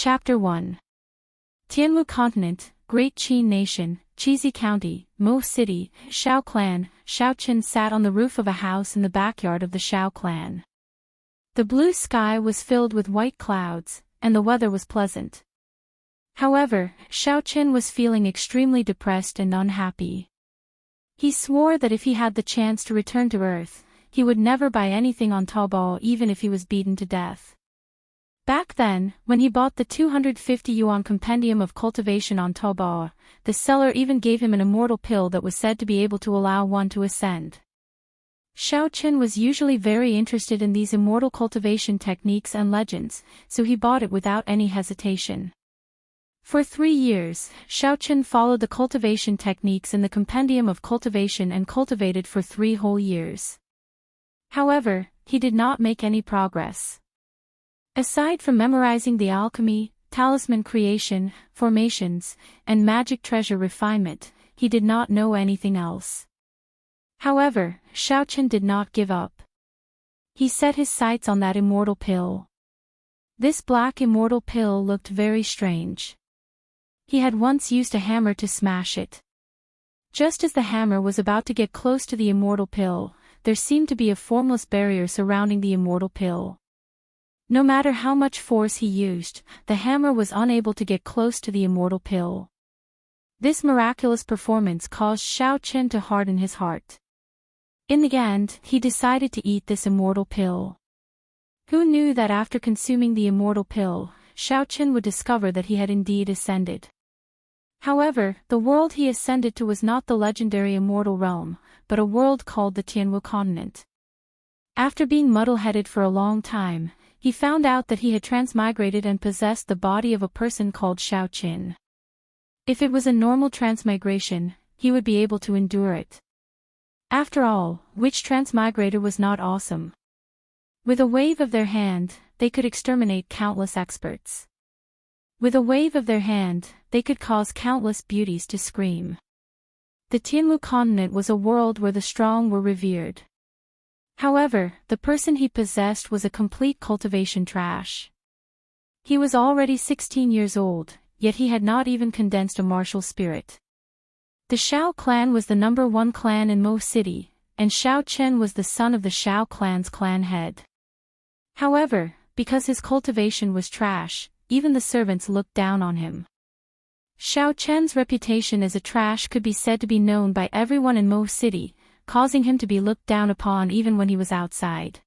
Chapter 1. Tianwu Continent, Great Qin Nation, Chizi County, Mo City, Shao Clan. Shao Qin sat on the roof of a house in the backyard of the Shao Clan. The blue sky was filled with white clouds, and the weather was pleasant. However, Shao Qin was feeling extremely depressed and unhappy. He swore that if he had the chance to return to Earth, he would never buy anything on Taobao even if he was beaten to death. Back then, when he bought the 250 yuan compendium of cultivation on Taobao, the seller even gave him an immortal pill that was said to be able to allow one to ascend. Shao Qin was usually very interested in these immortal cultivation techniques and legends, so he bought it without any hesitation. For 3 years, Shao Qin followed the cultivation techniques in the compendium of cultivation and cultivated for 3 whole years. However, he did not make any progress. Aside from memorizing the alchemy, talisman creation, formations, and magic treasure refinement, he did not know anything else. However, Shao Qin did not give up. He set his sights on that immortal pill. This black immortal pill looked very strange. He had once used a hammer to smash it. Just as the hammer was about to get close to the immortal pill, there seemed to be a formless barrier surrounding the immortal pill. No matter how much force he used, the hammer was unable to get close to the immortal pill. This miraculous performance caused Shao Qin to harden his heart. In the end, he decided to eat this immortal pill. Who knew that after consuming the immortal pill, Shao Qin would discover that he had indeed ascended. However, the world he ascended to was not the legendary immortal realm, but a world called the Tianwu Continent. After being muddle-headed for a long time, he found out that he had transmigrated and possessed the body of a person called Shao Qin. If it was a normal transmigration, he would be able to endure it. After all, which transmigrator was not awesome? With a wave of their hand, they could exterminate countless experts. With a wave of their hand, they could cause countless beauties to scream. The Tianwu Continent was a world where the strong were revered. However, the person he possessed was a complete cultivation trash. He was already 16 years old, yet he had not even condensed a martial spirit. The Shao clan was the #1 clan in Mo City, and Shao Qin was the son of the Shao clan's clan head. However, because his cultivation was trash, even the servants looked down on him. Shao Qin's reputation as a trash could be said to be known by everyone in Mo City, causing him to be looked down upon even when he was outside.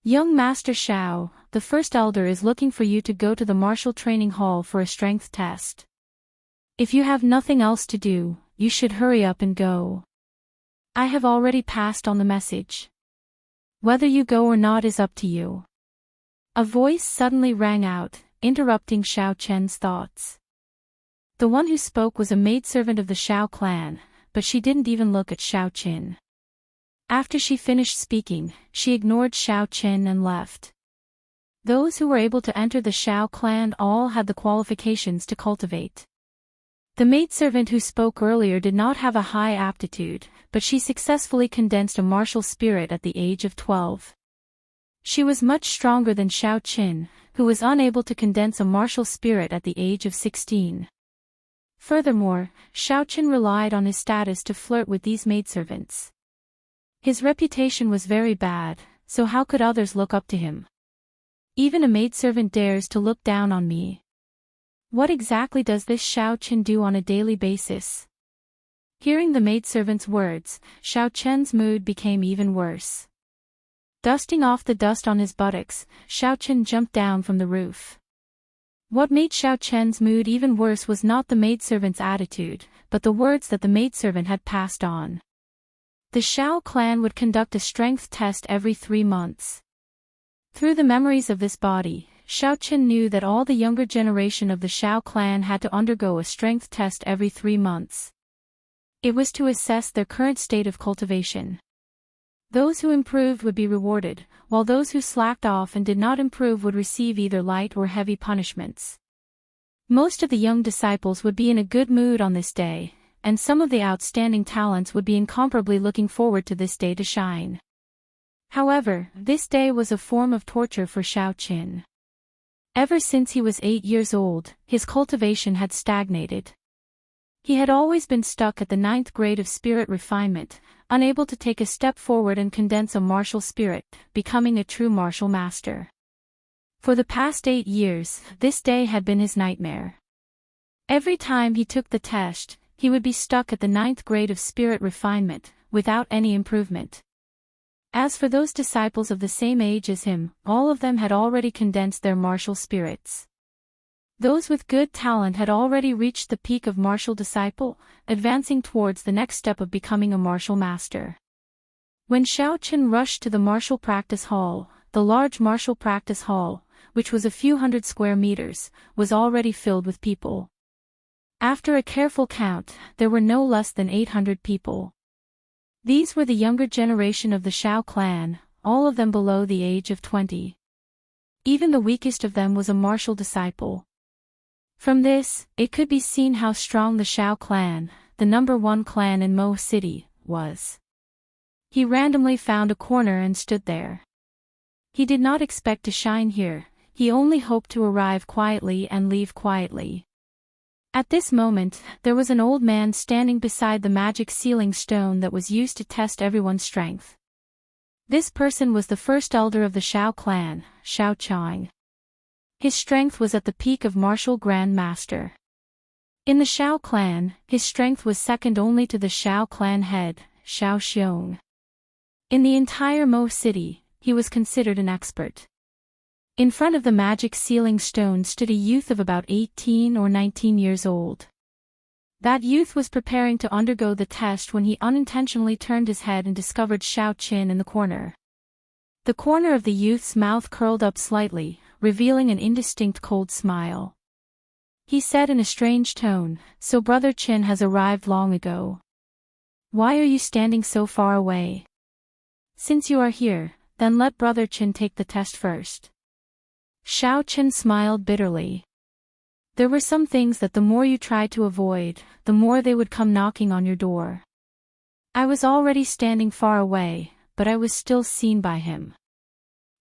Young Master Shao, the first elder is looking for you to go to the martial training hall for a strength test. If you have nothing else to do, you should hurry up and go. I have already passed on the message. Whether you go or not is up to you. A voice suddenly rang out, interrupting Shao Qin's thoughts. The one who spoke was a maidservant of the Shao clan, but she didn't even look at Shao Qin. After she finished speaking, she ignored Shao Qin and left. Those who were able to enter the Shao clan all had the qualifications to cultivate. The maidservant who spoke earlier did not have a high aptitude, but she successfully condensed a martial spirit at the age of 12. She was much stronger than Shao Qin, who was unable to condense a martial spirit at the age of 16. Furthermore, Shao Qin relied on his status to flirt with these maidservants. His reputation was very bad, so how could others look up to him? Even a maidservant dares to look down on me. What exactly does this Shao Qin do on a daily basis? Hearing the maidservant's words, Shao Qin's mood became even worse. Dusting off the dust on his buttocks, Shao Qin jumped down from the roof. What made Shao Qin's mood even worse was not the maidservant's attitude, but the words that the maidservant had passed on. The Shao clan would conduct a strength test every 3 months. Through the memories of this body, Shao Qin knew that all the younger generation of the Shao clan had to undergo a strength test every 3 months. It was to assess their current state of cultivation. Those who improved would be rewarded, while those who slacked off and did not improve would receive either light or heavy punishments. Most of the young disciples would be in a good mood on this day, and some of the outstanding talents would be incomparably looking forward to this day to shine. However, this day was a form of torture for Shao Qin. Ever since he was 8 years old, his cultivation had stagnated. He had always been stuck at the 9th grade of spirit refinement, unable to take a step forward and condense a martial spirit, becoming a true martial master. For the past 8 years, this day had been his nightmare. Every time he took the test, he would be stuck at the 9th grade of spirit refinement, without any improvement. As for those disciples of the same age as him, all of them had already condensed their martial spirits. Those with good talent had already reached the peak of martial disciple, advancing towards the next step of becoming a martial master. When Xiaoqin rushed to the martial practice hall, the large martial practice hall, which was a few hundred square meters, was already filled with people. After a careful count, there were no less than 800 people. These were the younger generation of the Shao clan, all of them below the age of 20. Even the weakest of them was a martial disciple. From this, it could be seen how strong the Shao clan, the #1 clan in Mo City, was. He randomly found a corner and stood there. He did not expect to shine here, he only hoped to arrive quietly and leave quietly. At this moment, there was an old man standing beside the magic sealing stone that was used to test everyone's strength. This person was the first elder of the Shao clan, Shao Chang. His strength was at the peak of martial Grand Master. In the Shao clan, his strength was second only to the Shao clan head, Shao Xiong. In the entire Mo City, he was considered an expert. In front of the magic sealing stone stood a youth of about 18 or 19 years old. That youth was preparing to undergo the test when he unintentionally turned his head and discovered Xiaoqin in the corner. The corner of the youth's mouth curled up slightly, revealing an indistinct cold smile. He said in a strange tone, "So Brother Qin has arrived long ago. Why are you standing so far away? Since you are here, then let Brother Qin take the test first." Xiaoqin smiled bitterly. There were some things that the more you tried to avoid, the more they would come knocking on your door. I was already standing far away, but I was still seen by him.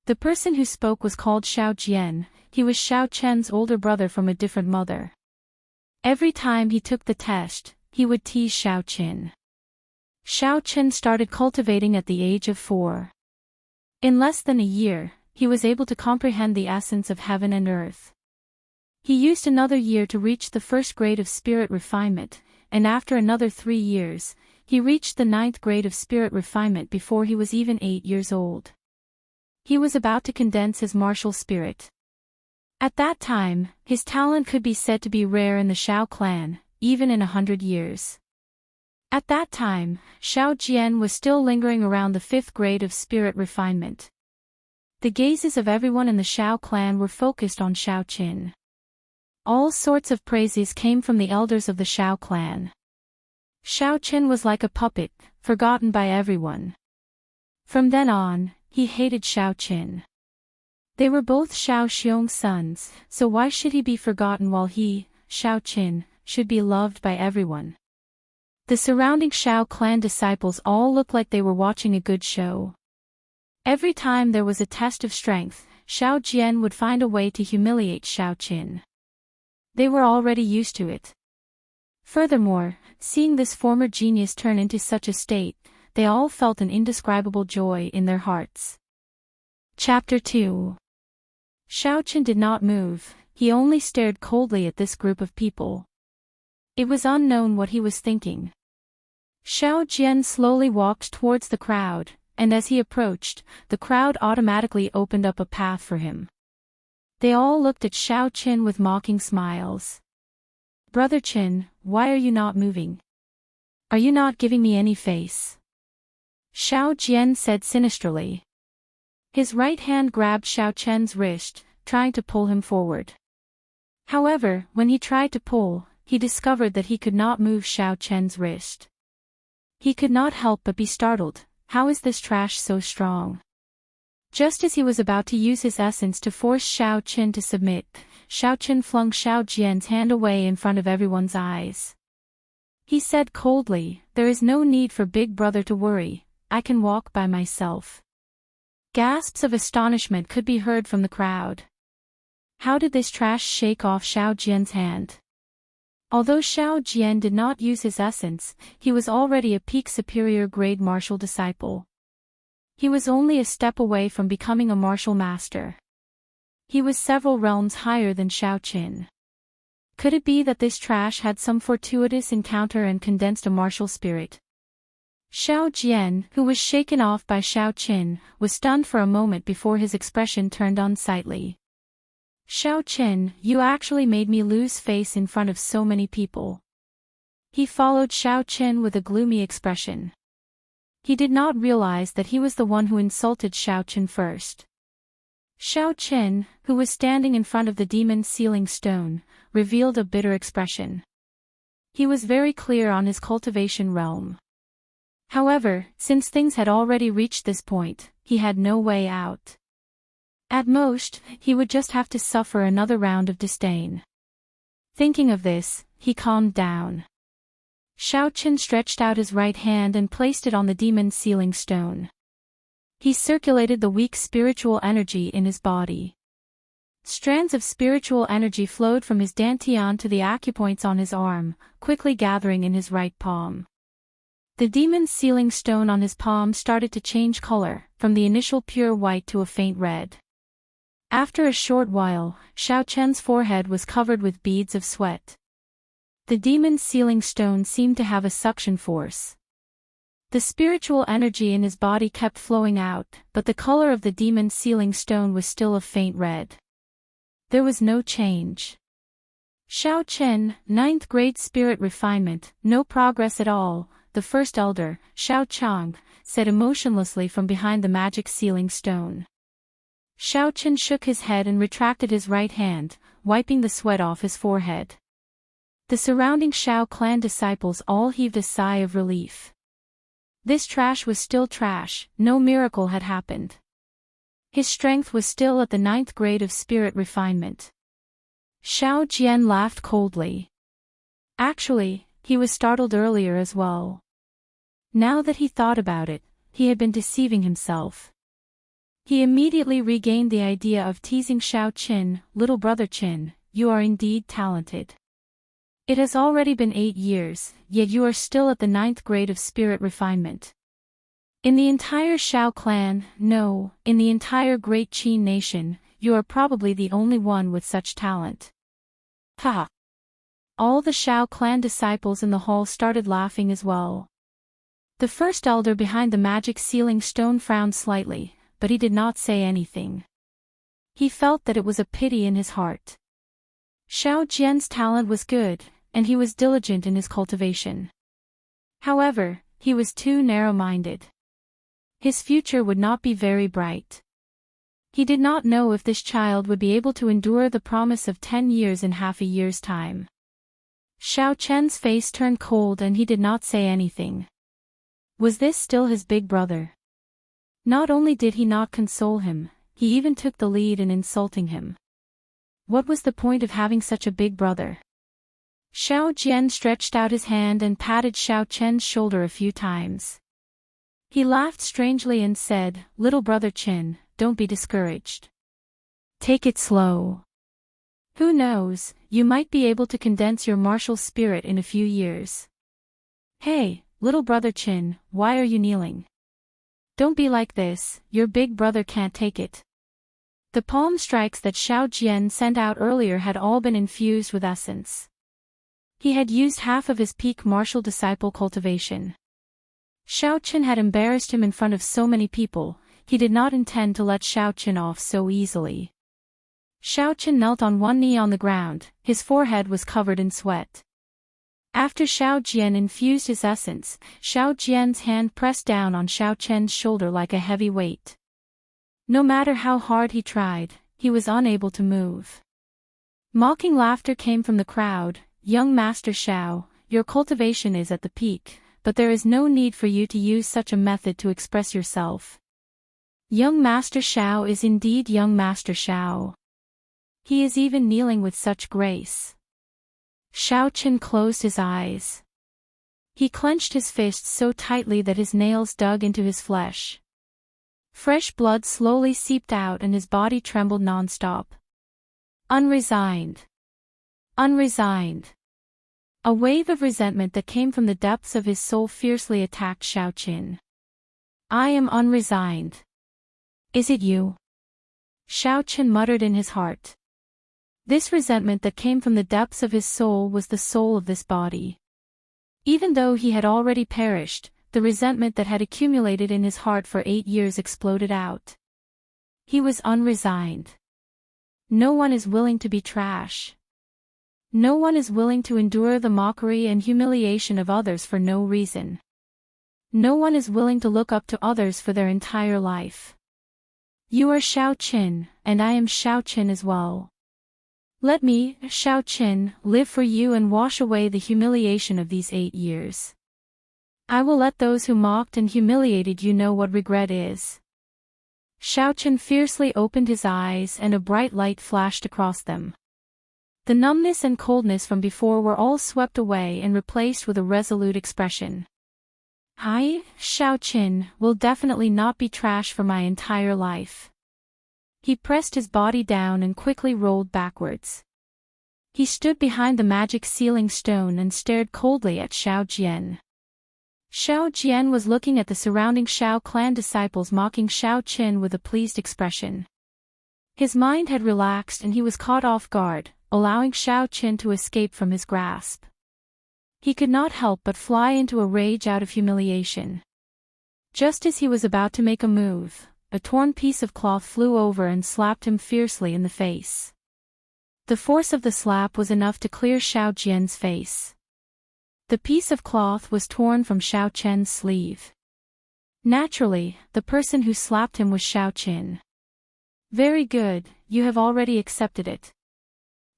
The person who spoke was called Xiao Jian, he was Xiao Chen's older brother from a different mother. Every time he took the test, he would tease Xiao Qin. Xiao Qin started cultivating at the age of 4. In less than a year, he was able to comprehend the essence of heaven and earth. He used another year to reach the 1st grade of spirit refinement, and after another 3 years, he reached the 9th grade of spirit refinement before he was even 8 years old. He was about to condense his martial spirit. At that time, his talent could be said to be rare in the Shao clan, even in 100 years. At that time, Xiao Jian was still lingering around the 5th grade of spirit refinement. The gazes of everyone in the Shao clan were focused on Xiaoqin. All sorts of praises came from the elders of the Shao clan. Xiaoqin was like a puppet, forgotten by everyone. From then on, he hated Xiaoqin. They were both Xiao Xiong's sons, so why should he be forgotten while he, Xiaoqin, should be loved by everyone? The surrounding Shao clan disciples all looked like they were watching a good show. Every time there was a test of strength, Xiao Jian would find a way to humiliate Xiaoqin. They were already used to it. Furthermore, seeing this former genius turn into such a state, they all felt an indescribable joy in their hearts. Chapter 2. Xiaoqin did not move, he only stared coldly at this group of people. It was unknown what he was thinking. Xiao Jian slowly walked towards the crowd, and as he approached, the crowd automatically opened up a path for him. They all looked at Xiaoqin with mocking smiles. "Brother Qin, why are you not moving? Are you not giving me any face?" Xiao Jian said sinisterly. His right hand grabbed Xiaoqin's wrist, trying to pull him forward. However, when he tried to pull, he discovered that he could not move Xiaoqin's wrist. He could not help but be startled. How is this trash so strong? Just as he was about to use his essence to force Xiaoqin to submit, Xiaoqin flung Xiao Jian's hand away in front of everyone's eyes. He said coldly, "There is no need for Big Brother to worry, I can walk by myself." Gasps of astonishment could be heard from the crowd. How did this trash shake off Xiao Jian's hand? Although Xiao Jian did not use his essence, he was already a peak superior grade martial disciple. He was only a step away from becoming a martial master. He was several realms higher than Xiao Qin. Could it be that this trash had some fortuitous encounter and condensed a martial spirit? Xiao Jian, who was shaken off by Xiao Qin, was stunned for a moment before his expression turned unsightly. Xiao Qin, you actually made me lose face in front of so many people. He followed Xiao Qin with a gloomy expression. He did not realize that he was the one who insulted Xiao Qin first. Xiao Qin, who was standing in front of the demon sealing stone, revealed a bitter expression. He was very clear on his cultivation realm. However, since things had already reached this point, he had no way out. At most, he would just have to suffer another round of disdain. Thinking of this, he calmed down. Xiao Qin stretched out his right hand and placed it on the demon sealing stone. He circulated the weak spiritual energy in his body. Strands of spiritual energy flowed from his dantian to the acupoints on his arm, quickly gathering in his right palm. The demon sealing stone on his palm started to change color, from the initial pure white to a faint red. After a short while, Xiao Chen's forehead was covered with beads of sweat. The demon sealing stone seemed to have a suction force. The spiritual energy in his body kept flowing out, but the color of the demon sealing stone was still a faint red. There was no change. Xiao Chen, 9th grade spirit refinement, no progress at all, the first elder, Xiao Chang, said emotionlessly from behind the magic sealing stone. Xiao Chen shook his head and retracted his right hand, wiping the sweat off his forehead. The surrounding Xiao clan disciples all heaved a sigh of relief. This trash was still trash, no miracle had happened. His strength was still at the 9th grade of spirit refinement. Xiao Jian laughed coldly. Actually, he was startled earlier as well. Now that he thought about it, he had been deceiving himself. He immediately regained the idea of teasing Xiao Qin, little brother Qin, you are indeed talented. It has already been 8 years, yet you are still at the 9th grade of spirit refinement. In the entire Xiao clan, no, in the entire Great Qin nation, you are probably the only one with such talent. Ha! All the Xiao clan disciples in the hall started laughing as well. The first elder behind the magic sealing stone frowned slightly, but he did not say anything. He felt that it was a pity in his heart. Xiao Jian's talent was good, and he was diligent in his cultivation. However, he was too narrow-minded. His future would not be very bright. He did not know if this child would be able to endure the promise of 10 years in half a year's time. Xiao Chen's face turned cold and he did not say anything. Was this still his big brother? Not only did he not console him, he even took the lead in insulting him. What was the point of having such a big brother? Xiao Jian stretched out his hand and patted Xiao Chen's shoulder a few times. He laughed strangely and said, little brother Qin, don't be discouraged. Take it slow. Who knows, you might be able to condense your martial spirit in a few years. Hey, little brother Qin, why are you kneeling? Don't be like this, your big brother can't take it. The palm strikes that Xiao Jian sent out earlier had all been infused with essence. He had used half of his peak martial disciple cultivation. Xiao Qin had embarrassed him in front of so many people, he did not intend to let Xiao Qin off so easily. Xiao Qin knelt on one knee on the ground, his forehead was covered in sweat. After Xiao Jian infused his essence, Xiao Jian's hand pressed down on Xiao Chen's shoulder like a heavy weight. No matter how hard he tried, he was unable to move. Mocking laughter came from the crowd. Young Master Xiao, your cultivation is at the peak, but there is no need for you to use such a method to express yourself. Young Master Xiao is indeed young Master Xiao. He is even kneeling with such grace. Xiao Qin closed his eyes. He clenched his fists so tightly that his nails dug into his flesh. Fresh blood slowly seeped out and his body trembled non-stop. Unresigned. Unresigned. A wave of resentment that came from the depths of his soul fiercely attacked Xiaoqin. I am unresigned. Is it you? Xiaoqin muttered in his heart. This resentment that came from the depths of his soul was the soul of this body. Even though he had already perished, the resentment that had accumulated in his heart for 8 years exploded out. He was unresigned. No one is willing to be trash. No one is willing to endure the mockery and humiliation of others for no reason. No one is willing to look up to others for their entire life. You are Xiaoqin, and I am Xiaoqin as well. Let me, Xiaoqin, live for you and wash away the humiliation of these 8 years. I will let those who mocked and humiliated you know what regret is. Xiaoqin fiercely opened his eyes and a bright light flashed across them. The numbness and coldness from before were all swept away and replaced with a resolute expression. I, Xiaoqin, will definitely not be trash for my entire life. He pressed his body down and quickly rolled backwards. He stood behind the magic sealing stone and stared coldly at Xiao Jian. Xiao Jian was looking at the surrounding Xiao clan disciples mocking Xiaoqin with a pleased expression. His mind had relaxed and he was caught off guard, allowing Xiaoqin to escape from his grasp. He could not help but fly into a rage out of humiliation. Just as he was about to make a move, a torn piece of cloth flew over and slapped him fiercely in the face. The force of the slap was enough to clear Xiao Jian's face. The piece of cloth was torn from Xiaoqin's sleeve. Naturally, the person who slapped him was Xiaoqin. Very good, you have already accepted it.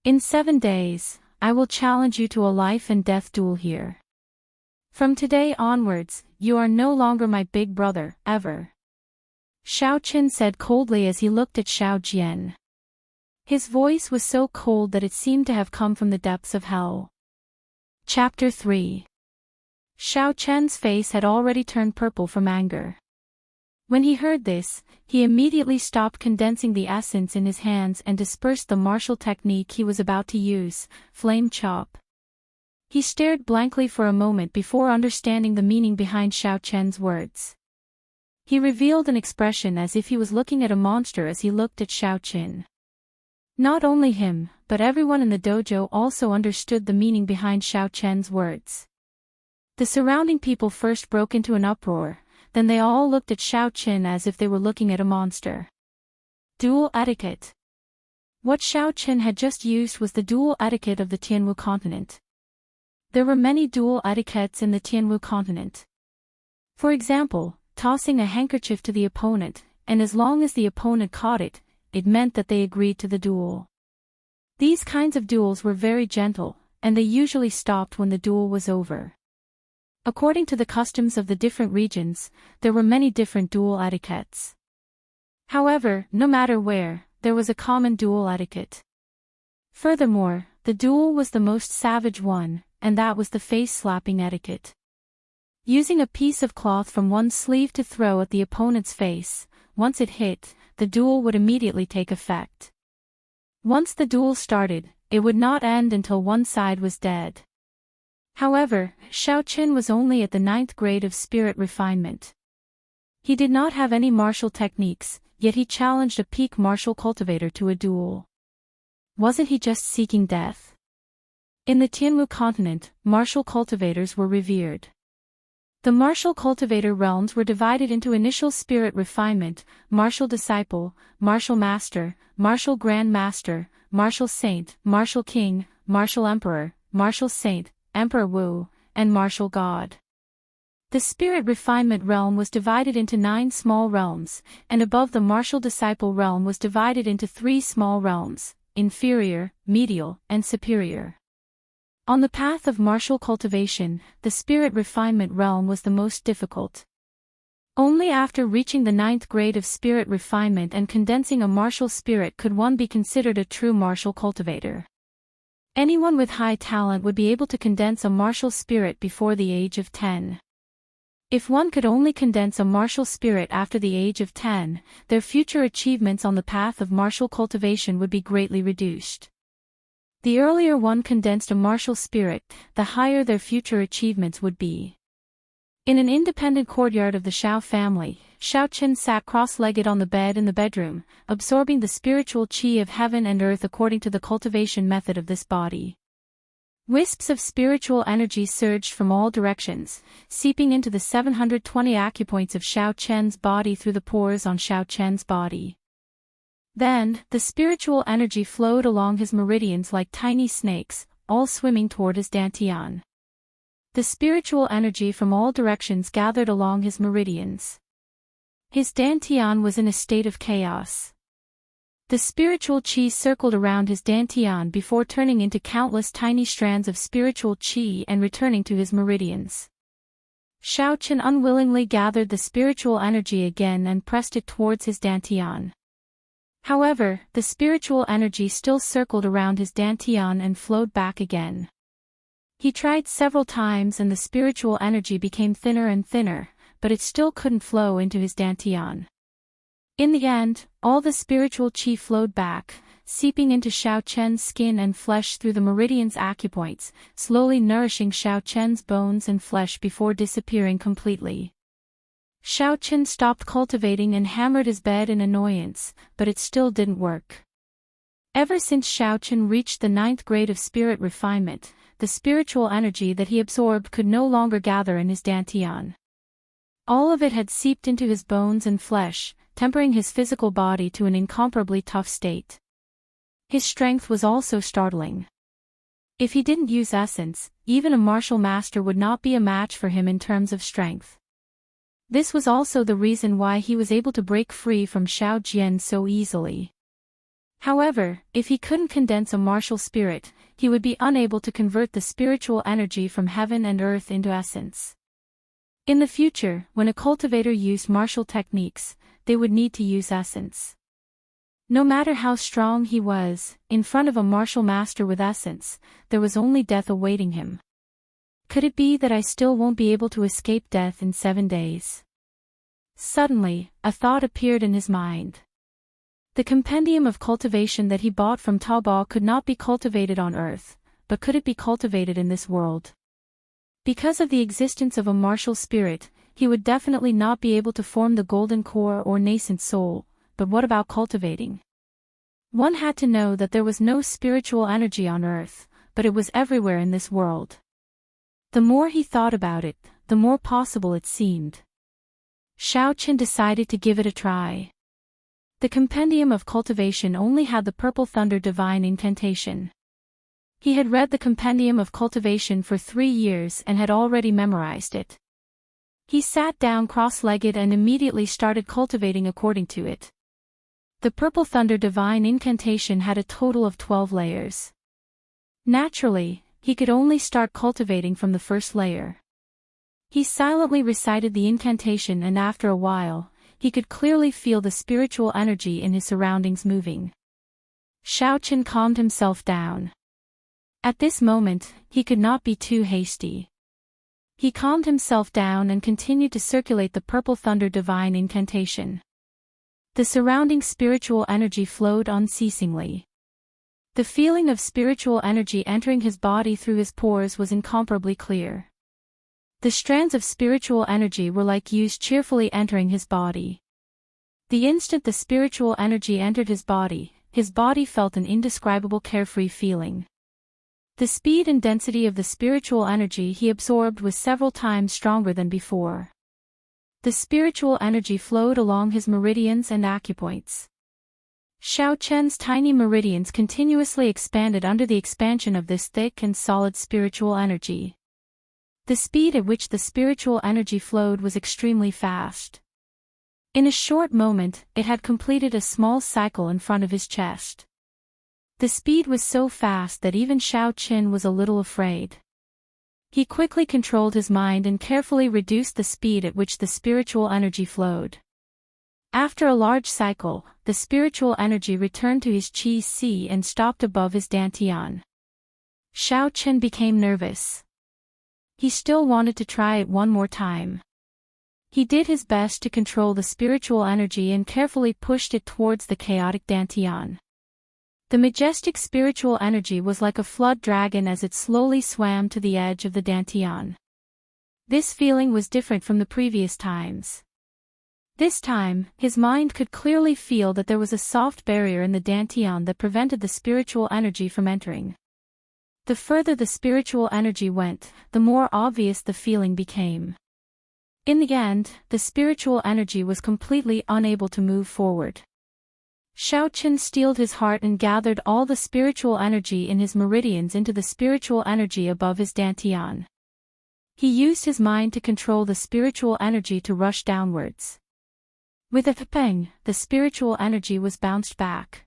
In 7 days, I will challenge you to a life and death duel here. From today onwards, you are no longer my big brother, ever. Xiaoqin said coldly as he looked at Xiao Jian. His voice was so cold that it seemed to have come from the depths of hell. Chapter 3. Xiaoqian's face had already turned purple from anger. When he heard this, he immediately stopped condensing the essence in his hands and dispersed the martial technique he was about to use, Flame Chop. He stared blankly for a moment before understanding the meaning behind Xiaoqian's words. He revealed an expression as if he was looking at a monster as he looked at Xiaoqin. Not only him, but everyone in the dojo also understood the meaning behind Xiaoqian's words. The surrounding people first broke into an uproar, then they all looked at Xiaoqin as if they were looking at a monster. Duel etiquette. What Xiaoqin had just used was the duel etiquette of the Tianwu continent. There were many duel etiquettes in the Tianwu continent. For example, tossing a handkerchief to the opponent, and as long as the opponent caught it, it meant that they agreed to the duel. These kinds of duels were very gentle, and they usually stopped when the duel was over. According to the customs of the different regions, there were many different duel etiquettes. However, no matter where, there was a common duel etiquette. Furthermore, the duel was the most savage one, and that was the face-slapping etiquette. Using a piece of cloth from one sleeve to throw at the opponent's face, once it hit, the duel would immediately take effect. Once the duel started, it would not end until one side was dead. However, Xiaoqin was only at the 9th grade of spirit refinement. He did not have any martial techniques, yet he challenged a peak martial cultivator to a duel. Wasn't he just seeking death? In the Tianwu continent, martial cultivators were revered. The martial cultivator realms were divided into initial spirit refinement, martial disciple, martial master, martial grand master, martial saint, martial king, martial emperor, martial saint, emperor Wu, and martial god. The spirit refinement realm was divided into 9 small realms, and above the martial disciple realm was divided into 3 small realms, inferior, medial, and superior. On the path of martial cultivation, the spirit refinement realm was the most difficult. Only after reaching the 9th grade of spirit refinement and condensing a martial spirit could one be considered a true martial cultivator. Anyone with high talent would be able to condense a martial spirit before the age of 10. If one could only condense a martial spirit after the age of 10, their future achievements on the path of martial cultivation would be greatly reduced. The earlier one condensed a martial spirit, the higher their future achievements would be. In an independent courtyard of the Shao family, Shao Chen sat cross-legged on the bed in the bedroom, absorbing the spiritual qi of heaven and earth according to the cultivation method of this body. Wisps of spiritual energy surged from all directions, seeping into the 720 acupoints of Shao Chen's body through the pores on Shao Chen's body. Then, the spiritual energy flowed along his meridians like tiny snakes, all swimming toward his dantian. The spiritual energy from all directions gathered along his meridians. His dantian was in a state of chaos. The spiritual qi circled around his dantian before turning into countless tiny strands of spiritual qi and returning to his meridians. Shao Chen unwillingly gathered the spiritual energy again and pressed it towards his dantian. However, the spiritual energy still circled around his dantian and flowed back again. He tried several times and the spiritual energy became thinner and thinner, but it still couldn't flow into his dantian. In the end, all the spiritual qi flowed back, seeping into Shao Chen's skin and flesh through the meridian's acupoints, slowly nourishing Shao Chen's bones and flesh before disappearing completely. Shao Chen stopped cultivating and hammered his bed in annoyance, but it still didn't work. Ever since Shao Chen reached the 9th grade of spirit refinement, the spiritual energy that he absorbed could no longer gather in his dantian. All of it had seeped into his bones and flesh, tempering his physical body to an incomparably tough state. His strength was also startling. If he didn't use essence, even a martial master would not be a match for him in terms of strength. This was also the reason why he was able to break free from Shao Jian so easily. However, if he couldn't condense a martial spirit, he would be unable to convert the spiritual energy from heaven and earth into essence. In the future, when a cultivator used martial techniques, they would need to use essence. No matter how strong he was, in front of a martial master with essence, there was only death awaiting him. Could it be that I still won't be able to escape death in 7 days? Suddenly, a thought appeared in his mind. The compendium of cultivation that he bought from Taobao could not be cultivated on Earth, but could it be cultivated in this world? Because of the existence of a martial spirit, he would definitely not be able to form the golden core or nascent soul, but what about cultivating? One had to know that there was no spiritual energy on Earth, but it was everywhere in this world. The more he thought about it, the more possible it seemed. Shao Chen decided to give it a try. The compendium of cultivation only had the Purple Thunder Divine Incantation. He had read the compendium of cultivation for 3 years and had already memorized it. He sat down cross-legged and immediately started cultivating according to it. The Purple Thunder Divine Incantation had a total of 12 layers. Naturally, he could only start cultivating from the first layer. He silently recited the incantation and after a while, he could clearly feel the spiritual energy in his surroundings moving. Shao Chen calmed himself down. At this moment, he could not be too hasty. He calmed himself down and continued to circulate the Purple Thunder Divine Incantation. The surrounding spiritual energy flowed unceasingly. The feeling of spiritual energy entering his body through his pores was incomparably clear. The strands of spiritual energy were like hues cheerfully entering his body. The instant the spiritual energy entered his body felt an indescribable carefree feeling. The speed and density of the spiritual energy he absorbed was several times stronger than before. The spiritual energy flowed along his meridians and acupoints. Shao Chen's tiny meridians continuously expanded under the expansion of this thick and solid spiritual energy. The speed at which the spiritual energy flowed was extremely fast. In a short moment, it had completed a small cycle in front of his chest. The speed was so fast that even Shao Chen was a little afraid. He quickly controlled his mind and carefully reduced the speed at which the spiritual energy flowed. After a large cycle, the spiritual energy returned to his Qi Si and stopped above his dantian. Shao Chen became nervous. He still wanted to try it one more time. He did his best to control the spiritual energy and carefully pushed it towards the chaotic Dantian. The majestic spiritual energy was like a flood dragon as it slowly swam to the edge of the Dantian. This feeling was different from the previous times. This time, his mind could clearly feel that there was a soft barrier in the Dantian that prevented the spiritual energy from entering. The further the spiritual energy went, the more obvious the feeling became. In the end, the spiritual energy was completely unable to move forward. Xiaoqin steeled his heart and gathered all the spiritual energy in his meridians into the spiritual energy above his Dantian. He used his mind to control the spiritual energy to rush downwards. With a pang, the spiritual energy was bounced back.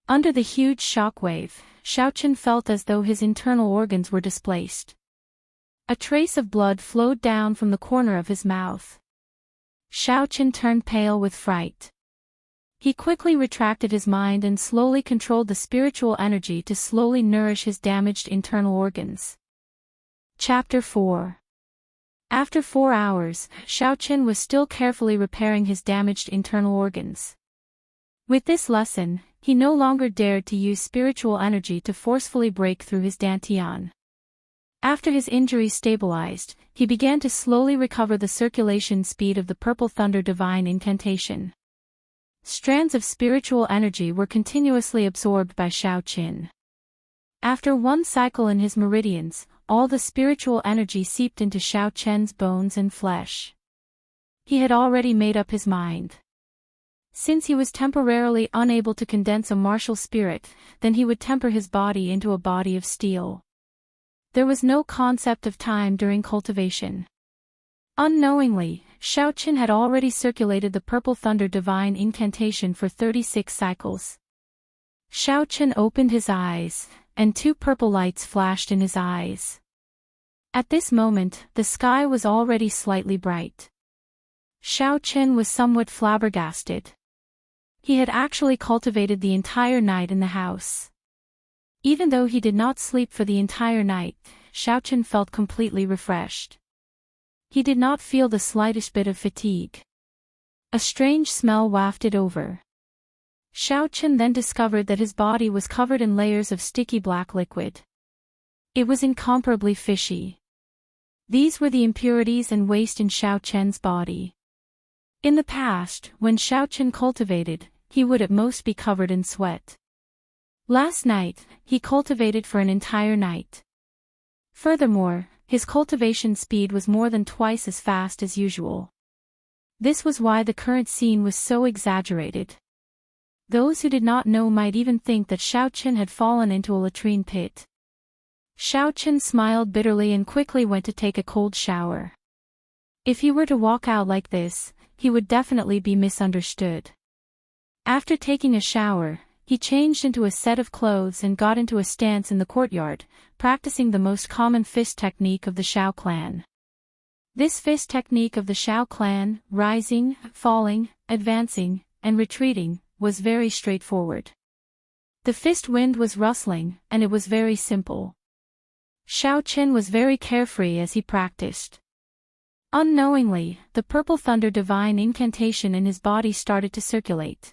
Under the huge shockwave, Xiaoqin felt as though his internal organs were displaced. A trace of blood flowed down from the corner of his mouth. Xiaoqin turned pale with fright. He quickly retracted his mind and slowly controlled the spiritual energy to slowly nourish his damaged internal organs. Chapter 4. After 4 hours, Xiaoqin was still carefully repairing his damaged internal organs. With this lesson, he no longer dared to use spiritual energy to forcefully break through his Dantian. After his injuries stabilized, he began to slowly recover the circulation speed of the Purple Thunder Divine Incantation. Strands of spiritual energy were continuously absorbed by Xiaoqin. After one cycle in his meridians, all the spiritual energy seeped into Xiaoqin's bones and flesh. He had already made up his mind. Since he was temporarily unable to condense a martial spirit, then he would temper his body into a body of steel. There was no concept of time during cultivation. Unknowingly, Xiaoqin had already circulated the Purple Thunder Divine Incantation for 36 cycles. Xiaoqin opened his eyes, and 2 purple lights flashed in his eyes. At this moment, the sky was already slightly bright. Xiaoqin was somewhat flabbergasted. He had actually cultivated the entire night in the house. Even though he did not sleep for the entire night, Xiaoqin felt completely refreshed. He did not feel the slightest bit of fatigue. A strange smell wafted over. Xiaoqin then discovered that his body was covered in layers of sticky black liquid. It was incomparably fishy. These were the impurities and waste in Xiaoqin's body. In the past, when Xiaoqin cultivated, he would at most be covered in sweat. Last night, he cultivated for an entire night. Furthermore, his cultivation speed was more than twice as fast as usual. This was why the current scene was so exaggerated. Those who did not know might even think that Xiaoqin had fallen into a latrine pit. Xiaoqin smiled bitterly and quickly went to take a cold shower. If he were to walk out like this, he would definitely be misunderstood. After taking a shower, he changed into a set of clothes and got into a stance in the courtyard, practicing the most common fist technique of the Xiao clan. This fist technique of the Xiao clan, rising, falling, advancing, and retreating, was very straightforward. The fist wind was rustling, and it was very simple. Xiaoqin was very carefree as he practiced. Unknowingly, the Purple Thunder Divine Incantation in his body started to circulate.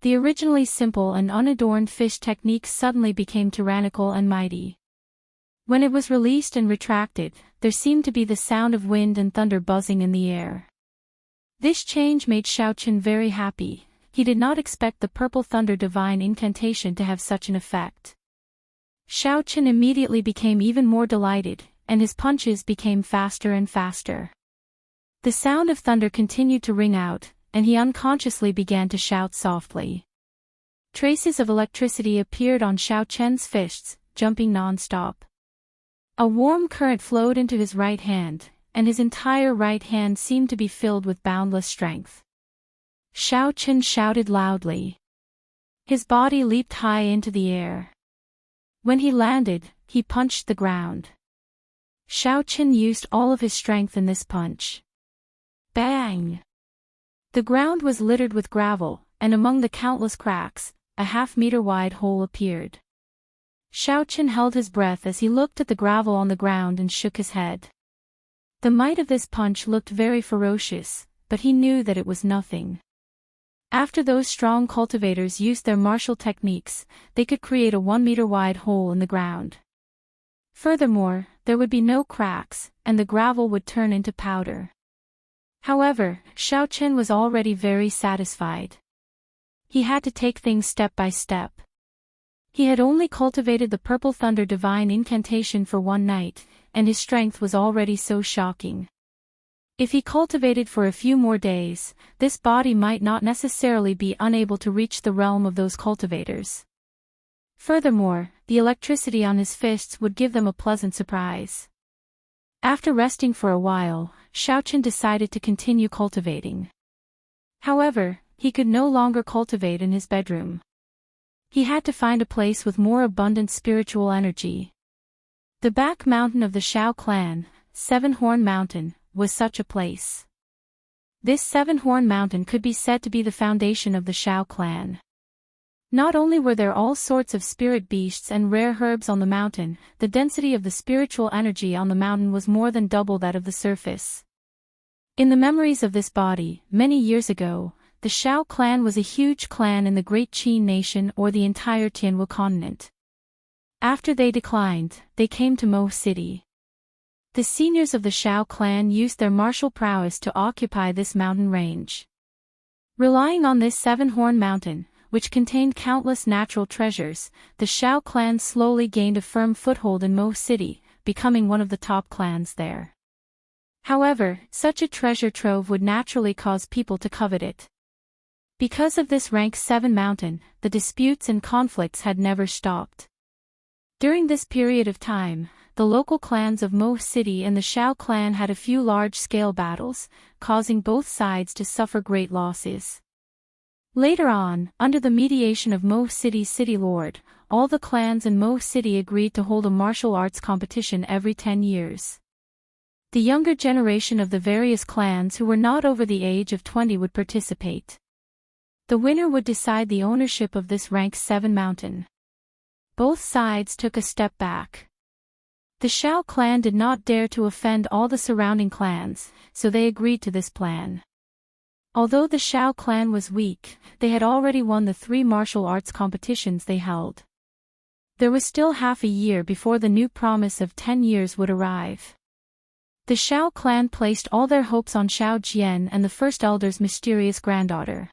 The originally simple and unadorned fish technique suddenly became tyrannical and mighty. When it was released and retracted, there seemed to be the sound of wind and thunder buzzing in the air. This change made Xiaoqin very happy. He did not expect the Purple Thunder Divine Incantation to have such an effect. Xiaoqin immediately became even more delighted, and his punches became faster and faster. The sound of thunder continued to ring out, and he unconsciously began to shout softly. Traces of electricity appeared on Xiaoqin's fists, jumping non-stop. A warm current flowed into his right hand, and his entire right hand seemed to be filled with boundless strength. Xiaoqin shouted loudly. His body leaped high into the air. When he landed, he punched the ground. Xiaoqin used all of his strength in this punch. Bang! The ground was littered with gravel, and among the countless cracks, a half-meter-wide hole appeared. Xiaoqin held his breath as he looked at the gravel on the ground and shook his head. The might of this punch looked very ferocious, but he knew that it was nothing. After those strong cultivators used their martial techniques, they could create a 1-meter-wide hole in the ground. Furthermore, there would be no cracks, and the gravel would turn into powder. However, Xiaochen was already very satisfied. He had to take things step by step. He had only cultivated the Purple Thunder Divine Incantation for one night, and his strength was already so shocking. If he cultivated for a few more days, this body might not necessarily be unable to reach the realm of those cultivators. Furthermore, the electricity on his fists would give them a pleasant surprise. After resting for a while, Xiaochen decided to continue cultivating. However, he could no longer cultivate in his bedroom. He had to find a place with more abundant spiritual energy. The back mountain of the Shao clan, Seven-Horn Mountain, was such a place. This Seven-Horn Mountain could be said to be the foundation of the Shao clan. Not only were there all sorts of spirit beasts and rare herbs on the mountain, the density of the spiritual energy on the mountain was more than double that of the surface. In the memories of this body, many years ago, the Shao clan was a huge clan in the Great Qin nation or the entire Tianwu continent. After they declined, they came to Mo City. The seniors of the Shao clan used their martial prowess to occupy this mountain range. Relying on this Seven-Horn Mountain, which contained countless natural treasures, the Shao clan slowly gained a firm foothold in Mo City, becoming one of the top clans there. However, such a treasure trove would naturally cause people to covet it. Because of this rank 7 mountain, the disputes and conflicts had never stopped. During this period of time, the local clans of Mo City and the Shao clan had a few large-scale battles, causing both sides to suffer great losses. Later on, under the mediation of Mo City's city lord, all the clans in Mo City agreed to hold a martial arts competition every 10 years. The younger generation of the various clans who were not over the age of 20 would participate. The winner would decide the ownership of this rank 7 mountain. Both sides took a step back. The Shao clan did not dare to offend all the surrounding clans, so they agreed to this plan. Although the Shao clan was weak, they had already won the 3 martial arts competitions they held. There was still half a year before the new promise of 10 years would arrive. The Shao clan placed all their hopes on Shao Jian and the First Elder's mysterious granddaughter.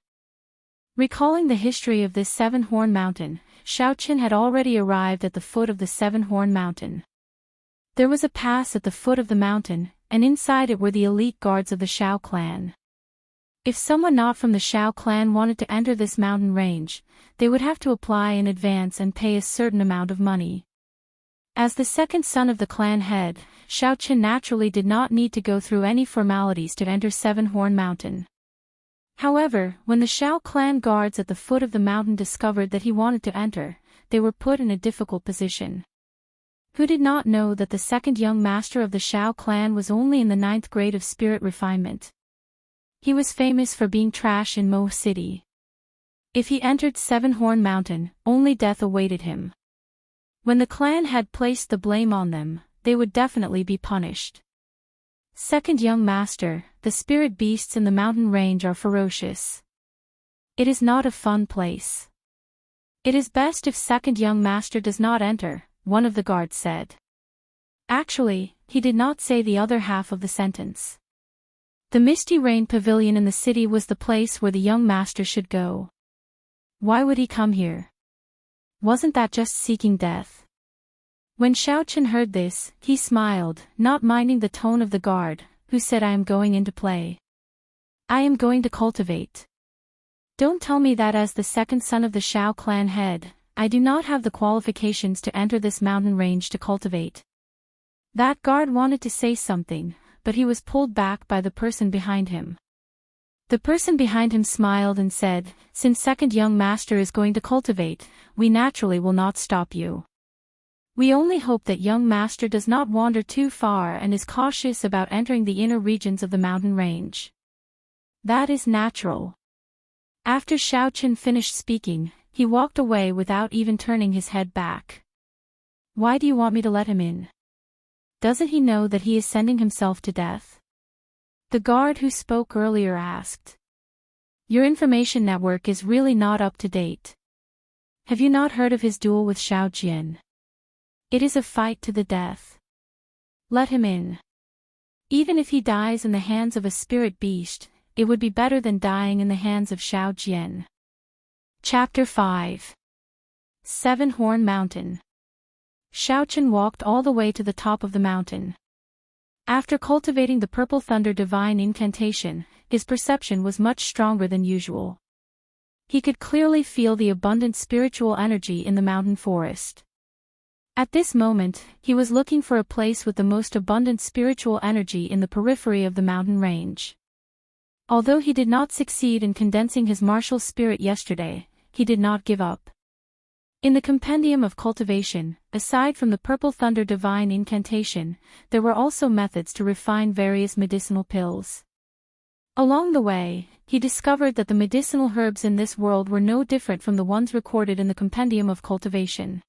Recalling the history of this Seven-Horn Mountain, Xiaochen had already arrived at the foot of the Seven-Horn Mountain. There was a pass at the foot of the mountain, and inside it were the elite guards of the Shao clan. If someone not from the Shao clan wanted to enter this mountain range, they would have to apply in advance and pay a certain amount of money. As the second son of the clan head, Xiaochen naturally did not need to go through any formalities to enter Seven-Horn Mountain. However, when the Shao clan guards at the foot of the mountain discovered that he wanted to enter, they were put in a difficult position. Who did not know that the second young master of the Shao clan was only in the 9th grade of spirit refinement? He was famous for being trash in Mo City. If he entered Seven-Horn Mountain, only death awaited him. When the clan had placed the blame on them, they would definitely be punished. Second young master, the spirit beasts in the mountain range are ferocious. It is not a fun place. It is best if second young master does not enter, one of the guards said. Actually, he did not say the other half of the sentence. The Misty Rain Pavilion in the city was the place where the young master should go. Why would he come here? Wasn't that just seeking death? When Xiaochen heard this, he smiled, not minding the tone of the guard, who said, "I am going into play. I am going to cultivate. Don't tell me that as the second son of the Shao clan head, I do not have the qualifications to enter this mountain range to cultivate." That guard wanted to say something, but he was pulled back by the person behind him. The person behind him smiled and said, "Since second young master is going to cultivate, we naturally will not stop you. We only hope that young master does not wander too far and is cautious about entering the inner regions of the mountain range. That is natural." After Xiaochen finished speaking, he walked away without even turning his head back. "Why do you want me to let him in?" Doesn't he know that he is sending himself to death? The guard who spoke earlier asked. Your information network is really not up to date. Have you not heard of his duel with Xiao Jian? It is a fight to the death. Let him in. Even if he dies in the hands of a spirit beast, it would be better than dying in the hands of Xiao Jian. Chapter 5. Seven-Horn Mountain. Xiaochen walked all the way to the top of the mountain. After cultivating the Purple Thunder Divine Incantation, his perception was much stronger than usual. He could clearly feel the abundant spiritual energy in the mountain forest. At this moment, he was looking for a place with the most abundant spiritual energy in the periphery of the mountain range. Although he did not succeed in condensing his martial spirit yesterday, he did not give up. In the Compendium of Cultivation, aside from the Purple Thunder Divine Incantation, there were also methods to refine various medicinal pills. Along the way, he discovered that the medicinal herbs in this world were no different from the ones recorded in the Compendium of Cultivation.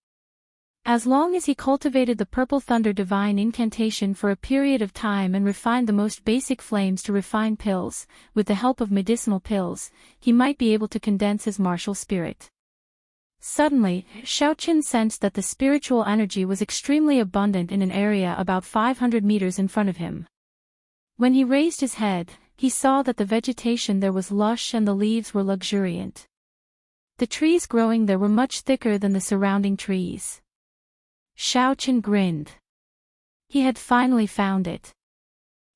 As long as he cultivated the Purple Thunder Divine Incantation for a period of time and refined the most basic flames to refine pills, with the help of medicinal pills, he might be able to condense his martial spirit. Suddenly, Xiaochen sensed that the spiritual energy was extremely abundant in an area about 500 meters in front of him. When he raised his head, he saw that the vegetation there was lush and the leaves were luxuriant. The trees growing there were much thicker than the surrounding trees. Xiaochen grinned. He had finally found it.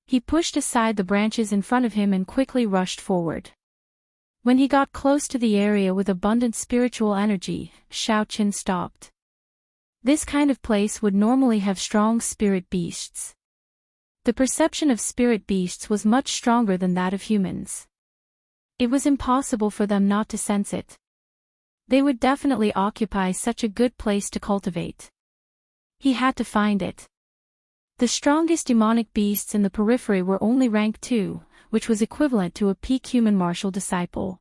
He pushed aside the branches in front of him and quickly rushed forward. When he got close to the area with abundant spiritual energy, Xiaochen stopped. This kind of place would normally have strong spirit beasts. The perception of spirit beasts was much stronger than that of humans. It was impossible for them not to sense it. They would definitely occupy such a good place to cultivate. He had to find it. The strongest demonic beasts in the periphery were only rank 2, which was equivalent to a peak human martial disciple.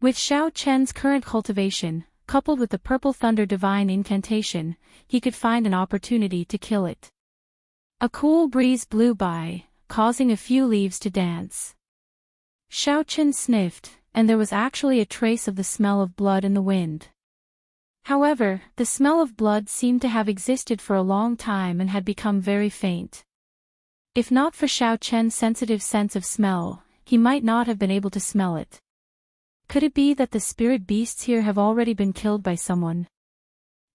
With Xiao Chen's current cultivation, coupled with the Purple Thunder Divine Incantation, he could find an opportunity to kill it. A cool breeze blew by, causing a few leaves to dance. Xiao Chen sniffed, and there was actually a trace of the smell of blood in the wind. However, the smell of blood seemed to have existed for a long time and had become very faint. If not for Xiao Chen's sensitive sense of smell, he might not have been able to smell it. Could it be that the spirit beasts here have already been killed by someone?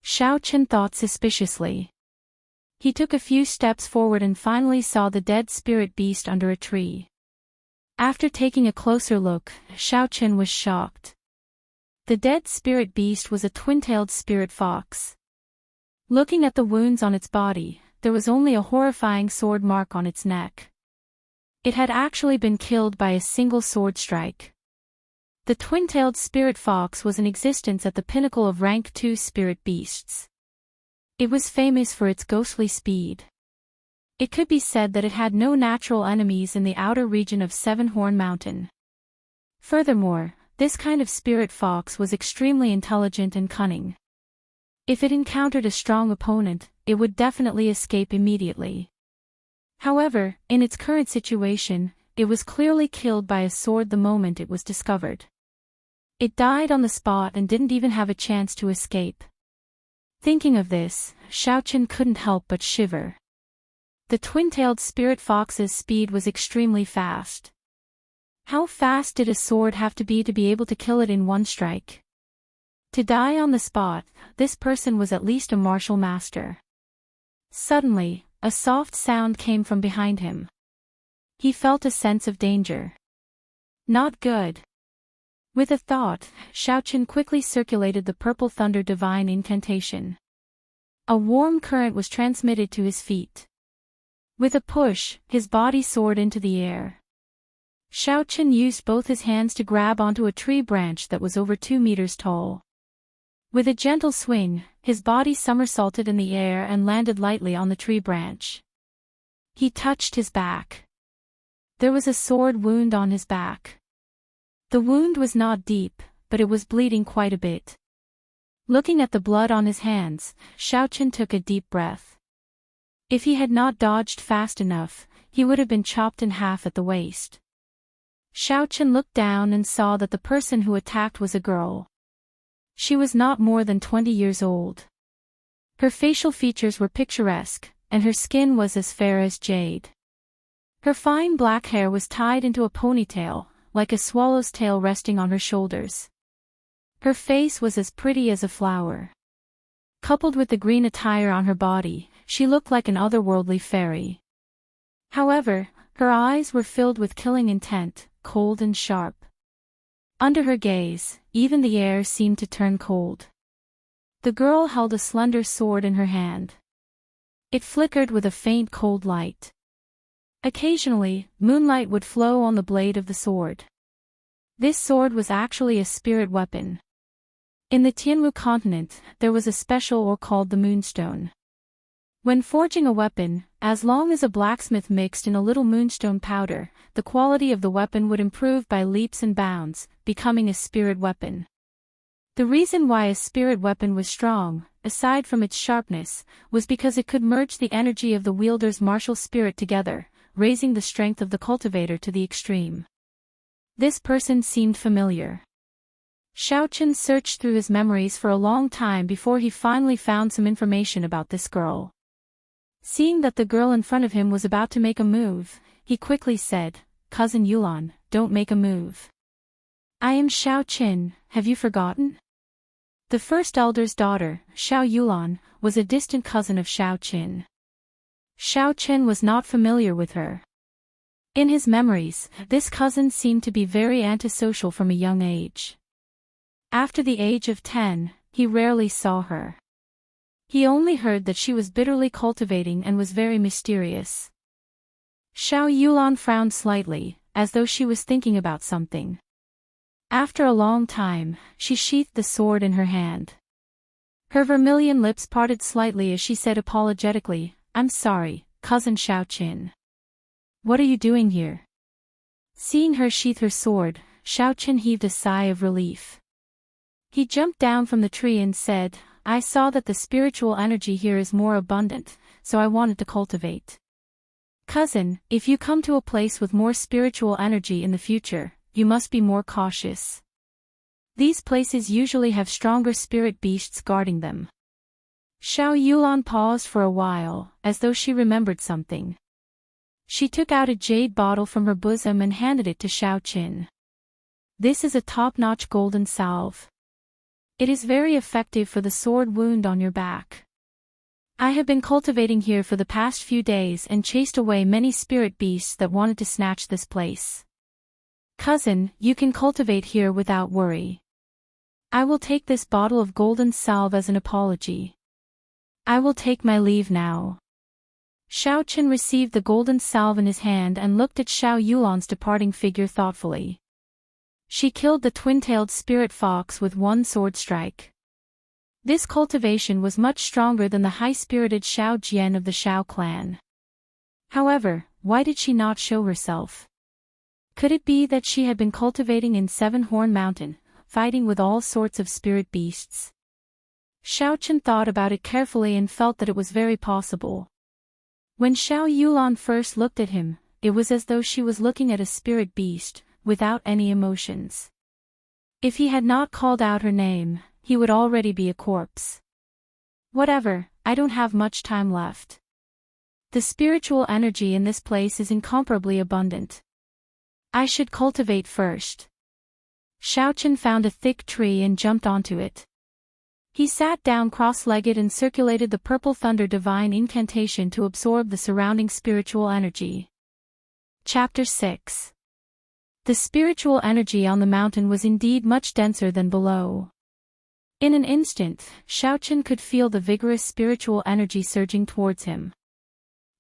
Xiao Chen thought suspiciously. He took a few steps forward and finally saw the dead spirit beast under a tree. After taking a closer look, Xiao Chen was shocked. The dead spirit beast was a twin-tailed spirit fox. Looking at the wounds on its body, there was only a horrifying sword mark on its neck. It had actually been killed by a single sword strike. The twin-tailed spirit fox was in existence at the pinnacle of rank 2 spirit beasts. It was famous for its ghostly speed. It could be said that it had no natural enemies in the outer region of Seven-Horn Mountain. Furthermore, this kind of spirit fox was extremely intelligent and cunning. If it encountered a strong opponent, it would definitely escape immediately. However, in its current situation, it was clearly killed by a sword the moment it was discovered. It died on the spot and didn't even have a chance to escape. Thinking of this, Xiaochen couldn't help but shiver. The twin-tailed spirit fox's speed was extremely fast. How fast did a sword have to be able to kill it in one strike? To die on the spot, this person was at least a martial master. Suddenly, a soft sound came from behind him. He felt a sense of danger. Not good. With a thought, Xiaochen quickly circulated the Purple Thunder Divine Incantation. A warm current was transmitted to his feet. With a push, his body soared into the air. Xiaochen used both his hands to grab onto a tree branch that was over 2 meters tall. With a gentle swing, his body somersaulted in the air and landed lightly on the tree branch. He touched his back. There was a sword wound on his back. The wound was not deep, but it was bleeding quite a bit. Looking at the blood on his hands, Xiaochen took a deep breath. If he had not dodged fast enough, he would have been chopped in half at the waist. Xiaochen looked down and saw that the person who attacked was a girl. She was not more than 20 years old. Her facial features were picturesque, and her skin was as fair as jade. Her fine black hair was tied into a ponytail, like a swallow's tail resting on her shoulders. Her face was as pretty as a flower. Coupled with the green attire on her body, she looked like an otherworldly fairy. However, her eyes were filled with killing intent, cold and sharp. Under her gaze, even the air seemed to turn cold. The girl held a slender sword in her hand. It flickered with a faint cold light. Occasionally, moonlight would flow on the blade of the sword. This sword was actually a spirit weapon. In the Tianwu continent, there was a special ore called the moonstone. When forging a weapon, as long as a blacksmith mixed in a little moonstone powder, the quality of the weapon would improve by leaps and bounds, becoming a spirit weapon. The reason why a spirit weapon was strong, aside from its sharpness, was because it could merge the energy of the wielder's martial spirit together, raising the strength of the cultivator to the extreme. This person seemed familiar. Xiaochen searched through his memories for a long time before he finally found some information about this girl. Seeing that the girl in front of him was about to make a move, he quickly said, "Cousin Yulan, don't make a move. I am Xiaochen, have you forgotten?" The first elder's daughter, Xiao Yulan, was a distant cousin of Xiaochen. Xiaochen was not familiar with her. In his memories, this cousin seemed to be very antisocial from a young age. After the age of 10, he rarely saw her. He only heard that she was bitterly cultivating and was very mysterious. Xiao Yulan frowned slightly, as though she was thinking about something. After a long time, she sheathed the sword in her hand. Her vermilion lips parted slightly as she said apologetically, "I'm sorry, cousin Xiaochen. What are you doing here?" Seeing her sheath her sword, Xiaochen heaved a sigh of relief. He jumped down from the tree and said, "I saw that the spiritual energy here is more abundant, so I wanted to cultivate. Cousin, if you come to a place with more spiritual energy in the future, you must be more cautious. These places usually have stronger spirit beasts guarding them." Xiao Yulan paused for a while, as though she remembered something. She took out a jade bottle from her bosom and handed it to Xiaochen. "This is a top-notch golden salve. It is very effective for the sword wound on your back. I have been cultivating here for the past few days and chased away many spirit beasts that wanted to snatch this place. Cousin, you can cultivate here without worry. I will take this bottle of golden salve as an apology. I will take my leave now." Xiaochen received the golden salve in his hand and looked at Xiao Yulan's departing figure thoughtfully. She killed the twin-tailed spirit fox with one sword strike. This cultivation was much stronger than the high-spirited Xiao Jian of the Xiao clan. However, why did she not show herself? Could it be that she had been cultivating in Seven-Horn Mountain, fighting with all sorts of spirit beasts? Xiaochen thought about it carefully and felt that it was very possible. When Xiao Yulan first looked at him, it was as though she was looking at a spirit beast, without any emotions. If he had not called out her name, he would already be a corpse. Whatever, I don't have much time left. The spiritual energy in this place is incomparably abundant. I should cultivate first. Xiaochen found a thick tree and jumped onto it. He sat down cross-legged and circulated the purple thunder divine incantation to absorb the surrounding spiritual energy. Chapter 6. The spiritual energy on the mountain was indeed much denser than below. In an instant, Xiaochen could feel the vigorous spiritual energy surging towards him.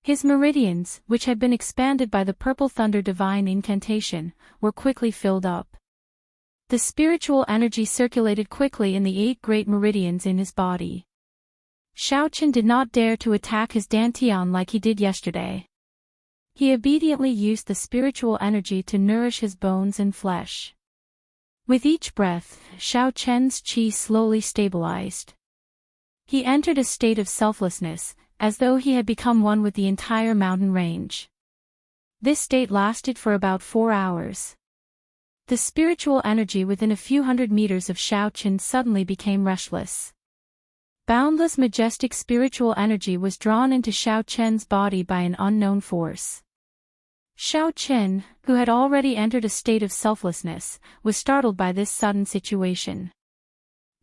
His meridians, which had been expanded by the purple thunder divine incantation, were quickly filled up. The spiritual energy circulated quickly in the 8 great meridians in his body. Xiaochen did not dare to attack his dantian like he did yesterday. He obediently used the spiritual energy to nourish his bones and flesh. With each breath, Xiaochen's qi slowly stabilized. He entered a state of selflessness, as though he had become one with the entire mountain range. This state lasted for about 4 hours. The spiritual energy within a few hundred meters of Xiaochen suddenly became restless. Boundless majestic spiritual energy was drawn into Xiaochen's body by an unknown force. Xiaochen, who had already entered a state of selflessness, was startled by this sudden situation.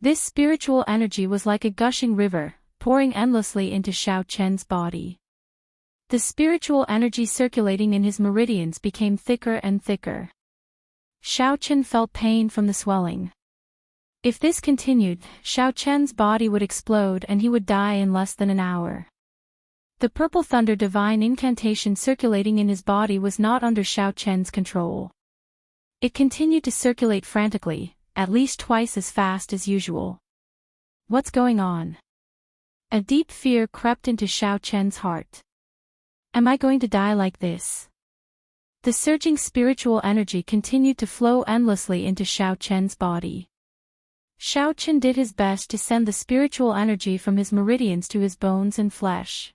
This spiritual energy was like a gushing river, pouring endlessly into Xiaochen's body. The spiritual energy circulating in his meridians became thicker and thicker. Xiaochen felt pain from the swelling. If this continued, Xiaochen's body would explode and he would die in less than an hour. The purple thunder divine incantation circulating in his body was not under Xiaochen's control. It continued to circulate frantically, at least twice as fast as usual. What's going on? A deep fear crept into Xiaochen's heart. Am I going to die like this? The surging spiritual energy continued to flow endlessly into Xiaochen's body. Xiaochen did his best to send the spiritual energy from his meridians to his bones and flesh.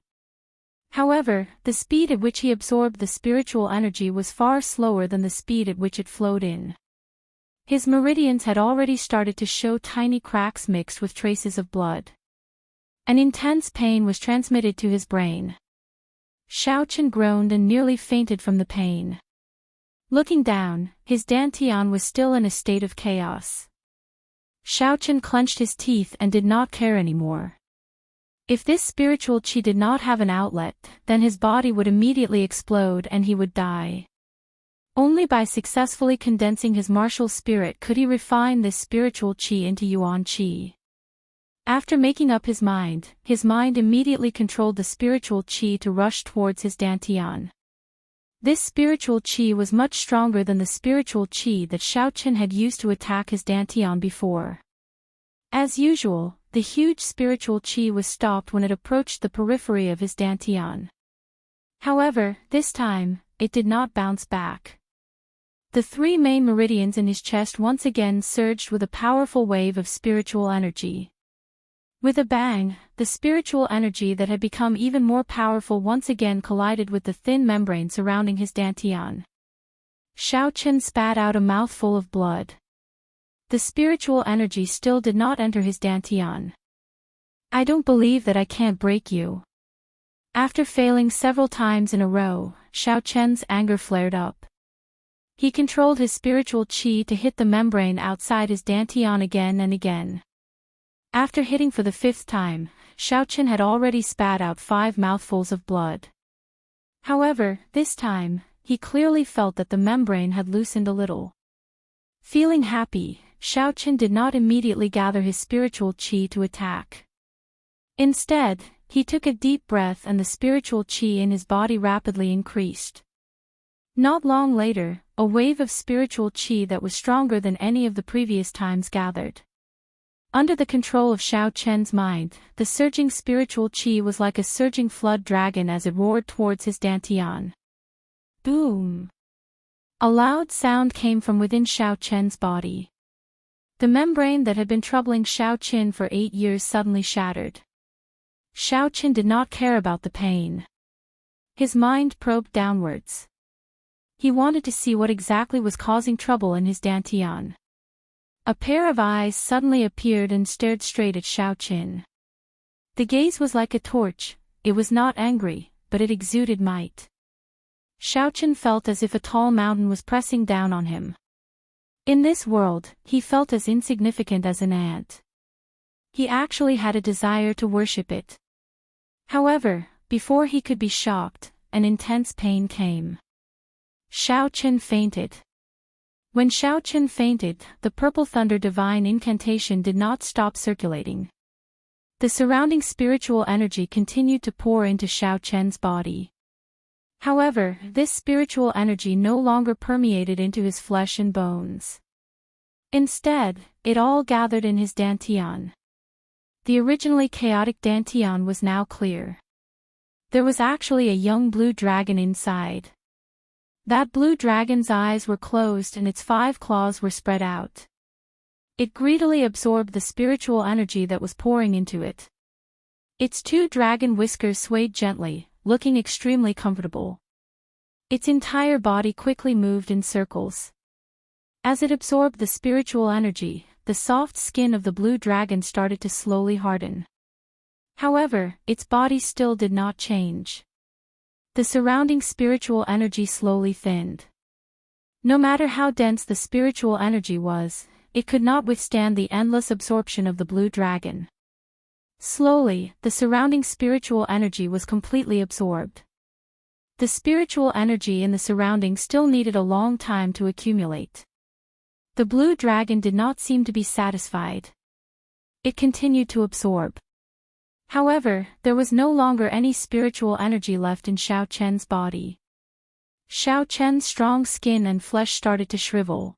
However, the speed at which he absorbed the spiritual energy was far slower than the speed at which it flowed in. His meridians had already started to show tiny cracks mixed with traces of blood. An intense pain was transmitted to his brain. Xiaochen groaned and nearly fainted from the pain. Looking down, his dantian was still in a state of chaos. Xiaochen clenched his teeth and did not care anymore. If this spiritual qi did not have an outlet, then his body would immediately explode and he would die. Only by successfully condensing his martial spirit could he refine this spiritual qi into yuan qi. After making up his mind immediately controlled the spiritual qi to rush towards his dantian. This spiritual qi was much stronger than the spiritual qi that Xiaochen had used to attack his dantian before. As usual, the huge spiritual qi was stopped when it approached the periphery of his dantian. However, this time, it did not bounce back. The 3 main meridians in his chest once again surged with a powerful wave of spiritual energy. With a bang, the spiritual energy that had become even more powerful once again collided with the thin membrane surrounding his dantian. Xiaochen spat out a mouthful of blood. The spiritual energy still did not enter his dantian. I don't believe that I can't break you. After failing several times in a row, Xiaochen's anger flared up. He controlled his spiritual qi to hit the membrane outside his dantian again and again. After hitting for the 5th time, Xiaochen had already spat out 5 mouthfuls of blood. However, this time, he clearly felt that the membrane had loosened a little. Feeling happy, Xiaochen did not immediately gather his spiritual qi to attack. Instead, he took a deep breath and the spiritual qi in his body rapidly increased. Not long later, a wave of spiritual qi that was stronger than any of the previous times gathered. Under the control of Xiaochen's mind, the surging spiritual qi was like a surging flood dragon as it roared towards his dantian. Boom! A loud sound came from within Xiaochen's body. The membrane that had been troubling Xiaochen for 8 years suddenly shattered. Xiaochen did not care about the pain. His mind probed downwards. He wanted to see what exactly was causing trouble in his dantian. A pair of eyes suddenly appeared and stared straight at Xiaochen. The gaze was like a torch, it was not angry, but it exuded might. Xiaochen felt as if a tall mountain was pressing down on him. In this world, he felt as insignificant as an ant. He actually had a desire to worship it. However, before he could be shocked, an intense pain came. Xiaochen fainted. When Xiaochen fainted, the purple thunder divine incantation did not stop circulating. The surrounding spiritual energy continued to pour into Xiaochen's body. However, this spiritual energy no longer permeated into his flesh and bones. Instead, it all gathered in his dantian. The originally chaotic dantian was now clear. There was actually a young blue dragon inside. That blue dragon's eyes were closed and its 5 claws were spread out. It greedily absorbed the spiritual energy that was pouring into it. Its two dragon whiskers swayed gently, looking extremely comfortable. Its entire body quickly moved in circles. As it absorbed the spiritual energy, the soft skin of the blue dragon started to slowly harden. However, its body still did not change. The surrounding spiritual energy slowly thinned. No matter how dense the spiritual energy was, it could not withstand the endless absorption of the blue dragon. Slowly, the surrounding spiritual energy was completely absorbed. The spiritual energy in the surroundings still needed a long time to accumulate. The blue dragon did not seem to be satisfied. It continued to absorb. However, there was no longer any spiritual energy left in Xiao Chen's body. Xiao Chen's strong skin and flesh started to shrivel.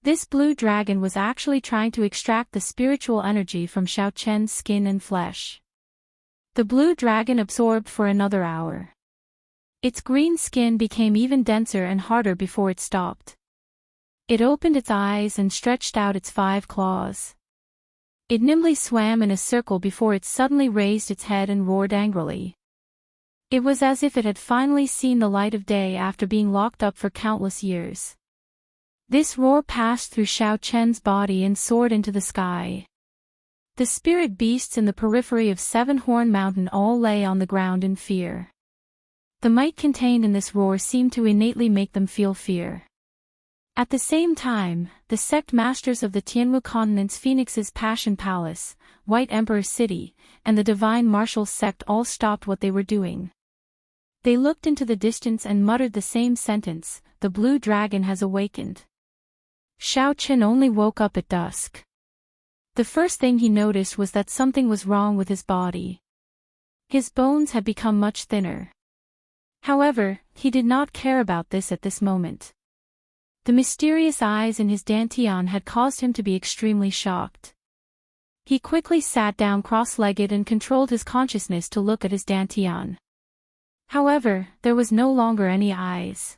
This blue dragon was actually trying to extract the spiritual energy from Xiao Chen's skin and flesh. The blue dragon absorbed for another hour. Its green skin became even denser and harder before it stopped. It opened its eyes and stretched out its 5 claws. It nimbly swam in a circle before it suddenly raised its head and roared angrily. It was as if it had finally seen the light of day after being locked up for countless years. This roar passed through Xiao Chen's body and soared into the sky. The spirit beasts in the periphery of Seven-Horn Mountain all lay on the ground in fear. The might contained in this roar seemed to innately make them feel fear. At the same time, the sect masters of the Tianwu Continent's Phoenix's Passion Palace, White Emperor City, and the Divine Martial sect all stopped what they were doing. They looked into the distance and muttered the same sentence, "The blue dragon has awakened." Xiao Chen only woke up at dusk. The first thing he noticed was that something was wrong with his body. His bones had become much thinner. However, he did not care about this at this moment. The mysterious eyes in his dantian had caused him to be extremely shocked. He quickly sat down cross-legged and controlled his consciousness to look at his dantian. However, there was no longer any eyes.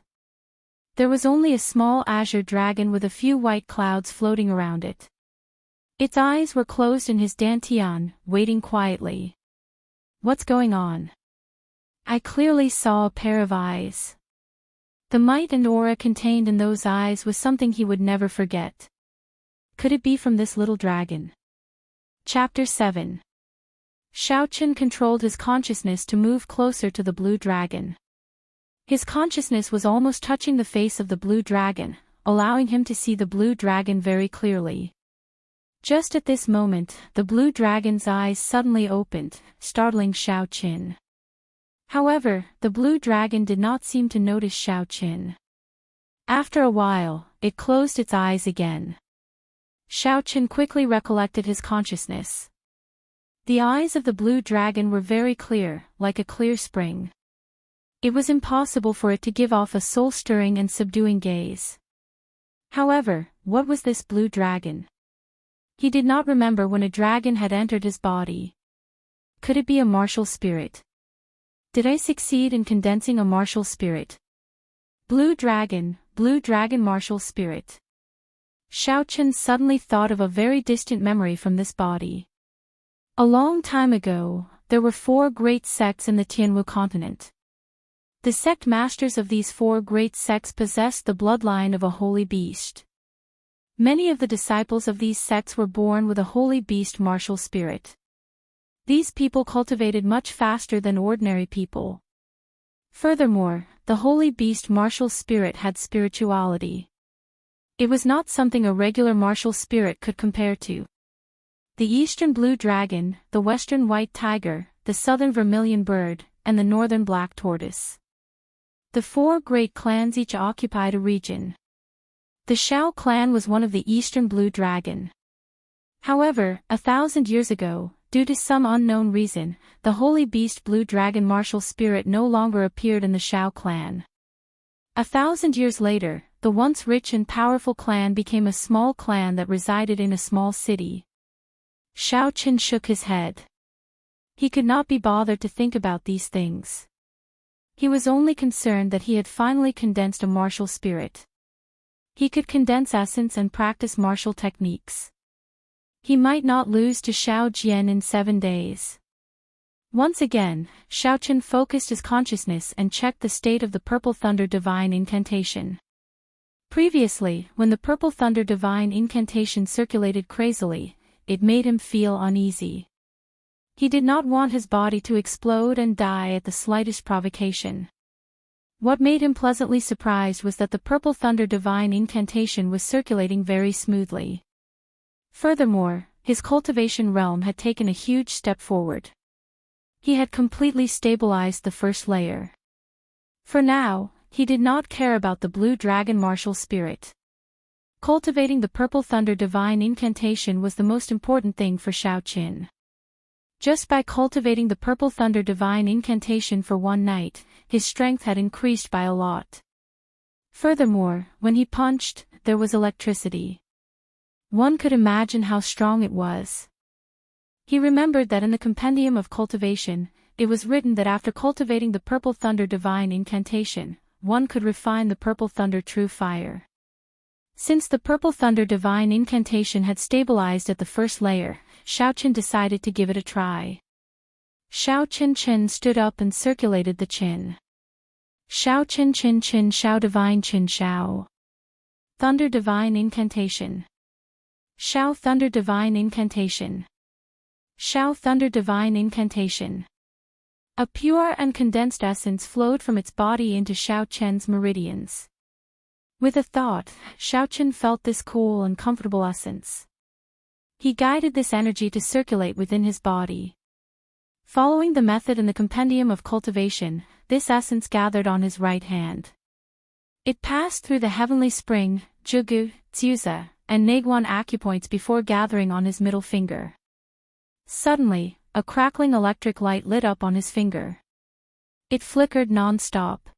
There was only a small azure dragon with a few white clouds floating around it. Its eyes were closed in his dantian, waiting quietly. What's going on? I clearly saw a pair of eyes. The might and aura contained in those eyes was something he would never forget. Could it be from this little dragon? Chapter 7. Xiao Chen controlled his consciousness to move closer to the blue dragon. His consciousness was almost touching the face of the blue dragon, allowing him to see the blue dragon very clearly. Just at this moment, the blue dragon's eyes suddenly opened, startling Xiao Chen. However, the blue dragon did not seem to notice Xiao Chen. After a while, it closed its eyes again. Xiao Chen quickly recollected his consciousness. The eyes of the blue dragon were very clear, like a clear spring. It was impossible for it to give off a soul-stirring and subduing gaze. However, what was this blue dragon? He did not remember when a dragon had entered his body. Could it be a martial spirit? Did I succeed in condensing a martial spirit? Blue dragon martial spirit. Xiao Chen suddenly thought of a very distant memory from this body. A long time ago, there were 4 great sects in the Tianwu continent. The sect masters of these 4 great sects possessed the bloodline of a holy beast. Many of the disciples of these sects were born with a holy beast martial spirit. These people cultivated much faster than ordinary people. Furthermore, the holy beast martial spirit had spirituality. It was not something a regular martial spirit could compare to. The eastern blue dragon, the western white tiger, the southern vermilion bird, and the northern black tortoise. The 4 great clans each occupied a region. The Shao clan was one of the eastern blue dragon. However, 1,000 years ago, due to some unknown reason, the holy beast blue dragon martial spirit no longer appeared in the Shao clan. 1,000 years later, the once rich and powerful clan became a small clan that resided in a small city. Xiao Chen shook his head. He could not be bothered to think about these things. He was only concerned that he had finally condensed a martial spirit. He could condense essence and practice martial techniques. He might not lose to Xiao Jian in 7 days. Once again, Xiaochen focused his consciousness and checked the state of the Purple Thunder Divine Incantation. Previously, when the Purple Thunder Divine Incantation circulated crazily, it made him feel uneasy. He did not want his body to explode and die at the slightest provocation. What made him pleasantly surprised was that the Purple Thunder Divine Incantation was circulating very smoothly. Furthermore, his cultivation realm had taken a huge step forward. He had completely stabilized the first layer. For now, he did not care about the Blue Dragon Martial Spirit. Cultivating the Purple Thunder Divine Incantation was the most important thing for Xiaochen. Just by cultivating the Purple Thunder Divine Incantation for one night, his strength had increased by a lot. Furthermore, when he punched, there was electricity. One could imagine how strong it was. He remembered that in the Compendium of Cultivation, it was written that after cultivating the Purple Thunder Divine Incantation, one could refine the Purple Thunder True Fire. Since the Purple Thunder Divine Incantation had stabilized at the first layer, Xiaochen decided to give it a try. Xiaochen stood up and circulated the qin. Xiaochen qin Xiao Divine Qin Xiao. Thunder Divine Incantation. Xiao Thunder Divine Incantation. Xiao Thunder Divine Incantation. A pure and condensed essence flowed from its body into Xiaochen's meridians. With a thought, Xiaochen felt this cool and comfortable essence. He guided this energy to circulate within his body. Following the method in the Compendium of Cultivation, this essence gathered on his right hand. It passed through the heavenly spring, Zhigu, Ziuza, and Naguan acupoints before gathering on his middle finger. Suddenly, a crackling electric light lit up on his finger. It flickered non-stop.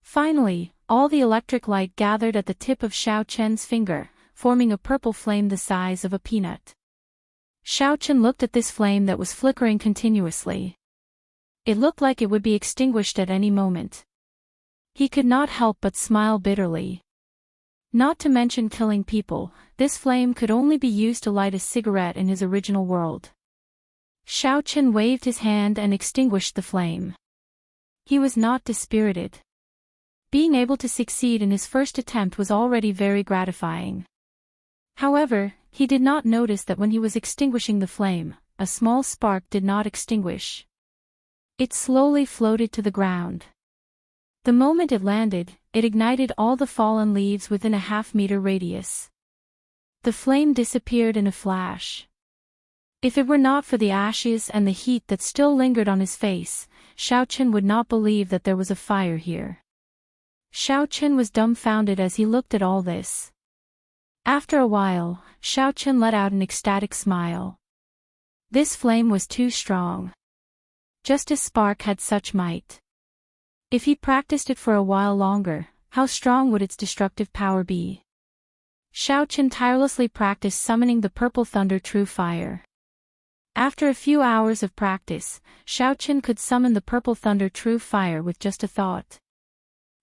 Finally, all the electric light gathered at the tip of Xiaochen's finger, forming a purple flame the size of a peanut. Xiaochen looked at this flame that was flickering continuously. It looked like it would be extinguished at any moment. He could not help but smile bitterly. Not to mention killing people, this flame could only be used to light a cigarette in his original world. Xiaochen waved his hand and extinguished the flame. He was not dispirited. Being able to succeed in his first attempt was already very gratifying. However, he did not notice that when he was extinguishing the flame, a small spark did not extinguish. It slowly floated to the ground. The moment it landed, it ignited all the fallen leaves within a half-meter radius. The flame disappeared in a flash. If it were not for the ashes and the heat that still lingered on his face, Xiaochen would not believe that there was a fire here. Xiaochen was dumbfounded as he looked at all this. After a while, Xiaochen let out an ecstatic smile. This flame was too strong. Just a spark had such might. If he practiced it for a while longer, how strong would its destructive power be? Xiaochen tirelessly practiced summoning the Purple Thunder True Fire. After a few hours of practice, Xiaochen could summon the Purple Thunder True Fire with just a thought.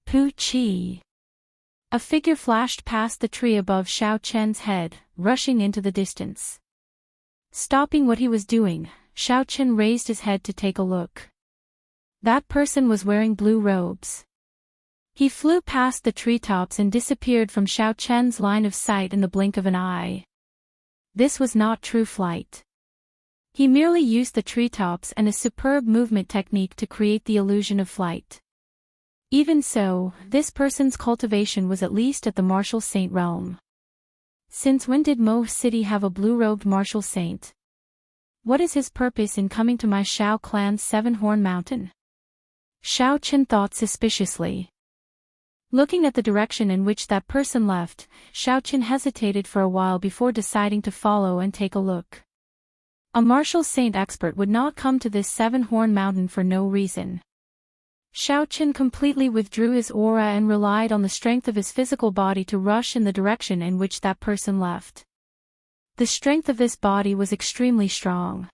Pu-chi! A figure flashed past the tree above Xiaochen's head, rushing into the distance. Stopping what he was doing, Xiaochen raised his head to take a look. That person was wearing blue robes. He flew past the treetops and disappeared from Xiaochen's line of sight in the blink of an eye. This was not true flight. He merely used the treetops and a superb movement technique to create the illusion of flight. Even so, this person's cultivation was at least at the martial saint realm. Since when did Mo City have a blue-robed martial saint? What is his purpose in coming to my Shao clan's Seven-Horn Mountain? Xiaochen thought suspiciously. Looking at the direction in which that person left, Xiaochen hesitated for a while before deciding to follow and take a look. A martial saint expert would not come to this Seven-Horn Mountain for no reason. Xiaochen completely withdrew his aura and relied on the strength of his physical body to rush in the direction in which that person left. The strength of this body was extremely strong.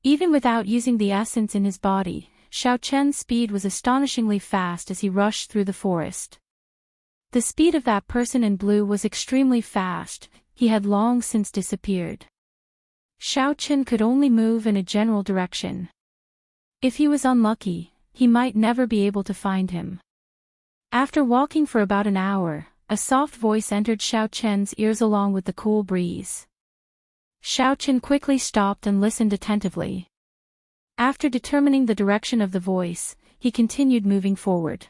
Even without using the essence in his body, Xiaochen's speed was astonishingly fast as he rushed through the forest. The speed of that person in blue was extremely fast, he had long since disappeared. Xiaochen could only move in a general direction. If he was unlucky, he might never be able to find him. After walking for about an hour, a soft voice entered Xiao Chen's ears along with the cool breeze. Xiao Chen quickly stopped and listened attentively. After determining the direction of the voice, he continued moving forward.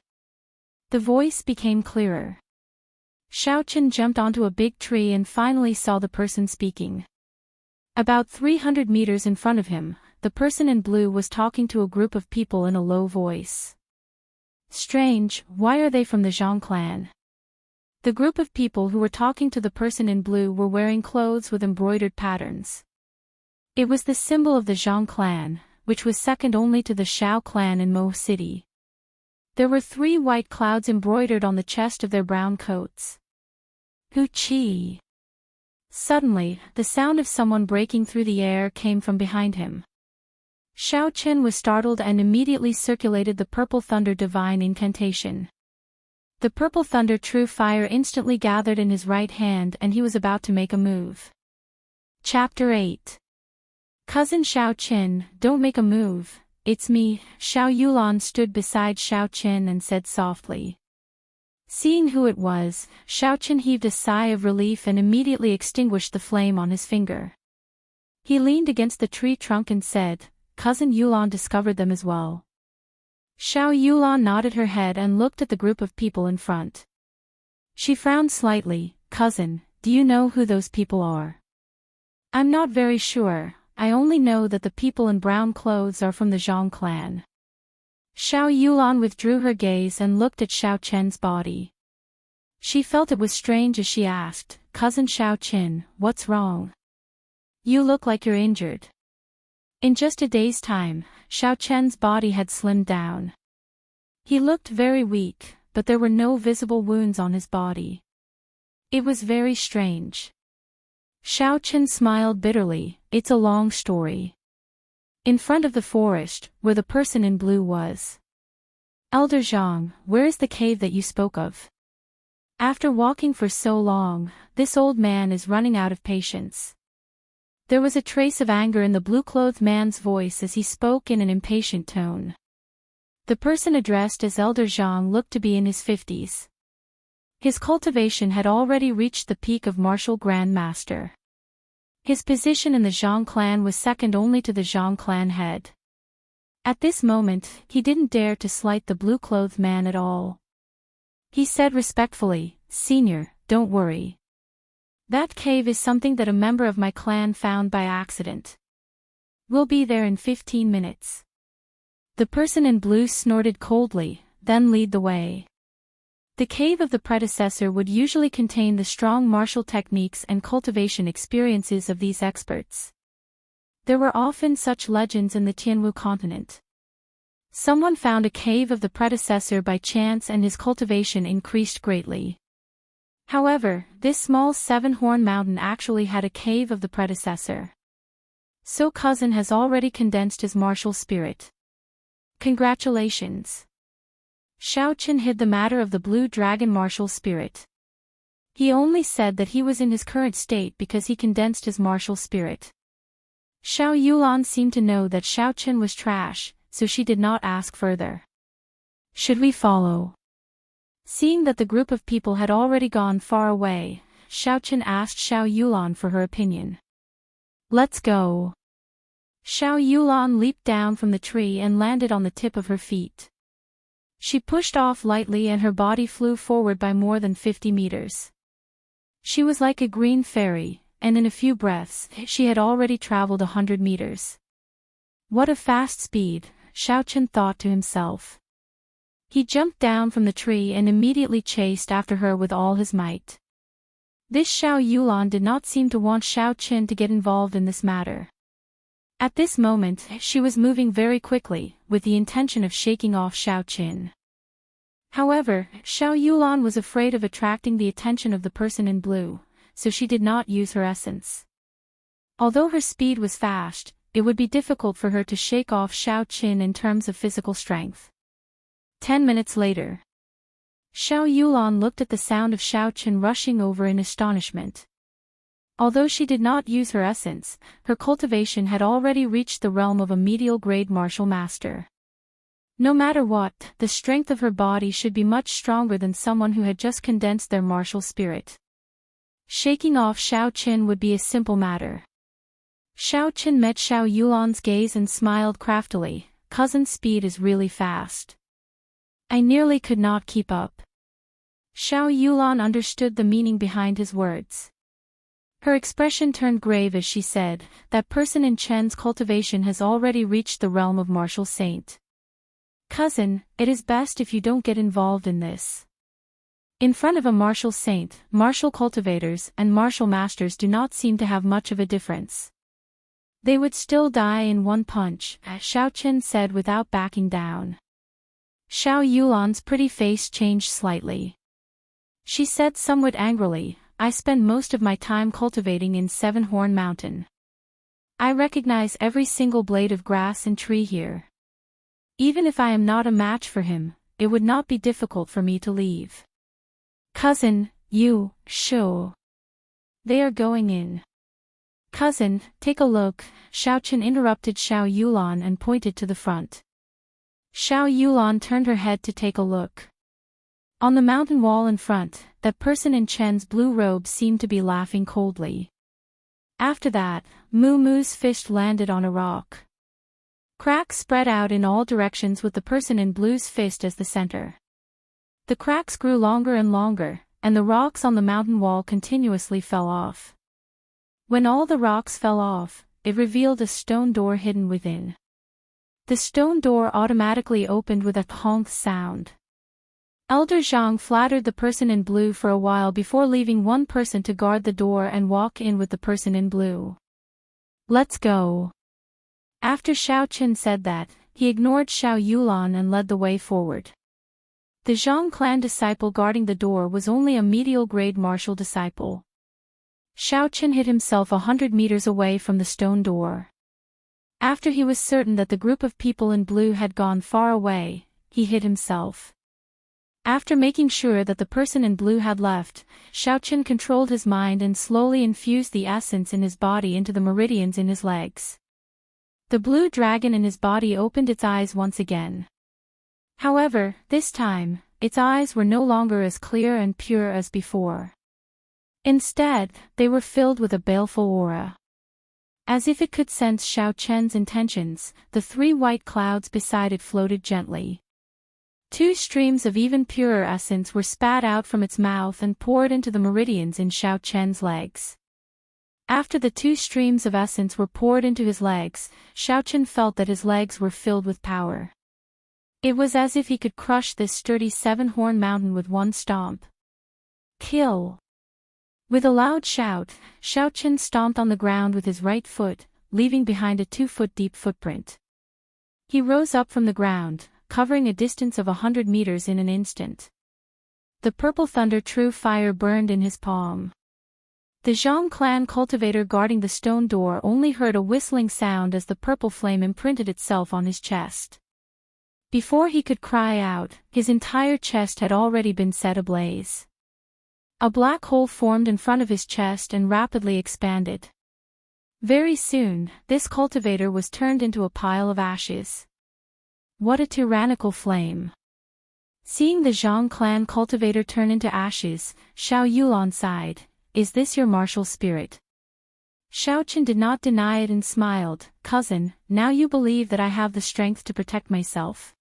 The voice became clearer. Xiao Chen jumped onto a big tree and finally saw the person speaking. About 300 meters in front of him, the person in blue was talking to a group of people in a low voice. Strange, why are they from the Zhang clan? The group of people who were talking to the person in blue were wearing clothes with embroidered patterns. It was the symbol of the Zhang clan, which was second only to the Shao clan in Mo City. There were 3 white clouds embroidered on the chest of their brown coats. Hu Qi. Suddenly, the sound of someone breaking through the air came from behind him. Xiao Chen was startled and immediately circulated the purple thunder divine incantation. The purple thunder true fire instantly gathered in his right hand and he was about to make a move. Chapter 8. Cousin Xiao Chen, don't make a move, it's me. Xiao Yulan stood beside Xiao Chen and said softly. Seeing who it was, Xiao Chen heaved a sigh of relief and immediately extinguished the flame on his finger. He leaned against the tree trunk and said, Cousin Yulan discovered them as well. Xiao Yulan nodded her head and looked at the group of people in front. She frowned slightly. Cousin, do you know who those people are? I'm not very sure, I only know that the people in brown clothes are from the Zhang clan. Xiao Yulan withdrew her gaze and looked at Xiao Chen's body. She felt it was strange as she asked, Cousin Xiao Chen, what's wrong? You look like you're injured. In just a day's time, Xiao Chen's body had slimmed down. He looked very weak, but there were no visible wounds on his body. It was very strange. Xiao Chen smiled bitterly, it's a long story. In front of the forest, where the person in blue was. Elder Zhang, where is the cave that you spoke of? After walking for so long, this old man is running out of patience. There was a trace of anger in the blue-clothed man's voice as he spoke in an impatient tone. The person addressed as Elder Zhang looked to be in his 50s. His cultivation had already reached the peak of martial Grand Master. His position in the Zhang clan was second only to the Zhang clan head. At this moment, he didn't dare to slight the blue-clothed man at all. He said respectfully, Senior, don't worry. That cave is something that a member of my clan found by accident. We'll be there in 15 minutes. The person in blue snorted coldly, then led the way. The cave of the predecessor would usually contain the strong martial techniques and cultivation experiences of these experts. There were often such legends in the Tianwu continent. Someone found a cave of the predecessor by chance and his cultivation increased greatly. However, this small 7-horn mountain actually had a cave of the predecessor. So cousin has already condensed his martial spirit. Congratulations. Xiao Chen hid the matter of the blue dragon martial spirit. He only said that he was in his current state because he condensed his martial spirit. Xiao Yulan seemed to know that Xiao Chen was trash, so she did not ask further. Should we follow? Seeing that the group of people had already gone far away, Xiao Chen asked Xiao Yulan for her opinion. Let's go. Xiao Yulan leaped down from the tree and landed on the tip of her feet. She pushed off lightly and her body flew forward by more than 50 meters. She was like a green fairy, and in a few breaths, she had already traveled 100 meters. What a fast speed, Xiao Chen thought to himself. He jumped down from the tree and immediately chased after her with all his might. This Xiao Yulan did not seem to want Xiao Chen to get involved in this matter. At this moment, she was moving very quickly, with the intention of shaking off Xiao Chen. However, Xiao Yulan was afraid of attracting the attention of the person in blue, so she did not use her essence. Although her speed was fast, it would be difficult for her to shake off Xiao Chen in terms of physical strength. 10 minutes later. Xiao Yulan looked at the sound of Xiao Chen rushing over in astonishment. Although she did not use her essence, her cultivation had already reached the realm of a medial-grade martial master. No matter what, the strength of her body should be much stronger than someone who had just condensed their martial spirit. Shaking off Xiao Qin would be a simple matter. Xiao Qin met Xiao Yulan's gaze and smiled craftily. Cousin's speed is really fast. I nearly could not keep up. Xiao Yulan understood the meaning behind his words. Her expression turned grave as she said, that person in Chen's cultivation has already reached the realm of martial saint. Cousin, it is best if you don't get involved in this. In front of a martial saint, martial cultivators and martial masters do not seem to have much of a difference. They would still die in one punch, as Xiao Qin said without backing down. Xiao Yulan's pretty face changed slightly. She said somewhat angrily, I spend most of my time cultivating in Seven-Horn Mountain. I recognize every single blade of grass and tree here. Even if I am not a match for him, it would not be difficult for me to leave. Cousin, you, sure. They are going in. Cousin, take a look, Xiao Qin interrupted Xiao Yulan and pointed to the front. Xiao Yulan turned her head to take a look. On the mountain wall in front, that person in Chen's blue robe seemed to be laughing coldly. After that, Moo Moo's fist landed on a rock. Cracks spread out in all directions with the person in blue's fist as the center. The cracks grew longer and longer, and the rocks on the mountain wall continuously fell off. When all the rocks fell off, it revealed a stone door hidden within. The stone door automatically opened with a honk sound. Elder Zhang flattered the person in blue for a while before leaving one person to guard the door and walk in with the person in blue. Let's go. After Xiao Qin said that, he ignored Xiao Yulan and led the way forward. The Zhang clan disciple guarding the door was only a medial-grade martial disciple. Xiao Qin hid himself 100 meters away from the stone door. After he was certain that the group of people in blue had gone far away, he hid himself. After making sure that the person in blue had left, Xiao Qin controlled his mind and slowly infused the essence in his body into the meridians in his legs. The blue dragon in his body opened its eyes once again. However, this time, its eyes were no longer as clear and pure as before. Instead, they were filled with a baleful aura. As if it could sense Xiao Qin's intentions, the 3 white clouds beside it floated gently. 2 streams of even purer essence were spat out from its mouth and poured into the meridians in Xiao Qin's legs. After the 2 streams of essence were poured into his legs, Xiao Qin felt that his legs were filled with power. It was as if he could crush this sturdy 7-horn mountain with one stomp. Kill! With a loud shout, Xiao Qin stomped on the ground with his right foot, leaving behind a 2-foot-deep footprint. He rose up from the ground, covering a distance of 100 meters in an instant. The purple thunder true fire burned in his palm. The Zhang clan cultivator guarding the stone door only heard a whistling sound as the purple flame imprinted itself on his chest. Before he could cry out, his entire chest had already been set ablaze. A black hole formed in front of his chest and rapidly expanded. Very soon, this cultivator was turned into a pile of ashes. What a tyrannical flame! Seeing the Zhang clan cultivator turn into ashes, Xiao Yulan sighed, Is this your martial spirit? Xiao Qin did not deny it and smiled, Cousin, now you believe that I have the strength to protect myself.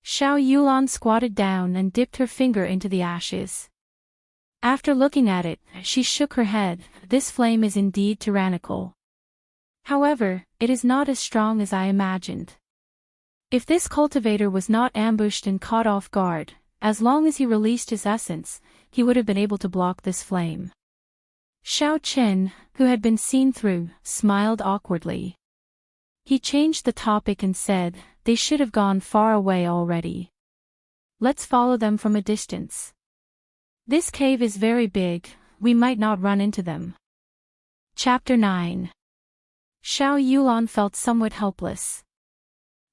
Xiao Yulan squatted down and dipped her finger into the ashes. After looking at it, she shook her head, This flame is indeed tyrannical. However, it is not as strong as I imagined. If this cultivator was not ambushed and caught off guard, as long as he released his essence, he would have been able to block this flame. Xiao Qin, who had been seen through, smiled awkwardly. He changed the topic and said, They should have gone far away already. Let's follow them from a distance. This cave is very big, we might not run into them. Chapter 9. Xiao Yulan felt somewhat helpless.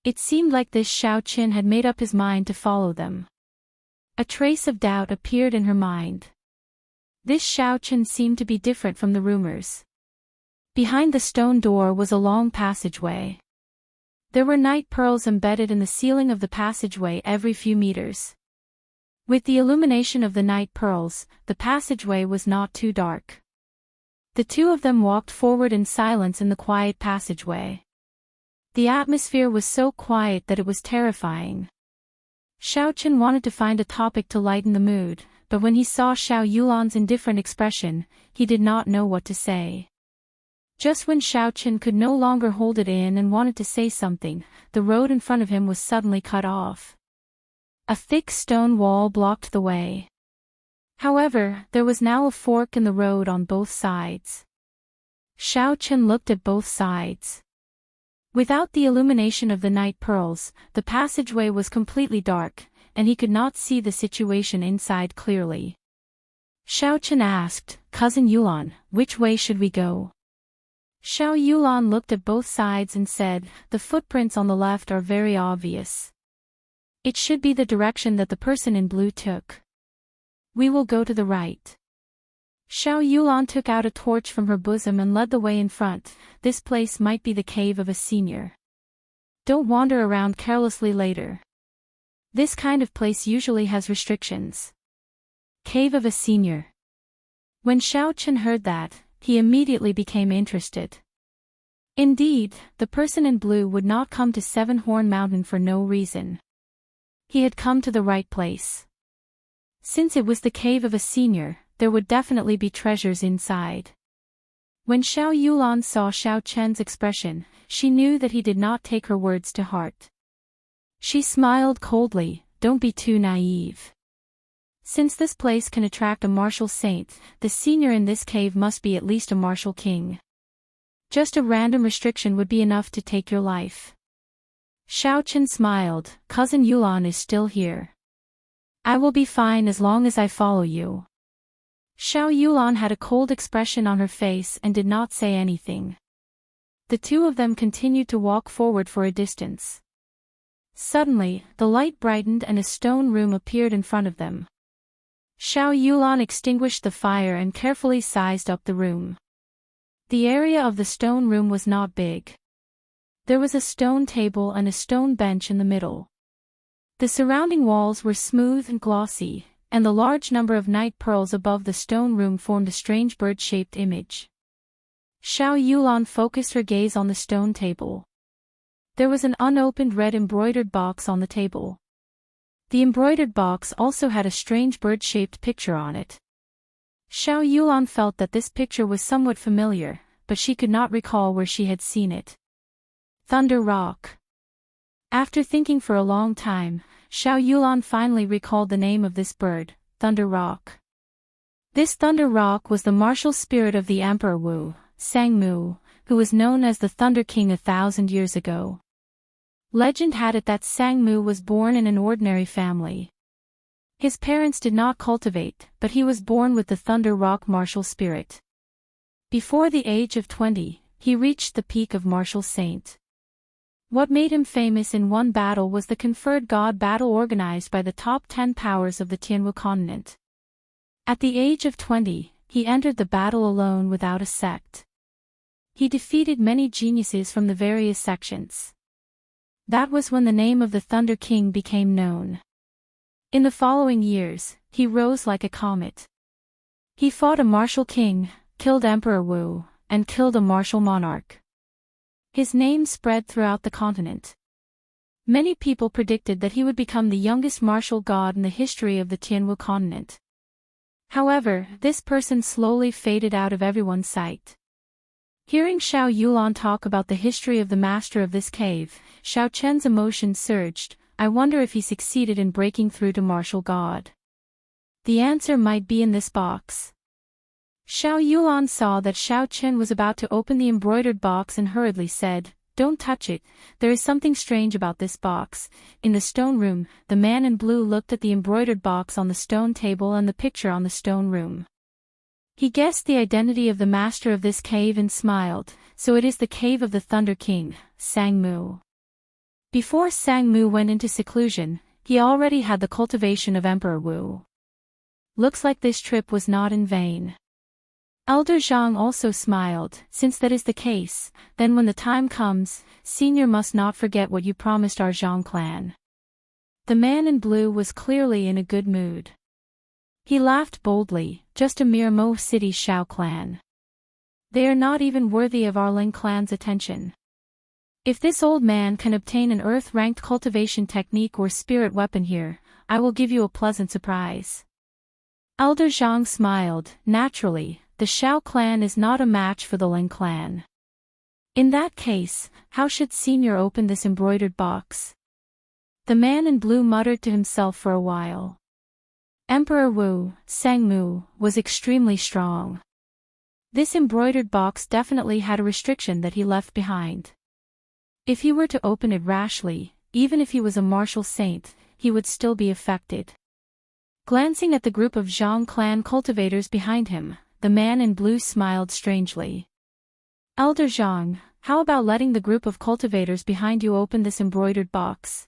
It seemed like this Xiao Qin had made up his mind to follow them. A trace of doubt appeared in her mind. This Xiao Chen seemed to be different from the rumors. Behind the stone door was a long passageway. There were night pearls embedded in the ceiling of the passageway every few meters. With the illumination of the night pearls, the passageway was not too dark. The two of them walked forward in silence in the quiet passageway. The atmosphere was so quiet that it was terrifying. Xiao Chen wanted to find a topic to lighten the mood, but when he saw Xiao Yulan's indifferent expression, he did not know what to say. Just when Xiao Chen could no longer hold it in and wanted to say something, the road in front of him was suddenly cut off. A thick stone wall blocked the way. However, there was now a fork in the road on both sides. Xiao Chen looked at both sides. Without the illumination of the night pearls, the passageway was completely dark, and he could not see the situation inside clearly. Xiao Chen asked, "Cousin Yulan, which way should we go?" Xiao Yulan looked at both sides and said, "The footprints on the left are very obvious. It should be the direction that the person in blue took. We will go to the right." Xiao Yulan took out a torch from her bosom and led the way in front. This place might be the cave of a senior. Don't wander around carelessly later. This kind of place usually has restrictions. Cave of a senior. When Xiao Chen heard that, he immediately became interested. Indeed, the person in blue would not come to Seven Horn Mountain for no reason. He had come to the right place. Since it was the cave of a senior, there would definitely be treasures inside. When Xiao Yulan saw Xiao Chen's expression, she knew that he did not take her words to heart. She smiled coldly, "Don't be too naive. Since this place can attract a martial saint, the senior in this cave must be at least a martial king. Just a random restriction would be enough to take your life." Xiao Chen smiled, "Cousin Yulan is still here. I will be fine as long as I follow you." Xiao Yulan had a cold expression on her face and did not say anything. The two of them continued to walk forward for a distance. Suddenly, the light brightened and a stone room appeared in front of them. Xiao Yulan extinguished the fire and carefully sized up the room. The area of the stone room was not big. There was a stone table and a stone bench in the middle. The surrounding walls were smooth and glossy, and the large number of night pearls above the stone room formed a strange bird-shaped image. Xiao Yulan focused her gaze on the stone table. There was an unopened red embroidered box on the table. The embroidered box also had a strange bird-shaped picture on it. Xiao Yulan felt that this picture was somewhat familiar, but she could not recall where she had seen it. Thunder Rock. After thinking for a long time, Xiao Yulan finally recalled the name of this bird, Thunder Rock. This Thunder Rock was the martial spirit of the Emperor Wu, Sangmu, who was known as the Thunder King 1,000 years ago. Legend had it that Sangmu was born in an ordinary family. His parents did not cultivate, but he was born with the Thunder Rock martial spirit. Before the age of 20, he reached the peak of martial saint. What made him famous in one battle was the conferred god battle organized by the top 10 powers of the Tianwu continent. At the age of 20, he entered the battle alone without a sect. He defeated many geniuses from the various sections. That was when the name of the Thunder King became known. In the following years, he rose like a comet. He fought a martial king, killed Emperor Wu, and killed a martial monarch. His name spread throughout the continent. Many people predicted that he would become the youngest martial god in the history of the Tianwu continent. However, this person slowly faded out of everyone's sight. Hearing Xiao Yulan talk about the history of the master of this cave, Xiao Chen's emotions surged. I wonder if he succeeded in breaking through to martial god. The answer might be in this box. Xiao Yulan saw that Xiao Chen was about to open the embroidered box and hurriedly said, "Don't touch it, there is something strange about this box." In the stone room, the man in blue looked at the embroidered box on the stone table and the picture on the stone room. He guessed the identity of the master of this cave and smiled, so it is the cave of the Thunder King, Sangmu. Before Sangmu went into seclusion, he already had the cultivation of Emperor Wu. Looks like this trip was not in vain. Elder Zhang also smiled. Since that is the case, then when the time comes, Senior must not forget what you promised our Zhang clan. The man in blue was clearly in a good mood. He laughed boldly. Just a mere Mo City Shao clan. They are not even worthy of our Ling clan's attention. If this old man can obtain an earth-ranked cultivation technique or spirit weapon here, I will give you a pleasant surprise. Elder Zhang smiled. Naturally, the Shao clan is not a match for the Ling clan. In that case, how should Senior open this embroidered box? The man in blue muttered to himself for a while. Emperor Wu, Sangmu, was extremely strong. This embroidered box definitely had a restriction that he left behind. If he were to open it rashly, even if he was a martial saint, he would still be affected. Glancing at the group of Zhang clan cultivators behind him, the man in blue smiled strangely. Elder Zhang, how about letting the group of cultivators behind you open this embroidered box?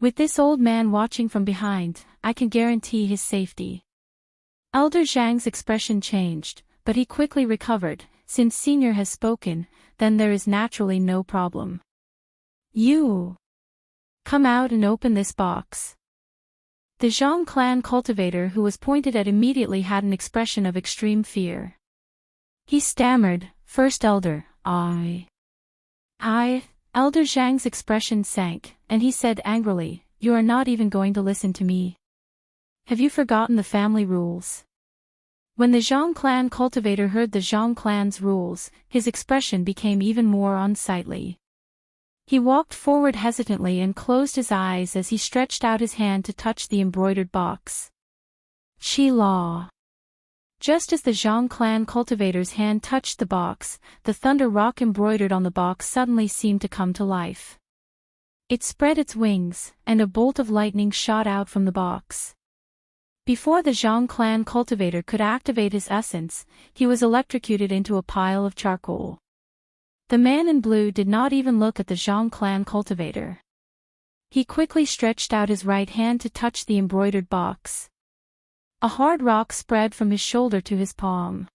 With this old man watching from behind, I can guarantee his safety. Elder Zhang's expression changed, but he quickly recovered. Since Senior has spoken, then there is naturally no problem. You! Come out and open this box. The Zhang clan cultivator who was pointed at immediately had an expression of extreme fear. He stammered, First Elder, I. Elder Zhang's expression sank, and he said angrily, You are not even going to listen to me. Have you forgotten the family rules? When the Zhang clan cultivator heard the Zhang clan's rules, his expression became even more unsightly. He walked forward hesitantly and closed his eyes as he stretched out his hand to touch the embroidered box. Chi La. Just as the Zhang clan cultivator's hand touched the box, the thunder rock embroidered on the box suddenly seemed to come to life. It spread its wings, and a bolt of lightning shot out from the box. Before the Zhang clan cultivator could activate his essence, he was electrocuted into a pile of charcoal. The man in blue did not even look at the Zhang clan cultivator. He quickly stretched out his right hand to touch the embroidered box. A hard rock spread from his shoulder to his palm.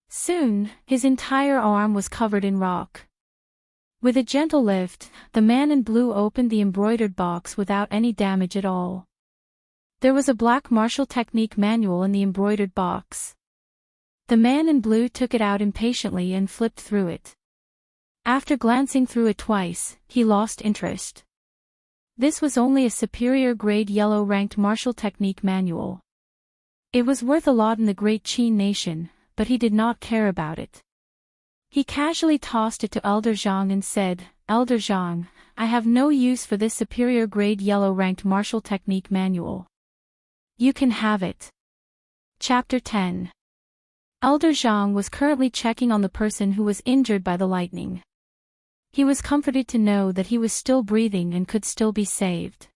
Soon, his entire arm was covered in rock. With a gentle lift, the man in blue opened the embroidered box without any damage at all. There was a black martial technique manual in the embroidered box. The man in blue took it out impatiently and flipped through it. After glancing through it twice, he lost interest. This was only a superior grade yellow-ranked martial technique manual. It was worth a lot in the Great Qin nation, but he did not care about it. He casually tossed it to Elder Zhang and said, Elder Zhang, I have no use for this superior grade yellow-ranked martial technique manual. You can have it. Chapter 10. Elder Zhang was currently checking on the person who was injured by the lightning. He was comforted to know that he was still breathing and could still be saved.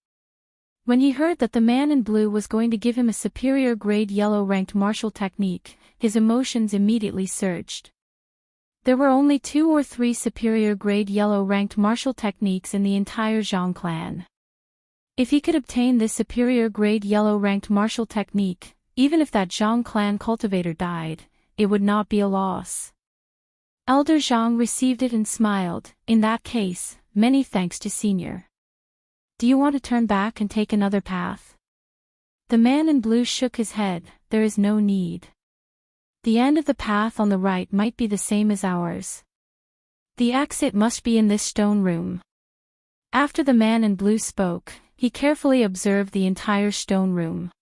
When he heard that the man in blue was going to give him a superior grade yellow-ranked martial technique, his emotions immediately surged. There were only 2 or 3 superior grade yellow-ranked martial techniques in the entire Zhang clan. If he could obtain this superior grade yellow-ranked martial technique, even if that Zhang clan cultivator died, it would not be a loss. Elder Zhang received it and smiled. In that case, many thanks to Senior. Do you want to turn back and take another path? The man in blue shook his head. There is no need. The end of the path on the right might be the same as ours. The exit must be in this stone room. After the man in blue spoke, he carefully observed the entire stone room.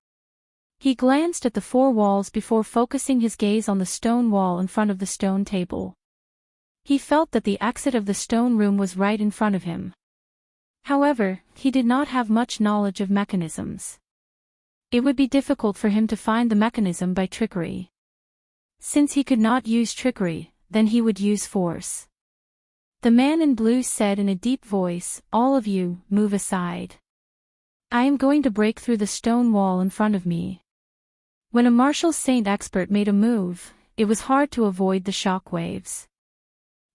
He glanced at the 4 walls before focusing his gaze on the stone wall in front of the stone table. He felt that the exit of the stone room was right in front of him. However, he did not have much knowledge of mechanisms. It would be difficult for him to find the mechanism by trickery. Since he could not use trickery, then he would use force. The man in blue said in a deep voice, All of you, move aside. I am going to break through the stone wall in front of me. When a martial saint expert made a move, it was hard to avoid the shock waves.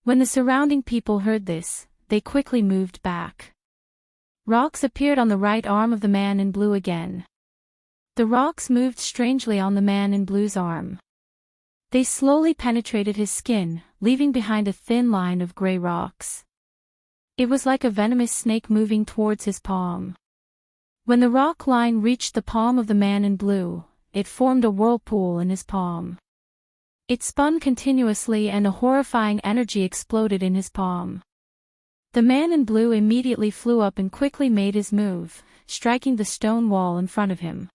When the surrounding people heard this, they quickly moved back. Rocks appeared on the right arm of the man in blue again. The The rocks moved strangely on the man in blue's arm. They slowly penetrated his skin, leaving behind a thin line of gray rocks. It was like a venomous snake moving towards his palm. When the rock line reached the palm of the man in blue, it formed a whirlpool in his palm. It spun continuously and a horrifying energy exploded in his palm. The man in blue immediately flew up and quickly made his move, striking the stone wall in front of him.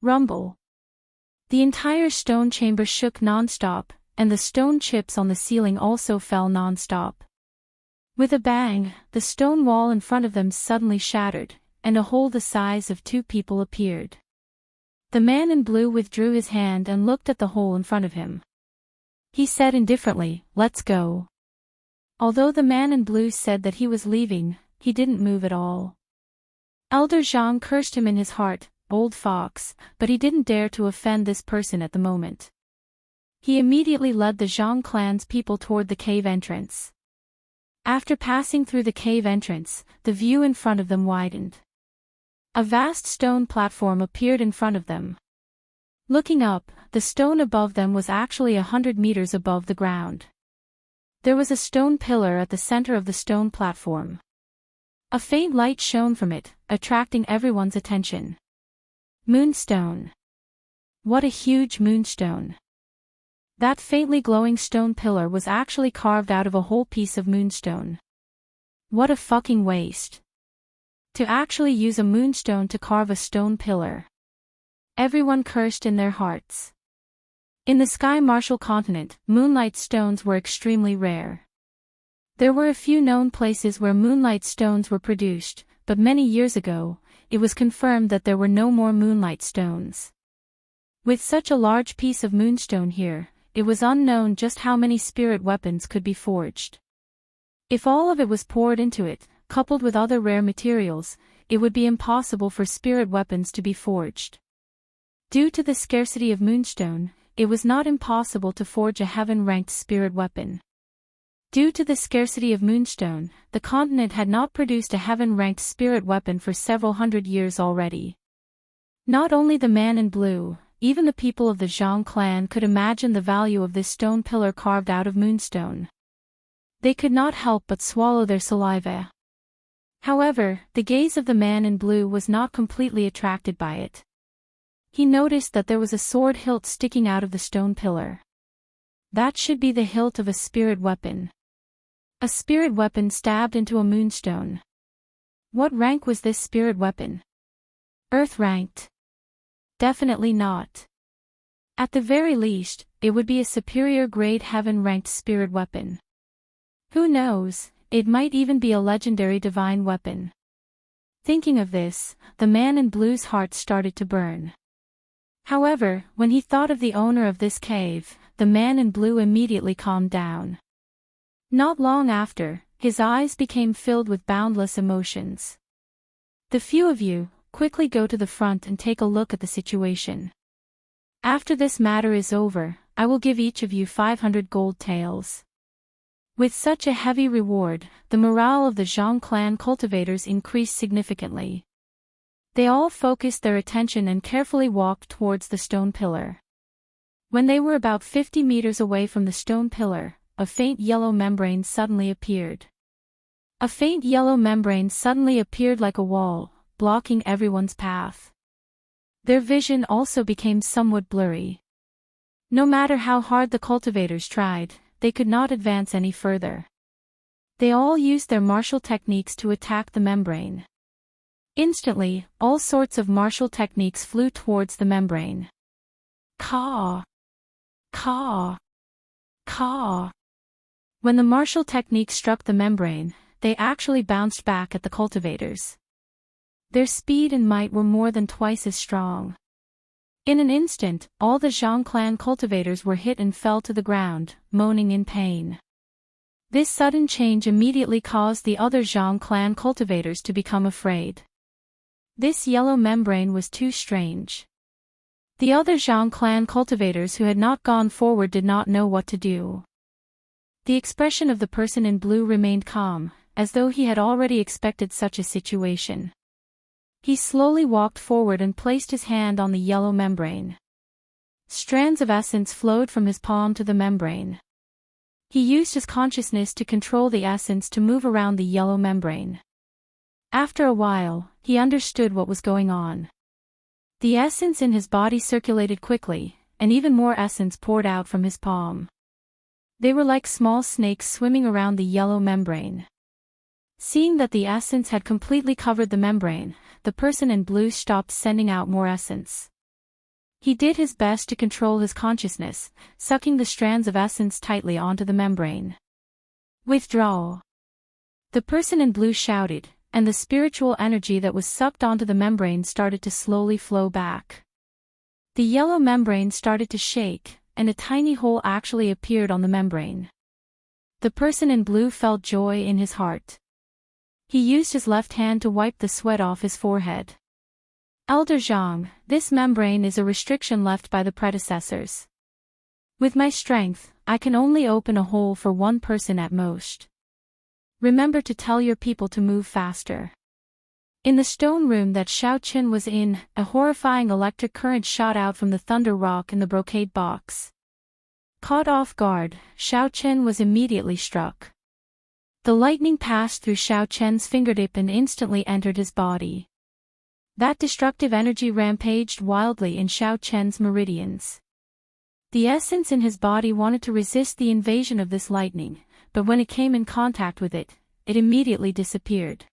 Rumble. The entire stone chamber shook non-stop, and the stone chips on the ceiling also fell non-stop. With a bang, the stone wall in front of them suddenly shattered, and a hole the size of 2 people appeared. The man in blue withdrew his hand and looked at the hole in front of him. He said indifferently, "Let's go." Although the man in blue said that he was leaving, he didn't move at all. Elder Zhang cursed him in his heart, "Old fox," but he didn't dare to offend this person at the moment. He immediately led the Zhang clan's people toward the cave entrance. After passing through the cave entrance, the view in front of them widened. A vast stone platform appeared in front of them. Looking up, the stone above them was actually 100 meters above the ground. There was a stone pillar at the center of the stone platform. A faint light shone from it, attracting everyone's attention. Moonstone. What a huge moonstone. That faintly glowing stone pillar was actually carved out of a whole piece of moonstone. What a fucking waste. To actually use a moonstone to carve a stone pillar. Everyone cursed in their hearts. In the Sky Martial continent, moonlight stones were extremely rare. There were a few known places where moonlight stones were produced, but many years ago, it was confirmed that there were no more moonlight stones. With such a large piece of moonstone here, it was unknown just how many spirit weapons could be forged. If all of it was poured into it, coupled with other rare materials, it would be impossible for spirit weapons to be forged. Due to the scarcity of moonstone, it was not impossible to forge a heaven-ranked spirit weapon. Due to the scarcity of moonstone, the continent had not produced a heaven-ranked spirit weapon for several hundred years already. Not only the man in blue, even the people of the Zhang clan could imagine the value of this stone pillar carved out of moonstone. They could not help but swallow their saliva. However, the gaze of the man in blue was not completely attracted by it. He noticed that there was a sword hilt sticking out of the stone pillar. That should be the hilt of a spirit weapon. A spirit weapon stabbed into a moonstone. What rank was this spirit weapon? Earth ranked? Definitely not. At the very least, it would be a superior grade heaven-ranked spirit weapon. Who knows, it might even be a legendary divine weapon. Thinking of this, the man in blue's heart started to burn. However, when he thought of the owner of this cave, the man in blue immediately calmed down. Not long after, his eyes became filled with boundless emotions. The few of you, quickly go to the front and take a look at the situation. After this matter is over, I will give each of you 500 gold taels. With such a heavy reward, the morale of the Zhang clan cultivators increased significantly. They all focused their attention and carefully walked towards the stone pillar. When they were about 50 meters away from the stone pillar, a faint yellow membrane suddenly appeared. A faint yellow membrane suddenly appeared like a wall, blocking everyone's path. Their vision also became somewhat blurry. No matter how hard the cultivators tried, they could not advance any further. They all used their martial techniques to attack the membrane. Instantly, all sorts of martial techniques flew towards the membrane. Caw! Caw! Caw! When the martial technique struck the membrane, they actually bounced back at the cultivators. Their speed and might were more than twice as strong. In an instant, all the Zhang clan cultivators were hit and fell to the ground, moaning in pain. This sudden change immediately caused the other Zhang clan cultivators to become afraid. This yellow membrane was too strange. The other Zhang clan cultivators who had not gone forward did not know what to do. The expression of the person in blue remained calm, as though he had already expected such a situation. He slowly walked forward and placed his hand on the yellow membrane. Strands of essence flowed from his palm to the membrane. He used his consciousness to control the essence to move around the yellow membrane. After a while, he understood what was going on. The essence in his body circulated quickly, and even more essence poured out from his palm. They were like small snakes swimming around the yellow membrane. Seeing that the essence had completely covered the membrane, the person in blue stopped sending out more essence. He did his best to control his consciousness, sucking the strands of essence tightly onto the membrane. Withdraw! The person in blue shouted, and the spiritual energy that was sucked onto the membrane started to slowly flow back. The yellow membrane started to shake, and a tiny hole actually appeared on the membrane. The person in blue felt joy in his heart. He used his left hand to wipe the sweat off his forehead. Elder Zhang, this membrane is a restriction left by the predecessors. With my strength, I can only open a hole for one person at most. Remember to tell your people to move faster. In the stone room that Xiao Qin was in, a horrifying electric current shot out from the thunder rock in the brocade box. Caught off guard, Xiao Qin was immediately struck. The lightning passed through Xiao Qian's fingertip and instantly entered his body. That destructive energy rampaged wildly in Xiao Qian's meridians. The essence in his body wanted to resist the invasion of this lightning, but when it came in contact with it, it immediately disappeared.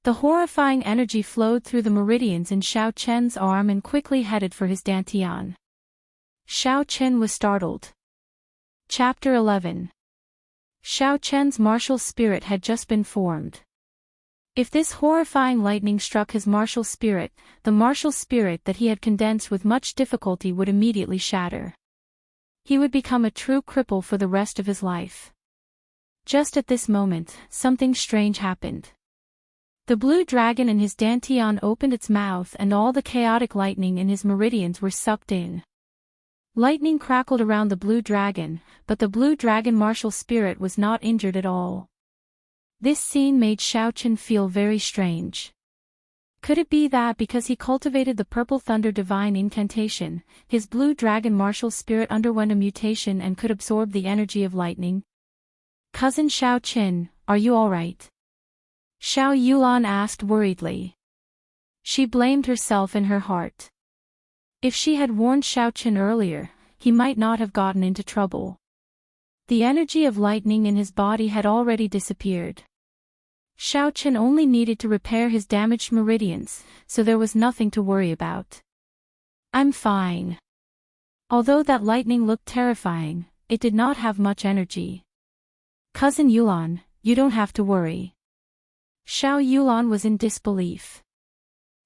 The horrifying energy flowed through the meridians in Xiao Qian's arm and quickly headed for his dantian. Xiao Qian was startled. Chapter 11. Xiao Qian's martial spirit had just been formed. If this horrifying lightning struck his martial spirit, the martial spirit that he had condensed with much difficulty would immediately shatter. He would become a true cripple for the rest of his life. Just at this moment, something strange happened. The blue dragon in his dantian opened its mouth and all the chaotic lightning in his meridians were sucked in. Lightning crackled around the blue dragon, but the blue dragon martial spirit was not injured at all. This scene made Xiao Qin feel very strange. Could it be that because he cultivated the purple thunder divine incantation, his blue dragon martial spirit underwent a mutation and could absorb the energy of lightning? Cousin Xiao Qin, are you alright? Xiao Yulan asked worriedly. She blamed herself in her heart. If she had warned Xiao Qin earlier, he might not have gotten into trouble. The energy of lightning in his body had already disappeared. Xiao Qin only needed to repair his damaged meridians, so there was nothing to worry about. I'm fine. Although that lightning looked terrifying, it did not have much energy. Cousin Yulan, you don't have to worry. Xiao Yulan was in disbelief.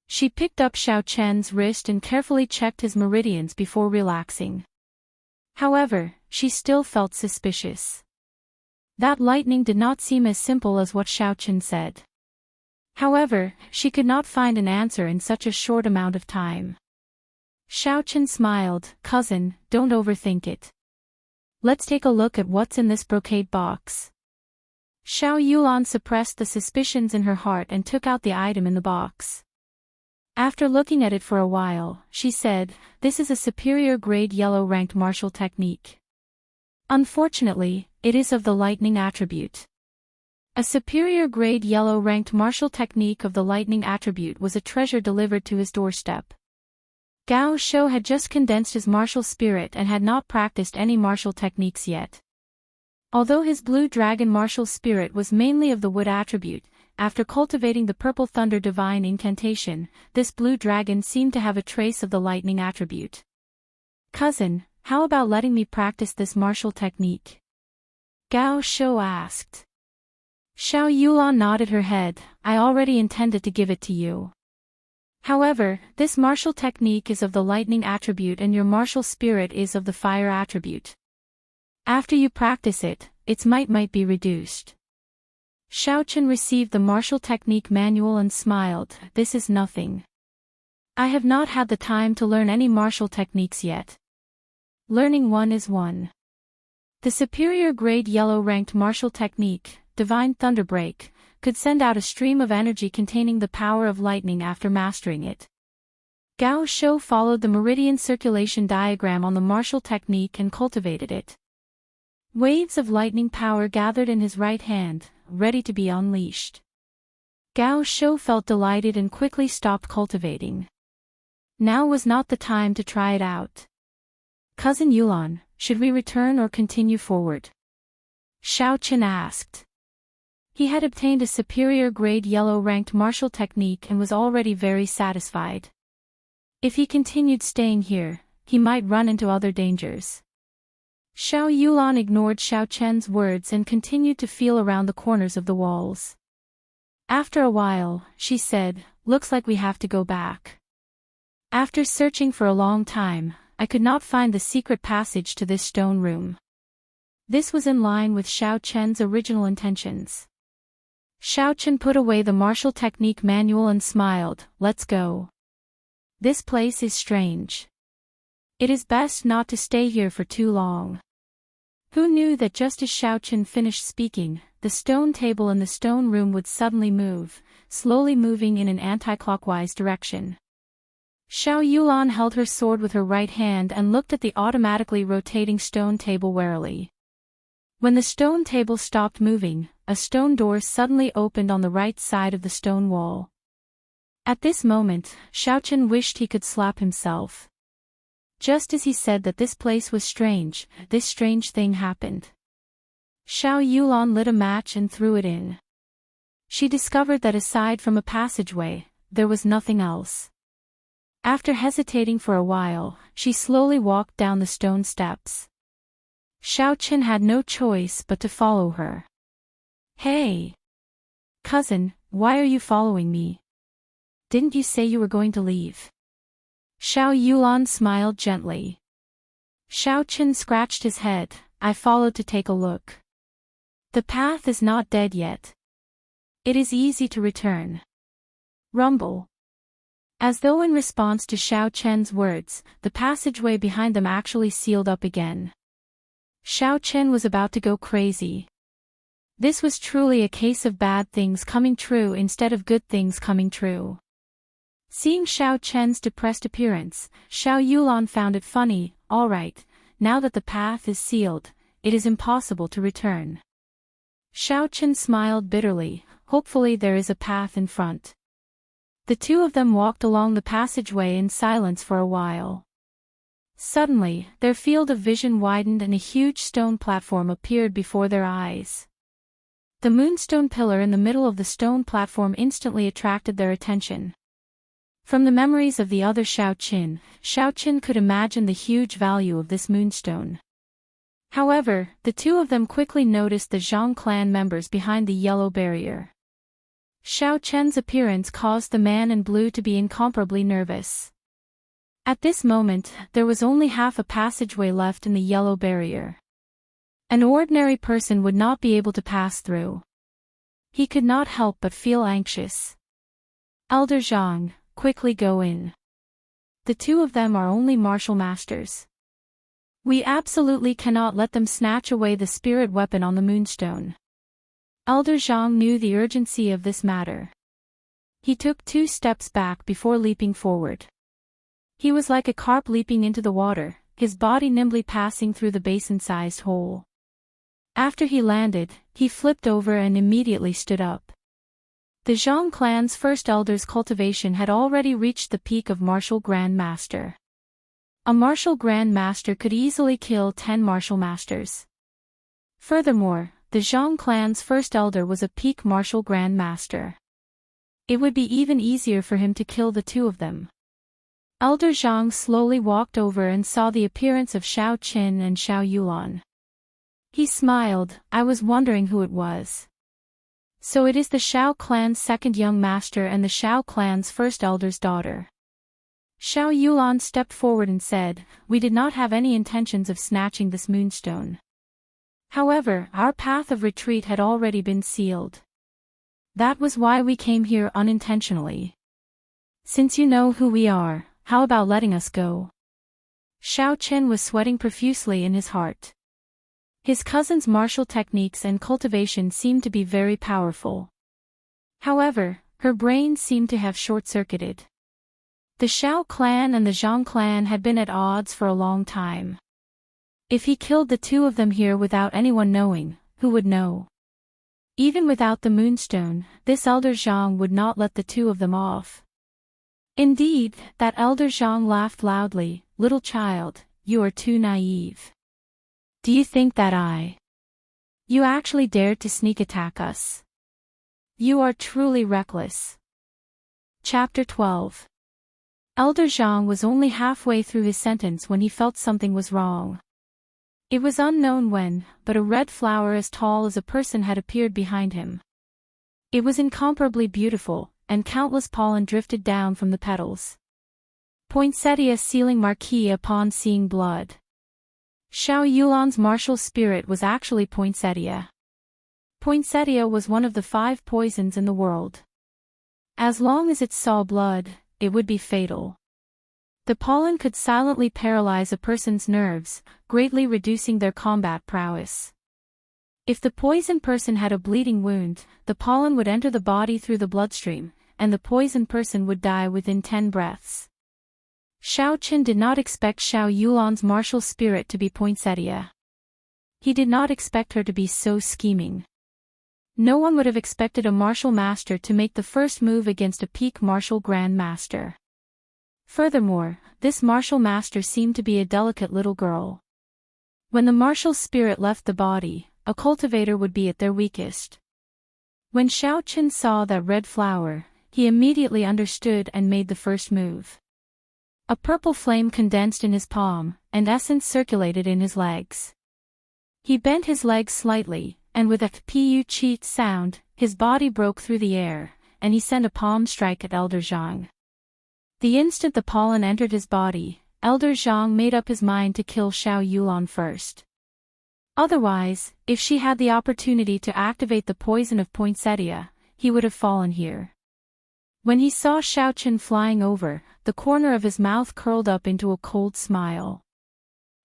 She picked up Xiao Qian's wrist and carefully checked his meridians before relaxing. However, she still felt suspicious. That lightning did not seem as simple as what Xiao Qin said. However, she could not find an answer in such a short amount of time. Xiao Qin smiled, cousin, don't overthink it. Let's take a look at what's in this brocade box. Xiao Yulan suppressed the suspicions in her heart and took out the item in the box. After looking at it for a while, she said, this is a superior grade yellow ranked martial technique. Unfortunately, it is of the lightning attribute. A superior grade yellow ranked martial technique of the lightning attribute was a treasure delivered to his doorstep. Gao Shou had just condensed his martial spirit and had not practiced any martial techniques yet. Although his blue dragon martial spirit was mainly of the wood attribute, after cultivating the purple thunder divine incantation, this blue dragon seemed to have a trace of the lightning attribute. Cousin, how about letting me practice this martial technique? Gao Shou asked. Xiao Yulan nodded her head, I already intended to give it to you. However, this martial technique is of the lightning attribute and your martial spirit is of the fire attribute. After you practice it, its might be reduced. Xiao Qin received the martial technique manual and smiled, this is nothing. I have not had the time to learn any martial techniques yet. Learning one is one. The superior grade yellow ranked martial technique, Divine Thunderbreak, could send out a stream of energy containing the power of lightning after mastering it. Gao Shou followed the meridian circulation diagram on the martial technique and cultivated it. Waves of lightning power gathered in his right hand, ready to be unleashed. Gao Shou felt delighted and quickly stopped cultivating. Now was not the time to try it out. Cousin Yulan, should we return or continue forward? Xiao Qin asked. He had obtained a superior grade yellow-ranked martial technique and was already very satisfied. If he continued staying here, he might run into other dangers. Xiao Yulan ignored Xiao Chen's words and continued to feel around the corners of the walls. After a while, she said, "Looks like we have to go back. After searching for a long time, I could not find the secret passage to this stone room." This was in line with Xiao Chen's original intentions. Xiao Chen put away the martial technique manual and smiled, "Let's go. This place is strange. It is best not to stay here for too long." Who knew that just as Xiao Chen finished speaking, the stone table in the stone room would suddenly move, slowly moving in an anti-clockwise direction. Xiao Yulan held her sword with her right hand and looked at the automatically rotating stone table warily. When the stone table stopped moving, a stone door suddenly opened on the right side of the stone wall. At this moment, Xiao Chen wished he could slap himself. Just as he said that this place was strange, this strange thing happened. Xiao Yulan lit a match and threw it in. She discovered that aside from a passageway, there was nothing else. After hesitating for a while, she slowly walked down the stone steps. Xiao Chen had no choice but to follow her. "Hey! Cousin, why are you following me? Didn't you say you were going to leave?" Xiao Yulan smiled gently. Xiao Chen scratched his head. "I followed to take a look. The path is not dead yet. It is easy to return." Rumble. As though in response to Xiao Chen's words, the passageway behind them actually sealed up again. Xiao Chen was about to go crazy. This was truly a case of bad things coming true instead of good things coming true. Seeing Xiao Chen's depressed appearance, Xiao Yulan found it funny. "All right, now that the path is sealed, it is impossible to return." Xiao Chen smiled bitterly. "Hopefully there is a path in front." The two of them walked along the passageway in silence for a while. Suddenly, their field of vision widened and a huge stone platform appeared before their eyes. The moonstone pillar in the middle of the stone platform instantly attracted their attention. From the memories of the other Xiao Qin could imagine the huge value of this moonstone. However, the two of them quickly noticed the Zhang clan members behind the yellow barrier. Xiao Chen's appearance caused the man in blue to be incomparably nervous. At this moment, there was only half a passageway left in the yellow barrier. An ordinary person would not be able to pass through. He could not help but feel anxious. "Elder Zhang, quickly go in. The two of them are only martial masters. We absolutely cannot let them snatch away the spirit weapon on the moonstone." Elder Zhang knew the urgency of this matter. He took 2 steps back before leaping forward. He was like a carp leaping into the water, his body nimbly passing through the basin-sized hole. After he landed, he flipped over and immediately stood up. The Zhang clan's first elder's cultivation had already reached the peak of martial Grand Master. A martial Grand Master could easily kill 10 martial masters. Furthermore, the Zhang clan's first elder was a peak martial Grand Master. It would be even easier for him to kill the two of them. Elder Zhang slowly walked over and saw the appearance of Xiao Qin and Xiao Yulan. He smiled. "I was wondering who it was. So it is the Xiao clan's second young master and the Xiao clan's first elder's daughter." Xiao Yulan stepped forward and said, "We did not have any intentions of snatching this moonstone. However, our path of retreat had already been sealed. That was why we came here unintentionally. Since you know who we are, how about letting us go?" Xiao Chen was sweating profusely in his heart. His cousin's martial techniques and cultivation seemed to be very powerful. However, her brain seemed to have short-circuited. The Shao clan and the Zhang clan had been at odds for a long time. If he killed the two of them here without anyone knowing, who would know? Even without the moonstone, this elder Zhang would not let the two of them off. Indeed, that elder Zhang laughed loudly. "Little child, you are too naive. Do you think that you actually dared to sneak attack us? You are truly reckless." Chapter 12. Elder Zhang was only halfway through his sentence when he felt something was wrong. It was unknown when, but a red flower as tall as a person had appeared behind him. It was incomparably beautiful, and countless pollen drifted down from the petals. Poinsettia sealing marquee upon seeing blood. Xiao Yulan's martial spirit was actually poinsettia. Poinsettia was one of the 5 poisons in the world. As long as it saw blood, it would be fatal. The pollen could silently paralyze a person's nerves, greatly reducing their combat prowess. If the poisoned person had a bleeding wound, the pollen would enter the body through the bloodstream, and the poisoned person would die within 10 breaths. Shao Qin did not expect Xiao Yulan's martial spirit to be poinsettia. He did not expect her to be so scheming. No one would have expected a martial master to make the first move against a peak martial grand master. Furthermore, this martial master seemed to be a delicate little girl. When the martial spirit left the body, a cultivator would be at their weakest. When Shao Qin saw that red flower, he immediately understood and made the first move. A purple flame condensed in his palm, and essence circulated in his legs. He bent his legs slightly, and with a pu-cheat sound, his body broke through the air, and he sent a palm strike at Elder Zhang. The instant the pollen entered his body, Elder Zhang made up his mind to kill Xiao Yulan first. Otherwise, if she had the opportunity to activate the poison of poinsettia, he would have fallen here. When he saw Shao Qin flying over, the corner of his mouth curled up into a cold smile.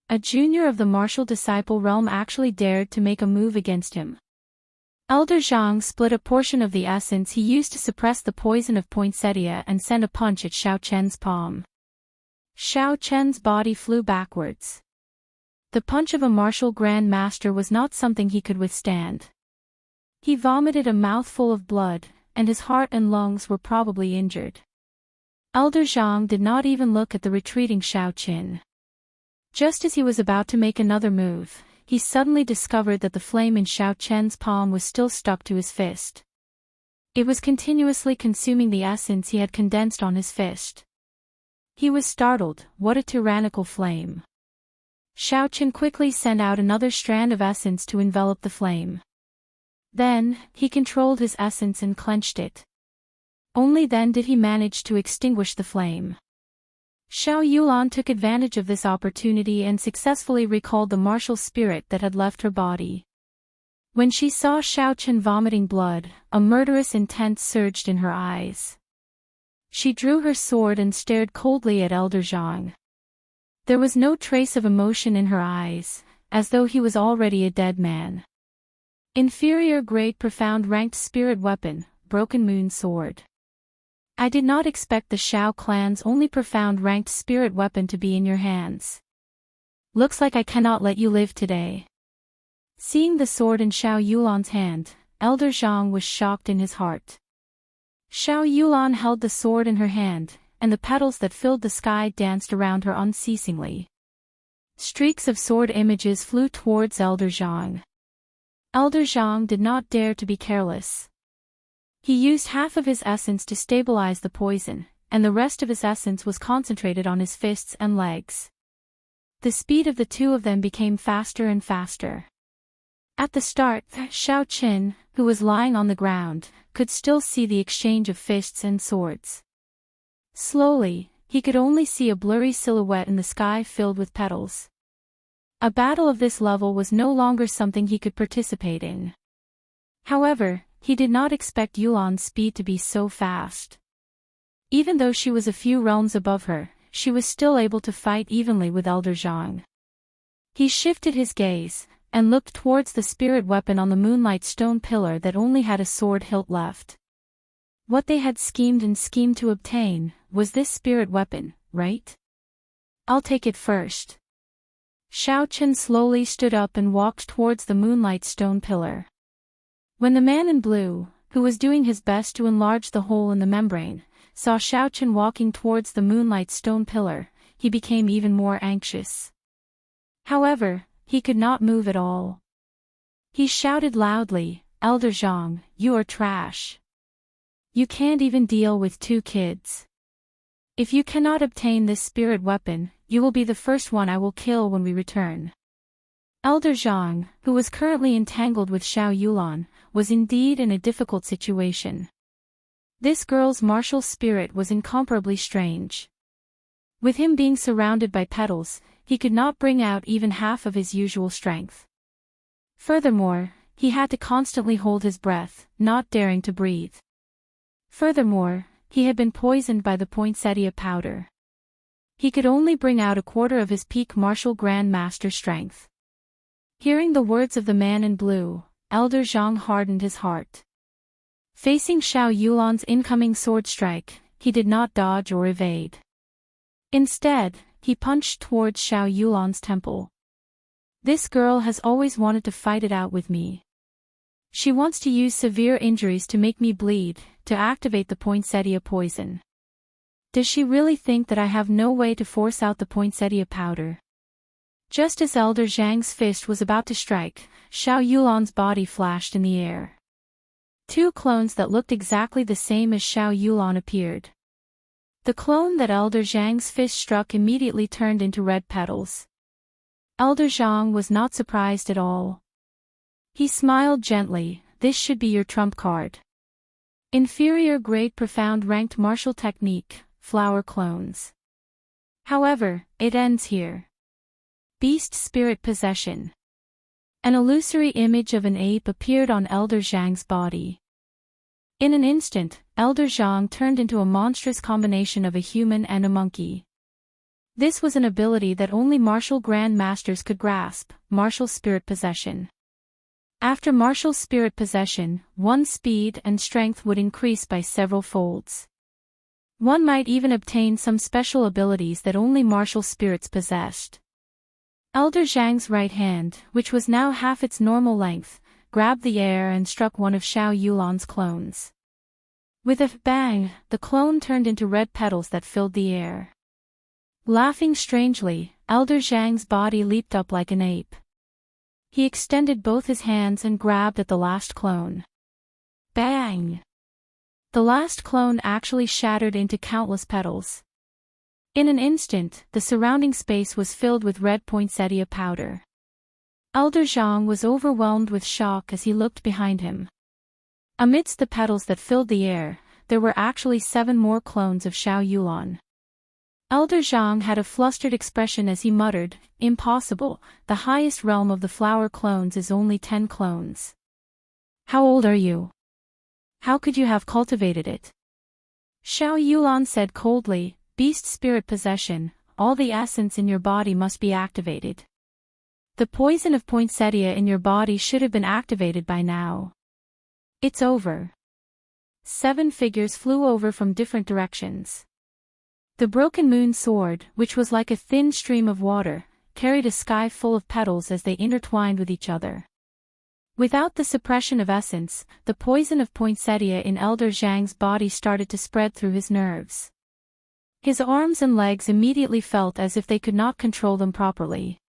A junior of the martial disciple realm actually dared to make a move against him. Elder Zhang split a portion of the essence he used to suppress the poison of poinsettia and sent a punch at Shao Chen's palm. Shao Chen's body flew backwards. The punch of a martial grand master was not something he could withstand. He vomited a mouthful of blood, and his heart and lungs were probably injured. Elder Zhang did not even look at the retreating Shao Qin. Just as he was about to make another move, he suddenly discovered that the flame in Shao Chen's palm was still stuck to his fist. It was continuously consuming the essence he had condensed on his fist. He was startled. What a tyrannical flame! Shao Qin quickly sent out another strand of essence to envelop the flame. Then, he controlled his essence and clenched it. Only then did he manage to extinguish the flame. Xiao Yulan took advantage of this opportunity and successfully recalled the martial spirit that had left her body. When she saw Shao Qin vomiting blood, a murderous intent surged in her eyes. She drew her sword and stared coldly at Elder Zhang. There was no trace of emotion in her eyes, as though he was already a dead man. Inferior grade profound ranked spirit weapon, broken moon sword. I did not expect the Shao clan's only profound ranked spirit weapon to be in your hands. Looks like I cannot let you live today. Seeing the sword in Xiao Yulan's hand, Elder Zhang was shocked in his heart. Xiao Yulan held the sword in her hand, and the petals that filled the sky danced around her unceasingly. Streaks of sword images flew towards Elder Zhang. Elder Zhang did not dare to be careless. He used half of his essence to stabilize the poison, and the rest of his essence was concentrated on his fists and legs. The speed of the two of them became faster and faster. At the start, Shao Qin, who was lying on the ground, could still see the exchange of fists and swords. Slowly, he could only see a blurry silhouette in the sky filled with petals. A battle of this level was no longer something he could participate in. However, he did not expect Yulan's speed to be so fast. Even though she was a few realms above her, she was still able to fight evenly with Elder Zhang. He shifted his gaze, and looked towards the spirit weapon on the moonlight stone pillar that only had a sword hilt left. What they had schemed to obtain was this spirit weapon, right? I'll take it first. Xiaochen slowly stood up and walked towards the moonlight stone pillar. When the man in blue, who was doing his best to enlarge the hole in the membrane, saw Xiaochen walking towards the moonlight stone pillar, he became even more anxious. However, he could not move at all. He shouted loudly, "Elder Zhang, you are trash. You can't even deal with 2 kids. If you cannot obtain this spirit weapon, you will be the first one I will kill when we return." Elder Zhang, who was currently entangled with Xiao Yulan, was indeed in a difficult situation. This girl's martial spirit was incomparably strange. With him being surrounded by petals, he could not bring out even half of his usual strength. Furthermore, he had to constantly hold his breath, not daring to breathe. Furthermore, he had been poisoned by the poinsettia powder. He could only bring out a quarter of his peak martial Grand Master strength. Hearing the words of the man in blue, Elder Zhang hardened his heart. Facing Xiao Yulan's incoming sword strike, he did not dodge or evade. Instead, he punched towards Xiao Yulan's temple. This girl has always wanted to fight it out with me. She wants to use severe injuries to make me bleed, to activate the poinsettia poison. Does she really think that I have no way to force out the poinsettia powder? Just as Elder Zhang's fist was about to strike, Xiao Yulan's body flashed in the air. 2 clones that looked exactly the same as Xiao Yulan appeared. The clone that Elder Zhang's fist struck immediately turned into red petals. Elder Zhang was not surprised at all. He smiled gently, "This should be your trump card. Inferior grade profound ranked martial technique, flower clones. However, it ends here. Beast spirit possession." An illusory image of an ape appeared on Elder Zhang's body. In an instant, Elder Zhang turned into a monstrous combination of a human and a monkey. This was an ability that only martial Grand Masters could grasp, martial spirit possession. After martial spirit possession, one's speed and strength would increase by several folds. One might even obtain some special abilities that only martial spirits possessed. Elder Zhang's right hand, which was now half its normal length, grabbed the air and struck one of Xiao Yulan's clones. With a bang, the clone turned into red petals that filled the air. Laughing strangely, Elder Zhang's body leaped up like an ape. He extended both his hands and grabbed at the last clone. Bang! The last clone actually shattered into countless petals. In an instant, the surrounding space was filled with red poinsettia powder. Elder Zhang was overwhelmed with shock as he looked behind him. Amidst the petals that filled the air, there were actually 7 more clones of Xiao Yulan. Elder Zhang had a flustered expression as he muttered, "Impossible, the highest realm of the flower clones is only 10 clones. How old are you? How could you have cultivated it?" Xiao Yulan said coldly, "Beast spirit possession, all the essence in your body must be activated. The poison of poinsettia in your body should have been activated by now. It's over." 7 figures flew over from different directions. The broken moon sword, which was like a thin stream of water, carried a sky full of petals as they intertwined with each other. Without the suppression of essence, the poison of poinsettia in Elder Zhang's body started to spread through his nerves. His arms and legs immediately felt as if they could not control them properly.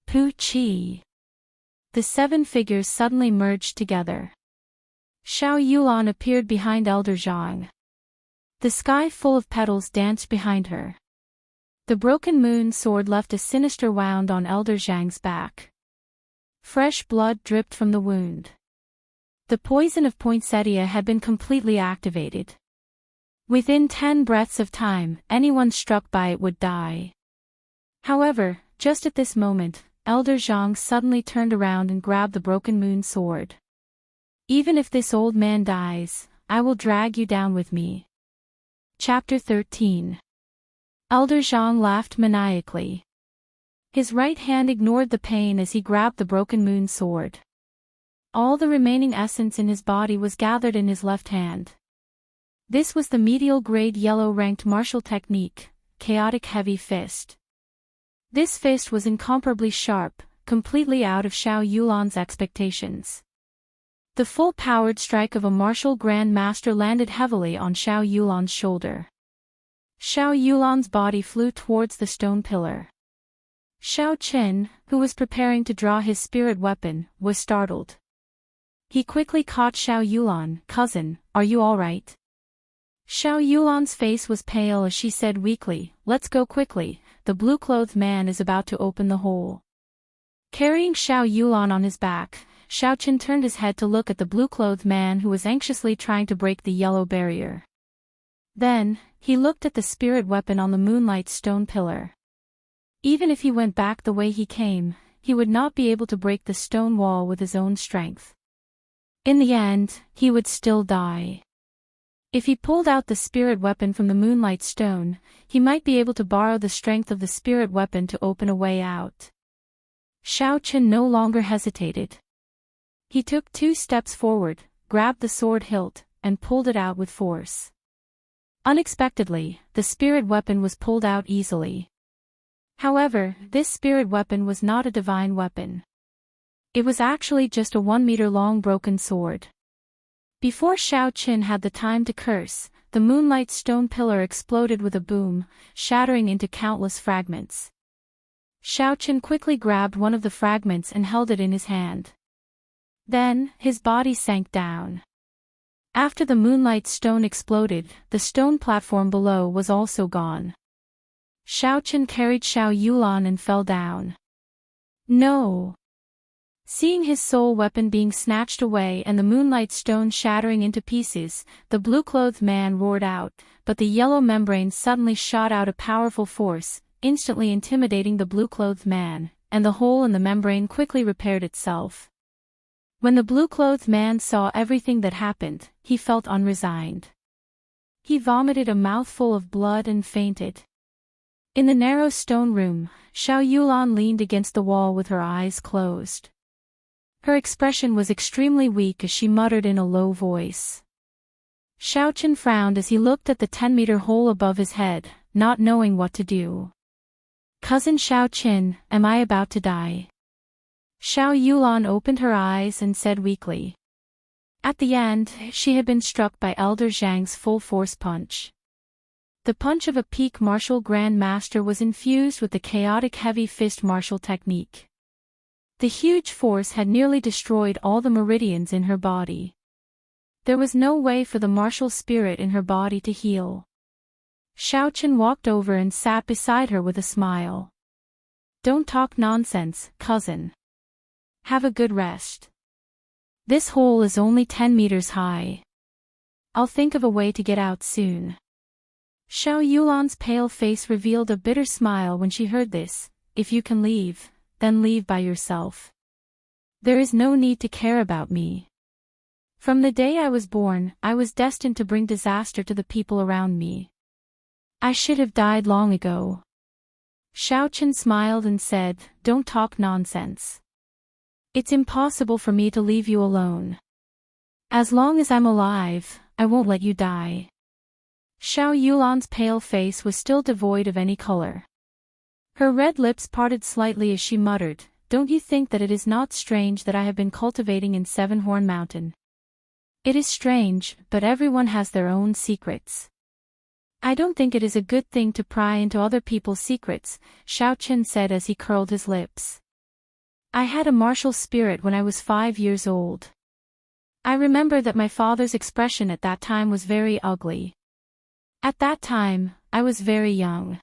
Pu-chi! The 7 figures suddenly merged together. Xiao Yulan appeared behind Elder Zhang. The sky full of petals danced behind her. The broken moon sword left a sinister wound on Elder Zhang's back. Fresh blood dripped from the wound. The poison of poinsettia had been completely activated. Within 10 breaths of time, anyone struck by it would die. However, just at this moment, Elder Zhang suddenly turned around and grabbed the broken moon sword. "Even if this old man dies, I will drag you down with me." Chapter 13. Elder Zhang laughed maniacally. His right hand ignored the pain as he grabbed the broken moon sword. All the remaining essence in his body was gathered in his left hand. This was the medial grade yellow ranked martial technique, Chaotic Heavy Fist. This fist was incomparably sharp, completely out of Xiao Yulan's expectations. The full-powered strike of a martial Grand Master landed heavily on Xiao Yulan's shoulder. Xiao Yulan's body flew towards the stone pillar. Xiao Qin, who was preparing to draw his spirit weapon, was startled. He quickly caught Xiao Yulan. "Cousin, are you all right?" Xiao Yulan's face was pale as she said weakly, "Let's go quickly, the blue-clothed man is about to open the hole." Carrying Xiao Yulan on his back, Xiao Qin turned his head to look at the blue-clothed man who was anxiously trying to break the yellow barrier. Then, he looked at the spirit weapon on the moonlight stone pillar. Even if he went back the way he came, he would not be able to break the stone wall with his own strength. In the end, he would still die. If he pulled out the spirit weapon from the moonlight stone, he might be able to borrow the strength of the spirit weapon to open a way out. Xiao Qin no longer hesitated. He took 2 steps forward, grabbed the sword hilt, and pulled it out with force. Unexpectedly, the spirit weapon was pulled out easily. However, this spirit weapon was not a divine weapon. It was actually just a 1-meter-long broken sword. Before Xiao Qin had the time to curse, the moonlight stone pillar exploded with a boom, shattering into countless fragments. Xiao Qin quickly grabbed one of the fragments and held it in his hand. Then, his body sank down. After the moonlight stone exploded, the stone platform below was also gone. Xiao Qin carried Xiao Yulan and fell down. No! Seeing his soul weapon being snatched away and the moonlight stone shattering into pieces, the blue-clothed man roared out, but the yellow membrane suddenly shot out a powerful force, instantly intimidating the blue-clothed man, and the hole in the membrane quickly repaired itself. When the blue-clothed man saw everything that happened, he felt unresigned. He vomited a mouthful of blood and fainted. In the narrow stone room, Xiao Yulan leaned against the wall with her eyes closed. Her expression was extremely weak as she muttered in a low voice. Xiao Qin frowned as he looked at the 10-meter hole above his head, not knowing what to do. "Cousin Xiao Qin, am I about to die?" Xiao Yulan opened her eyes and said weakly. At the end, she had been struck by Elder Zhang's full-force punch. The punch of a peak martial Grand Master was infused with the chaotic heavy fist martial technique. The huge force had nearly destroyed all the meridians in her body. There was no way for the martial spirit in her body to heal. Xiao Qin walked over and sat beside her with a smile. "Don't talk nonsense, cousin. Have a good rest. This hole is only 10 meters high. I'll think of a way to get out soon." Xiao Yulan's pale face revealed a bitter smile when she heard this. "If you can leave, then leave by yourself. There is no need to care about me. From the day I was born, I was destined to bring disaster to the people around me. I should have died long ago." Xiao Qin smiled and said, "Don't talk nonsense. It's impossible for me to leave you alone. As long as I'm alive, I won't let you die." Xiao Yulan's pale face was still devoid of any color. Her red lips parted slightly as she muttered, "Don't you think that it is not strange that I have been cultivating in Seven-Horn Mountain? It is strange, but everyone has their own secrets. I don't think it is a good thing to pry into other people's secrets," Xiao Qin said as he curled his lips. "I had a martial spirit when I was 5 years old. I remember that my father's expression at that time was very ugly. At that time, I was very young.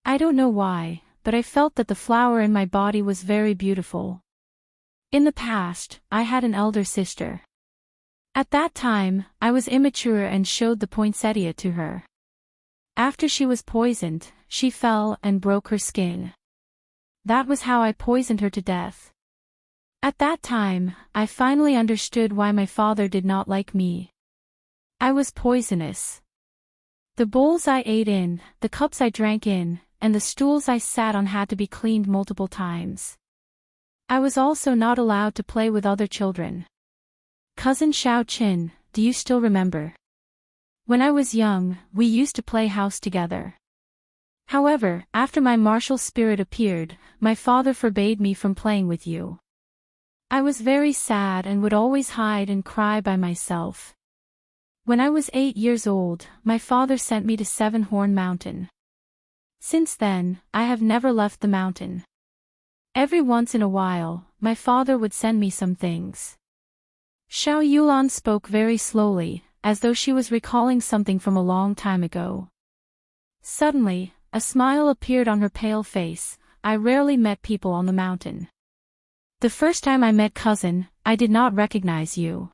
I don't know why, but I felt that the flower in my body was very beautiful. In the past, I had an elder sister. At that time, I was immature and showed the poinsettia to her. After she was poisoned, she fell and broke her skin. That was how I poisoned her to death. At that time, I finally understood why my father did not like me. I was poisonous. The bowls I ate in, the cups I drank in, and the stools I sat on had to be cleaned multiple times. I was also not allowed to play with other children. Cousin Xiao Qin, do you still remember?" When I was young, we used to play house together. However, after my martial spirit appeared, my father forbade me from playing with you. I was very sad and would always hide and cry by myself. When I was 8 years old, my father sent me to Seven Horn Mountain. Since then, I have never left the mountain. Every once in a while, my father would send me some things. Xiao Yulan spoke very slowly, as though she was recalling something from a long time ago. Suddenly, a smile appeared on her pale face. I rarely met people on the mountain. The first time I met cousin, I did not recognize you.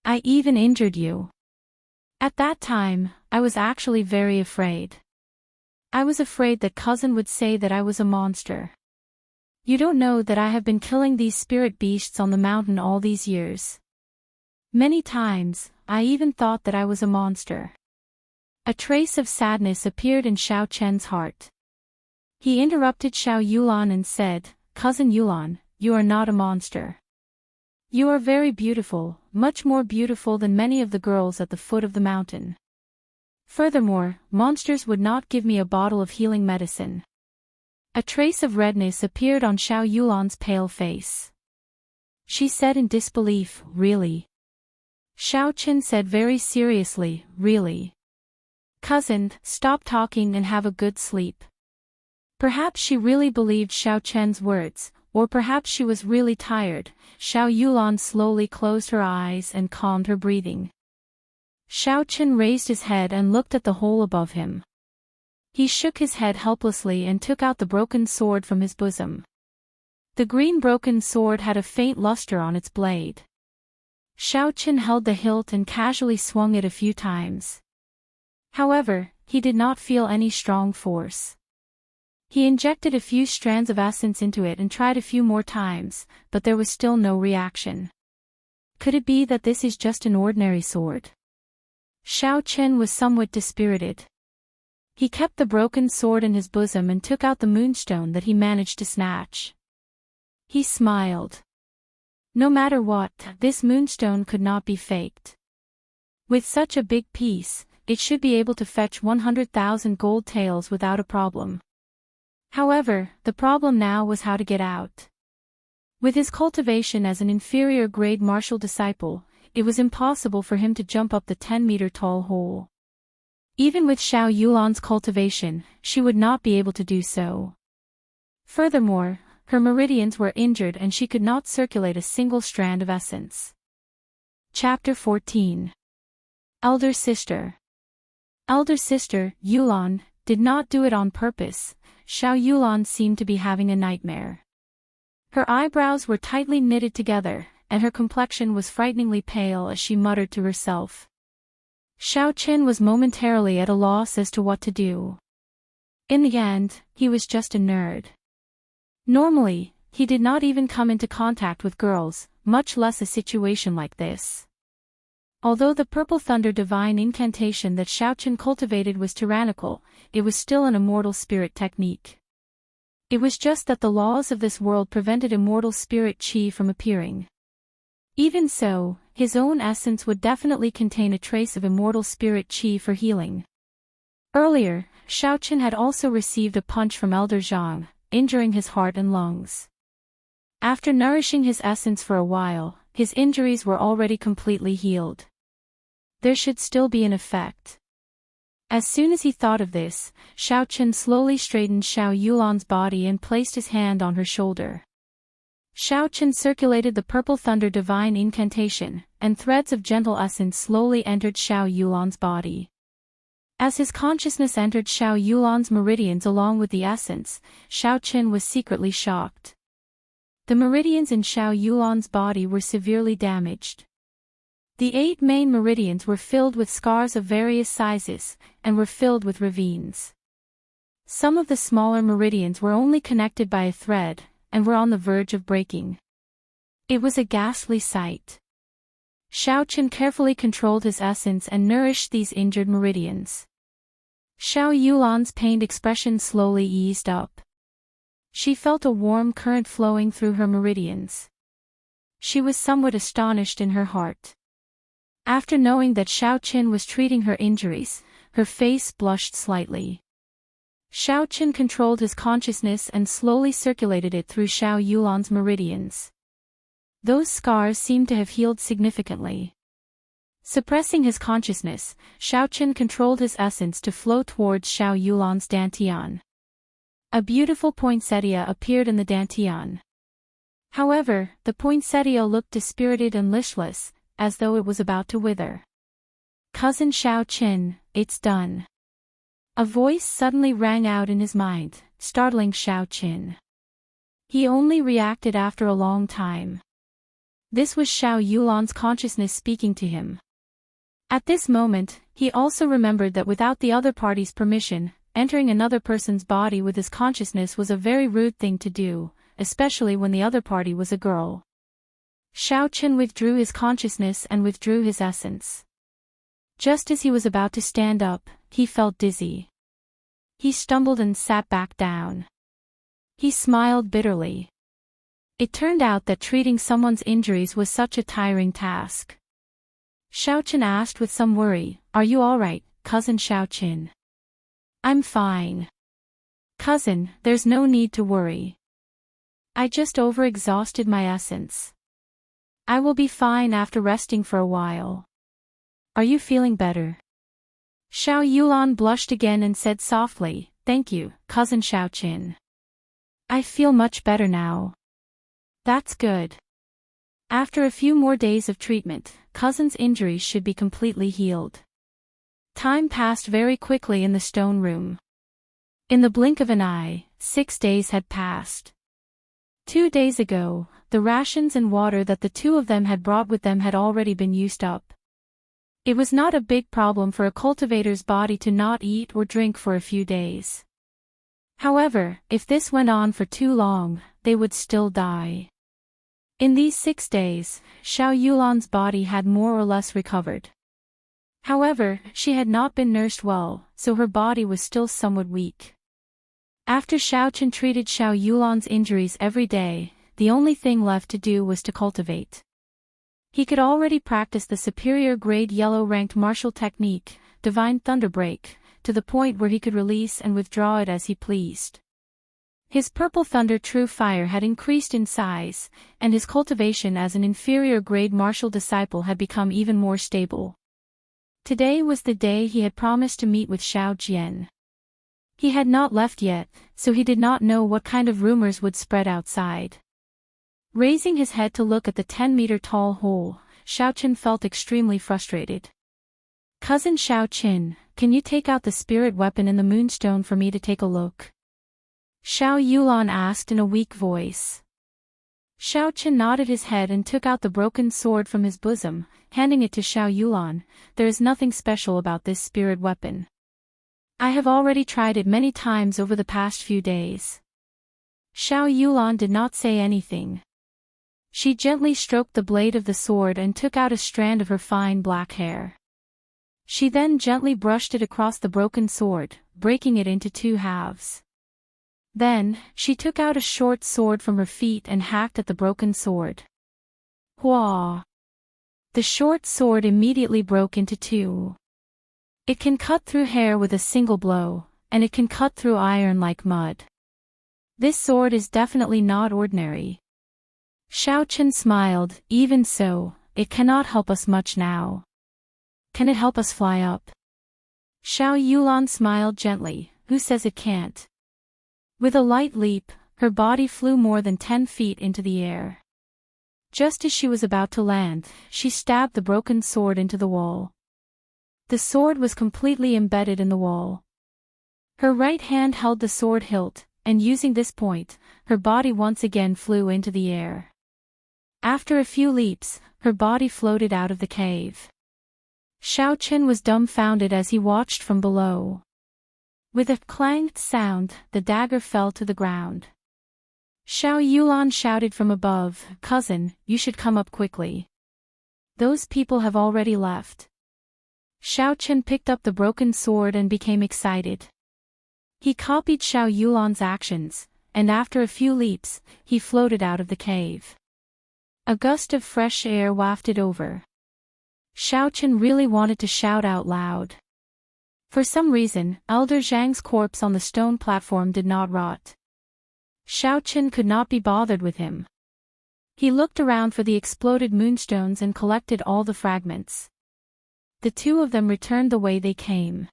I even injured you. At that time, I was actually very afraid. I was afraid that cousin would say that I was a monster. You don't know that I have been killing these spirit beasts on the mountain all these years. Many times, I even thought that I was a monster. A trace of sadness appeared in Xiao Chen's heart. He interrupted Xiao Yulan and said, "Cousin Yulan, you are not a monster. You are very beautiful, much more beautiful than many of the girls at the foot of the mountain. Furthermore, monsters would not give me a bottle of healing medicine." A trace of redness appeared on Xiao Yulan's pale face. She said in disbelief, "Really?" Xiao Chen said very seriously, "Really? Cousin, stop talking and have a good sleep." Perhaps she really believed Xiao Chen's words, or perhaps she was really tired. Xiao Yulan slowly closed her eyes and calmed her breathing. Xiao Chen raised his head and looked at the hole above him. He shook his head helplessly and took out the broken sword from his bosom. The green broken sword had a faint luster on its blade. Xiao Chen held the hilt and casually swung it a few times. However, he did not feel any strong force. He injected a few strands of essence into it and tried a few more times, but there was still no reaction. Could it be that this is just an ordinary sword? Xiao Chen was somewhat dispirited. He kept the broken sword in his bosom and took out the moonstone that he managed to snatch. He smiled. No matter what, this moonstone could not be faked. With such a big piece, it should be able to fetch 100,000 gold taels without a problem. However, the problem now was how to get out. With his cultivation as an inferior grade martial disciple, it was impossible for him to jump up the 10-meter tall hole. Even with Xiao Yulan's cultivation, she would not be able to do so. Furthermore, her meridians were injured and she could not circulate a single strand of essence. Chapter 14. Elder Sister. Elder Sister, Yulan, did not do it on purpose. Xiao Yulan seemed to be having a nightmare. Her eyebrows were tightly knitted together, and her complexion was frighteningly pale as she muttered to herself. Xiao Chen was momentarily at a loss as to what to do. In the end, he was just a nerd. Normally, he did not even come into contact with girls, much less a situation like this. Although the Purple Thunder divine incantation that Xiao Chen cultivated was tyrannical, it was still an immortal spirit technique. It was just that the laws of this world prevented immortal spirit chi from appearing. Even so, his own essence would definitely contain a trace of immortal spirit chi for healing. Earlier, Xiao Chen had also received a punch from Elder Zhang, injuring his heart and lungs. After nourishing his essence for a while, his injuries were already completely healed. There should still be an effect. As soon as he thought of this, Xiao Chen slowly straightened Xiao Yulan's body and placed his hand on her shoulder. Xiao Chen circulated the Purple Thunder divine incantation, and threads of gentle essence slowly entered Xiao Yulan's body. As his consciousness entered Xiao Yulan's meridians along with the essence, Xiao Chen was secretly shocked. The meridians in Xiao Yulan's body were severely damaged. The 8 main meridians were filled with scars of various sizes, and were filled with ravines. Some of the smaller meridians were only connected by a thread, and were on the verge of breaking. It was a ghastly sight. Xiao Chen carefully controlled his essence and nourished these injured meridians. Xiao Yulan's pained expression slowly eased up. She felt a warm current flowing through her meridians. She was somewhat astonished in her heart. After knowing that Xiao Qin was treating her injuries, her face blushed slightly. Xiao Qin controlled his consciousness and slowly circulated it through Xiao Yulan's meridians. Those scars seemed to have healed significantly. Suppressing his consciousness, Xiao Qin controlled his essence to flow towards Xiao Yulan's dantian. A beautiful poinsettia appeared in the dantian. However, the poinsettia looked dispirited and listless, as though it was about to wither. "Cousin Xiao Qin, it's done." A voice suddenly rang out in his mind, startling Xiao Qin. He only reacted after a long time. This was Xiao Yulan's consciousness speaking to him. At this moment, he also remembered that without the other party's permission, entering another person's body with his consciousness was a very rude thing to do, especially when the other party was a girl. Xiao Qin withdrew his consciousness and withdrew his essence. Just as he was about to stand up, he felt dizzy. He stumbled and sat back down. He smiled bitterly. It turned out that treating someone's injuries was such a tiring task. Xiao Qin asked with some worry, "Are you all right, cousin Xiao Qin?" "I'm fine. Cousin, there's no need to worry. I just overexhausted my essence. I will be fine after resting for a while. Are you feeling better?" Xiao Yulan blushed again and said softly, "Thank you, cousin Xiao Qin. I feel much better now." "That's good. After a few more days of treatment, cousin's injuries should be completely healed." Time passed very quickly in the stone room. In the blink of an eye, 6 days had passed. 2 days ago, the rations and water that the two of them had brought with them had already been used up. It was not a big problem for a cultivator's body to not eat or drink for a few days. However, if this went on for too long, they would still die. In these 6 days, Xiao Yulan's body had more or less recovered. However, she had not been nursed well, so her body was still somewhat weak. After Xiao Qin treated Xiao Yulan's injuries every day, the only thing left to do was to cultivate. He could already practice the superior grade yellow-ranked martial technique, Divine Thunderbreak, to the point where he could release and withdraw it as he pleased. His Purple Thunder True Fire had increased in size, and his cultivation as an inferior grade martial disciple had become even more stable. Today was the day he had promised to meet with Xiao Jian. He had not left yet, so he did not know what kind of rumors would spread outside. Raising his head to look at the 10-meter-tall hole, Xiao Qin felt extremely frustrated. "Cousin Xiao Qin, can you take out the spirit weapon in the moonstone for me to take a look?" Xiao Yulan asked in a weak voice. Xiao Qin nodded his head and took out the broken sword from his bosom, handing it to Xiao Yulan. "There is nothing special about this spirit weapon. I have already tried it many times over the past few days." Xiao Yulan did not say anything. She gently stroked the blade of the sword and took out a strand of her fine black hair. She then gently brushed it across the broken sword, breaking it into 2 halves. Then, she took out a short sword from her feet and hacked at the broken sword. Hua! The short sword immediately broke into 2. It can cut through hair with a single blow, and it can cut through iron like mud. This sword is definitely not ordinary. Xiao Qin smiled. "Even so, it cannot help us much now. Can it help us fly up?" Xiao Yulan smiled gently. "Who says it can't?" With a light leap, her body flew more than 10 feet into the air. Just as she was about to land, she stabbed the broken sword into the wall. The sword was completely embedded in the wall. Her right hand held the sword hilt, and using this point, her body once again flew into the air. After a few leaps, her body floated out of the cave. Xiao Qin was dumbfounded as he watched from below. With a clanged sound, the dagger fell to the ground. Xiao Yulan shouted from above, "Cousin, you should come up quickly. Those people have already left." Xiao Qin picked up the broken sword and became excited. He copied Xiao Yulan's actions, and after a few leaps, he floated out of the cave. A gust of fresh air wafted over. Xiao Chen really wanted to shout out loud. For some reason, Elder Zhang's corpse on the stone platform did not rot. Xiao Chen could not be bothered with him. He looked around for the exploded moonstones and collected all the fragments. The two of them returned the way they came.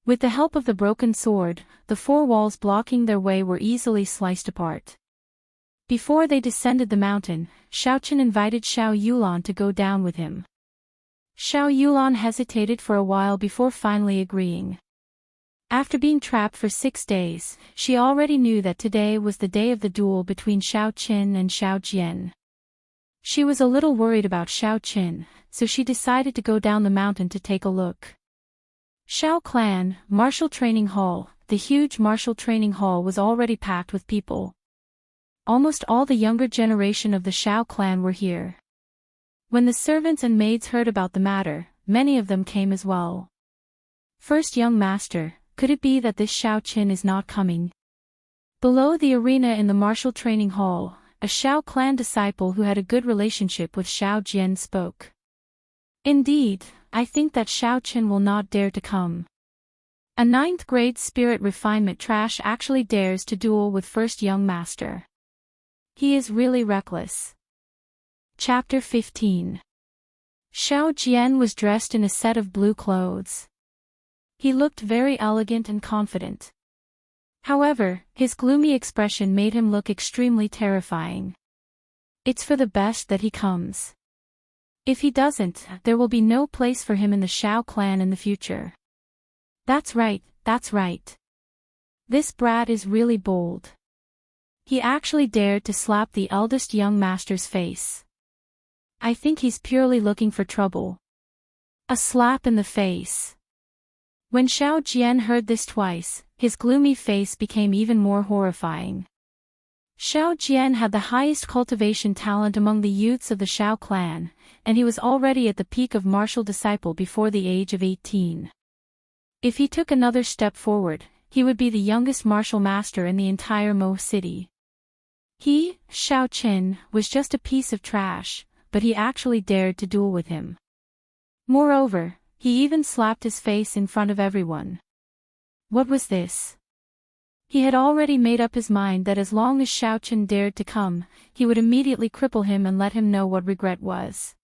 With the help of the broken sword, the four walls blocking their way were easily sliced apart. Before they descended the mountain, Xiao Chen invited Xiao Yulan to go down with him. Xiao Yulan hesitated for a while before finally agreeing. After being trapped for 6 days, she already knew that today was the day of the duel between Xiao Qin and Xiao Jian. She was a little worried about Xiao Qin, so she decided to go down the mountain to take a look. Xiao Clan, Martial Training Hall. The huge martial training hall was already packed with people. Almost all the younger generation of the Xiao Clan were here. When the servants and maids heard about the matter, many of them came as well. First young master, could it be that this Xiao Qin is not coming? Below the arena in the martial training hall, a Xiao Clan disciple who had a good relationship with Xiao Jian spoke. Indeed, I think that Xiao Qin will not dare to come. A 9th grade spirit refinement trash actually dares to duel with first young master. He is really reckless. Chapter 15. Xiao Jian was dressed in a set of blue clothes. He looked very elegant and confident. However, his gloomy expression made him look extremely terrifying. It's for the best that he comes. If he doesn't, there will be no place for him in the Xiao Clan in the future. That's right, that's right. This brat is really bold. He actually dared to slap the eldest young master's face. I think he's purely looking for trouble. A slap in the face. When Xiao Jian heard this twice, his gloomy face became even more horrifying. Xiao Jian had the highest cultivation talent among the youths of the Xiao Clan, and he was already at the peak of martial disciple before the age of 18. If he took another step forward, he would be the youngest martial master in the entire Mo city. He, Xiao Qin, was just a piece of trash, but he actually dared to duel with him. Moreover, he even slapped his face in front of everyone. What was this? He had already made up his mind that as long as Xiao Qin dared to come, he would immediately cripple him and let him know what regret was.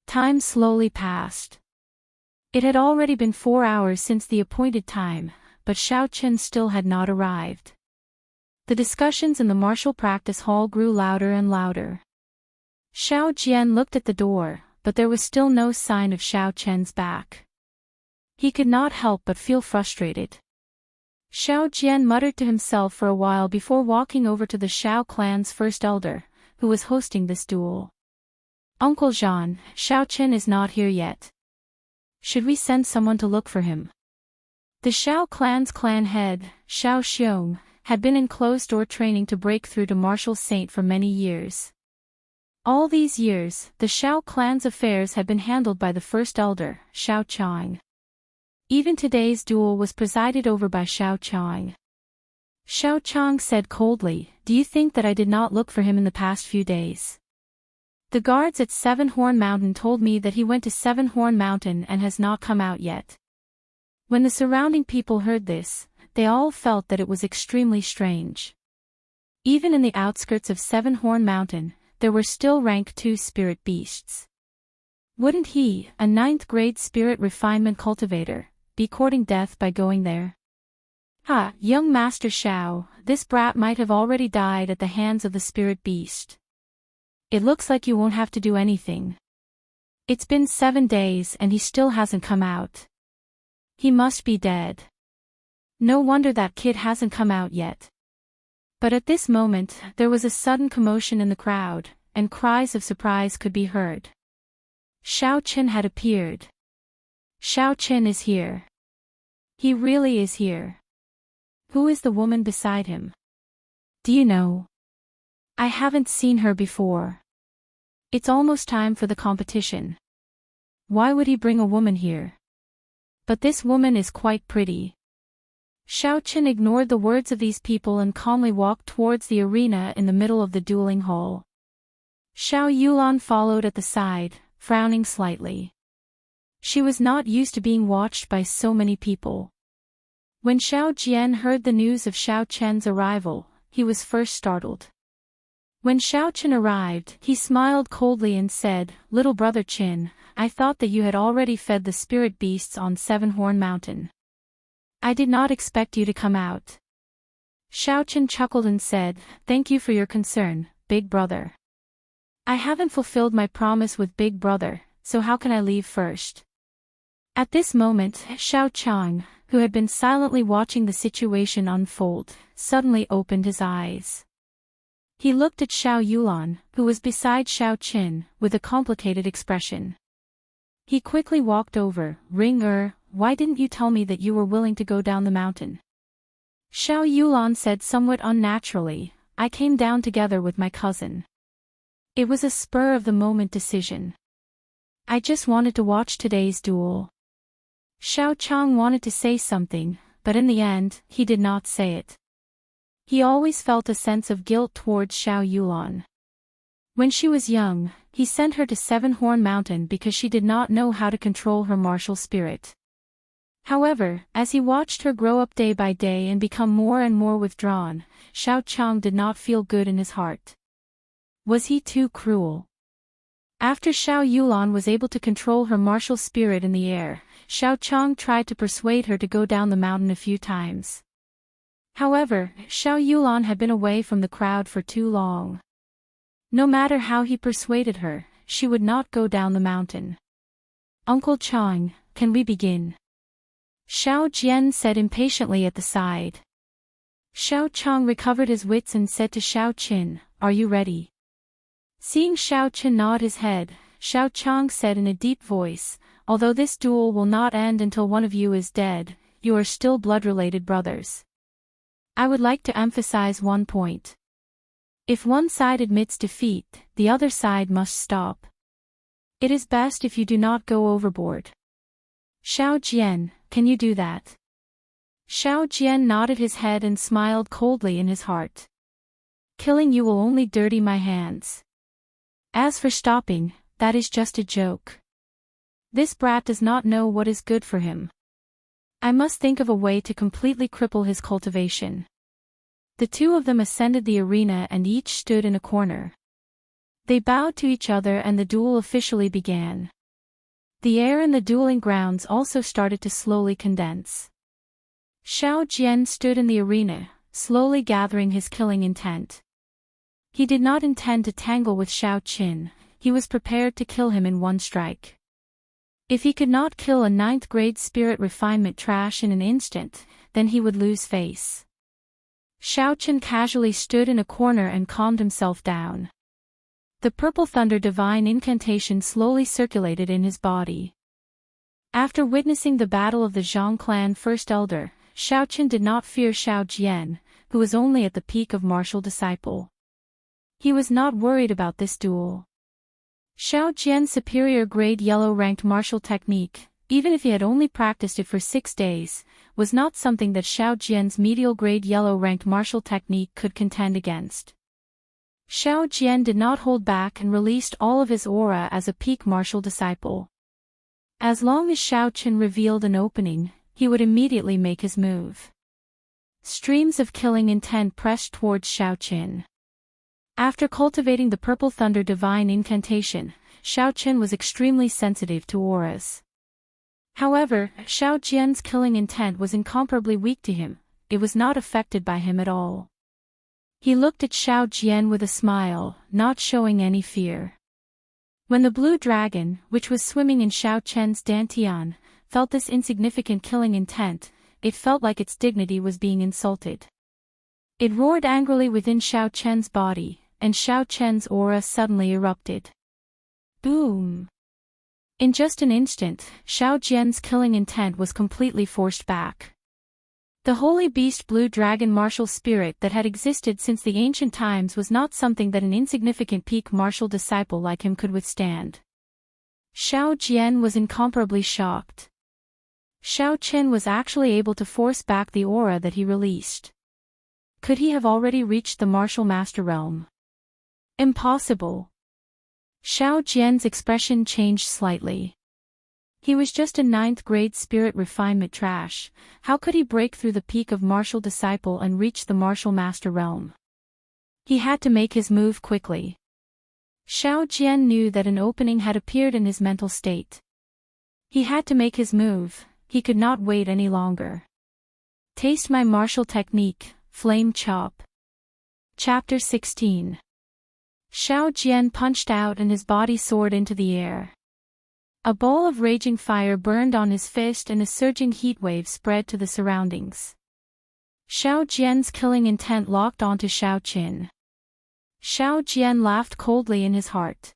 Time slowly passed. It had already been 4 hours since the appointed time, but Xiao Qin still had not arrived. The discussions in the martial practice hall grew louder and louder. Xiao Jian looked at the door, but there was still no sign of Xiao Qian's back. He could not help but feel frustrated. Xiao Jian muttered to himself for a while before walking over to the Xiao Clan's first elder, who was hosting this duel. Uncle Jean, Xiao Qin is not here yet. Should we send someone to look for him? The Xiao Clan's clan head, Xiao Xiong, had been in closed-door training to break through to martial saint for many years. All these years, the Xiao Clan's affairs had been handled by the first elder, Xiao Chang. Even today's duel was presided over by Xiao Chang. Xiao Chang said coldly, "Do you think that I did not look for him in the past few days? The guards at Seven Horn Mountain told me that he went to Seven Horn Mountain and has not come out yet." When the surrounding people heard this, they all felt that it was extremely strange. Even in the outskirts of Seven Horn Mountain, there were still rank 2 spirit beasts. Wouldn't he, a 9th grade spirit refinement cultivator, be courting death by going there? Ha, young Master Xiao, this brat might have already died at the hands of the spirit beast. It looks like you won't have to do anything. It's been 7 days and he still hasn't come out. He must be dead. No wonder that kid hasn't come out yet. But at this moment, there was a sudden commotion in the crowd, and cries of surprise could be heard. Xiao Qin had appeared. Xiao Qin is here. He really is here. Who is the woman beside him? Do you know? I haven't seen her before. It's almost time for the competition. Why would he bring a woman here? But this woman is quite pretty. Xiao Qin ignored the words of these people and calmly walked towards the arena in the middle of the dueling hall. Xiao Yulan followed at the side, frowning slightly. She was not used to being watched by so many people. When Xiao Jian heard the news of Xiao Chen's arrival, he was first startled. When Xiao Chen arrived, he smiled coldly and said, "Little brother Qin, I thought that you had already fed the spirit beasts on Seven-Horn Mountain. I did not expect you to come out." Xiao Chen chuckled and said, "Thank you for your concern, big brother. I haven't fulfilled my promise with big brother, so how can I leave first?" At this moment, Xiao Chang, who had been silently watching the situation unfold, suddenly opened his eyes. He looked at Xiao Yulan, who was beside Xiao Qin, with a complicated expression. He quickly walked over. "Ring why didn't you tell me that you were willing to go down the mountain?" Xiao Yulan said somewhat unnaturally, "I came down together with my cousin. It was a spur-of-the-moment decision. I just wanted to watch today's duel." Xiao Chang wanted to say something, but in the end, he did not say it. He always felt a sense of guilt towards Xiao Yulan. When she was young, he sent her to Seven-Horn Mountain because she did not know how to control her martial spirit. However, as he watched her grow up day by day and become more and more withdrawn, Xiao Chang did not feel good in his heart. Was he too cruel? After Xiao Yulan was able to control her martial spirit in the air, Xiao Chang tried to persuade her to go down the mountain a few times. However, Xiao Yulan had been away from the crowd for too long. No matter how he persuaded her, she would not go down the mountain. "Uncle Chang, can we begin?" Xiao Jian said impatiently at the side. Xiao Chang recovered his wits and said to Xiao Qin, "Are you ready?" Seeing Xiao Qin nod his head, Xiao Chang said in a deep voice, "Although this duel will not end until one of you is dead, you are still blood-related brothers. I would like to emphasize one point. If one side admits defeat, the other side must stop. It is best if you do not go overboard. Xiao Jian, can you do that?" Xiao Jian nodded his head and smiled coldly in his heart. "Killing you will only dirty my hands. As for stopping, that is just a joke. This brat does not know what is good for him. I must think of a way to completely cripple his cultivation." The two of them ascended the arena and each stood in a corner. They bowed to each other and the duel officially began. The air in the dueling grounds also started to slowly condense. Xiao Jian stood in the arena, slowly gathering his killing intent. He did not intend to tangle with Xiao Qin, he was prepared to kill him in one strike. If he could not kill a 9th-grade spirit refinement trash in an instant, then he would lose face. Xiao Qin casually stood in a corner and calmed himself down. The Purple Thunder Divine Incantation slowly circulated in his body. After witnessing the battle of the Zhang clan First Elder, Xiao Qin did not fear Xiao Jian, who was only at the peak of martial disciple. He was not worried about this duel. Xiao Jian's superior grade yellow-ranked martial technique, even if he had only practiced it for 6 days, was not something that Xiao Jian's medial grade yellow-ranked martial technique could contend against. Xiao Jian did not hold back and released all of his aura as a peak martial disciple. As long as Xiao Qin revealed an opening, he would immediately make his move. Streams of killing intent pressed towards Xiao Qin. After cultivating the Purple Thunder Divine Incantation, Xiao Qin was extremely sensitive to auras. However, Xiao Jian's killing intent was incomparably weak to him, it was not affected by him at all. He looked at Xiao Jian with a smile, not showing any fear. When the blue dragon, which was swimming in Xiao Qian's dantian, felt this insignificant killing intent, it felt like its dignity was being insulted. It roared angrily within Xiao Qian's body, and Xiao Qian's aura suddenly erupted. Boom! In just an instant, Xiao Jian's killing intent was completely forced back. The holy beast blue dragon martial spirit that had existed since the ancient times was not something that an insignificant peak martial disciple like him could withstand. Xiao Jian was incomparably shocked. Xiao Qin was actually able to force back the aura that he released. Could he have already reached the martial master realm? Impossible. Xiao Jian's expression changed slightly. He was just a 9th-grade spirit refinement trash. How could he break through the peak of martial disciple and reach the martial master realm? He had to make his move quickly. Xiao Jian knew that an opening had appeared in his mental state. He had to make his move, he could not wait any longer. Taste my martial technique, Flame Chop. Chapter 16. Xiao Jian punched out and his body soared into the air. A ball of raging fire burned on his fist and a surging heat wave spread to the surroundings. Xiao Jian's killing intent locked onto Xiao Qin. Xiao Jian laughed coldly in his heart.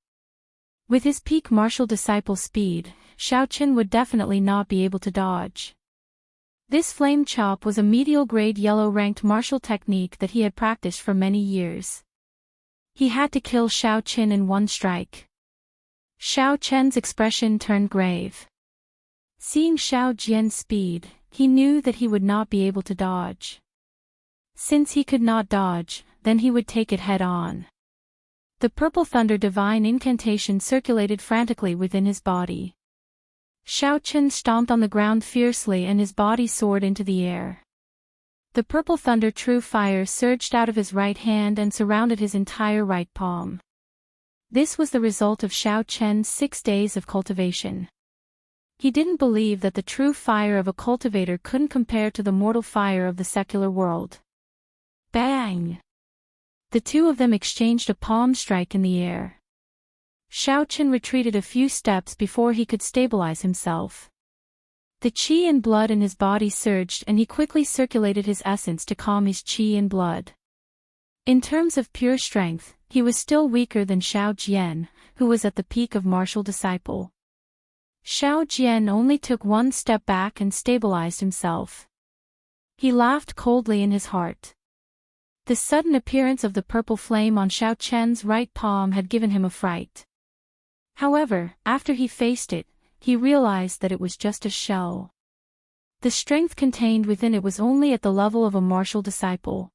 With his peak martial disciple speed, Xiao Qin would definitely not be able to dodge. This flame chop was a medial-grade yellow-ranked martial technique that he had practiced for many years. He had to kill Xiao Qin in one strike. Xiao Qian's expression turned grave. Seeing Xiao Jian's speed, he knew that he would not be able to dodge. Since he could not dodge, then he would take it head-on. The purple thunder divine incantation circulated frantically within his body. Xiao Qin stomped on the ground fiercely and his body soared into the air. The purple thunder true fire surged out of his right hand and surrounded his entire right palm. This was the result of Xiao Qian's 6 days of cultivation. He didn't believe that the true fire of a cultivator couldn't compare to the mortal fire of the secular world. Bang! The two of them exchanged a palm strike in the air. Xiao Qin retreated a few steps before he could stabilize himself. The qi and blood in his body surged and he quickly circulated his essence to calm his qi and blood. In terms of pure strength, he was still weaker than Xiao Jian, who was at the peak of martial disciple. Xiao Jian only took one step back and stabilized himself. He laughed coldly in his heart. The sudden appearance of the purple flame on Xiao Qian's right palm had given him a fright. However, after he faced it, he realized that it was just a shell. The strength contained within it was only at the level of a martial disciple.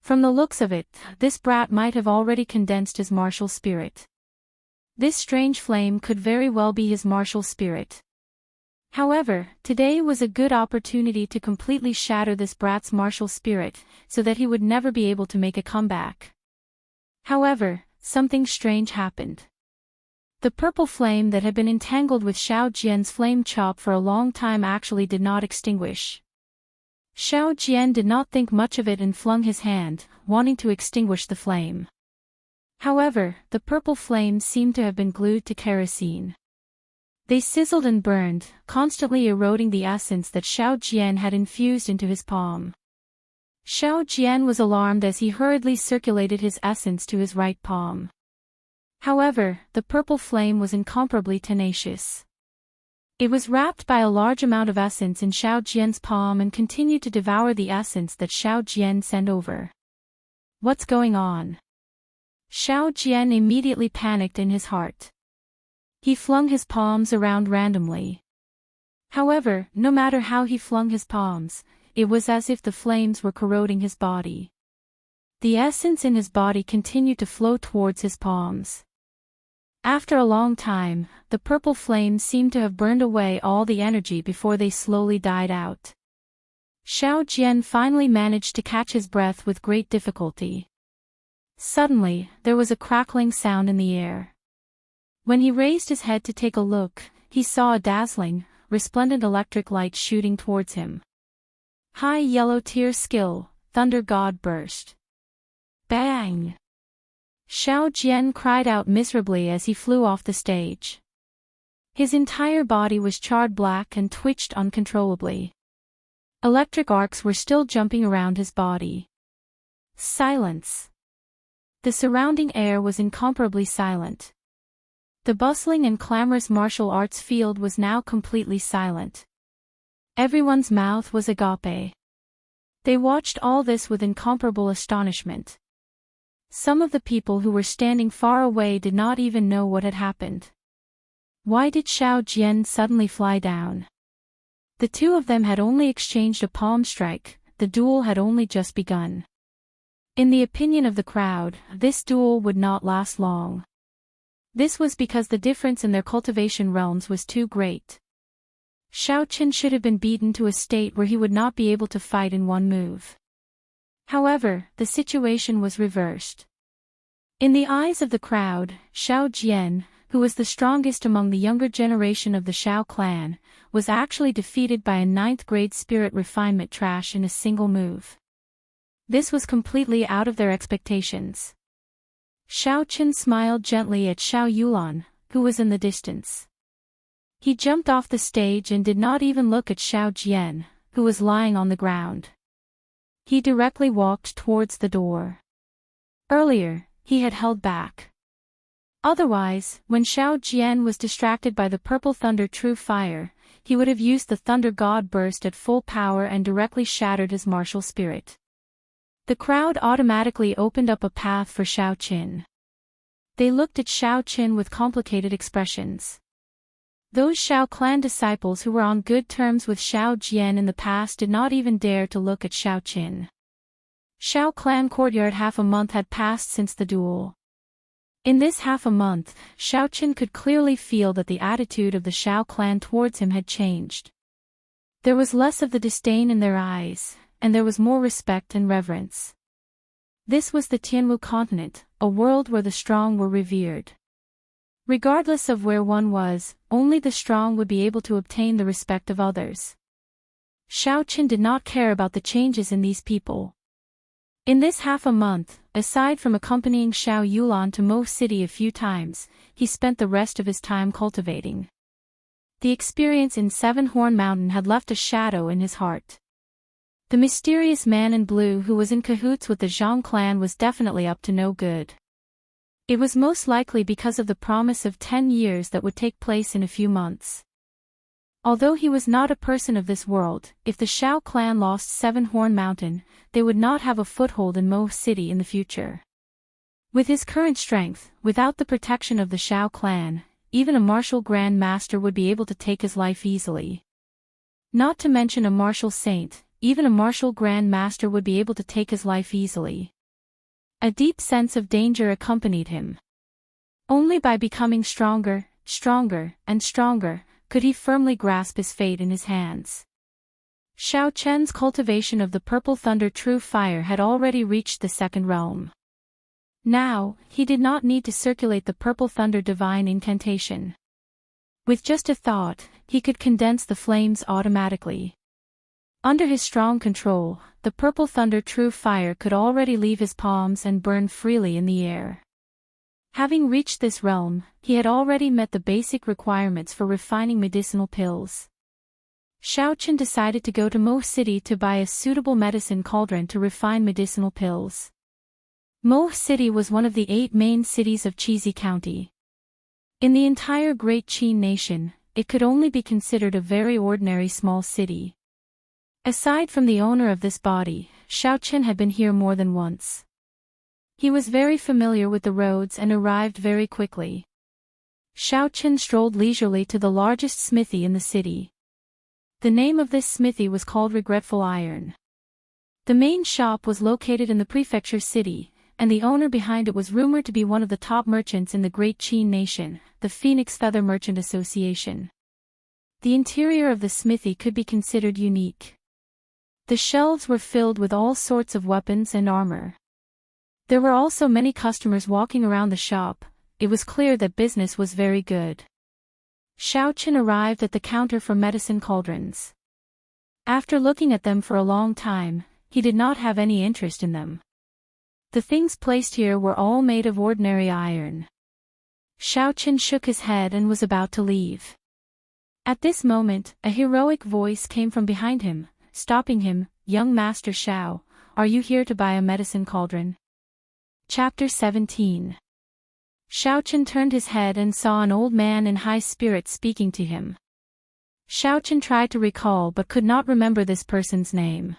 From the looks of it, this brat might have already condensed his martial spirit. This strange flame could very well be his martial spirit. However, today was a good opportunity to completely shatter this brat's martial spirit, so that he would never be able to make a comeback. However, something strange happened. The purple flame that had been entangled with Xiao Jian's flame chop for a long time actually did not extinguish. Xiao Jian did not think much of it and flung his hand, wanting to extinguish the flame. However, the purple flames seemed to have been glued to kerosene. They sizzled and burned, constantly eroding the essence that Xiao Jian had infused into his palm. Xiao Jian was alarmed as he hurriedly circulated his essence to his right palm. However, the purple flame was incomparably tenacious. It was wrapped by a large amount of essence in Xiao Jian's palm and continued to devour the essence that Xiao Jian sent over. What's going on? Xiao Jian immediately panicked in his heart. He flung his palms around randomly. However, no matter how he flung his palms, it was as if the flames were corroding his body. The essence in his body continued to flow towards his palms. After a long time, the purple flames seemed to have burned away all the energy before they slowly died out. Xiao Jian finally managed to catch his breath with great difficulty. Suddenly, there was a crackling sound in the air. When he raised his head to take a look, he saw a dazzling, resplendent electric light shooting towards him. High yellow tier skill, Thunder God burst. Bang! Xiao Jian cried out miserably as he flew off the stage. His entire body was charred black and twitched uncontrollably. Electric arcs were still jumping around his body. Silence. The surrounding air was incomparably silent. The bustling and clamorous martial arts field was now completely silent. Everyone's mouth was agape. They watched all this with incomparable astonishment. Some of the people who were standing far away did not even know what had happened. Why did Xiao Jian suddenly fly down? The two of them had only exchanged a palm strike, the duel had only just begun. In the opinion of the crowd, this duel would not last long. This was because the difference in their cultivation realms was too great. Xiaoqin should have been beaten to a state where he would not be able to fight in one move. However, the situation was reversed. In the eyes of the crowd, Xiao Jian, who was the strongest among the younger generation of the Xiao clan, was actually defeated by a 9th-grade spirit refinement trash in a single move. This was completely out of their expectations. Xiaoqin smiled gently at Xiao Yulan, who was in the distance. He jumped off the stage and did not even look at Xiao Jian, who was lying on the ground. He directly walked towards the door. Earlier, he had held back. Otherwise, when Xiao Jian was distracted by the purple thunder true fire, he would have used the thunder god burst at full power and directly shattered his martial spirit. The crowd automatically opened up a path for Xiaoqin. They looked at Xiaoqin with complicated expressions. Those Xiao clan disciples who were on good terms with Xiao Jian in the past did not even dare to look at Xiaoqin. Xiao clan courtyard. Half a month had passed since the duel. In this half a month, Xiaoqin could clearly feel that the attitude of the Xiao clan towards him had changed. There was less of the disdain in their eyes, and there was more respect and reverence. This was the Tianwu continent, a world where the strong were revered. Regardless of where one was, only the strong would be able to obtain the respect of others. Xiaoqin did not care about the changes in these people. In this half a month, aside from accompanying Xiao Yulan to Mo City a few times, he spent the rest of his time cultivating. The experience in Seven Horn Mountain had left a shadow in his heart. The mysterious man in blue who was in cahoots with the Zhang clan was definitely up to no good. It was most likely because of the promise of 10 years that would take place in a few months. Although he was not a person of this world, if the Xiao clan lost Seven Horn Mountain, they would not have a foothold in Mo City in the future. With his current strength, without the protection of the Xiao clan, even a martial grand master would be able to take his life easily. Not to mention a martial saint, even a martial grand master would be able to take his life easily. A deep sense of danger accompanied him. Only by becoming stronger, and stronger, could he firmly grasp his fate in his hands. Xiaoqian's cultivation of the purple thunder true fire had already reached the second realm. Now, he did not need to circulate the purple thunder divine incantation. With just a thought, he could condense the flames automatically. Under his strong control, the purple thunder true fire could already leave his palms and burn freely in the air. Having reached this realm, he had already met the basic requirements for refining medicinal pills. Xiaoqin decided to go to Mo City to buy a suitable medicine cauldron to refine medicinal pills. Mo City was one of the 8 main cities of Qizhi County. In the entire Great Qin nation, it could only be considered a very ordinary small city. Aside from the owner of this body, Xiaoqin had been here more than once. He was very familiar with the roads and arrived very quickly. Xiaoqin strolled leisurely to the largest smithy in the city. The name of this smithy was called Regretful Iron. The main shop was located in the prefecture city, and the owner behind it was rumored to be one of the top merchants in the Great Qin nation, the Phoenix Feather Merchant Association. The interior of the smithy could be considered unique. The shelves were filled with all sorts of weapons and armor. There were also many customers walking around the shop. It was clear that business was very good. Xiaoqin arrived at the counter for medicine cauldrons. After looking at them for a long time, he did not have any interest in them. The things placed here were all made of ordinary iron. Xiaoqin shook his head and was about to leave. At this moment, a heroic voice came from behind him, stopping him. "Young Master Xiao, are you here to buy a medicine cauldron?" Chapter 17. Xiaoqin turned his head and saw an old man in high spirits speaking to him. Xiaoqin tried to recall but could not remember this person's name.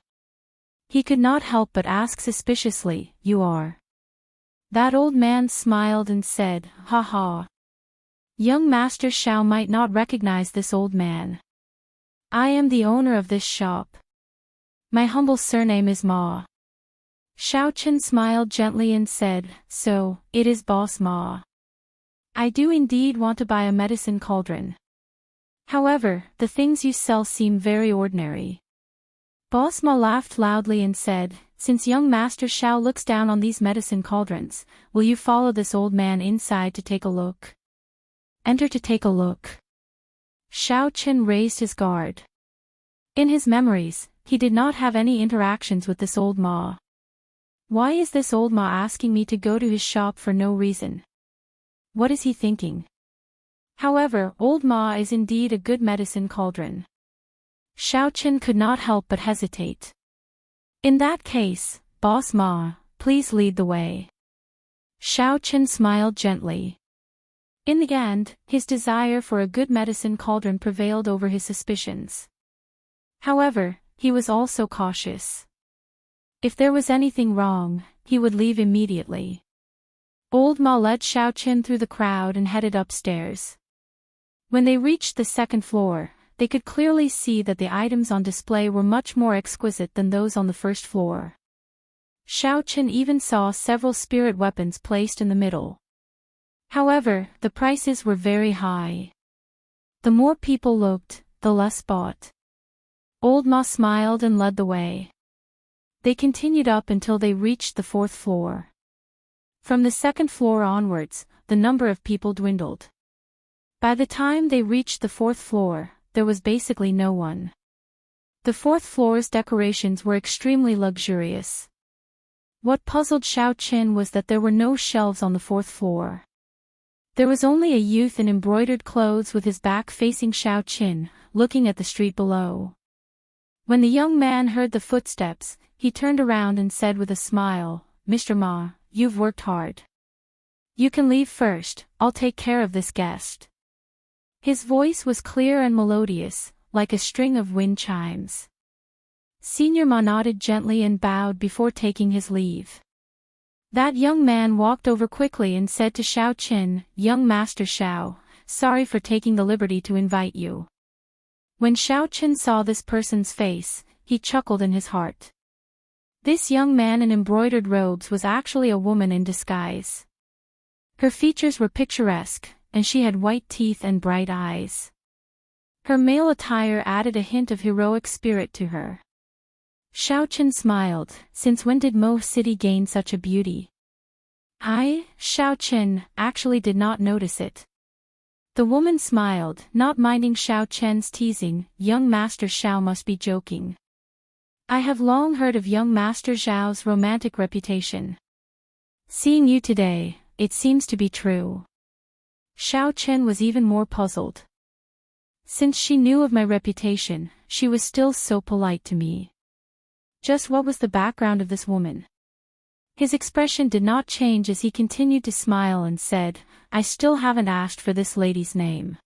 He could not help but ask suspiciously, "You are?" That old man smiled and said, "Ha ha. Young Master Xiao might not recognize this old man. I am the owner of this shop. My humble surname is Ma." Xiaoqin smiled gently and said, "So, it is Boss Ma." I do indeed want to buy a medicine cauldron. However, the things you sell seem very ordinary. Boss Ma laughed loudly and said, since young Master Xiao looks down on these medicine cauldrons, will you follow this old man inside to take a look? Enter to take a look. Xiao Chen raised his guard. In his memories, he did not have any interactions with this old Ma. Why is this old Ma asking me to go to his shop for no reason? What is he thinking? However, old Ma is indeed a good medicine cauldron. Xiao Chen could not help but hesitate. In that case, Boss Ma, please lead the way. Xiao Chen smiled gently. In the end, his desire for a good medicine cauldron prevailed over his suspicions. However, he was also cautious. If there was anything wrong, he would leave immediately. Old Ma led Xiao Chen through the crowd and headed upstairs. When they reached the second floor, they could clearly see that the items on display were much more exquisite than those on the first floor. Xiao Chen even saw several spirit weapons placed in the middle. However, the prices were very high. The more people looked, the less bought. Old Ma smiled and led the way. They continued up until they reached the fourth floor. From the second floor onwards, the number of people dwindled. By the time they reached the fourth floor, there was basically no one. The fourth floor's decorations were extremely luxurious. What puzzled Xiao Chen was that there were no shelves on the fourth floor. There was only a youth in embroidered clothes with his back facing Xiao Chen, looking at the street below. When the young man heard the footsteps, he turned around and said with a smile, Mr. Ma, you've worked hard. You can leave first, I'll take care of this guest. His voice was clear and melodious, like a string of wind chimes. Senior Ma nodded gently and bowed before taking his leave. That young man walked over quickly and said to Xiao Chen, Young Master Xiao, sorry for taking the liberty to invite you. When Xiao Chen saw this person's face, he chuckled in his heart. This young man in embroidered robes was actually a woman in disguise. Her features were picturesque, and she had white teeth and bright eyes. Her male attire added a hint of heroic spirit to her. Xiao Chen smiled, since when did Mo City gain such a beauty? I, Xiao Chen, actually did not notice it. The woman smiled, not minding Xiao Chen's teasing, young Master Xiao must be joking. I have long heard of young Master Xiao's romantic reputation. Seeing you today, it seems to be true. Xiao Chen was even more puzzled. Since she knew of my reputation, she was still so polite to me. Just what was the background of this woman? His expression did not change as he continued to smile and said, I still haven't asked for this lady's name.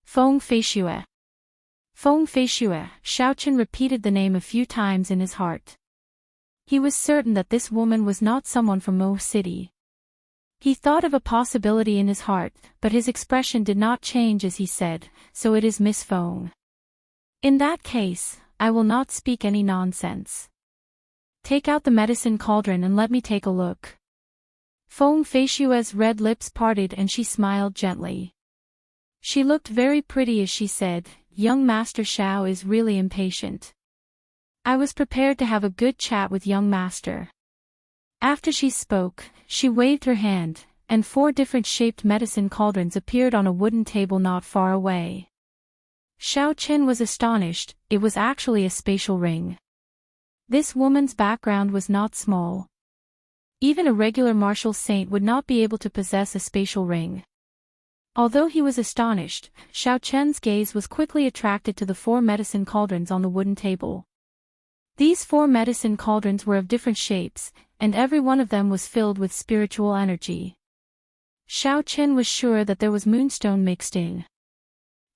Feng Feixue. Feng Feixue, Xiao Chen repeated the name a few times in his heart. He was certain that this woman was not someone from Mo City. He thought of a possibility in his heart, but his expression did not change as he said, so it is Miss Feng. In that case, I will not speak any nonsense. Take out the medicine cauldron and let me take a look. Feng Feixue's red lips parted and she smiled gently. She looked very pretty as she said, Young Master Xiao is really impatient. I was prepared to have a good chat with young Master. After she spoke, she waved her hand, and 4 different shaped medicine cauldrons appeared on a wooden table not far away. Xiao Chen was astonished, it was actually a spatial ring. This woman's background was not small. Even a regular martial saint would not be able to possess a spatial ring. Although he was astonished, Xiao Chen's gaze was quickly attracted to the 4 medicine cauldrons on the wooden table. These 4 medicine cauldrons were of different shapes, and every one of them was filled with spiritual energy. Xiao Chen was sure that there was moonstone mixed in.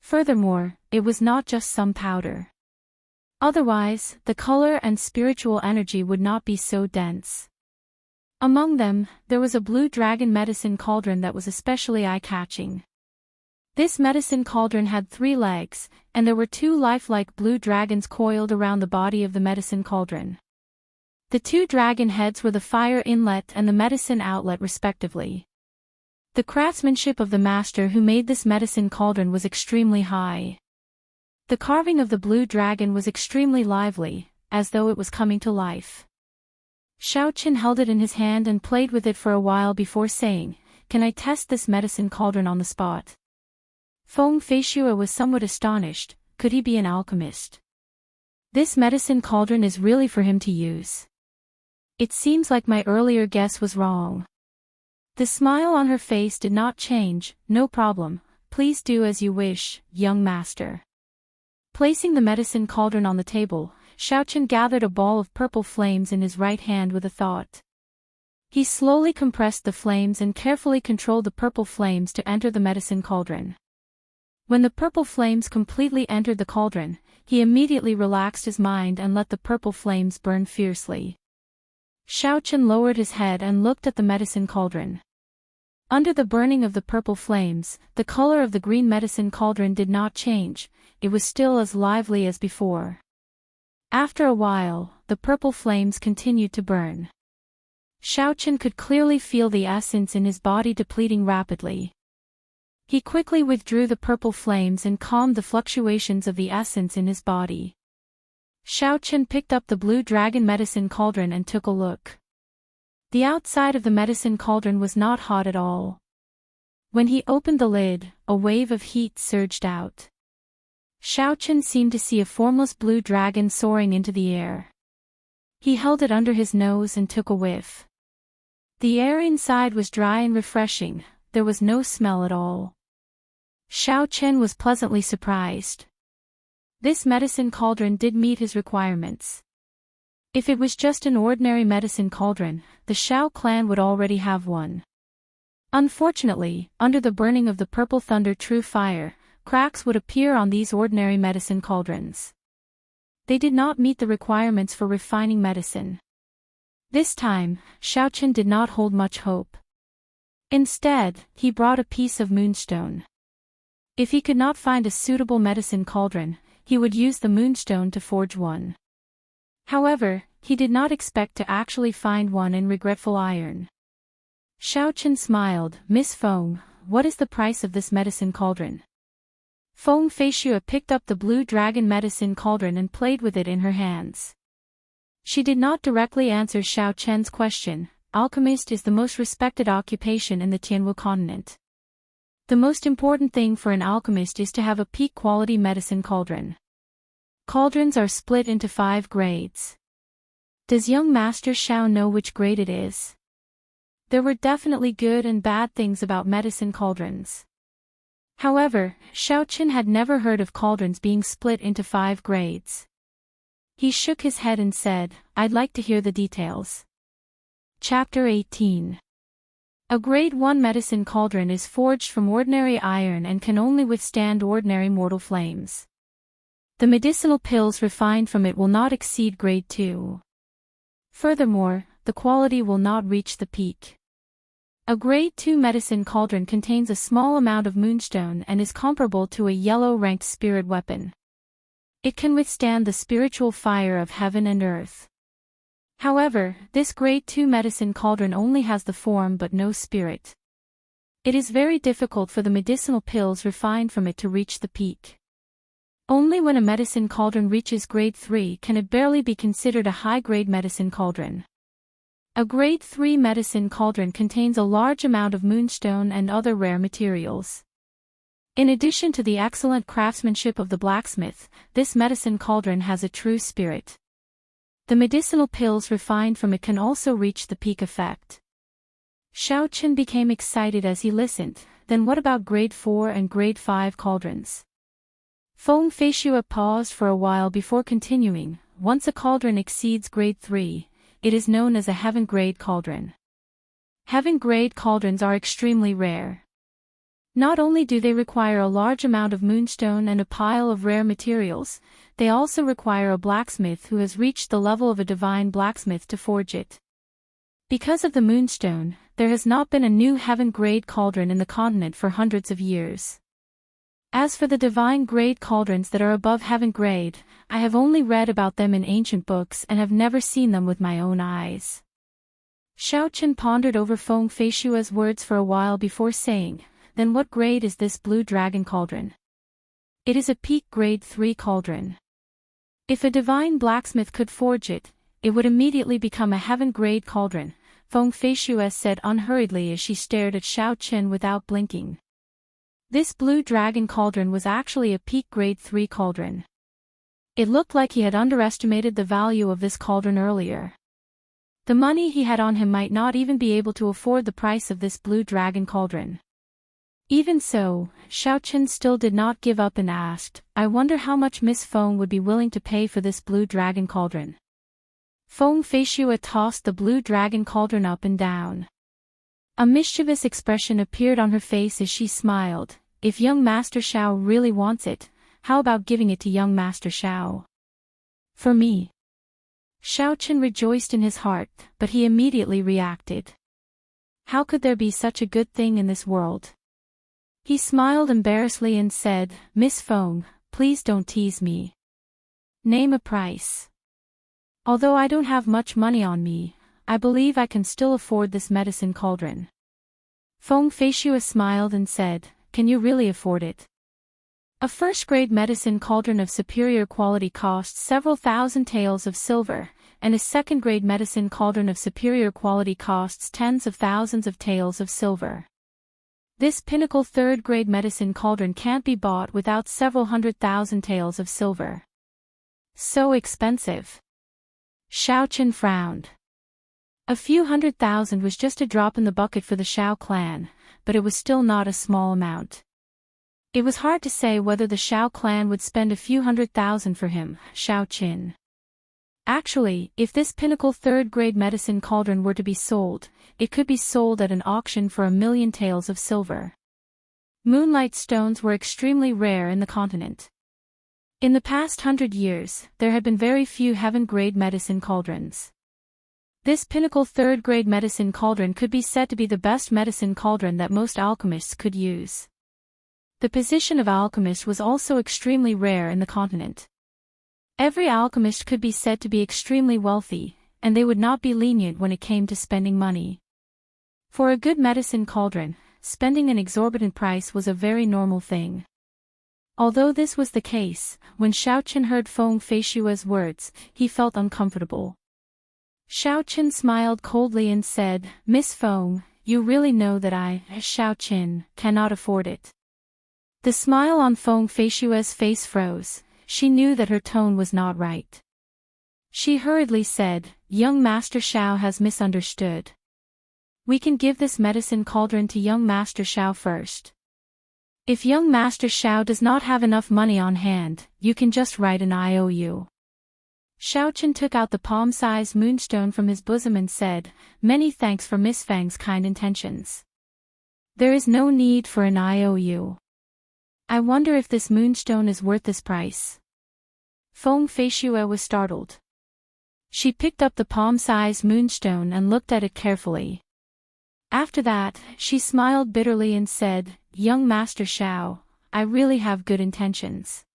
Furthermore, it was not just some powder. Otherwise, the color and spiritual energy would not be so dense. Among them, there was a blue dragon medicine cauldron that was especially eye-catching. This medicine cauldron had 3 legs, and there were 2 lifelike blue dragons coiled around the body of the medicine cauldron. The 2 dragon heads were the fire inlet and the medicine outlet respectively. The craftsmanship of the master who made this medicine cauldron was extremely high. The carving of the blue dragon was extremely lively, as though it was coming to life. Xiaoqin held it in his hand and played with it for a while before saying, "Can I test this medicine cauldron on the spot?" Feng Feishue was somewhat astonished. Could he be an alchemist? This medicine cauldron is really for him to use. It seems like my earlier guess was wrong. The smile on her face did not change. "No problem, please do as you wish, young master." Placing the medicine cauldron on the table, Xiaoqin gathered a ball of purple flames in his right hand with a thought. He slowly compressed the flames and carefully controlled the purple flames to enter the medicine cauldron. When the purple flames completely entered the cauldron, he immediately relaxed his mind and let the purple flames burn fiercely. Xiaoqin lowered his head and looked at the medicine cauldron. Under the burning of the purple flames, the color of the green medicine cauldron did not change, it was still as lively as before. After a while, the purple flames continued to burn. Xiaoqin could clearly feel the essence in his body depleting rapidly. He quickly withdrew the purple flames and calmed the fluctuations of the essence in his body. Xiaoqin picked up the blue dragon medicine cauldron and took a look. The outside of the medicine cauldron was not hot at all. When he opened the lid, a wave of heat surged out. Xiaoqin seemed to see a formless blue dragon soaring into the air. He held it under his nose and took a whiff. The air inside was dry and refreshing, there was no smell at all. Xiaoqin was pleasantly surprised. This medicine cauldron did meet his requirements. If it was just an ordinary medicine cauldron, the Shao clan would already have one. Unfortunately, under the burning of the purple thunder true fire, cracks would appear on these ordinary medicine cauldrons. They did not meet the requirements for refining medicine. This time, Xiaoqin did not hold much hope. Instead, he brought a piece of moonstone. If he could not find a suitable medicine cauldron, he would use the moonstone to forge one. However, he did not expect to actually find one in regretful iron. Xiaoqin smiled. "Miss Feng, what is the price of this medicine cauldron?" Feng Feishue picked up the blue dragon medicine cauldron and played with it in her hands. She did not directly answer Xiaoqin's question. Alchemist is the most respected occupation in the Tianwu continent. The most important thing for an alchemist is to have a peak quality medicine cauldron. Cauldrons are split into 5 grades. Does young Master Xiao know which grade it is? There were definitely good and bad things about medicine cauldrons. However, Xiaoqin had never heard of cauldrons being split into 5 grades. He shook his head and said, "I'd like to hear the details." Chapter 18. A Grade 1 medicine cauldron is forged from ordinary iron and can only withstand ordinary mortal flames. The medicinal pills refined from it will not exceed Grade 2. Furthermore, the quality will not reach the peak. A Grade 2 medicine cauldron contains a small amount of moonstone and is comparable to a yellow-ranked spirit weapon. It can withstand the spiritual fire of heaven and earth. However, this Grade 2 medicine cauldron only has the form but no spirit. It is very difficult for the medicinal pills refined from it to reach the peak. Only when a medicine cauldron reaches Grade 3 can it barely be considered a high-grade medicine cauldron. A Grade 3 medicine cauldron contains a large amount of moonstone and other rare materials. In addition to the excellent craftsmanship of the blacksmith, this medicine cauldron has a true spirit. The medicinal pills refined from it can also reach the peak effect. Xiaoqin became excited as he listened. Then what about Grade 4 and Grade 5 cauldrons? Feng Feishue paused for a while before continuing. Once a cauldron exceeds Grade 3, it is known as a heaven-grade cauldron. Heaven-grade cauldrons are extremely rare. Not only do they require a large amount of moonstone and a pile of rare materials, they also require a blacksmith who has reached the level of a divine blacksmith to forge it. Because of the moonstone, there has not been a new heaven-grade cauldron in the continent for hundreds of years. As for the divine-grade cauldrons that are above heaven-grade, I have only read about them in ancient books and have never seen them with my own eyes. Xiao Chen pondered over Feng Feishua's words for a while before saying, "Then what grade is this blue dragon cauldron?" "It is a peak grade 3 cauldron. If a divine blacksmith could forge it, it would immediately become a heaven-grade cauldron," Feng Feishue said unhurriedly as she stared at Xiao Chen without blinking. This blue dragon cauldron was actually a peak grade 3 cauldron. It looked like he had underestimated the value of this cauldron earlier. The money he had on him might not even be able to afford the price of this blue dragon cauldron. Even so, Xiao Chen still did not give up and asked, "I wonder how much Miss Feng would be willing to pay for this blue dragon cauldron." Feng Feishue tossed the blue dragon cauldron up and down. A mischievous expression appeared on her face as she smiled. "If young Master Xiao really wants it, how about giving it to young Master Xiao? For me?" Xiao Chen rejoiced in his heart, but he immediately reacted. How could there be such a good thing in this world? He smiled embarrassedly and said, "Miss Feng, please don't tease me. Name a price. Although I don't have much money on me, I believe I can still afford this medicine cauldron." Feng Feishue smiled and said, "Can you really afford it? A first-grade medicine cauldron of superior quality costs several thousand taels of silver, and a second-grade medicine cauldron of superior quality costs tens of thousands of taels of silver. This pinnacle third-grade medicine cauldron can't be bought without several 100,000 taels of silver. So expensive." Xiao Chen frowned. A few 100,000 was just a drop in the bucket for the Xiao clan, but it was still not a small amount. It was hard to say whether the Xiao clan would spend a few 100,000 for him, Xiao Chen. Actually, if this pinnacle third-grade medicine cauldron were to be sold, it could be sold at an auction for 1,000,000 taels of silver. Moonlight stones were extremely rare in the continent. In the past 100 years, there had been very few heaven-grade medicine cauldrons. This pinnacle third-grade medicine cauldron could be said to be the best medicine cauldron that most alchemists could use. The position of alchemist was also extremely rare in the continent. Every alchemist could be said to be extremely wealthy, and they would not be lenient when it came to spending money. For a good medicine cauldron, spending an exorbitant price was a very normal thing. Although this was the case, when Xiao Chen heard Feng Feishue's words, he felt uncomfortable. Xiao Chen smiled coldly and said, "Miss Feng, you really know that I, Xiao Chen, cannot afford it." The smile on Feng Feishue's face froze. She knew that her tone was not right. She hurriedly said, "Young Master Xiao has misunderstood. We can give this medicine cauldron to young Master Xiao first. If young Master Xiao does not have enough money on hand, you can just write an IOU." Xiao Chen took out the palm-sized moonstone from his bosom and said, "Many thanks for Miss Feng's kind intentions. There is no need for an IOU. I wonder if this moonstone is worth this price." Feng Feishue was startled. She picked up the palm-sized moonstone and looked at it carefully. After that, she smiled bitterly and said, "Young Master Xiao, I really have good intentions.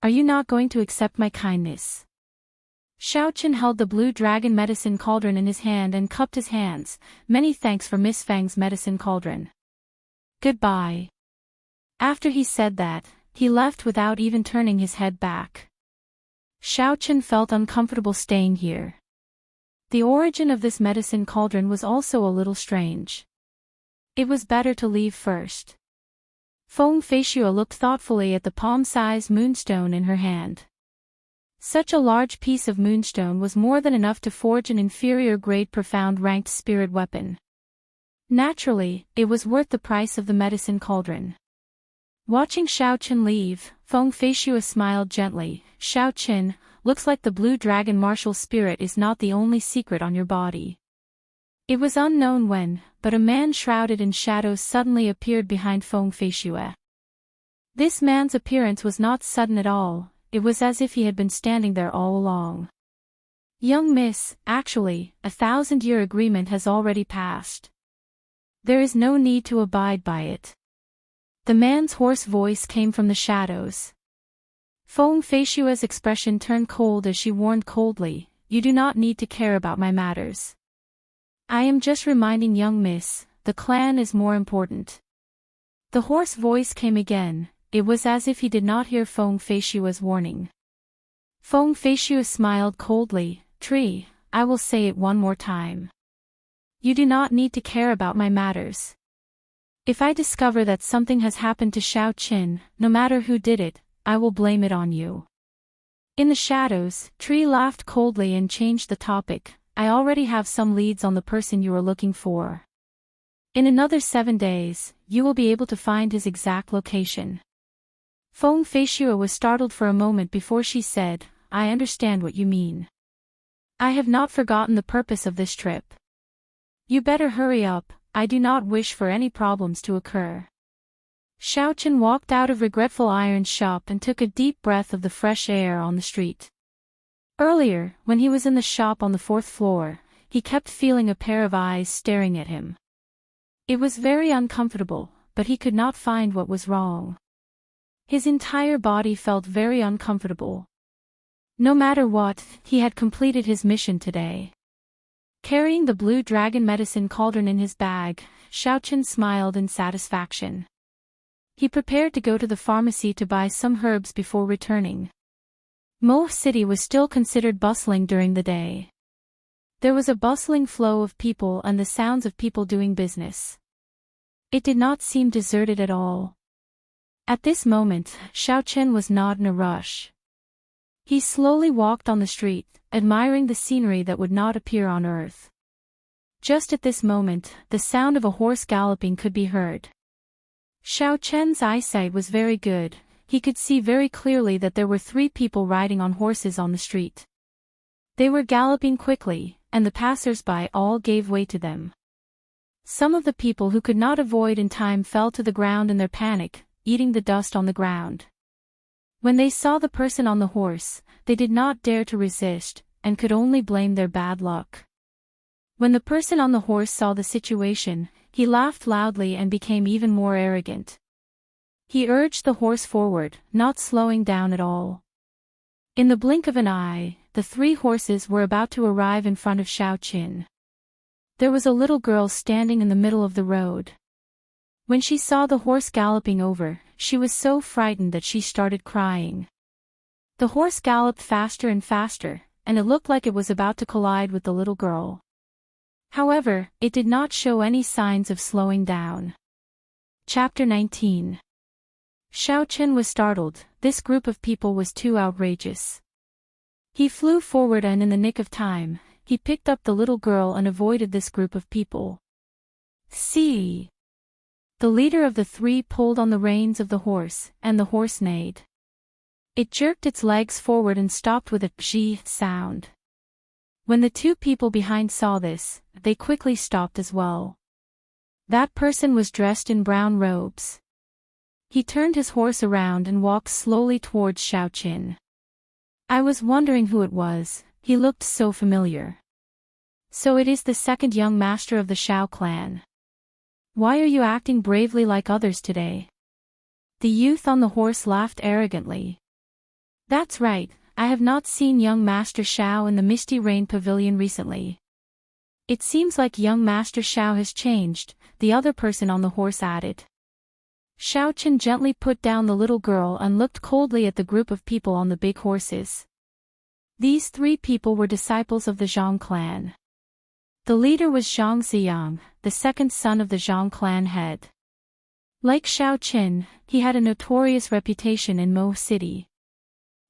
Are you not going to accept my kindness?" Xiao Chen held the blue dragon medicine cauldron in his hand and cupped his hands. "Many thanks for Miss Feng's medicine cauldron. Goodbye." After he said that, he left without even turning his head back. Xiao Chen felt uncomfortable staying here. The origin of this medicine cauldron was also a little strange. It was better to leave first. Feng Feishue looked thoughtfully at the palm-sized moonstone in her hand. Such a large piece of moonstone was more than enough to forge an inferior-grade profound-ranked spirit weapon. Naturally, it was worth the price of the medicine cauldron. Watching Xiao Chen leave, Feng Feishue smiled gently. "Xiao Chen, looks like the blue dragon martial spirit is not the only secret on your body." It was unknown when, but a man shrouded in shadows suddenly appeared behind Feng Feishue. This man's appearance was not sudden at all, it was as if he had been standing there all along. "Young miss, actually, a 1,000-year agreement has already passed. There is no need to abide by it." The man's hoarse voice came from the shadows. Feng Feishue's expression turned cold as she warned coldly, "You do not need to care about my matters. I am just reminding young miss, the clan is more important. The hoarse voice came again. It was as if he did not hear Feng Feishua's warning. Feng Feishua smiled coldly. Tree, I will say it one more time. You do not need to care about my matters. If I discover that something has happened to Xiao Qin, no matter who did it, I will blame it on you. In the shadows, Tree laughed coldly and changed the topic. I already have some leads on the person you are looking for. In another 7 days, you will be able to find his exact location. Feng Feishua was startled for a moment before she said, I understand what you mean. I have not forgotten the purpose of this trip. You better hurry up, I do not wish for any problems to occur. Xiao Qin walked out of Regretful Iron's shop and took a deep breath of the fresh air on the street. Earlier, when he was in the shop on the 4th floor, he kept feeling a pair of eyes staring at him. It was very uncomfortable, but he could not find what was wrong. His entire body felt very uncomfortable. No matter what, he had completed his mission today. Carrying the blue dragon medicine cauldron in his bag, Xiao Qin smiled in satisfaction. He prepared to go to the pharmacy to buy some herbs before returning. Mo City was still considered bustling during the day. There was a bustling flow of people and the sounds of people doing business. It did not seem deserted at all. At this moment, Xiao Qin was not in a rush. He slowly walked on the street, admiring the scenery that would not appear on Earth. Just at this moment, the sound of a horse galloping could be heard. Xiao Qin's eyesight was very good. He could see very clearly that there were 3 people riding on horses on the street. They were galloping quickly, and the passers-by all gave way to them. Some of the people who could not avoid in time fell to the ground in their panic, eating the dust on the ground. When they saw the person on the horse, they did not dare to resist, and could only blame their bad luck. When the person on the horse saw the situation, he laughed loudly and became even more arrogant. He urged the horse forward, not slowing down at all. In the blink of an eye, the 3 horses were about to arrive in front of Xiao Qin. There was a little girl standing in the middle of the road. When she saw the horse galloping over, she was so frightened that she started crying. The horse galloped faster and faster, and it looked like it was about to collide with the little girl. However, it did not show any signs of slowing down. Chapter 19. Xiao Qin was startled. This group of people was too outrageous. He flew forward and in the nick of time, he picked up the little girl and avoided this group of people. See! The leader of the 3 pulled on the reins of the horse, and the horse neighed. It jerked its legs forward and stopped with a zhi sound. When the 2 people behind saw this, they quickly stopped as well. That person was dressed in brown robes. He turned his horse around and walked slowly towards Xiao Qin. I was wondering who it was, he looked so familiar. So it is the 2nd young master of the Xiao clan. Why are you acting bravely like others today? The youth on the horse laughed arrogantly. That's right, I have not seen young Master Xiao in the Misty Rain Pavilion recently. It seems like young Master Xiao has changed, the other person on the horse added. Xiao Qin gently put down the little girl and looked coldly at the group of people on the big horses. These 3 people were disciples of the Zhang clan. The leader was Zhang Ziyang, the 2nd son of the Zhang clan head. Like Xiao Qin, he had a notorious reputation in Mo City.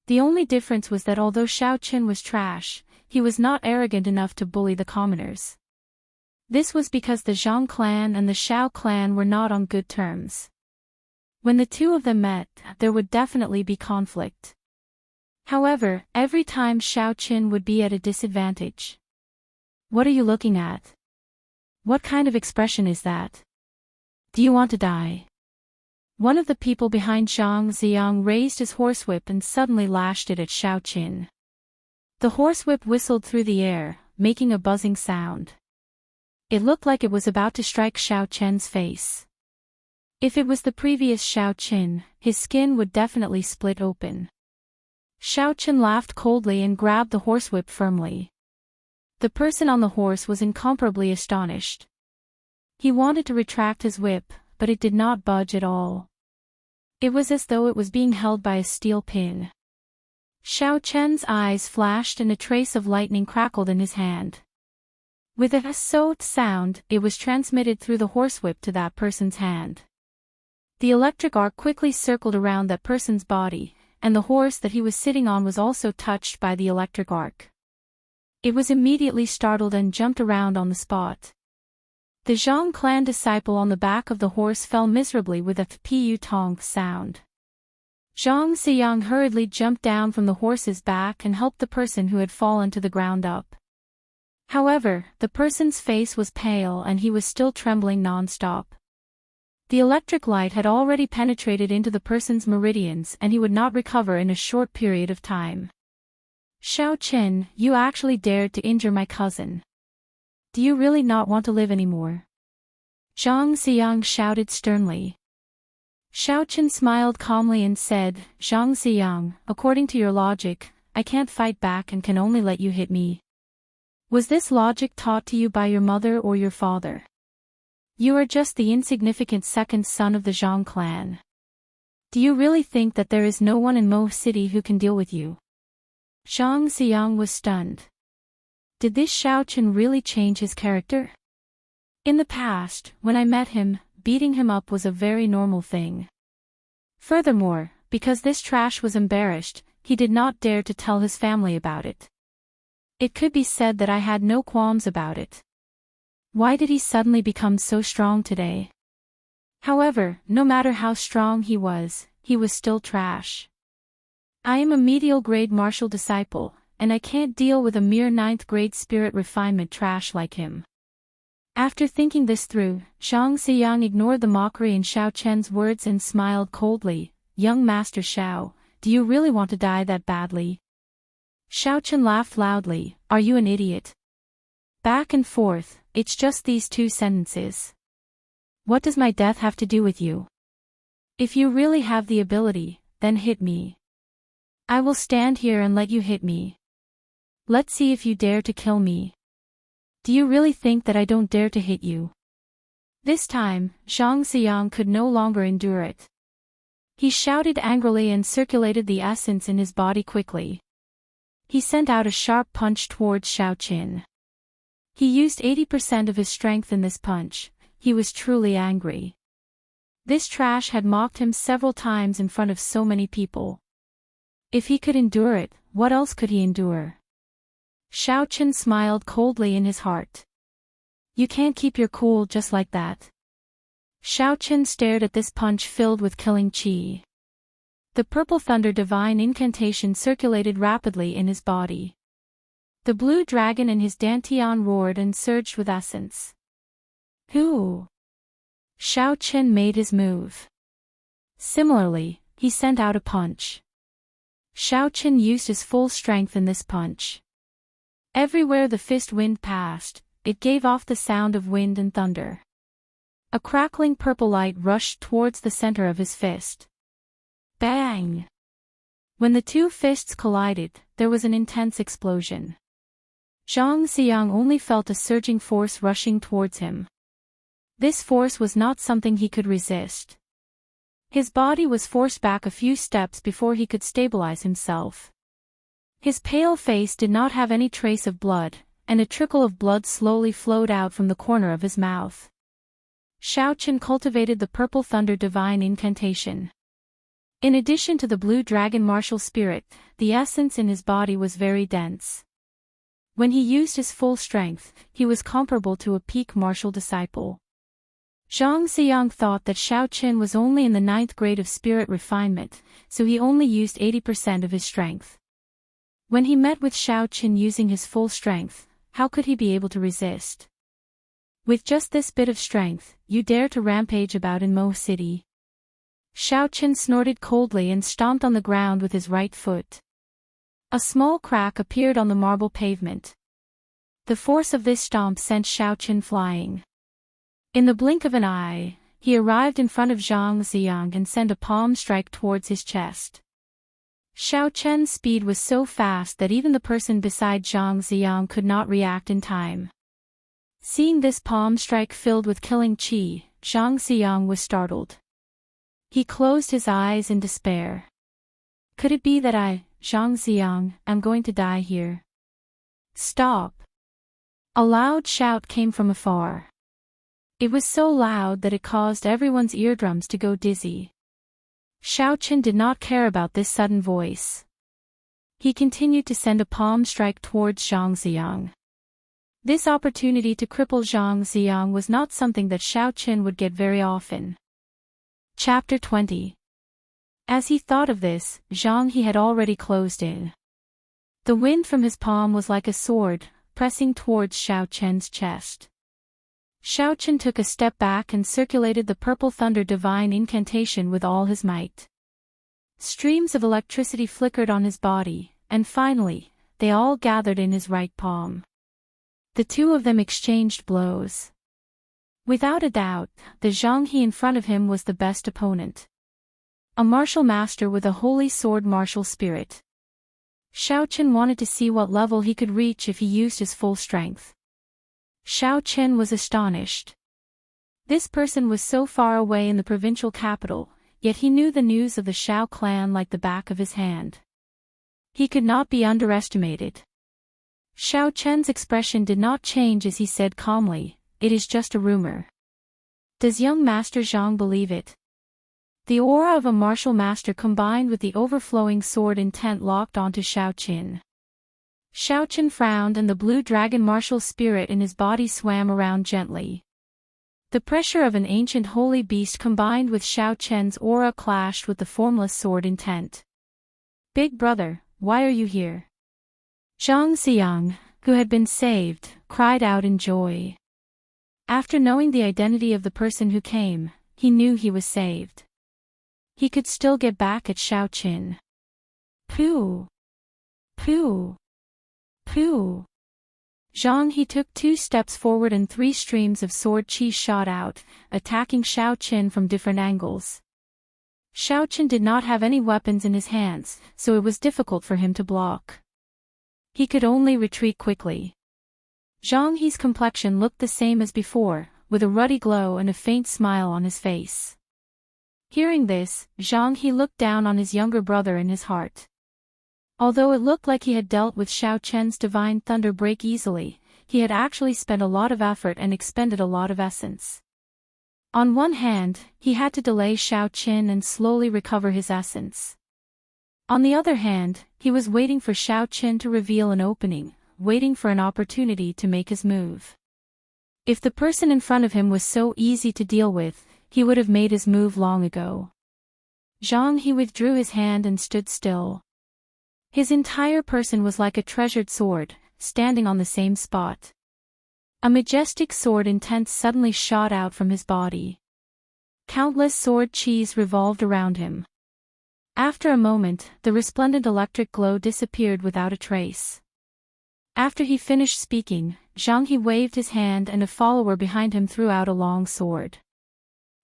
The only difference was that although Xiao Qin was trash, he was not arrogant enough to bully the commoners. This was because the Zhang clan and the Xiao clan were not on good terms. When the 2 of them met, there would definitely be conflict. However, every time Xiao Qin would be at a disadvantage. What are you looking at? What kind of expression is that? Do you want to die? One of the people behind Zhang Ziyang raised his horsewhip and suddenly lashed it at Xiao Qin. The horsewhip whistled through the air, making a buzzing sound. It looked like it was about to strike Xiao Qin's face. If it was the previous Xiao Qin, his skin would definitely split open. Xiao Qin laughed coldly and grabbed the horsewhip firmly. The person on the horse was incomparably astonished. He wanted to retract his whip, but it did not budge at all. It was as though it was being held by a steel pin. Xiao Chen's eyes flashed and a trace of lightning crackled in his hand. With a "soot" sound, it was transmitted through the horsewhip to that person's hand. The electric arc quickly circled around that person's body, and the horse that he was sitting on was also touched by the electric arc. It was immediately startled and jumped around on the spot. The Zhang clan disciple on the back of the horse fell miserably with a pu-tong sound. Zhang Ziyang hurriedly jumped down from the horse's back and helped the person who had fallen to the ground up. However, the person's face was pale and he was still trembling non-stop. The electric light had already penetrated into the person's meridians and he would not recover in a short period of time. "Xiao Chen, you actually dared to injure my cousin. Do you really not want to live anymore?" Zhang Ziyang shouted sternly. Xiao Chen smiled calmly and said, "Zhang Ziyang, according to your logic, I can't fight back and can only let you hit me. Was this logic taught to you by your mother or your father? You are just the insignificant second son of the Zhang clan. Do you really think that there is no one in Mo City who can deal with you?" Zhang Ziyang was stunned. Did this Xiao Chen really change his character? In the past, when I met him, beating him up was a very normal thing. Furthermore, because this trash was embarrassed, he did not dare to tell his family about it. It could be said that I had no qualms about it. Why did he suddenly become so strong today? However, no matter how strong he was still trash. I am a medial grade martial disciple, and I can't deal with a mere 9th grade spirit refinement trash like him. After thinking this through, Zhang Ziyang ignored the mockery in Xiao Chen's words and smiled coldly. "Young Master Xiao, do you really want to die that badly?" Xiao Chen laughed loudly. "Are you an idiot? Back and forth, it's just these 2 sentences. What does my death have to do with you? If you really have the ability, then hit me. I will stand here and let you hit me. Let's see if you dare to kill me. Do you really think that I don't dare to hit you?" This time, Zhang Ziyang could no longer endure it. He shouted angrily and circulated the essence in his body quickly. He sent out a sharp punch towards Xiao Chen. He used 80% of his strength in this punch. He was truly angry. This trash had mocked him several times in front of so many people. If he could endure it, what else could he endure? Xiao Chen smiled coldly in his heart. "You can't keep your cool just like that." Xiao Chen stared at this punch filled with killing chi. The purple thunder divine incantation circulated rapidly in his body. The blue dragon in his dantian roared and surged with essence. "Who?" Xiao Chen made his move. Similarly, he sent out a punch. Xiao Chen used his full strength in this punch. Everywhere the fist wind passed, it gave off the sound of wind and thunder. A crackling purple light rushed towards the center of his fist. Bang! When the 2 fists collided, there was an intense explosion. Zhang Ziyang only felt a surging force rushing towards him. This force was not something he could resist. His body was forced back a few steps before he could stabilize himself. His pale face did not have any trace of blood, and a trickle of blood slowly flowed out from the corner of his mouth. Xiao Chen cultivated the purple thunder divine incantation. In addition to the blue dragon martial spirit, the essence in his body was very dense. When he used his full strength, he was comparable to a peak martial disciple. Zhang Ziyang thought that Xiao Chen was only in the 9th grade of spirit refinement, so he only used 80% of his strength. When he met with Xiao Chen using his full strength, how could he be able to resist? "With just this bit of strength, you dare to rampage about in Mo City?" Xiao Chen snorted coldly and stomped on the ground with his right foot. A small crack appeared on the marble pavement. The force of this stomp sent Xiao Chen flying. In the blink of an eye, he arrived in front of Zhang Ziyang and sent a palm strike towards his chest. Xiao Chen's speed was so fast that even the person beside Zhang Ziyang could not react in time. Seeing this palm strike filled with killing qi, Zhang Ziyang was startled. He closed his eyes in despair. Could it be that I, Zhang Ziyang, am going to die here? Stop! A loud shout came from afar. It was so loud that it caused everyone's eardrums to go dizzy. Xiao Chen did not care about this sudden voice. He continued to send a palm strike towards Zhang Ziyang. This opportunity to cripple Zhang Ziyang was not something that Xiao Chen would get very often. Chapter 20. As he thought of this, Zhang He had already closed in. The wind from his palm was like a sword, pressing towards Xiao Chen's chest. Xiao Chen took a step back and circulated the purple thunder divine incantation with all his might. Streams of electricity flickered on his body, and finally, they all gathered in his right palm. The two of them exchanged blows. Without a doubt, the Zhang He in front of him was the best opponent. A martial master with a holy sword martial spirit. Xiao Chen wanted to see what level he could reach if he used his full strength. Xiao Chen was astonished. This person was so far away in the provincial capital, yet he knew the news of the Xiao clan like the back of his hand. He could not be underestimated. Xiao Chen's expression did not change as he said calmly, "It is just a rumor." Does young Master Zhang believe it? The aura of a martial master combined with the overflowing sword intent locked onto Xiao Chen. Xiao Chen frowned and the blue dragon martial spirit in his body swam around gently. The pressure of an ancient holy beast combined with Xiao Chen's aura clashed with the formless sword intent. "Big brother, why are you here?" Zhang Ziyang, who had been saved, cried out in joy. After knowing the identity of the person who came, he knew he was saved. He could still get back at Xiao Chen. Pooh! Pooh! Pooh! Zhang He took 2 steps forward and 3 streams of sword qi shot out, attacking Xiao Chen from different angles. Xiao Chen did not have any weapons in his hands, so it was difficult for him to block. He could only retreat quickly. Zhang He's complexion looked the same as before, with a ruddy glow and a faint smile on his face. Hearing this, Zhang He looked down on his younger brother in his heart. Although it looked like he had dealt with Xiao Chen's divine thunder break easily, he had actually spent a lot of effort and expended a lot of essence. On one hand, he had to delay Xiao Chen and slowly recover his essence. On the other hand, he was waiting for Xiao Chen to reveal an opening, waiting for an opportunity to make his move. If the person in front of him was so easy to deal with, he would have made his move long ago. Zhang He withdrew his hand and stood still. His entire person was like a treasured sword, standing on the same spot. A majestic sword intent suddenly shot out from his body. Countless sword qis revolved around him. After a moment, the resplendent electric glow disappeared without a trace. After he finished speaking, Zhang He waved his hand and a follower behind him threw out a long sword.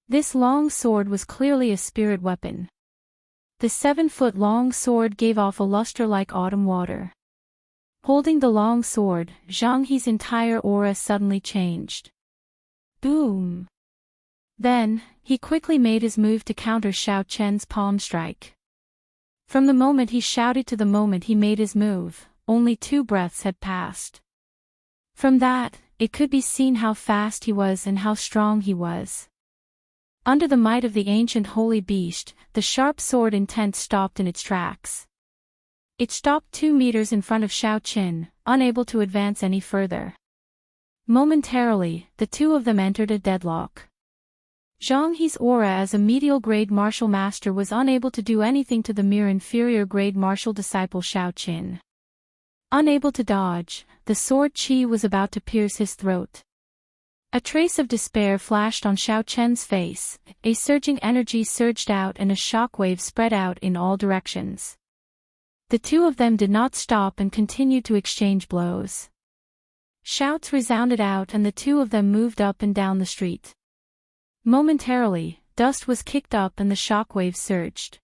This long sword was clearly a spirit weapon. The 7-foot-long sword gave off a luster like autumn water. Holding the long sword, Zhang He's entire aura suddenly changed. Boom! Then, he quickly made his move to counter Xiao Chen's palm strike. From the moment he shouted to the moment he made his move, only 2 breaths had passed. From that, it could be seen how fast he was and how strong he was. Under the might of the ancient holy beast, the sharp sword intent stopped in its tracks. It stopped 2 meters in front of Xiao Chen, unable to advance any further. Momentarily, the two of them entered a deadlock. Zhang He's aura as a medial-grade martial master was unable to do anything to the mere inferior-grade martial disciple Xiao Chen. Unable to dodge, the sword qi was about to pierce his throat. A trace of despair flashed on Xiao Chen's face, a surging energy surged out and a shockwave spread out in all directions. The two of them did not stop and continued to exchange blows. Shouts resounded out and the two of them moved up and down the street. Momentarily, dust was kicked up and the shockwave surged.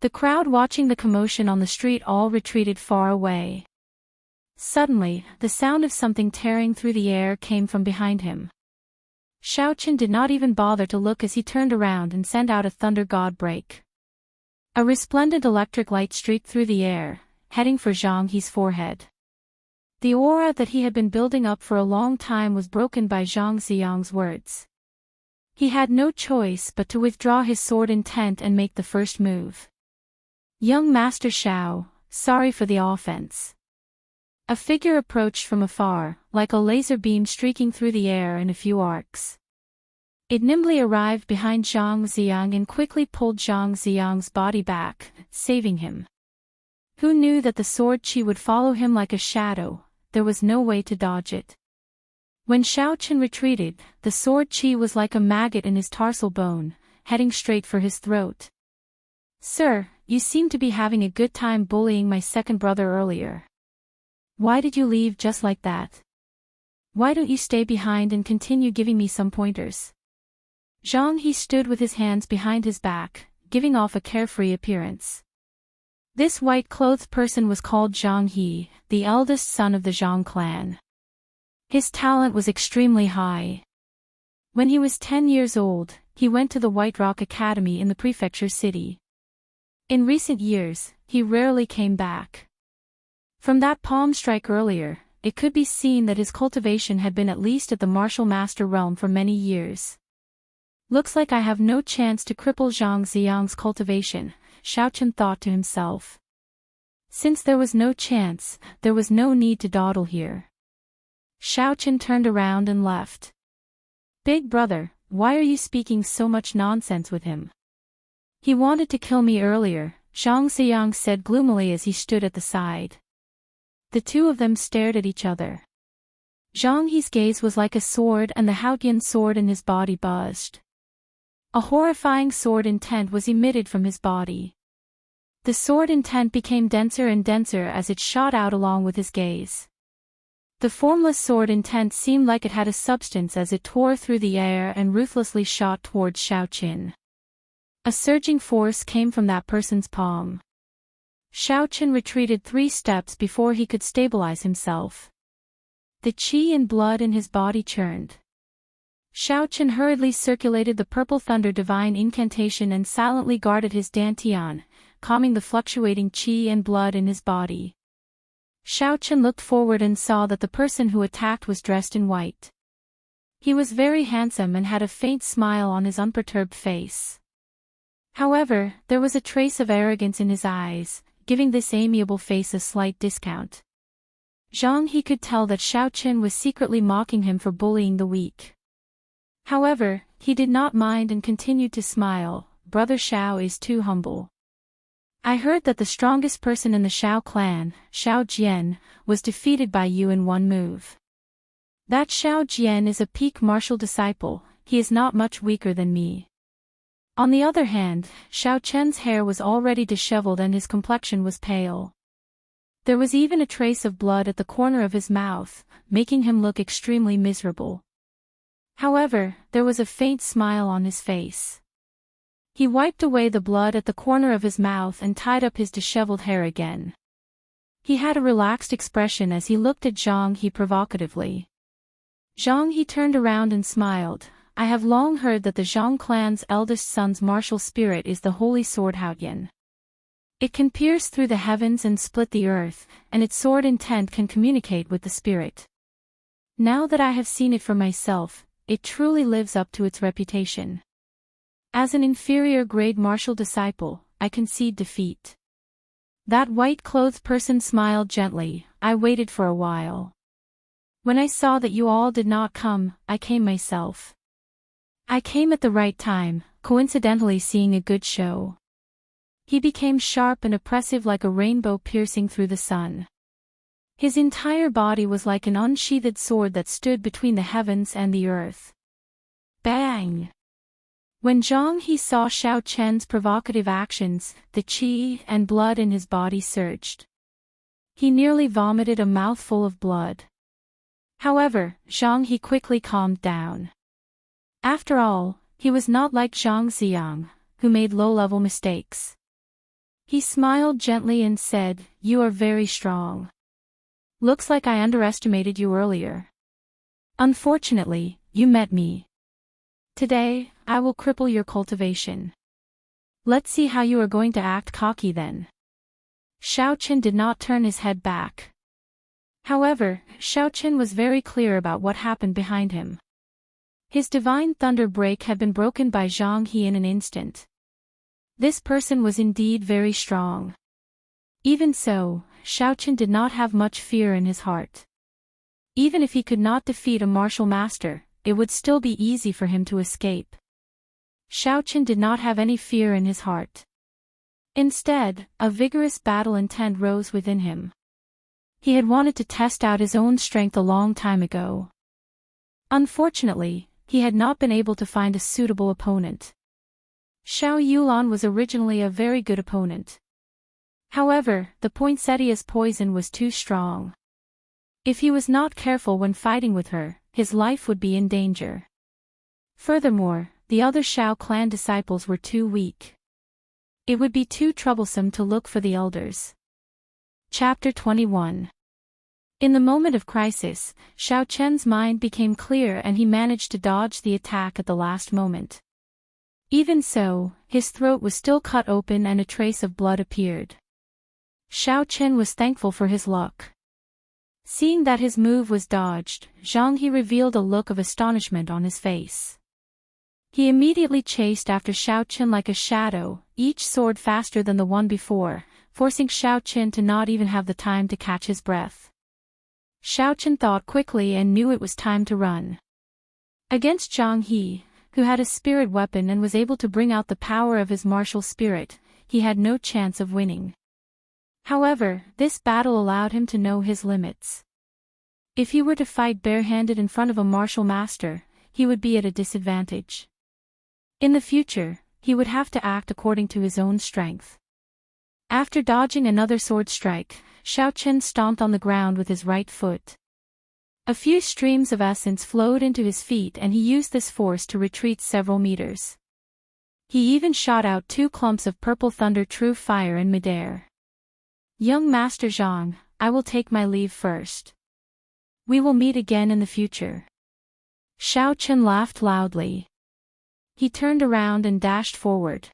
The crowd watching the commotion on the street all retreated far away. Suddenly, the sound of something tearing through the air came from behind him. Xiaochen did not even bother to look as he turned around and sent out a thunder god break. A resplendent electric light streaked through the air, heading for Zhang He's forehead. The aura that he had been building up for a long time was broken by Zhang Ziyang's words. He had no choice but to withdraw his sword intent and make the first move. Young Master Xiao, sorry for the offense. A figure approached from afar, like a laser beam streaking through the air in a few arcs. It nimbly arrived behind Zhang Ziyang and quickly pulled Zhang Ziyang's body back, saving him. Who knew that the sword chi would follow him like a shadow? There was no way to dodge it. When Xiaochen retreated, the sword chi was like a maggot in his tarsal bone, heading straight for his throat. Sir, you seem to be having a good time bullying my second brother earlier. Why did you leave just like that? Why don't you stay behind and continue giving me some pointers? Zhang He stood with his hands behind his back, giving off a carefree appearance. This white-clothed person was called Zhang He, the eldest son of the Zhang clan. His talent was extremely high. When he was 10 years old, he went to the White Rock Academy in the prefecture city. In recent years, he rarely came back. From that palm strike earlier, it could be seen that his cultivation had been at least at the martial master realm for many years. Looks like I have no chance to cripple Zhang Ziyang's cultivation, Xiaochen thought to himself. Since there was no chance, there was no need to dawdle here. Xiaochen turned around and left. Big brother, why are you speaking so much nonsense with him? He wanted to kill me earlier, Zhang Ziyang said gloomily as he stood at the side. The two of them stared at each other. Zhang He's gaze was like a sword and the Haotian sword in his body buzzed. A horrifying sword intent was emitted from his body. The sword intent became denser and denser as it shot out along with his gaze. The formless sword intent seemed like it had a substance as it tore through the air and ruthlessly shot towards Xiaochen. A surging force came from that person's palm. Xiaochen retreated 3 steps before he could stabilize himself. The qi and blood in his body churned. Xiaochen hurriedly circulated the purple thunder divine incantation and silently guarded his dantian, calming the fluctuating qi and blood in his body. Xiaochen looked forward and saw that the person who attacked was dressed in white. He was very handsome and had a faint smile on his unperturbed face. However, there was a trace of arrogance in his eyes, giving this amiable face a slight discount. Zhang He could tell that Xiaochen was secretly mocking him for bullying the weak. However, he did not mind and continued to smile. Brother Xiao is too humble. I heard that the strongest person in the Xiao clan, Xiao Jian, was defeated by you in one move. That Xiao Jian is a peak martial disciple, he is not much weaker than me. On the other hand, Xiao Chen's hair was already disheveled and his complexion was pale. There was even a trace of blood at the corner of his mouth, making him look extremely miserable. However, there was a faint smile on his face. He wiped away the blood at the corner of his mouth and tied up his disheveled hair again. He had a relaxed expression as he looked at Zhang He provocatively. Zhang He turned around and smiled. I have long heard that the Zhang clan's eldest son's martial spirit is the holy sword Haotian. It can pierce through the heavens and split the earth, and its sword intent can communicate with the spirit. Now that I have seen it for myself, it truly lives up to its reputation. As an inferior grade martial disciple, I concede defeat. That white-clothed person smiled gently. I waited for a while. When I saw that you all did not come, I came myself. I came at the right time, coincidentally seeing a good show. He became sharp and oppressive like a rainbow piercing through the sun. His entire body was like an unsheathed sword that stood between the heavens and the earth. Bang! When Zhang He saw Xiao Chen's provocative actions, the qi and blood in his body surged. He nearly vomited a mouthful of blood. However, Zhang He quickly calmed down. After all, he was not like Zhang Ziyang, who made low-level mistakes. He smiled gently and said, "You are very strong. Looks like I underestimated you earlier. Unfortunately, you met me. Today, I will cripple your cultivation. Let's see how you are going to act cocky then." Xiaoqian did not turn his head back. However, Xiaoqian was very clear about what happened behind him. His divine thunder break had been broken by Zhang He in an instant. This person was indeed very strong. Even so, Xiaoqian did not have much fear in his heart. Even if he could not defeat a martial master, it would still be easy for him to escape. Xiaoqian did not have any fear in his heart. Instead, a vigorous battle intent rose within him. He had wanted to test out his own strength a long time ago. Unfortunately, he had not been able to find a suitable opponent. Xiao Yulan was originally a very good opponent. However, the poinsettia's poison was too strong. If he was not careful when fighting with her, his life would be in danger. Furthermore, the other Xiao clan disciples were too weak. It would be too troublesome to look for the elders. Chapter 21. In the moment of crisis, Xiao Chen's mind became clear and he managed to dodge the attack at the last moment. Even so, his throat was still cut open and a trace of blood appeared. Xiao Chen was thankful for his luck. Seeing that his move was dodged, Zhang He revealed a look of astonishment on his face. He immediately chased after Xiao Chen like a shadow, each sword faster than the one before, forcing Xiao Chen to not even have the time to catch his breath. Xiao Chen thought quickly and knew it was time to run. Against Zhang He, who had a spirit weapon and was able to bring out the power of his martial spirit, he had no chance of winning. However, this battle allowed him to know his limits. If he were to fight barehanded in front of a martial master, he would be at a disadvantage. In the future, he would have to act according to his own strength. After dodging another sword strike, Xiao Chen stomped on the ground with his right foot. A few streams of essence flowed into his feet and he used this force to retreat several meters. He even shot out 2 clumps of purple thunder true fire in midair. "Young Master Zhang, I will take my leave first. We will meet again in the future." Xiao Chen laughed loudly. He turned around and dashed forward.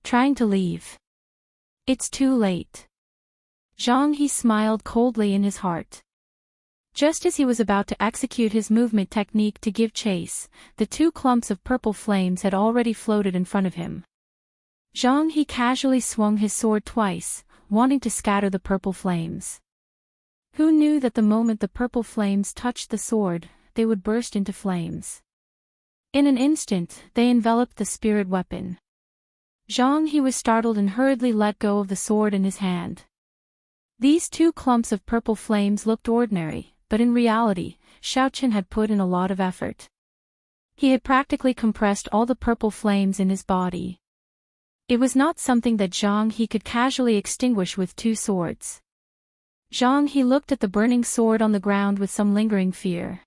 Trying to leave. It's too late. Zhang He smiled coldly in his heart. Just as he was about to execute his movement technique to give chase, the 2 clumps of purple flames had already floated in front of him. Zhang He casually swung his sword twice, wanting to scatter the purple flames. Who knew that the moment the purple flames touched the sword, they would burst into flames. In an instant, they enveloped the spirit weapon. Zhang He was startled and hurriedly let go of the sword in his hand. These 2 clumps of purple flames looked ordinary, but in reality, Xiao Chen had put in a lot of effort. He had practically compressed all the purple flames in his body. It was not something that Zhang He could casually extinguish with 2 swords. Zhang He looked at the burning sword on the ground with some lingering fear.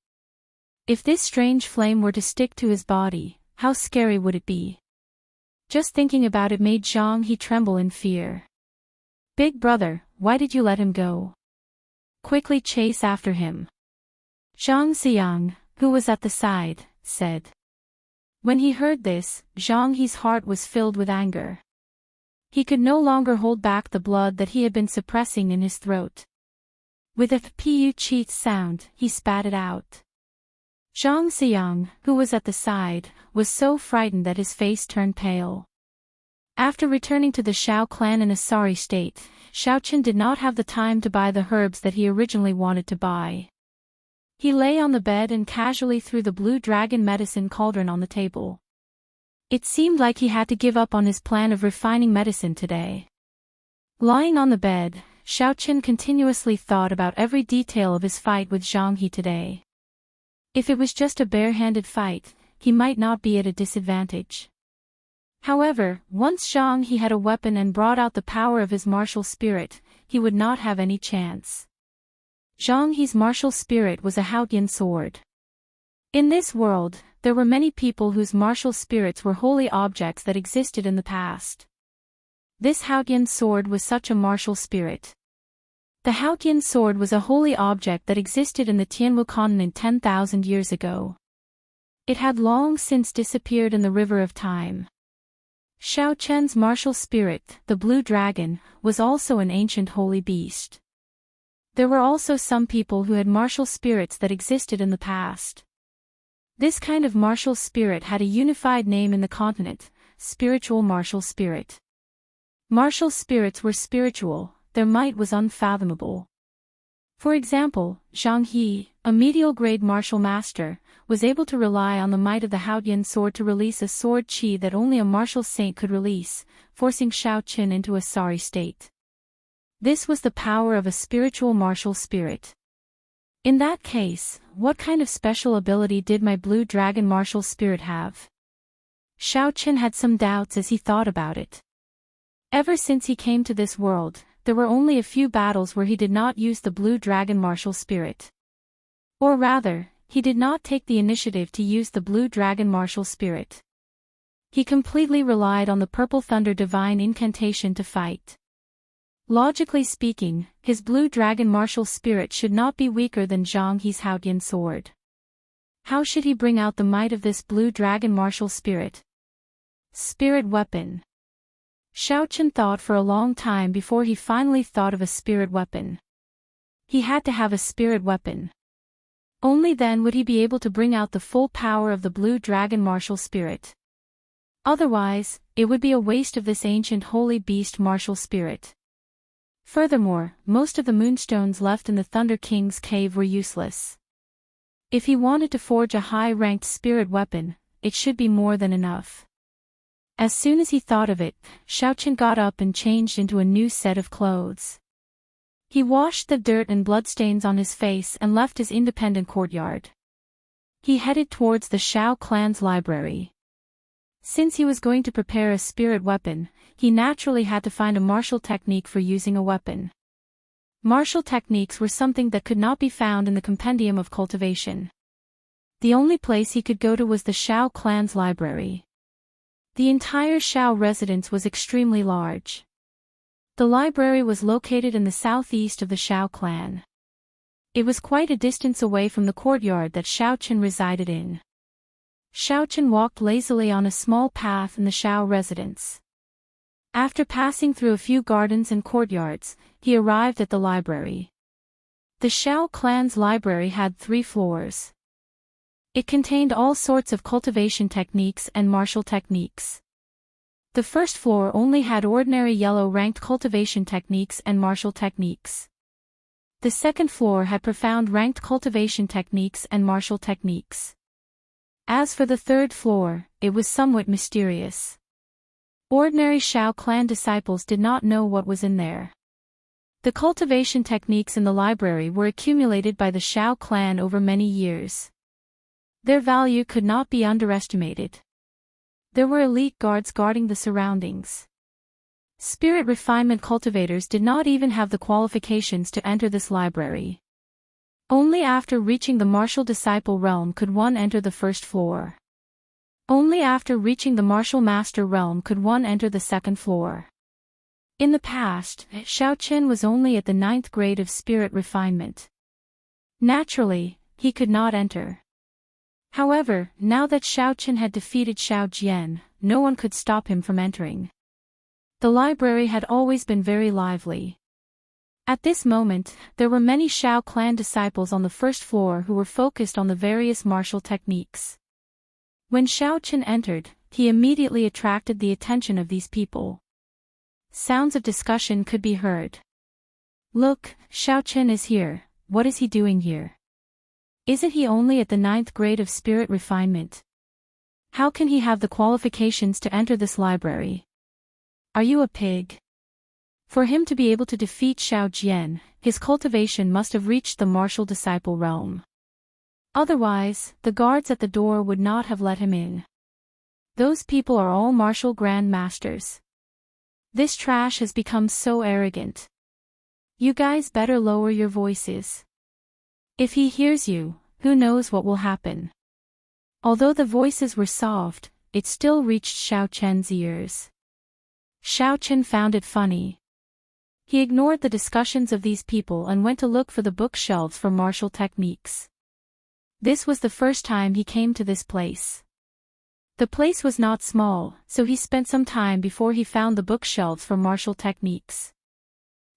If this strange flame were to stick to his body, how scary would it be? Just thinking about it made Zhang He tremble in fear. "Big brother, why did you let him go? Quickly chase after him." Zhang Xiang, who was at the side, said. When he heard this, Zhang He's heart was filled with anger. He could no longer hold back the blood that he had been suppressing in his throat. With a pu-cheat sound, he spat it out. Zhang Xiang, who was at the side, was so frightened that his face turned pale. After returning to the Xiao clan in a sorry state, Xiao Chen did not have the time to buy the herbs that he originally wanted to buy. He lay on the bed and casually threw the blue dragon medicine cauldron on the table. It seemed like he had to give up on his plan of refining medicine today. Lying on the bed, Xiao Chen continuously thought about every detail of his fight with Zhang He today. If it was just a barehanded fight, he might not be at a disadvantage. However, once Zhang He had a weapon and brought out the power of his martial spirit, he would not have any chance. Zhang He's martial spirit was a Haotian sword. In this world, there were many people whose martial spirits were holy objects that existed in the past. This Haotian sword was such a martial spirit. The Haotian sword was a holy object that existed in the Tianwu continent 10,000 years ago. It had long since disappeared in the river of time. Xiao Chen's martial spirit, the blue dragon, was also an ancient holy beast. There were also some people who had martial spirits that existed in the past. This kind of martial spirit had a unified name in the continent: spiritual martial spirit. Martial spirits were spiritual, their might was unfathomable. For example, Zhang He, a medial-grade martial master, was able to rely on the might of the Haotian sword to release a sword qi that only a martial saint could release, forcing Xiao Chen into a sorry state. This was the power of a spiritual martial spirit. In that case, what kind of special ability did my blue dragon martial spirit have? Xiao Chen had some doubts as he thought about it. Ever since he came to this world, there were only a few battles where he did not use the blue dragon martial spirit. Or rather, he did not take the initiative to use the blue dragon martial spirit. He completely relied on the purple thunder divine incantation to fight. Logically speaking, his blue dragon martial spirit should not be weaker than Zhang He's Haotian sword. How should he bring out the might of this blue dragon martial spirit? Spirit weapon. Xiao Chen thought for a long time before he finally thought of a spirit weapon. He had to have a spirit weapon. Only then would he be able to bring out the full power of the blue dragon martial spirit. Otherwise, it would be a waste of this ancient holy beast martial spirit. Furthermore, most of the moonstones left in the Thunder King's cave were useless. If he wanted to forge a high-ranked spirit weapon, it should be more than enough. As soon as he thought of it, Xiao Chen got up and changed into a new set of clothes. He washed the dirt and bloodstains on his face and left his independent courtyard. He headed towards the Shao clan's library. Since he was going to prepare a spirit weapon, he naturally had to find a martial technique for using a weapon. Martial techniques were something that could not be found in the compendium of cultivation. The only place he could go to was the Shao clan's library. The entire Shao residence was extremely large. The library was located in the southeast of the Shao clan. It was quite a distance away from the courtyard that Xiao Chen resided in. Xiao Chen walked lazily on a small path in the Shao residence. After passing through a few gardens and courtyards, he arrived at the library. The Shao clan's library had 3 floors. It contained all sorts of cultivation techniques and martial techniques. The first floor only had ordinary yellow-ranked cultivation techniques and martial techniques. The second floor had profound ranked cultivation techniques and martial techniques. As for the third floor, it was somewhat mysterious. Ordinary Shao clan disciples did not know what was in there. The cultivation techniques in the library were accumulated by the Shao clan over many years. Their value could not be underestimated. There were elite guards guarding the surroundings. Spirit refinement cultivators did not even have the qualifications to enter this library. Only after reaching the martial disciple realm could one enter the first floor. Only after reaching the martial master realm could one enter the second floor. In the past, Xiao Chen was only at the 9th grade of spirit refinement. Naturally, he could not enter. However, now that Xiao Chen had defeated Xiao Jian, no one could stop him from entering. The library had always been very lively. At this moment, there were many Shao clan disciples on the first floor who were focused on the various martial techniques. When Xiao Chen entered, he immediately attracted the attention of these people. Sounds of discussion could be heard. Look, Xiao Chen is here, what is he doing here? Isn't he only at the 9th grade of spirit refinement? How can he have the qualifications to enter this library? Are you a pig? For him to be able to defeat Xiao Jian, his cultivation must have reached the martial disciple realm. Otherwise, the guards at the door would not have let him in. Those people are all martial grand masters. This trash has become so arrogant. You guys better lower your voices. If he hears you, who knows what will happen. Although the voices were soft, it still reached Xiao Chen's ears. Xiao Chen found it funny. He ignored the discussions of these people and went to look for the bookshelves for martial techniques. This was the first time he came to this place. The place was not small, so he spent some time before he found the bookshelves for martial techniques.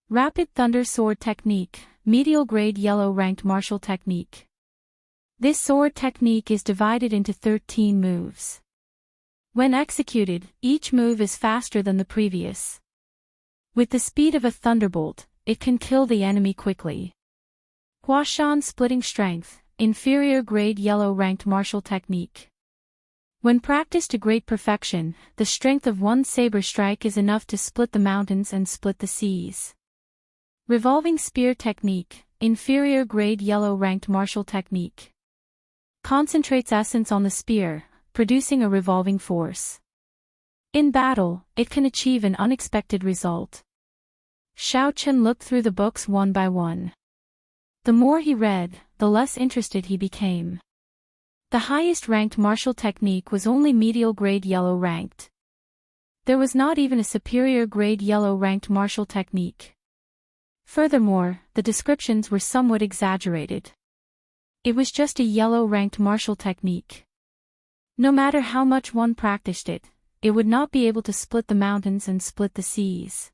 Rapid Thunder Sword Technique, Medial Grade Yellow Ranked Martial Technique. This sword technique is divided into 13 moves. When executed, each move is faster than the previous. With the speed of a thunderbolt, it can kill the enemy quickly. Huashan Splitting Strength, Inferior Grade Yellow Ranked Martial Technique. When practiced to great perfection, the strength of one saber strike is enough to split the mountains and split the seas. Revolving Spear Technique, Inferior Grade Yellow Ranked Martial Technique. Concentrates essence on the spear, producing a revolving force. In battle, it can achieve an unexpected result. Xiao Chen looked through the books one by one. The more he read, the less interested he became. The highest ranked martial technique was only medial grade yellow ranked. There was not even a superior grade yellow ranked martial technique. Furthermore, the descriptions were somewhat exaggerated. It was just a yellow ranked martial technique. No matter how much one practiced it, it would not be able to split the mountains and split the seas.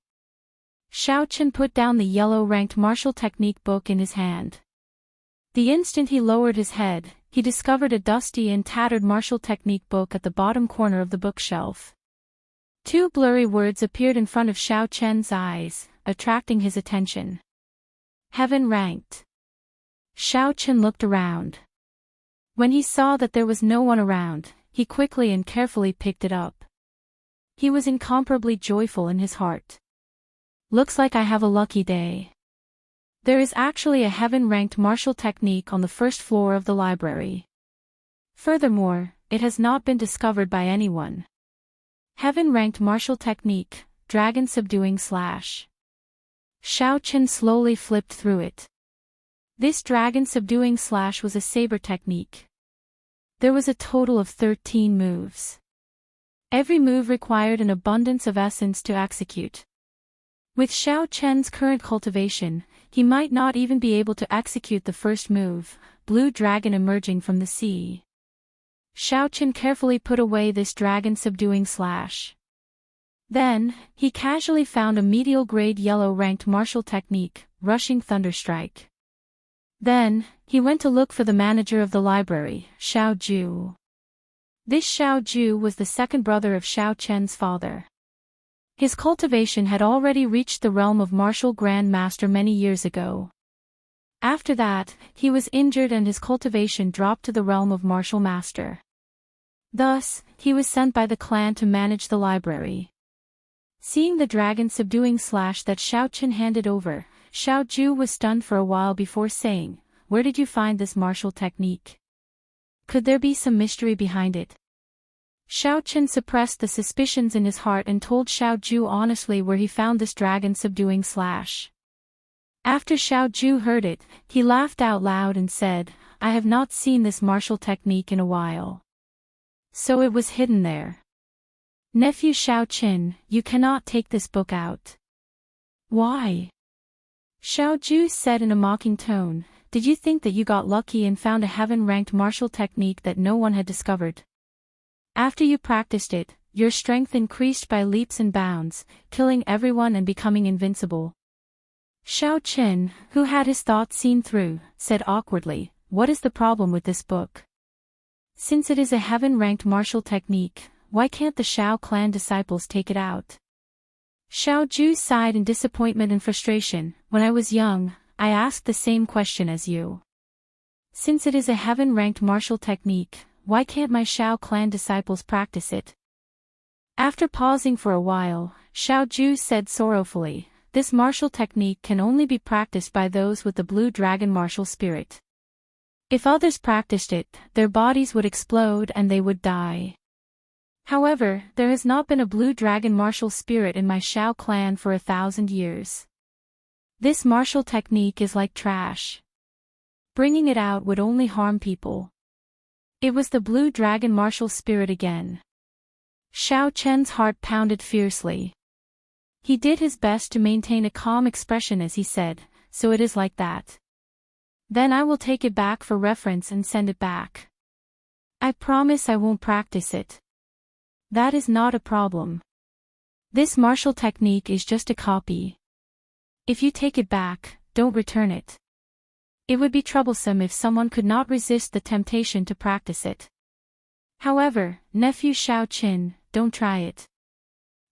Xiao Chen put down the yellow-ranked martial technique book in his hand. The instant he lowered his head, he discovered a dusty and tattered martial technique book at the bottom corner of the bookshelf. Two blurry words appeared in front of Xiao Chen's eyes, attracting his attention. Heaven Ranked. Xiao Chen looked around. When he saw that there was no one around, he quickly and carefully picked it up. He was incomparably joyful in his heart. Looks like I have a lucky day. There is actually a heaven-ranked martial technique on the first floor of the library. Furthermore, it has not been discovered by anyone. Heaven-ranked martial technique, Dragon Subduing Slash. Xiao Chen slowly flipped through it. This Dragon Subduing Slash was a saber technique. There was a total of 13 moves. Every move required an abundance of essence to execute. With Xiao Chen's current cultivation, he might not even be able to execute the first move, Blue Dragon Emerging from the Sea. Xiao Chen carefully put away this Dragon Subduing Slash. Then, he casually found a medial grade yellow ranked martial technique, Rushing Thunderstrike. Then, he went to look for the manager of the library, Xiao Ju. This Xiao Ju was the second brother of Xiao Chen's father. His cultivation had already reached the realm of martial Grand Master many years ago. After that, he was injured and his cultivation dropped to the realm of martial master. Thus, he was sent by the clan to manage the library. Seeing the dragon subduing slash that Xiao Chen handed over, Xiao Ju was stunned for a while before saying, "Where did you find this martial technique? Could there be some mystery behind it?" Xiao Chen suppressed the suspicions in his heart and told Xiao Ju honestly where he found this dragon subduing slash. After Xiao Ju heard it, he laughed out loud and said, "I have not seen this martial technique in a while. So it was hidden there. Nephew Xiao Chen, you cannot take this book out." "Why?" Xiao Ju said in a mocking tone, "Did you think that you got lucky and found a heaven-ranked martial technique that no one had discovered? After you practiced it, your strength increased by leaps and bounds, killing everyone and becoming invincible." Xiao Chen, who had his thoughts seen through, said awkwardly, "What is the problem with this book? Since it is a heaven-ranked martial technique, why can't the Xiao clan disciples take it out?" Xiao Ju sighed in disappointment and frustration. "When I was young, I asked the same question as you. Since it is a heaven-ranked martial technique, why can't my Xiao clan disciples practice it?" After pausing for a while, Xiao Ju said sorrowfully, "This martial technique can only be practiced by those with the blue dragon martial spirit. If others practiced it, their bodies would explode and they would die. However, there has not been a blue dragon martial spirit in my Xiao clan for 1,000 years. This martial technique is like trash. Bringing it out would only harm people." It was the blue dragon martial spirit again. Xiao Chen's heart pounded fiercely. He did his best to maintain a calm expression as he said, "So it is like that. Then I will take it back for reference and send it back. I promise I won't practice it. That is not a problem. This martial technique is just a copy. If you take it back, don't return it. It would be troublesome if someone could not resist the temptation to practice it. However, nephew Shao Qin, don't try it.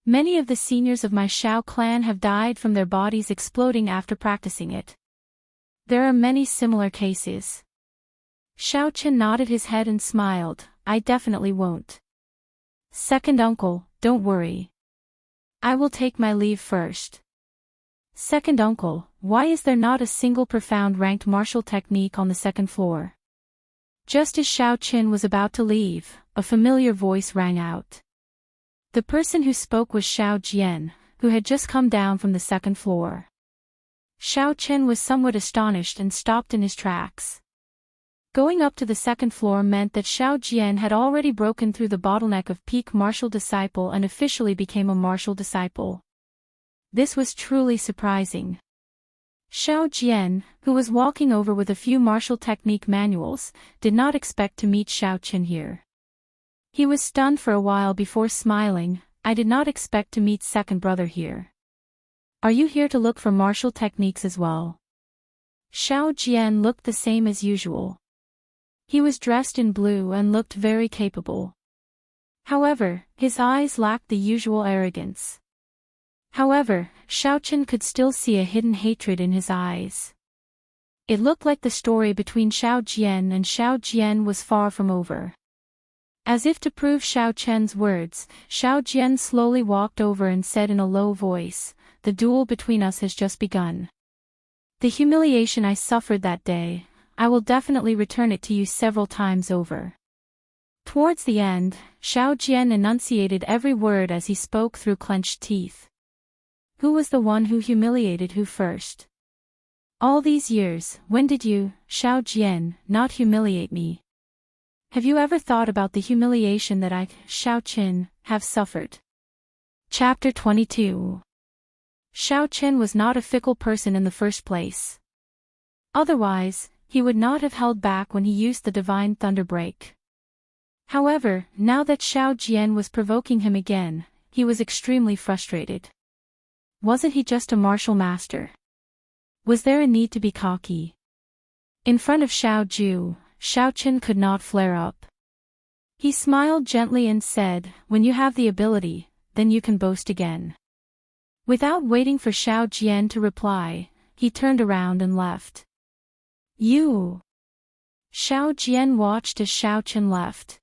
Many of the seniors of my Shao clan have died from their bodies exploding after practicing it. There are many similar cases." Shao Qin nodded his head and smiled, "I definitely won't. Second uncle, don't worry. I will take my leave first." "Second uncle, why is there not a single profound ranked martial technique on the second floor?" Just as Shao Qin was about to leave, a familiar voice rang out. The person who spoke was Shao Jian, who had just come down from the second floor. Shao Qin was somewhat astonished and stopped in his tracks. Going up to the second floor meant that Shao Jian had already broken through the bottleneck of peak martial disciple and officially became a martial disciple. This was truly surprising. Shao Jian, who was walking over with a few martial technique manuals, did not expect to meet Shao Qin here. He was stunned for a while before smiling, "I did not expect to meet second brother here. Are you here to look for martial techniques as well?" Shao Jian looked the same as usual. He was dressed in blue and looked very capable. However, his eyes lacked the usual arrogance. However, Shao Qin could still see a hidden hatred in his eyes. It looked like the story between Shao Jian and Shao Jian was far from over. As if to prove Shao Qian's words, Shao Jian slowly walked over and said in a low voice, "The duel between us has just begun. The humiliation I suffered that day, I will definitely return it to you several times over." Towards the end, Shao Jian enunciated every word as he spoke through clenched teeth. "Who was the one who humiliated who first? All these years, when did you, Shao Jian, not humiliate me? Have you ever thought about the humiliation that I, Shao Qin, have suffered?" Chapter 22. Shao Qin was not a fickle person in the first place. Otherwise, he would not have held back when he used the divine thunder break. However, now that Shao Jian was provoking him again, he was extremely frustrated. Wasn't he just a martial master? Was there a need to be cocky? In front of Shao Ju, Shao Qin could not flare up. He smiled gently and said, "When you have the ability, then you can boast again." Without waiting for Shao Jian to reply, he turned around and left. "You!" Shao Jian watched as Shao Qin left.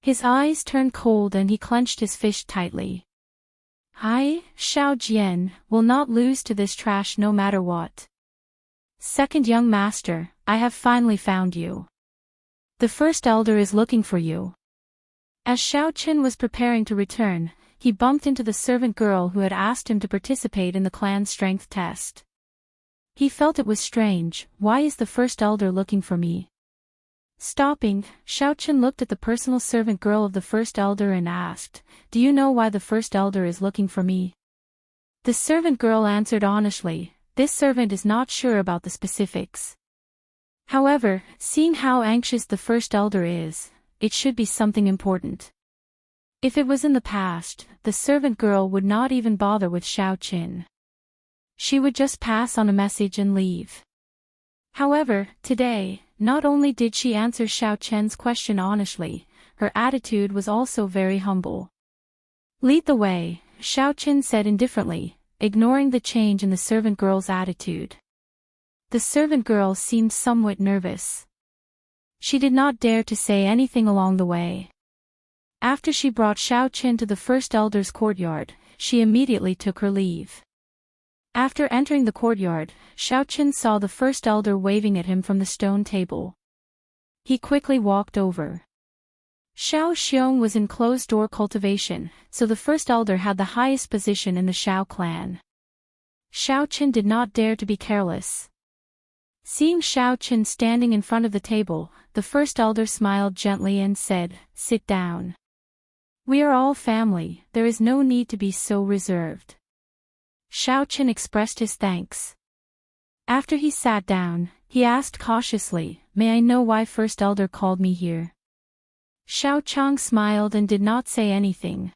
His eyes turned cold and he clenched his fist tightly. "I, Shao Jian, will not lose to this trash no matter what. Second young master, I have finally found you. The first elder is looking for you." As Shao Qin was preparing to return, he bumped into the servant girl who had asked him to participate in the clan strength test. He felt it was strange. Why is the first elder looking for me? Stopping, Shao Qin looked at the personal servant girl of the first elder and asked, "Do you know why the first elder is looking for me?" The servant girl answered honestly, "This servant is not sure about the specifics. However, seeing how anxious the first elder is, it should be something important." If it was in the past, the servant girl would not even bother with Shao Qin. She would just pass on a message and leave. However, today, not only did she answer Shao Qian's question honestly, her attitude was also very humble. "Lead the way," Shao Qin said indifferently, ignoring the change in the servant girl's attitude. The servant girl seemed somewhat nervous. She did not dare to say anything along the way. After she brought Shao Qin to the first elder's courtyard, she immediately took her leave. After entering the courtyard, Shao Qin saw the first elder waving at him from the stone table. He quickly walked over. Shao Xiong was in closed-door cultivation, so the first elder had the highest position in the Shao clan. Shao Qin did not dare to be careless. Seeing Shao Qin standing in front of the table, the first elder smiled gently and said, "Sit down. We are all family, there is no need to be so reserved." Shao Chen expressed his thanks. After he sat down, he asked cautiously, "May I know why First Elder called me here?" Shao Chang smiled and did not say anything.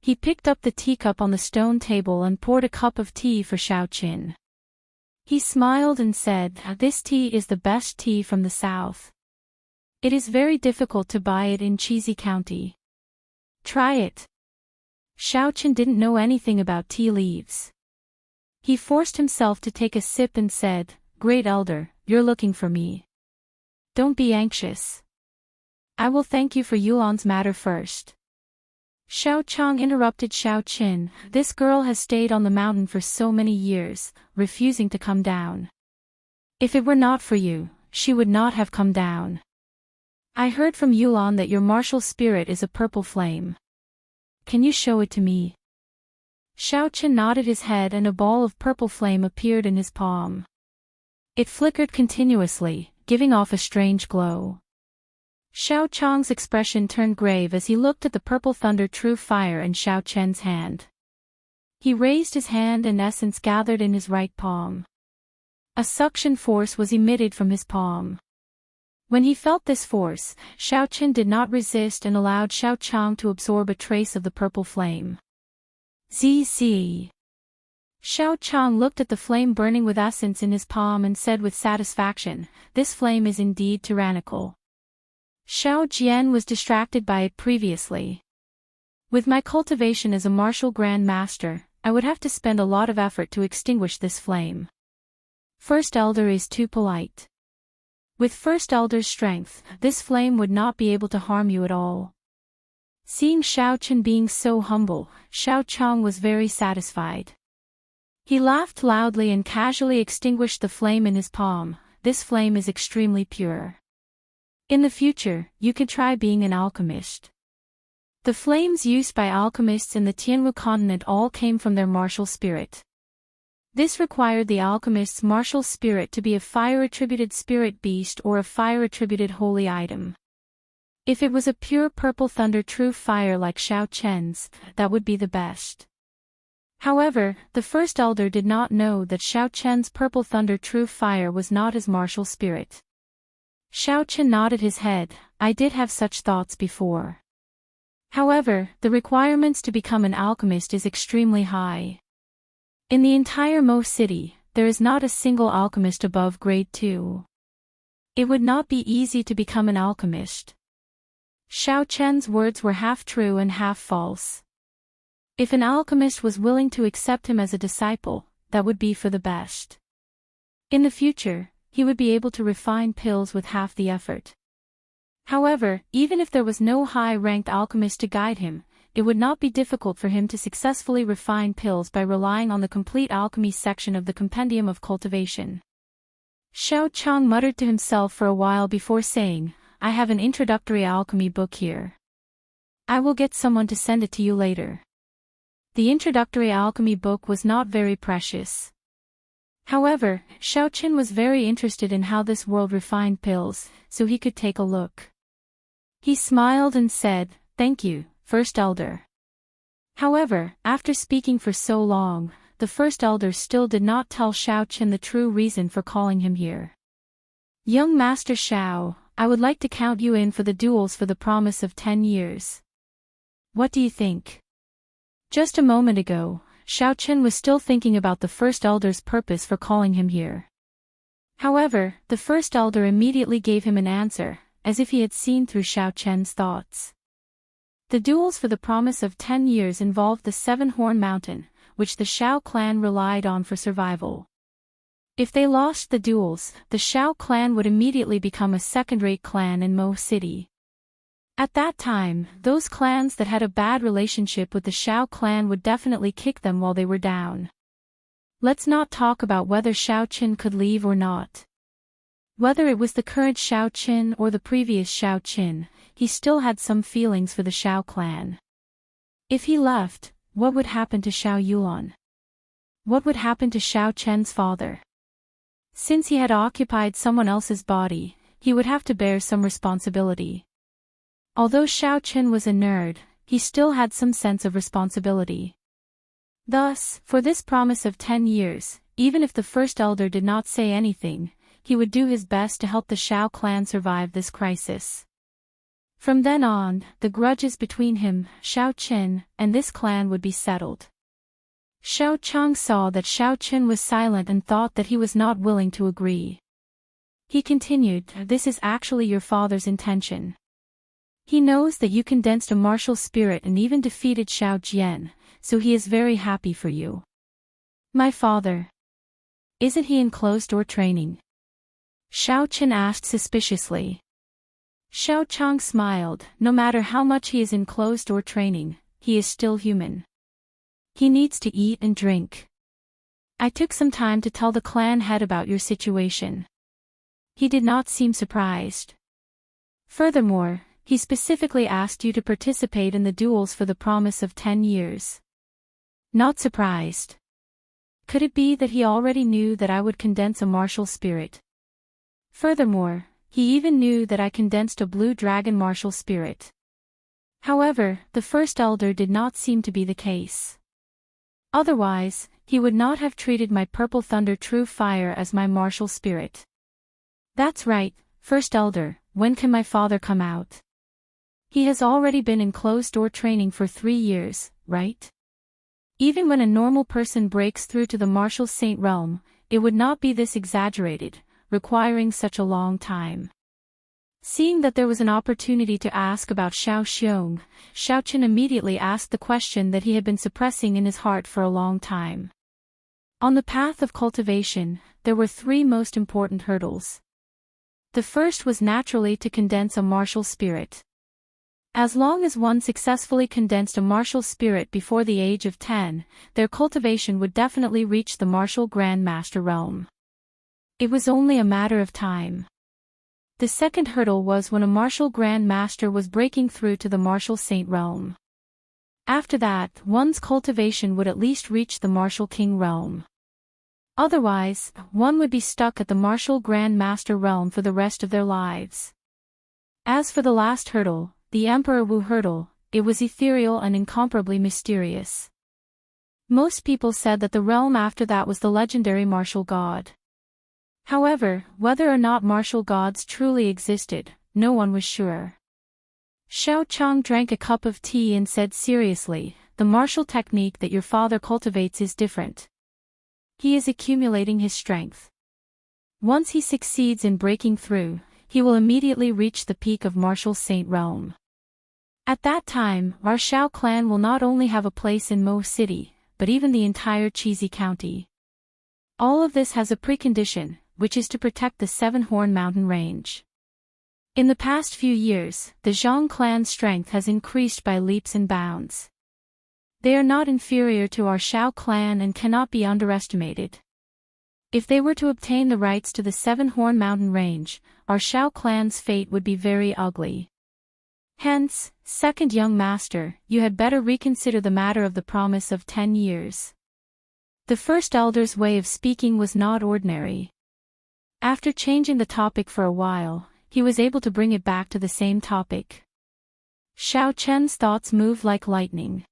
He picked up the teacup on the stone table and poured a cup of tea for Shao Chen. He smiled and said, "This tea is the best tea from the south. It is very difficult to buy it in Cheesy County. Try it." Shao Chen didn't know anything about tea leaves. He forced himself to take a sip and said, "Great Elder, you're looking for me. Don't be anxious. I will thank you for Yulan's matter first." Shao Chang interrupted Shao Chen, "This girl has stayed on the mountain for so many years, refusing to come down. If it were not for you, she would not have come down. I heard from Yulan that your martial spirit is a purple flame. Can you show it to me?" Shao Chen nodded his head and a ball of purple flame appeared in his palm. It flickered continuously, giving off a strange glow. Shao Chang's expression turned grave as he looked at the purple thunder true fire in Shao Chen's hand. He raised his hand and essence gathered in his right palm. A suction force was emitted from his palm. When he felt this force, Shao Chen did not resist and allowed Shao Chang to absorb a trace of the purple flame. ZZ. Shao Chang looked at the flame burning with essence in his palm and said with satisfaction, "This flame is indeed tyrannical." Shao Jian was distracted by it previously. "With my cultivation as a martial Grand Master, I would have to spend a lot of effort to extinguish this flame. First Elder is too polite. With First Elder's strength, this flame would not be able to harm you at all." Seeing Shao Chen being so humble, Shao Chang was very satisfied. He laughed loudly and casually extinguished the flame in his palm. "This flame is extremely pure. In the future, you could try being an alchemist." The flames used by alchemists in the Tianwu continent all came from their martial spirit. This required the alchemist's martial spirit to be a fire-attributed spirit beast or a fire-attributed holy item. If it was a pure purple thunder true fire like Shao Chen's, that would be the best. However, the First Elder did not know that Shao Chen's purple thunder true fire was not his martial spirit. Shao Chen nodded his head, "I did have such thoughts before. However, the requirements to become an alchemist is extremely high. In the entire Mo city, there is not a single alchemist above grade 2. It would not be easy to become an alchemist." Shao Chen's words were half true and half false. If an alchemist was willing to accept him as a disciple, that would be for the best. In the future, he would be able to refine pills with half the effort. However, even if there was no high-ranked alchemist to guide him, it would not be difficult for him to successfully refine pills by relying on the complete alchemy section of the Compendium of Cultivation. Shao Chang muttered to himself for a while before saying, "I have an introductory alchemy book here. I will get someone to send it to you later." The introductory alchemy book was not very precious. However, Shao Chen was very interested in how this world refined pills, so he could take a look. He smiled and said, "Thank you, First Elder." However, after speaking for so long, the First Elder still did not tell Shao Chen the true reason for calling him here. "Young Master Shao, I would like to count you in for the duels for the promise of 10 years. What do you think?" Just a moment ago, Shao Chen was still thinking about the First Elder's purpose for calling him here. However, the First Elder immediately gave him an answer, as if he had seen through Shao Chen's thoughts. The duels for the promise of 10 years involved the Seven-Horn Mountain, which the Shao clan relied on for survival. If they lost the duels, the Shao clan would immediately become a second-rate clan in Mo City. At that time, those clans that had a bad relationship with the Shao clan would definitely kick them while they were down. Let's not talk about whether Shao Chen could leave or not. Whether it was the current Shao Chen or the previous Shao Chen, he still had some feelings for the Shao clan. If he left, what would happen to Shao Yuan? What would happen to Shao Chen's father? Since he had occupied someone else's body, he would have to bear some responsibility. Although Shao Chen was a nerd, he still had some sense of responsibility. Thus, for this promise of 10 years, even if the first elder did not say anything, he would do his best to help the Shao clan survive this crisis. From then on, the grudges between him, Shao Qin, and this clan would be settled. Shao Chang saw that Shao Qin was silent and thought that he was not willing to agree. He continued, "This is actually your father's intention. He knows that you condensed a martial spirit and even defeated Shao Jian, so he is very happy for you." "My father. Isn't he in closed-door training?" Shao Qin asked suspiciously. Shao Chang smiled. "No matter how much he is in closed-door training, he is still human. He needs to eat and drink. I took some time to tell the clan head about your situation." He did not seem surprised. "Furthermore, he specifically asked you to participate in the duels for the promise of 10 years. Not surprised. Could it be that he already knew that I would condense a martial spirit? Furthermore, he even knew that I condensed a blue dragon martial spirit." However, the first elder did not seem to be the case. Otherwise, he would not have treated my purple thunder true fire as my martial spirit. "That's right, first elder, when can my father come out? He has already been in closed-door training for 3 years, right? Even when a normal person breaks through to the martial saint realm, it would not be this exaggerated, requiring such a long time." Seeing that there was an opportunity to ask about Shao Xiong, Shao Qin immediately asked the question that he had been suppressing in his heart for a long time. On the path of cultivation, there were 3 most important hurdles. The first was naturally to condense a martial spirit. As long as one successfully condensed a martial spirit before the age of 10, their cultivation would definitely reach the martial Grand Master realm. It was only a matter of time. The second hurdle was when a martial Grand Master was breaking through to the martial saint realm. After that, one's cultivation would at least reach the martial king realm. Otherwise, one would be stuck at the martial Grand Master realm for the rest of their lives. As for the last hurdle, the Emperor Wu hurdle, it was ethereal and incomparably mysterious. Most people said that the realm after that was the legendary martial god. However, whether or not martial gods truly existed, no one was sure. Shao Chang drank a cup of tea and said seriously, "The martial technique that your father cultivates is different. He is accumulating his strength. Once he succeeds in breaking through, he will immediately reach the peak of martial saint realm. At that time, our Shao clan will not only have a place in Mo City, but even the entire Cheesy County. All of this has a precondition, which is to protect the Seven-Horn Mountain Range. In the past few years, the Zhang clan's strength has increased by leaps and bounds. They are not inferior to our Shao clan and cannot be underestimated. If they were to obtain the rights to the Seven-Horn Mountain Range, our Shao clan's fate would be very ugly. Hence, second young master, you had better reconsider the matter of the promise of 10 years. The first elder's way of speaking was not ordinary. After changing the topic for a while, he was able to bring it back to the same topic. Shao Chen's thoughts moved like lightning.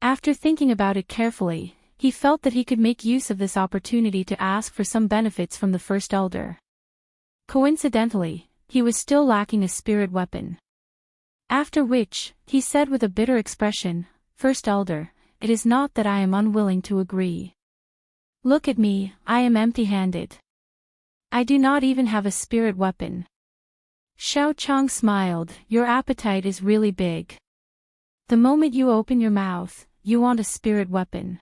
After thinking about it carefully, he felt that he could make use of this opportunity to ask for some benefits from the first elder. Coincidentally, he was still lacking a spirit weapon. After which, he said with a bitter expression, "First elder, it is not that I am unwilling to agree. Look at me, I am empty-handed. I do not even have a spirit weapon." Shao Chang smiled, "Your appetite is really big. The moment you open your mouth, you want a spirit weapon.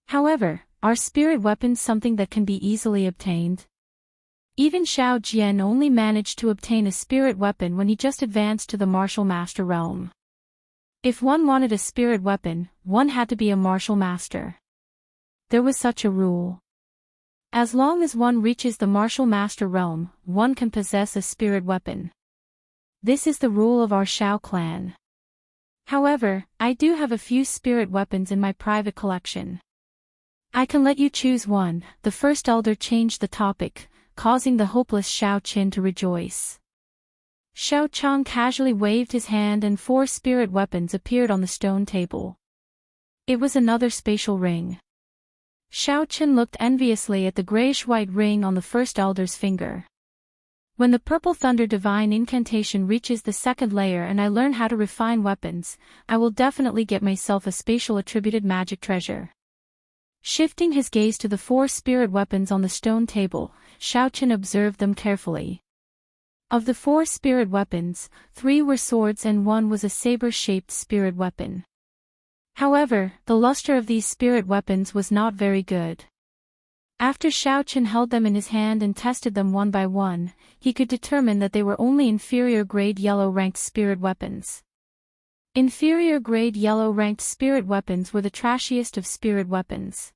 However, are spirit weapons something that can be easily obtained? Even Shao Jian only managed to obtain a spirit weapon when he just advanced to the martial master realm. If one wanted a spirit weapon, one had to be a martial master. There was such a rule. As long as one reaches the martial master realm, one can possess a spirit weapon. This is the rule of our Shao clan. However, I do have a few spirit weapons in my private collection. I can let you choose one." The first elder changed the topic, causing the hopeless Shao Qin to rejoice. Shao Chang casually waved his hand and 4 spirit weapons appeared on the stone table. It was another spatial ring. Xiao Chen looked enviously at the grayish-white ring on the first elder's finger. When the Purple Thunder Divine Incantation reaches the second layer and I learn how to refine weapons, I will definitely get myself a spatial attributed magic treasure. Shifting his gaze to the 4 spirit weapons on the stone table, Xiao Chen observed them carefully. Of the 4 spirit weapons, 3 were swords and 1 was a saber-shaped spirit weapon. However, the luster of these spirit weapons was not very good. After Xiao Chen held them in his hand and tested them one by one, he could determine that they were only inferior-grade yellow-ranked spirit weapons. Inferior-grade yellow-ranked spirit weapons were the trashiest of spirit weapons.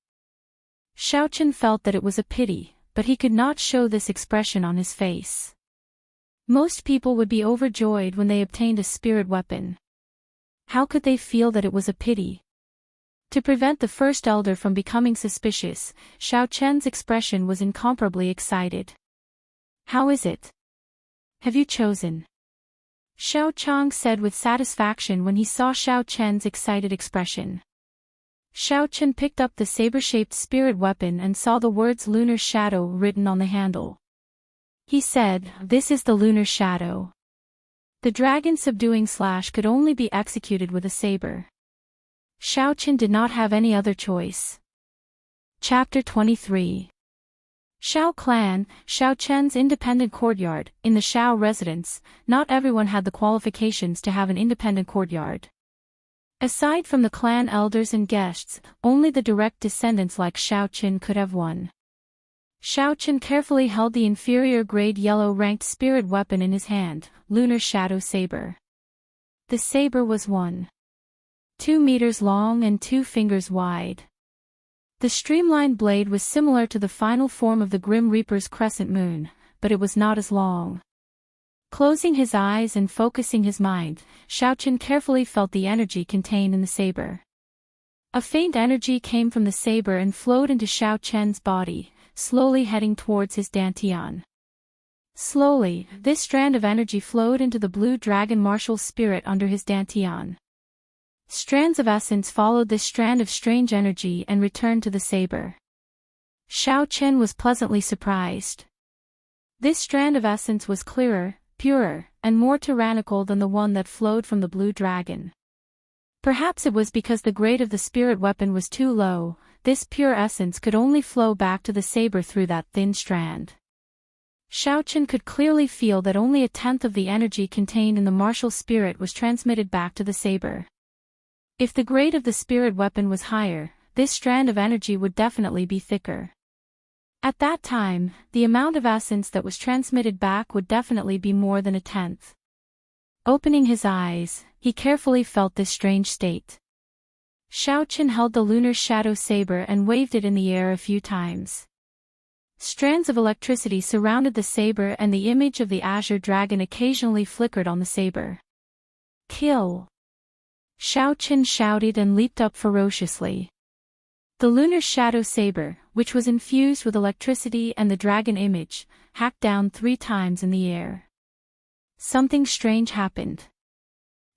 Xiao Chen felt that it was a pity, but he could not show this expression on his face. Most people would be overjoyed when they obtained a spirit weapon. How could they feel that it was a pity? To prevent the first elder from becoming suspicious, Xiao Chen's expression was incomparably excited. "How is it? Have you chosen?" Xiao Chang said with satisfaction when he saw Xiao Chen's excited expression. Xiao Chen picked up the saber-shaped spirit weapon and saw the words Lunar Shadow written on the handle. He said, "This is the Lunar Shadow." The dragon subduing slash could only be executed with a saber. Xiao Chen did not have any other choice. Chapter 23. Shao Clan, Xiao Chen's independent courtyard. In the Shao residence, not everyone had the qualifications to have an independent courtyard. Aside from the clan elders and guests, only the direct descendants like Xiao Chen could have one. Xiao Chen carefully held the inferior-grade yellow-ranked spirit weapon in his hand, Lunar Shadow Saber. The saber was 1.2 meters long and 2 fingers wide. The streamlined blade was similar to the final form of the Grim Reaper's crescent moon, but it was not as long. Closing his eyes and focusing his mind, Xiao Chen carefully felt the energy contained in the saber. A faint energy came from the saber and flowed into Xiao Chen's body, slowly heading towards his dantian. Slowly, this strand of energy flowed into the blue dragon martial spirit under his dantian. Strands of essence followed this strand of strange energy and returned to the saber. Xiao Chen was pleasantly surprised. This strand of essence was clearer, purer, and more tyrannical than the one that flowed from the blue dragon. Perhaps it was because the grade of the spirit weapon was too low, this pure essence could only flow back to the saber through that thin strand. Xiao Chen could clearly feel that only 1/10 of the energy contained in the martial spirit was transmitted back to the saber. If the grade of the spirit weapon was higher, this strand of energy would definitely be thicker. At that time, the amount of essence that was transmitted back would definitely be more than 1/10. Opening his eyes, he carefully felt this strange state. Xiao Chen held the Lunar Shadow Saber and waved it in the air a few times. Strands of electricity surrounded the saber and the image of the Azure Dragon occasionally flickered on the saber. "Kill!" Xiao Chen shouted and leaped up ferociously. The Lunar Shadow Saber, which was infused with electricity and the dragon image, hacked down 3 times in the air. Something strange happened.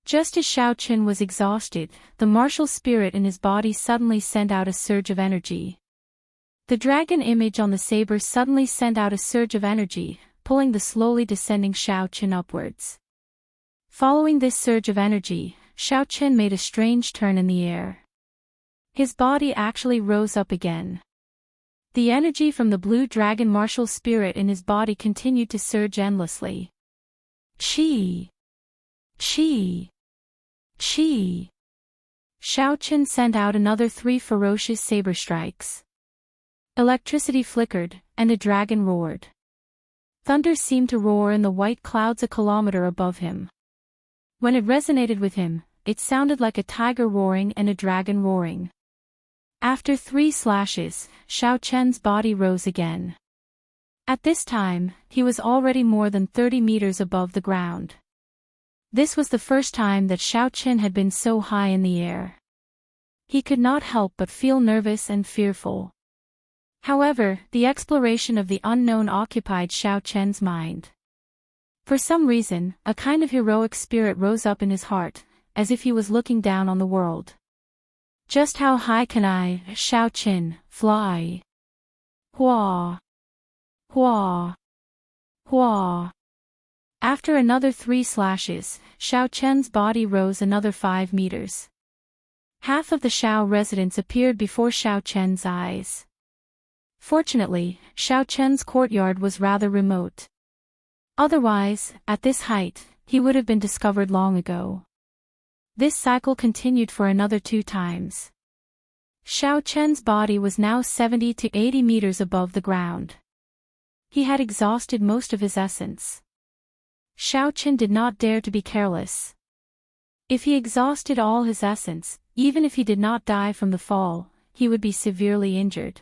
Just as Xiao Chen was exhausted, the martial spirit in his body suddenly sent out a surge of energy. The dragon image on the saber suddenly sent out a surge of energy, pulling the slowly descending Xiao Chen upwards. Following this surge of energy, Xiao Chen made a strange turn in the air. His body actually rose up again. The energy from the blue dragon martial spirit in his body continued to surge endlessly. Chi! Chi! Chi! Xiao Chen sent out another 3 ferocious saber strikes. Electricity flickered, and a dragon roared. Thunder seemed to roar in the white clouds a kilometer above him. When it resonated with him, it sounded like a tiger roaring and a dragon roaring. After 3 slashes, Xiao Chen's body rose again. At this time, he was already more than 30 meters above the ground. This was the first time that Xiao Chen had been so high in the air. He could not help but feel nervous and fearful. However, the exploration of the unknown occupied Xiao Chen's mind. For some reason, a kind of heroic spirit rose up in his heart, as if he was looking down on the world. Just how high can I, Xiao Qin, fly? Hua! Hua! Hua! After another 3 slashes, Xiao Chen's body rose another 5 meters. Half of the Xiao residence appeared before Xiao Chen's eyes. Fortunately, Xiao Chen's courtyard was rather remote. Otherwise, at this height, he would have been discovered long ago. This cycle continued for another 2 times. Xiao Chen's body was now 70 to 80 meters above the ground. He had exhausted most of his essence. Xiao Chen did not dare to be careless. If he exhausted all his essence, even if he did not die from the fall, he would be severely injured.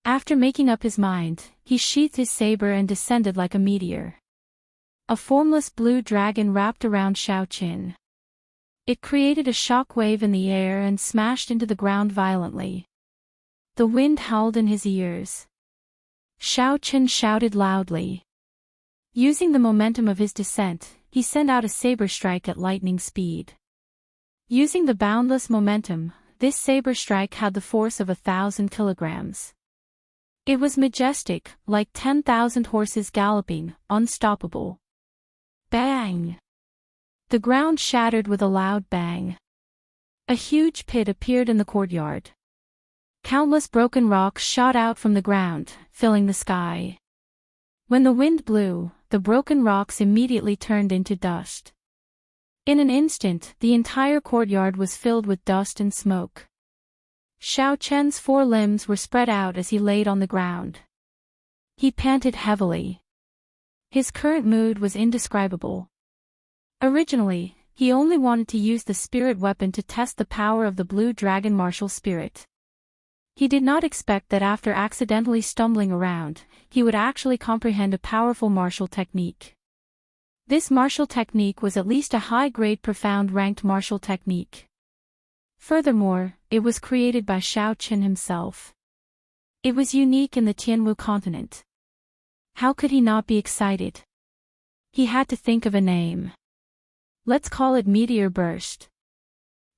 After making up his mind, he sheathed his saber and descended like a meteor. A formless blue dragon wrapped around Xiao Chen. It created a shock wave in the air and smashed into the ground violently. The wind howled in his ears. Xiao Chen shouted loudly. Using the momentum of his descent, he sent out a saber strike at lightning speed. Using the boundless momentum, this saber strike had the force of 1,000 kilograms. It was majestic, like 10,000 horses galloping, unstoppable. Bang! The ground shattered with a loud bang. A huge pit appeared in the courtyard. Countless broken rocks shot out from the ground, filling the sky. When the wind blew, the broken rocks immediately turned into dust. In an instant, the entire courtyard was filled with dust and smoke. Xiao Chen's 4 limbs were spread out as he laid on the ground. He panted heavily. His current mood was indescribable. Originally, he only wanted to use the spirit weapon to test the power of the blue dragon martial spirit. He did not expect that after accidentally stumbling around, he would actually comprehend a powerful martial technique. This martial technique was at least a high-grade profound ranked martial technique. Furthermore, it was created by Xiao Chen himself. It was unique in the Tianwu continent. How could he not be excited? He had to think of a name. Let's call it Meteor Burst.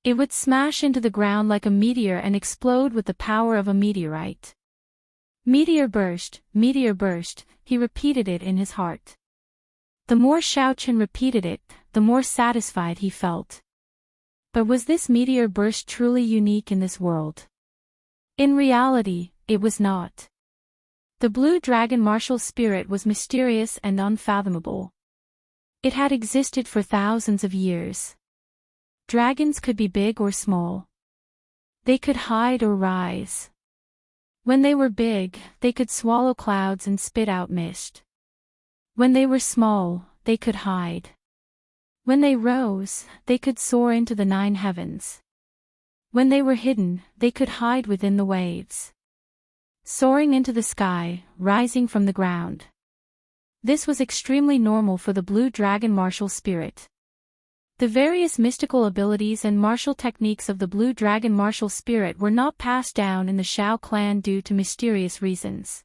It would smash into the ground like a meteor and explode with the power of a meteorite. Meteor burst, he repeated it in his heart. The more Xiao Chen repeated it, the more satisfied he felt. But was this meteor burst truly unique in this world? In reality, it was not. The blue dragon martial spirit was mysterious and unfathomable. It had existed for thousands of years. Dragons could be big or small. They could hide or rise. When they were big, they could swallow clouds and spit out mist. When they were small, they could hide. When they rose, they could soar into the 9 heavens. When they were hidden, they could hide within the waves. Soaring into the sky, rising from the ground. This was extremely normal for the blue dragon martial spirit. The various mystical abilities and martial techniques of the blue dragon martial spirit were not passed down in the Xiao clan due to mysterious reasons.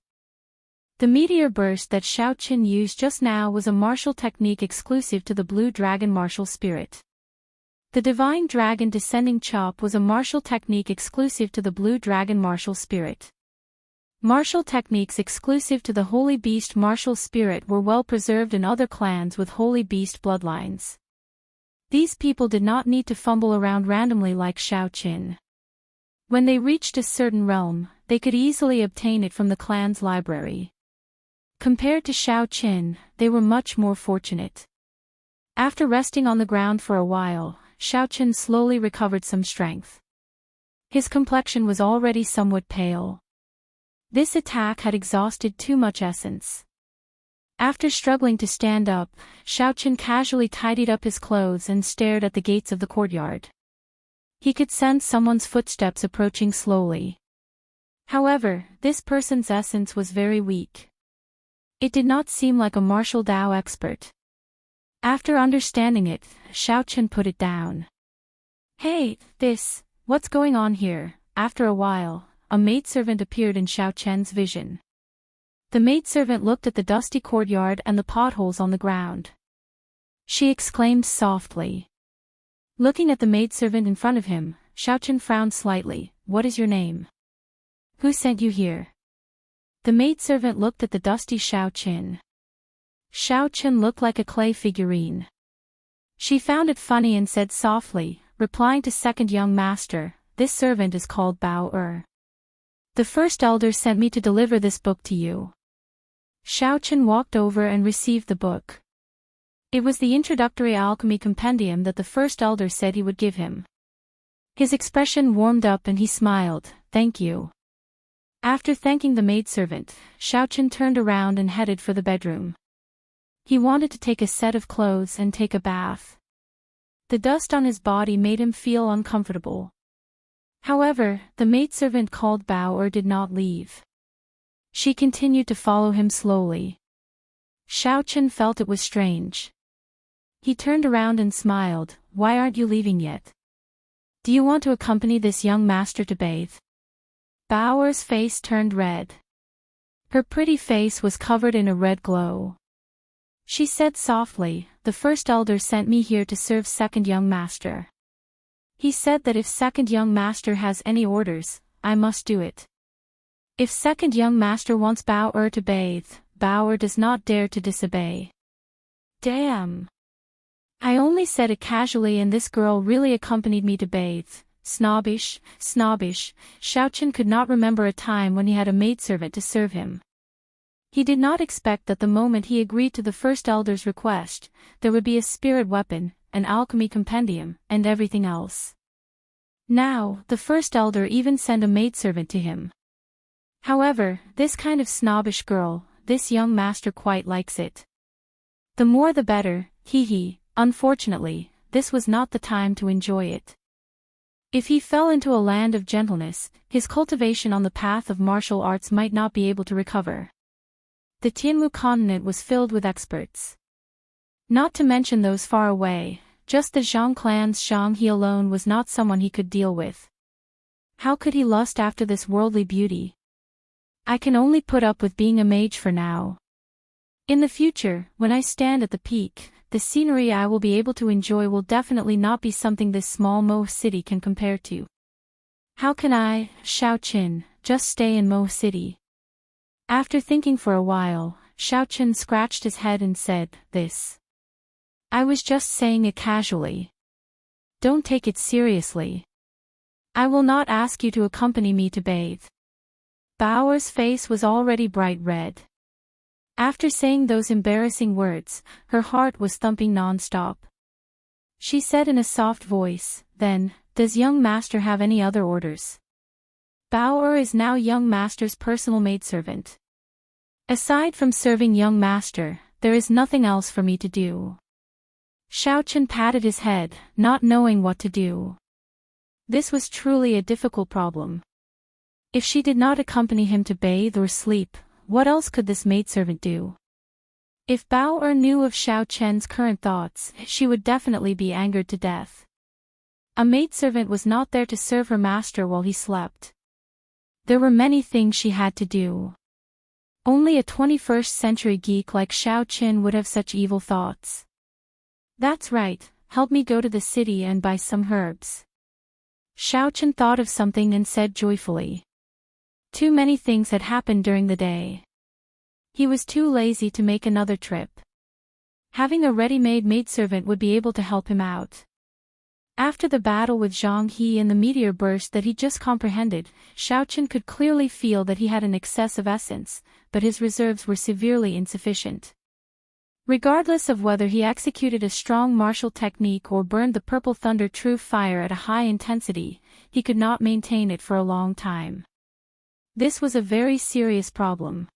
The meteor burst that Xiao Chen used just now was a martial technique exclusive to the blue dragon martial spirit. The divine dragon descending chop was a martial technique exclusive to the blue dragon martial spirit. Martial techniques exclusive to the holy beast martial spirit were well preserved in other clans with holy beast bloodlines. These people did not need to fumble around randomly like Xiao Chen. When they reached a certain realm, they could easily obtain it from the clan's library. Compared to Xiao Chen, they were much more fortunate. After resting on the ground for a while, Xiao Chen slowly recovered some strength. His complexion was already somewhat pale. This attack had exhausted too much essence. After struggling to stand up, Xiao Chen casually tidied up his clothes and stared at the gates of the courtyard. He could sense someone's footsteps approaching slowly. However, this person's essence was very weak. It did not seem like a martial Dao expert. After understanding it, Xiao Chen put it down. Hey, what's going on here? After a while, a maidservant appeared in Xiao Chen's vision. The maidservant looked at the dusty courtyard and the potholes on the ground. She exclaimed softly. Looking at the maidservant in front of him, Xiaochen frowned slightly. What is your name? Who sent you here? The maidservant looked at the dusty Xiaochen. Xiaochen looked like a clay figurine. She found it funny and said softly, replying to second young master, this servant is called Bao. The first elder sent me to deliver this book to you. Xiaochen walked over and received the book. It was the introductory alchemy compendium that the first elder said he would give him. His expression warmed up and he smiled, thank you. After thanking the maidservant, Xiaochen turned around and headed for the bedroom. He wanted to take a set of clothes and take a bath. The dust on his body made him feel uncomfortable. However, the maidservant called Bao did not leave. She continued to follow him slowly. Xiaochen felt it was strange. He turned around and smiled, why aren't you leaving yet? Do you want to accompany this young master to bathe? Bao's face turned red. Her pretty face was covered in a red glow. She said softly, the first elder sent me here to serve second young master. He said that if second young master has any orders, I must do it. If second young master wants Bao to bathe, Bao does not dare to disobey. Damn. I only said it casually and this girl really accompanied me to bathe. Snobbish, snobbish. Xiaochen could not remember a time when he had a maidservant to serve him. He did not expect that the moment he agreed to the first elder's request, there would be a spirit weapon, an alchemy compendium, and everything else. Now, the first elder even sent a maidservant to him. However, this kind of snobbish girl, this young master quite likes it. The more the better, hee. Unfortunately, this was not the time to enjoy it. If he fell into a land of gentleness, his cultivation on the path of martial arts might not be able to recover. The Tianwu continent was filled with experts. Not to mention those far away, just the Zhang clan's Zhang He alone was not someone he could deal with. How could he lust after this worldly beauty? I can only put up with being a mage for now. In the future, when I stand at the peak, the scenery I will be able to enjoy will definitely not be something this small Mo city can compare to. How can I, Xiaochen, just stay in Mo city? After thinking for a while, Xiaochen scratched his head and said, this. I was just saying it casually. Don't take it seriously. I will not ask you to accompany me to bathe. Bao's face was already bright red. After saying those embarrassing words, her heart was thumping non-stop. She said in a soft voice, then, does young master have any other orders? Bao is now young master's personal maidservant. Aside from serving young master, there is nothing else for me to do. Xiaochen patted his head, not knowing what to do. This was truly a difficult problem. If she did not accompany him to bathe or sleep, what else could this maidservant do? If Bao knew of Xiaochen's current thoughts, she would definitely be angered to death. A maidservant was not there to serve her master while he slept. There were many things she had to do. Only a 21st century geek like Xiaochen would have such evil thoughts. That's right, help me go to the city and buy some herbs. Xiaochen thought of something and said joyfully. Too many things had happened during the day. He was too lazy to make another trip. Having a ready-made maidservant would be able to help him out. After the battle with Zhang He and the meteor burst that he just comprehended, Xiaochen could clearly feel that he had an excess of essence, but his reserves were severely insufficient. Regardless of whether he executed a strong martial technique or burned the purple thunder true fire at a high intensity, he could not maintain it for a long time. This was a very serious problem.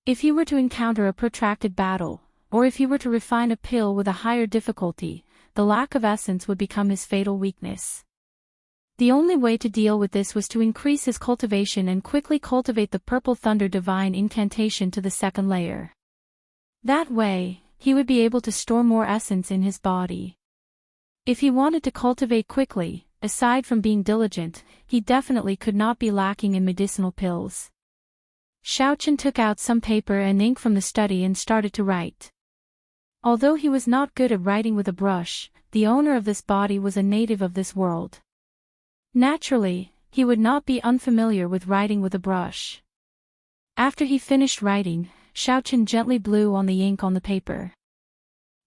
If he were to encounter a protracted battle, or if he were to refine a pill with a higher difficulty, the lack of essence would become his fatal weakness. The only way to deal with this was to increase his cultivation and quickly cultivate the Purple Thunder Divine Incantation to the second layer. That way, he would be able to store more essence in his body. If he wanted to cultivate quickly, aside from being diligent, he definitely could not be lacking in medicinal pills. Xiaochen took out some paper and ink from the study and started to write. Although he was not good at writing with a brush, the owner of this body was a native of this world. Naturally, he would not be unfamiliar with writing with a brush. After he finished writing, Xiaochen gently blew on the ink on the paper.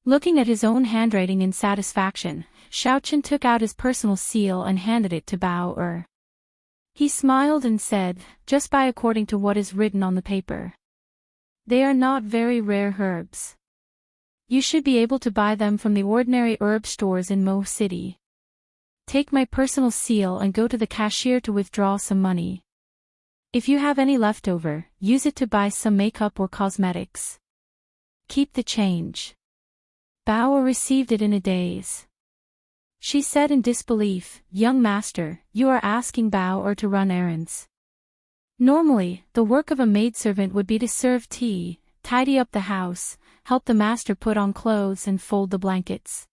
Looking at his own handwriting in satisfaction, Xiaochen took out his personal seal and handed it to Bao Er. He smiled and said, "Just buy according to what is written on the paper. They are not very rare herbs. You should be able to buy them from the ordinary herb stores in Mo City. Take my personal seal and go to the cashier to withdraw some money. If you have any left over, use it to buy some makeup or cosmetics. Keep the change." Bao Er received it in a daze. She said in disbelief, "Young master, you are asking Bao Er to run errands. Normally, the work of a maidservant would be to serve tea, tidy up the house, help the master put on clothes and fold the blankets.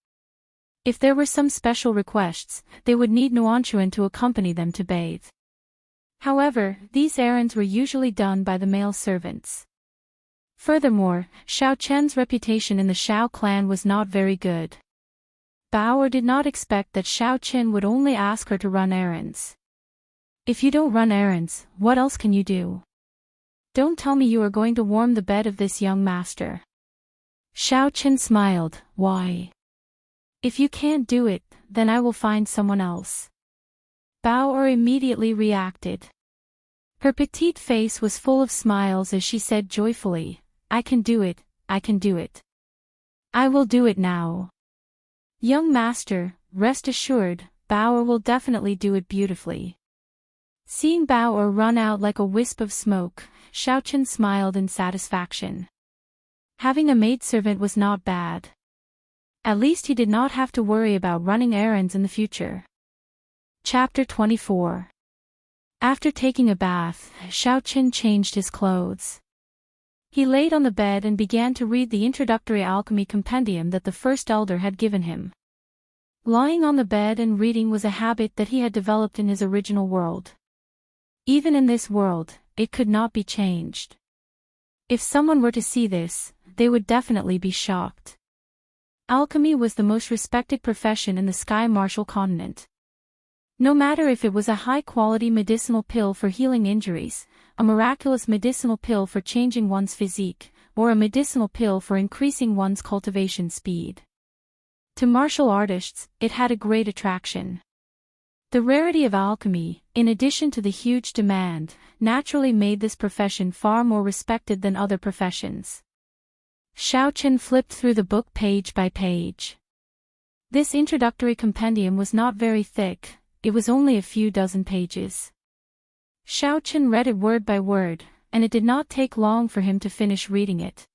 If there were some special requests, they would need Nuanchuan to accompany them to bathe. However, these errands were usually done by the male servants. Furthermore, Xiao Chen's reputation in the Xiao clan was not very good. Bao Er did not expect that Xiao Chen would only ask her to run errands. If you don't run errands, what else can you do? Don't tell me you are going to warm the bed of this young master." Xiao Chen smiled. "Why? If you can't do it, then I will find someone else." Bao Er immediately reacted. Her petite face was full of smiles as she said joyfully, "I can do it, I can do it. I will do it now. Young master, rest assured, Bao Er will definitely do it beautifully." Seeing Bao Er run out like a wisp of smoke, Xiaochen smiled in satisfaction. Having a maidservant was not bad. At least he did not have to worry about running errands in the future. Chapter 24. After taking a bath, Xiaochen changed his clothes. He laid on the bed and began to read the introductory alchemy compendium that the first elder had given him. Lying on the bed and reading was a habit that he had developed in his original world. Even in this world, it could not be changed. If someone were to see this, they would definitely be shocked. Alchemy was the most respected profession in the Sky Martial continent. No matter if it was a high-quality medicinal pill for healing injuries, a miraculous medicinal pill for changing one's physique, or a medicinal pill for increasing one's cultivation speed. To martial artists, it had a great attraction. The rarity of alchemy, in addition to the huge demand, naturally made this profession far more respected than other professions. Xiaochen flipped through the book page by page. This introductory compendium was not very thick, it was only a few dozen pages. Xiaochen read it word by word, and it did not take long for him to finish reading it.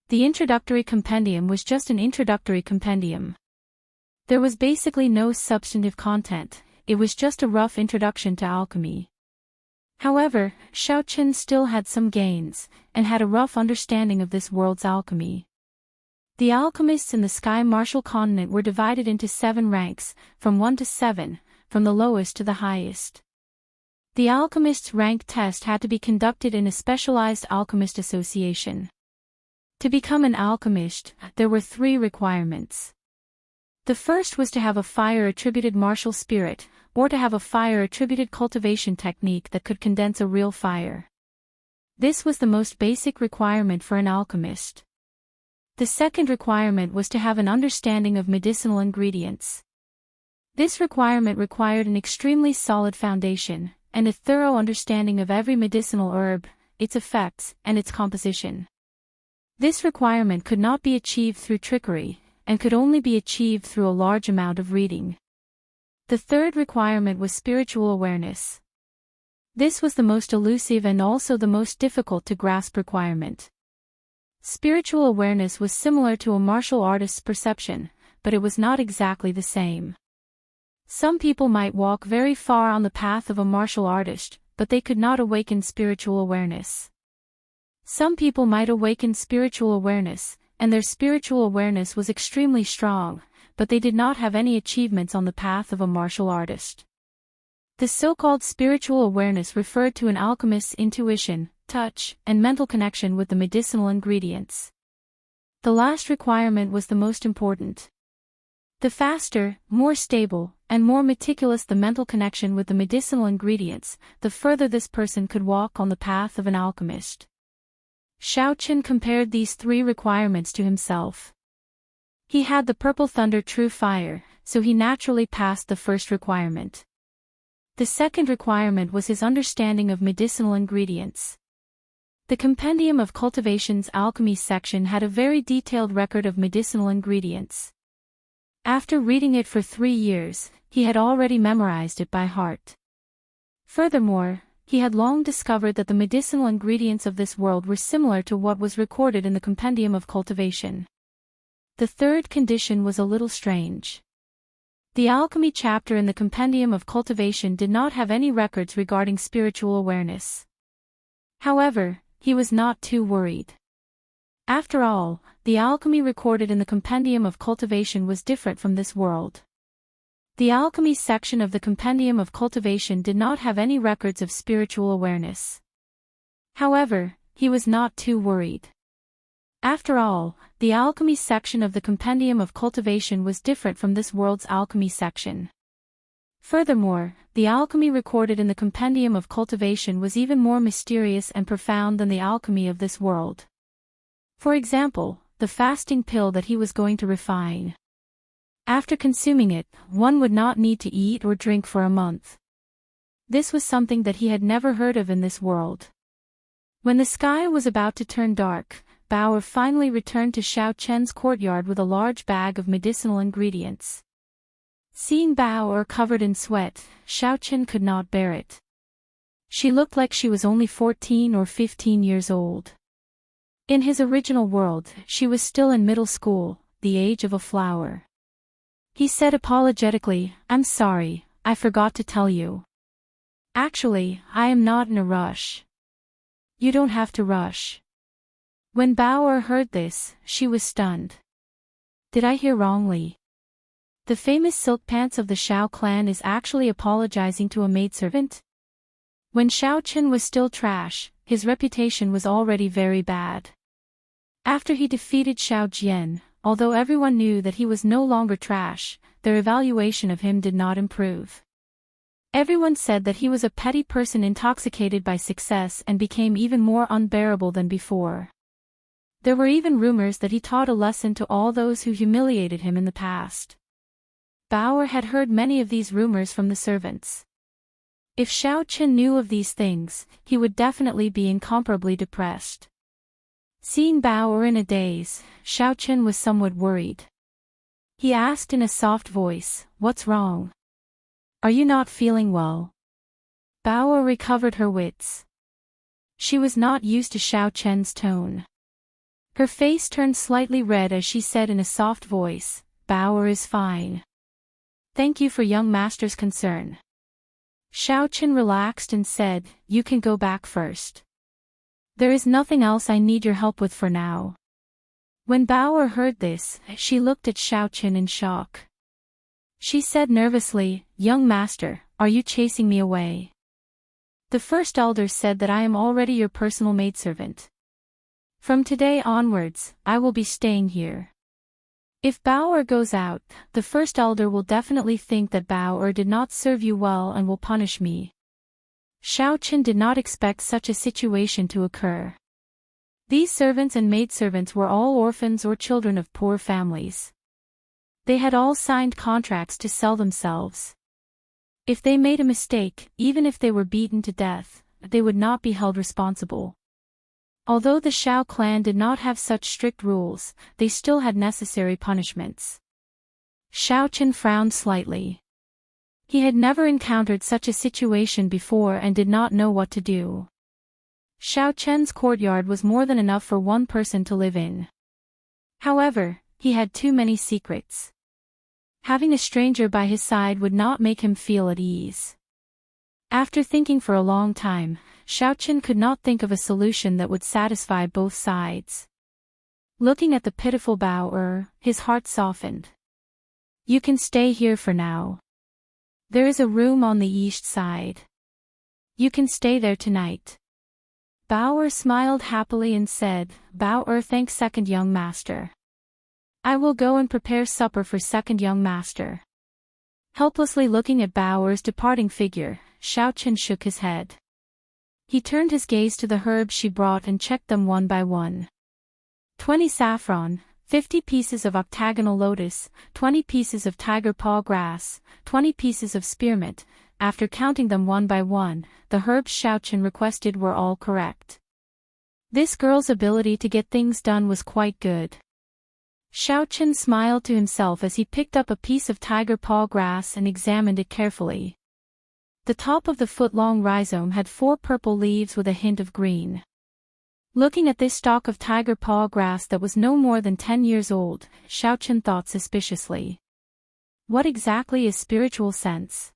The introductory compendium was just an introductory compendium. There was basically no substantive content, it was just a rough introduction to alchemy. However, Xiaochen still had some gains, and had a rough understanding of this world's alchemy. The alchemists in the Sky Martial continent were divided into 7 ranks, from 1 to 7, from the lowest to the highest. The alchemist's rank test had to be conducted in a specialized alchemist association. To become an alchemist, there were 3 requirements. The first was to have a fire-attributed martial spirit, or to have a fire-attributed cultivation technique that could condense a real fire. This was the most basic requirement for an alchemist. The second requirement was to have an understanding of medicinal ingredients. This requirement required an extremely solid foundation, and a thorough understanding of every medicinal herb, its effects, and its composition. This requirement could not be achieved through trickery, and could only be achieved through a large amount of reading. The third requirement was spiritual awareness. This was the most elusive and also the most difficult to grasp requirement. Spiritual awareness was similar to a martial artist's perception, but it was not exactly the same. Some people might walk very far on the path of a martial artist, but they could not awaken spiritual awareness. Some people might awaken spiritual awareness, and their spiritual awareness was extremely strong, but they did not have any achievements on the path of a martial artist. The so-called spiritual awareness referred to an alchemist's intuition, touch, and mental connection with the medicinal ingredients. The last requirement was the most important. The faster, more stable, and more meticulous the mental connection with the medicinal ingredients, the further this person could walk on the path of an alchemist. Xiaochen compared these three requirements to himself. He had the purple thunder true fire, so he naturally passed the first requirement. The second requirement was his understanding of medicinal ingredients. The Compendium of Cultivation's Alchemy section had a very detailed record of medicinal ingredients. After reading it for 3 years, he had already memorized it by heart. Furthermore, he had long discovered that the medicinal ingredients of this world were similar to what was recorded in the Compendium of Cultivation. The third condition was a little strange. The alchemy chapter in the Compendium of Cultivation did not have any records regarding spiritual awareness. However, he was not too worried. After all, the alchemy recorded in the Compendium of Cultivation was different from this world. The alchemy section of the Compendium of Cultivation did not have any records of spiritual awareness. However, he was not too worried. After all, the alchemy section of the Compendium of Cultivation was different from this world's alchemy section. Furthermore, the alchemy recorded in the Compendium of Cultivation was even more mysterious and profound than the alchemy of this world. For example, the fasting pill that he was going to refine. After consuming it, one would not need to eat or drink for a month. This was something that he had never heard of in this world. When the sky was about to turn dark, Bauer finally returned to Xiaochen's courtyard with a large bag of medicinal ingredients. Seeing Bauer covered in sweat, Xiaochen could not bear it. She looked like she was only 14 or 15 years old. In his original world, she was still in middle school, the age of a flower. He said apologetically, "I'm sorry, I forgot to tell you. Actually, I am not in a rush." "You don't have to rush." When Bauer heard this, she was stunned. Did I hear wrongly? The famous silk pants of the Xiao clan is actually apologizing to a maidservant? When Xiaochen was still trash, his reputation was already very bad. After he defeated Xiao Jian, although everyone knew that he was no longer trash, their evaluation of him did not improve. Everyone said that he was a petty person intoxicated by success and became even more unbearable than before. There were even rumors that he taught a lesson to all those who humiliated him in the past. Bauer had heard many of these rumors from the servants. If Xiaochen knew of these things, he would definitely be incomparably depressed. Seeing Bauer in a daze, Xiaochen was somewhat worried. He asked in a soft voice, "What's wrong? Are you not feeling well?" Bauer recovered her wits. She was not used to Xiaochen's tone. Her face turned slightly red as she said in a soft voice, "Bauer is fine. Thank you for young master's concern." Xiaochen relaxed and said, "You can go back first. There is nothing else I need your help with for now." When Bauer heard this, she looked at Xiaochen in shock. She said nervously, "Young master, are you chasing me away? The first elder said that I am already your personal maidservant. From today onwards, I will be staying here. If Bauer goes out, the first elder will definitely think that Bauer did not serve you well and will punish me." Xiaochen did not expect such a situation to occur. These servants and maidservants were all orphans or children of poor families. They had all signed contracts to sell themselves. If they made a mistake, even if they were beaten to death, they would not be held responsible. Although the Xiao clan did not have such strict rules, they still had necessary punishments. Xiaochen frowned slightly. He had never encountered such a situation before and did not know what to do. Xiaochen's courtyard was more than enough for one person to live in. However, he had too many secrets. Having a stranger by his side would not make him feel at ease. After thinking for a long time, Xiaochen could not think of a solution that would satisfy both sides. Looking at the pitiful Bauer, his heart softened. "You can stay here for now. There is a room on the east side. You can stay there tonight." Bauer smiled happily and said, "Bauer thanks second young master." I will go and prepare supper for second young master. Helplessly looking at Bao'er's departing figure, Xiaochen shook his head. He turned his gaze to the herbs she brought and checked them one by one. 20 saffron, 50 pieces of octagonal lotus, 20 pieces of tiger paw grass, 20 pieces of spearmint. After counting them one by one, the herbs Xiaochen requested were all correct. This girl's ability to get things done was quite good. Xiaochen smiled to himself as he picked up a piece of tiger paw grass and examined it carefully. The top of the foot-long rhizome had 4 purple leaves with a hint of green. Looking at this stalk of tiger paw grass that was no more than 10 years old, Xiaochen thought suspiciously. What exactly is spiritual sense?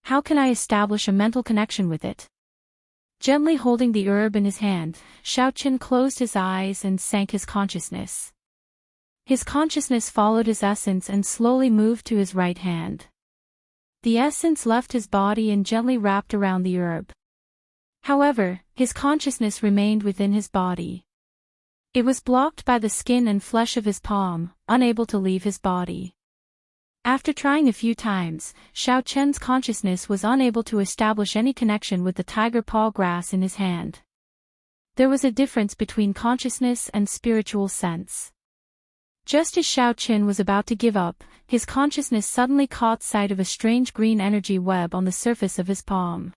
How can I establish a mental connection with it? Gently holding the herb in his hand, Xiaochen closed his eyes and sank his consciousness. His consciousness followed his essence and slowly moved to his right hand. The essence left his body and gently wrapped around the herb. However, his consciousness remained within his body. It was blocked by the skin and flesh of his palm, unable to leave his body. After trying a few times, Xiaochen's consciousness was unable to establish any connection with the tiger paw grass in his hand. There was a difference between consciousness and spiritual sense. Just as Xiaochen was about to give up, his consciousness suddenly caught sight of a strange green energy web on the surface of his palm.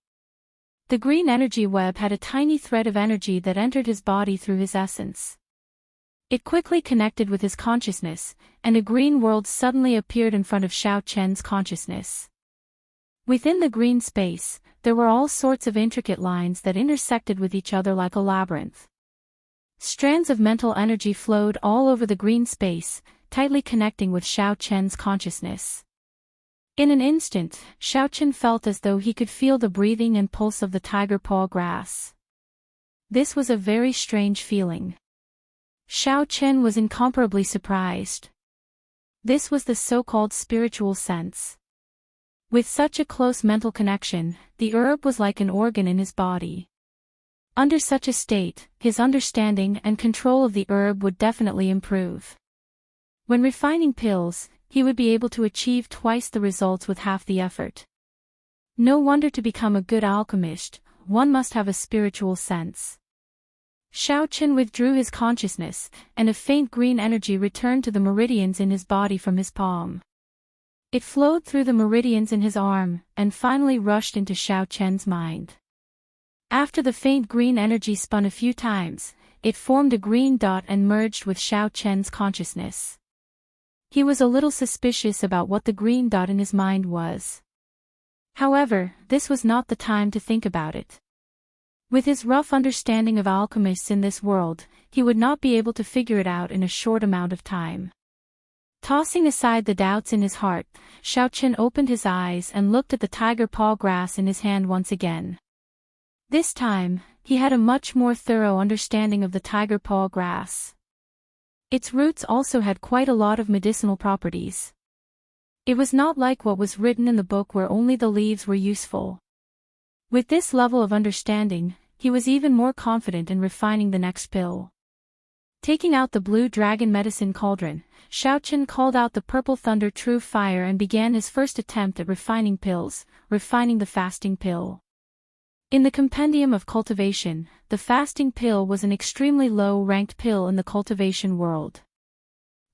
The green energy web had a tiny thread of energy that entered his body through his essence. It quickly connected with his consciousness, and a green world suddenly appeared in front of Xiaochen's consciousness. Within the green space, there were all sorts of intricate lines that intersected with each other like a labyrinth. Strands of mental energy flowed all over the green space, tightly connecting with Xiaochen's consciousness. In an instant, Xiaochen felt as though he could feel the breathing and pulse of the tiger paw grass. This was a very strange feeling. Xiaochen was incomparably surprised. This was the so-called spiritual sense. With such a close mental connection, the herb was like an organ in his body. Under such a state, his understanding and control of the herb would definitely improve. When refining pills, he would be able to achieve twice the results with half the effort. No wonder to become a good alchemist, one must have a spiritual sense. Xiaochen withdrew his consciousness, and a faint green energy returned to the meridians in his body from his palm. It flowed through the meridians in his arm, and finally rushed into Xiaochen's mind. After the faint green energy spun a few times, it formed a green dot and merged with Xiaochen's consciousness. He was a little suspicious about what the green dot in his mind was. However, this was not the time to think about it. With his rough understanding of alchemists in this world, he would not be able to figure it out in a short amount of time. Tossing aside the doubts in his heart, Xiaochen opened his eyes and looked at the tiger paw grass in his hand once again. This time, he had a much more thorough understanding of the tiger paw grass. Its roots also had quite a lot of medicinal properties. It was not like what was written in the book where only the leaves were useful. With this level of understanding, he was even more confident in refining the next pill. Taking out the blue dragon medicine cauldron, Xiaochen called out the purple thunder true fire and began his first attempt at refining pills, refining the fasting pill. In the compendium of cultivation, the fasting pill was an extremely low-ranked pill in the cultivation world.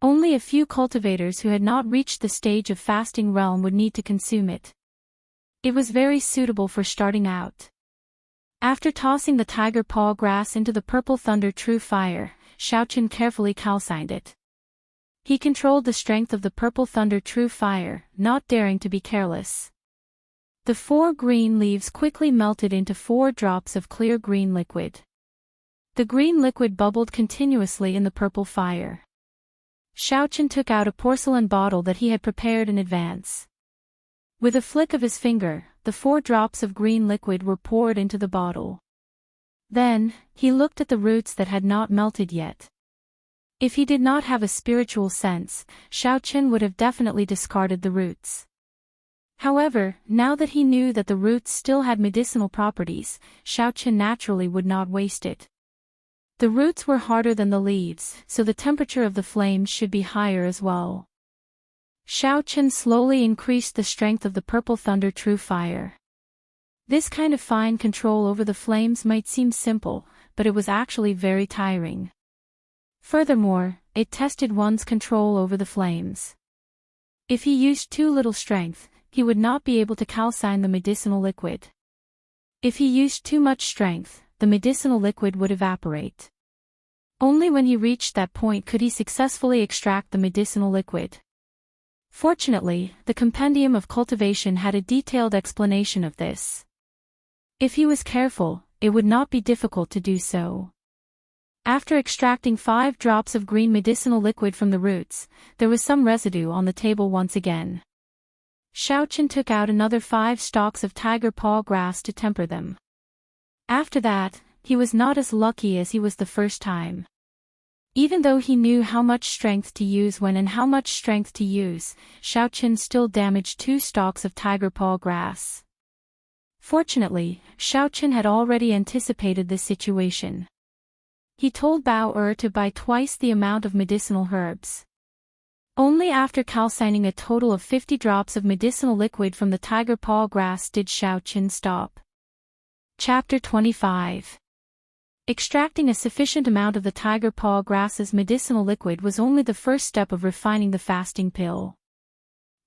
Only a few cultivators who had not reached the stage of fasting realm would need to consume it. It was very suitable for starting out. After tossing the tiger paw grass into the purple thunder true fire, Xiaochen carefully calcined it. He controlled the strength of the purple thunder true fire, not daring to be careless. The 4 green leaves quickly melted into 4 drops of clear green liquid. The green liquid bubbled continuously in the purple fire. Xiaochen took out a porcelain bottle that he had prepared in advance. With a flick of his finger, the 4 drops of green liquid were poured into the bottle. Then, he looked at the roots that had not melted yet. If he did not have a spiritual sense, Xiaochen would have definitely discarded the roots. However, now that he knew that the roots still had medicinal properties, Xiaochen naturally would not waste it. The roots were harder than the leaves, so the temperature of the flames should be higher as well. Xiao Chen slowly increased the strength of the purple thunder true fire. This kind of fine control over the flames might seem simple, but it was actually very tiring. Furthermore, it tested one's control over the flames. If he used too little strength, he would not be able to calcine the medicinal liquid. If he used too much strength, the medicinal liquid would evaporate. Only when he reached that point could he successfully extract the medicinal liquid. Fortunately, the Compendium of Cultivation had a detailed explanation of this. If he was careful, it would not be difficult to do so. After extracting 5 drops of green medicinal liquid from the roots, there was some residue on the table once again. Xiao Chen took out another 5 stalks of tiger paw grass to temper them. After that, he was not as lucky as he was the first time. Even though he knew how much strength to use when and how much strength to use, Xiao Chen still damaged 2 stalks of tiger paw grass. Fortunately, Xiao Chen had already anticipated this situation. He told Bao to buy twice the amount of medicinal herbs. Only after calcining a total of 50 drops of medicinal liquid from the tiger paw grass did Xiao Chen stop. Chapter 25. Extracting a sufficient amount of the tiger paw grass's medicinal liquid was only the first step of refining the fasting pill.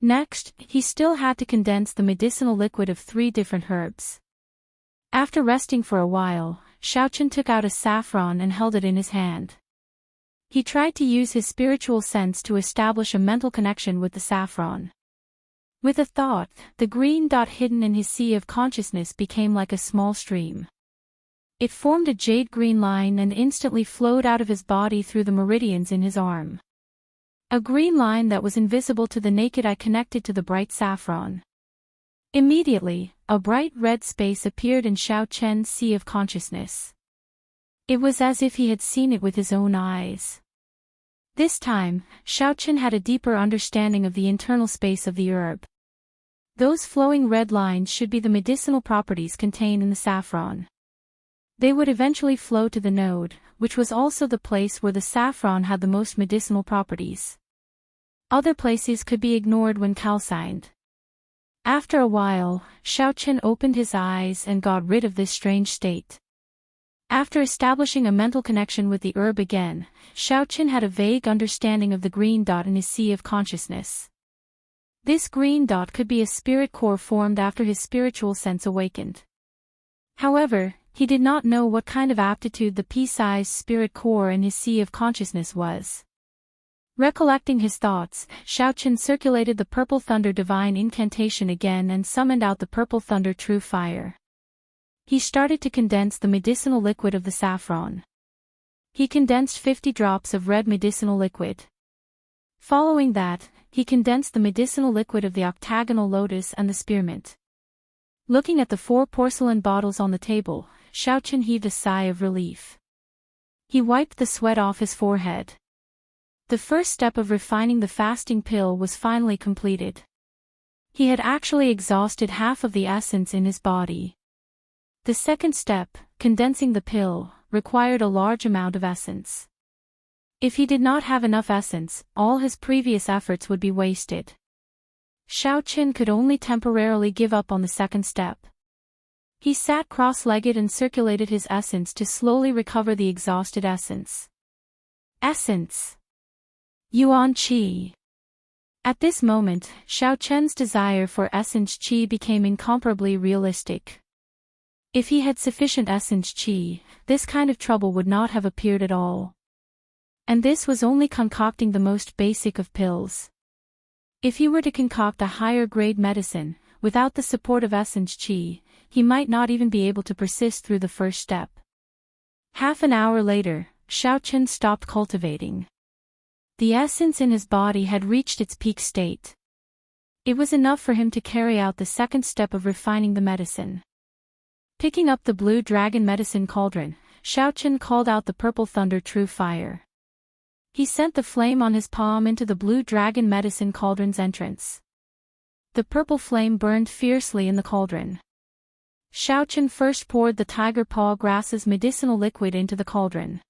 Next, he still had to condense the medicinal liquid of 3 different herbs. After resting for a while, Xiao Chen took out a saffron and held it in his hand. He tried to use his spiritual sense to establish a mental connection with the saffron. With a thought, the green dot hidden in his sea of consciousness became like a small stream. It formed a jade-green line and instantly flowed out of his body through the meridians in his arm. A green line that was invisible to the naked eye connected to the bright saffron. Immediately, a bright red space appeared in Xiao Chen's sea of consciousness. It was as if he had seen it with his own eyes. This time, Xiao Chen had a deeper understanding of the internal space of the herb. Those flowing red lines should be the medicinal properties contained in the saffron. They would eventually flow to the node, which was also the place where the saffron had the most medicinal properties. Other places could be ignored when calcined. After a while, Xiao Chen opened his eyes and got rid of this strange state. After establishing a mental connection with the herb again, Xiao Chen had a vague understanding of the green dot in his sea of consciousness. This green dot could be a spirit core formed after his spiritual sense awakened. However, he did not know what kind of aptitude the pea-sized spirit core in his sea of consciousness was. Recollecting his thoughts, Xiao Chen circulated the purple thunder divine incantation again and summoned out the purple thunder true fire. He started to condense the medicinal liquid of the saffron. He condensed 50 drops of red medicinal liquid. Following that, he condensed the medicinal liquid of the octagonal lotus and the spearmint. Looking at the 4 porcelain bottles on the table, Xiao Chen heaved a sigh of relief. He wiped the sweat off his forehead. The first step of refining the fasting pill was finally completed. He had actually exhausted half of the essence in his body. The second step, condensing the pill, required a large amount of essence. If he did not have enough essence, all his previous efforts would be wasted. Xiao Chen could only temporarily give up on the second step. He sat cross-legged and circulated his essence to slowly recover the exhausted essence. Essence. Yuan Qi. At this moment, Xiao Chen's desire for essence qi became incomparably realistic. If he had sufficient essence qi, this kind of trouble would not have appeared at all. And this was only concocting the most basic of pills. If he were to concoct a higher grade medicine, without the support of essence qi, he might not even be able to persist through the first step. Half an hour later, Xiao Chen stopped cultivating. The essence in his body had reached its peak state. It was enough for him to carry out the second step of refining the medicine. Picking up the blue dragon medicine cauldron, Xiao Chen called out the purple thunder true fire. He sent the flame on his palm into the blue dragon medicine cauldron's entrance. The purple flame burned fiercely in the cauldron. Xiao Chen first poured the tiger paw grass's medicinal liquid into the cauldron.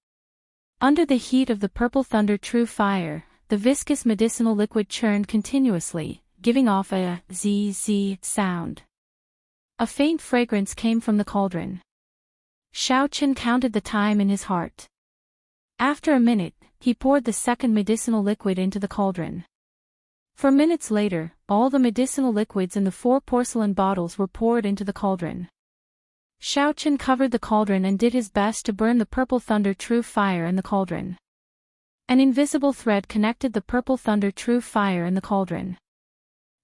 Under the heat of the purple thunder true fire, the viscous medicinal liquid churned continuously, giving off a zzz sound. A faint fragrance came from the cauldron. Xiaochen counted the time in his heart. After a minute, he poured the second medicinal liquid into the cauldron. 4 minutes later, all the medicinal liquids in the 4 porcelain bottles were poured into the cauldron. Xiaochen covered the cauldron and did his best to burn the purple thunder true fire in the cauldron. An invisible thread connected the purple thunder true fire and the cauldron.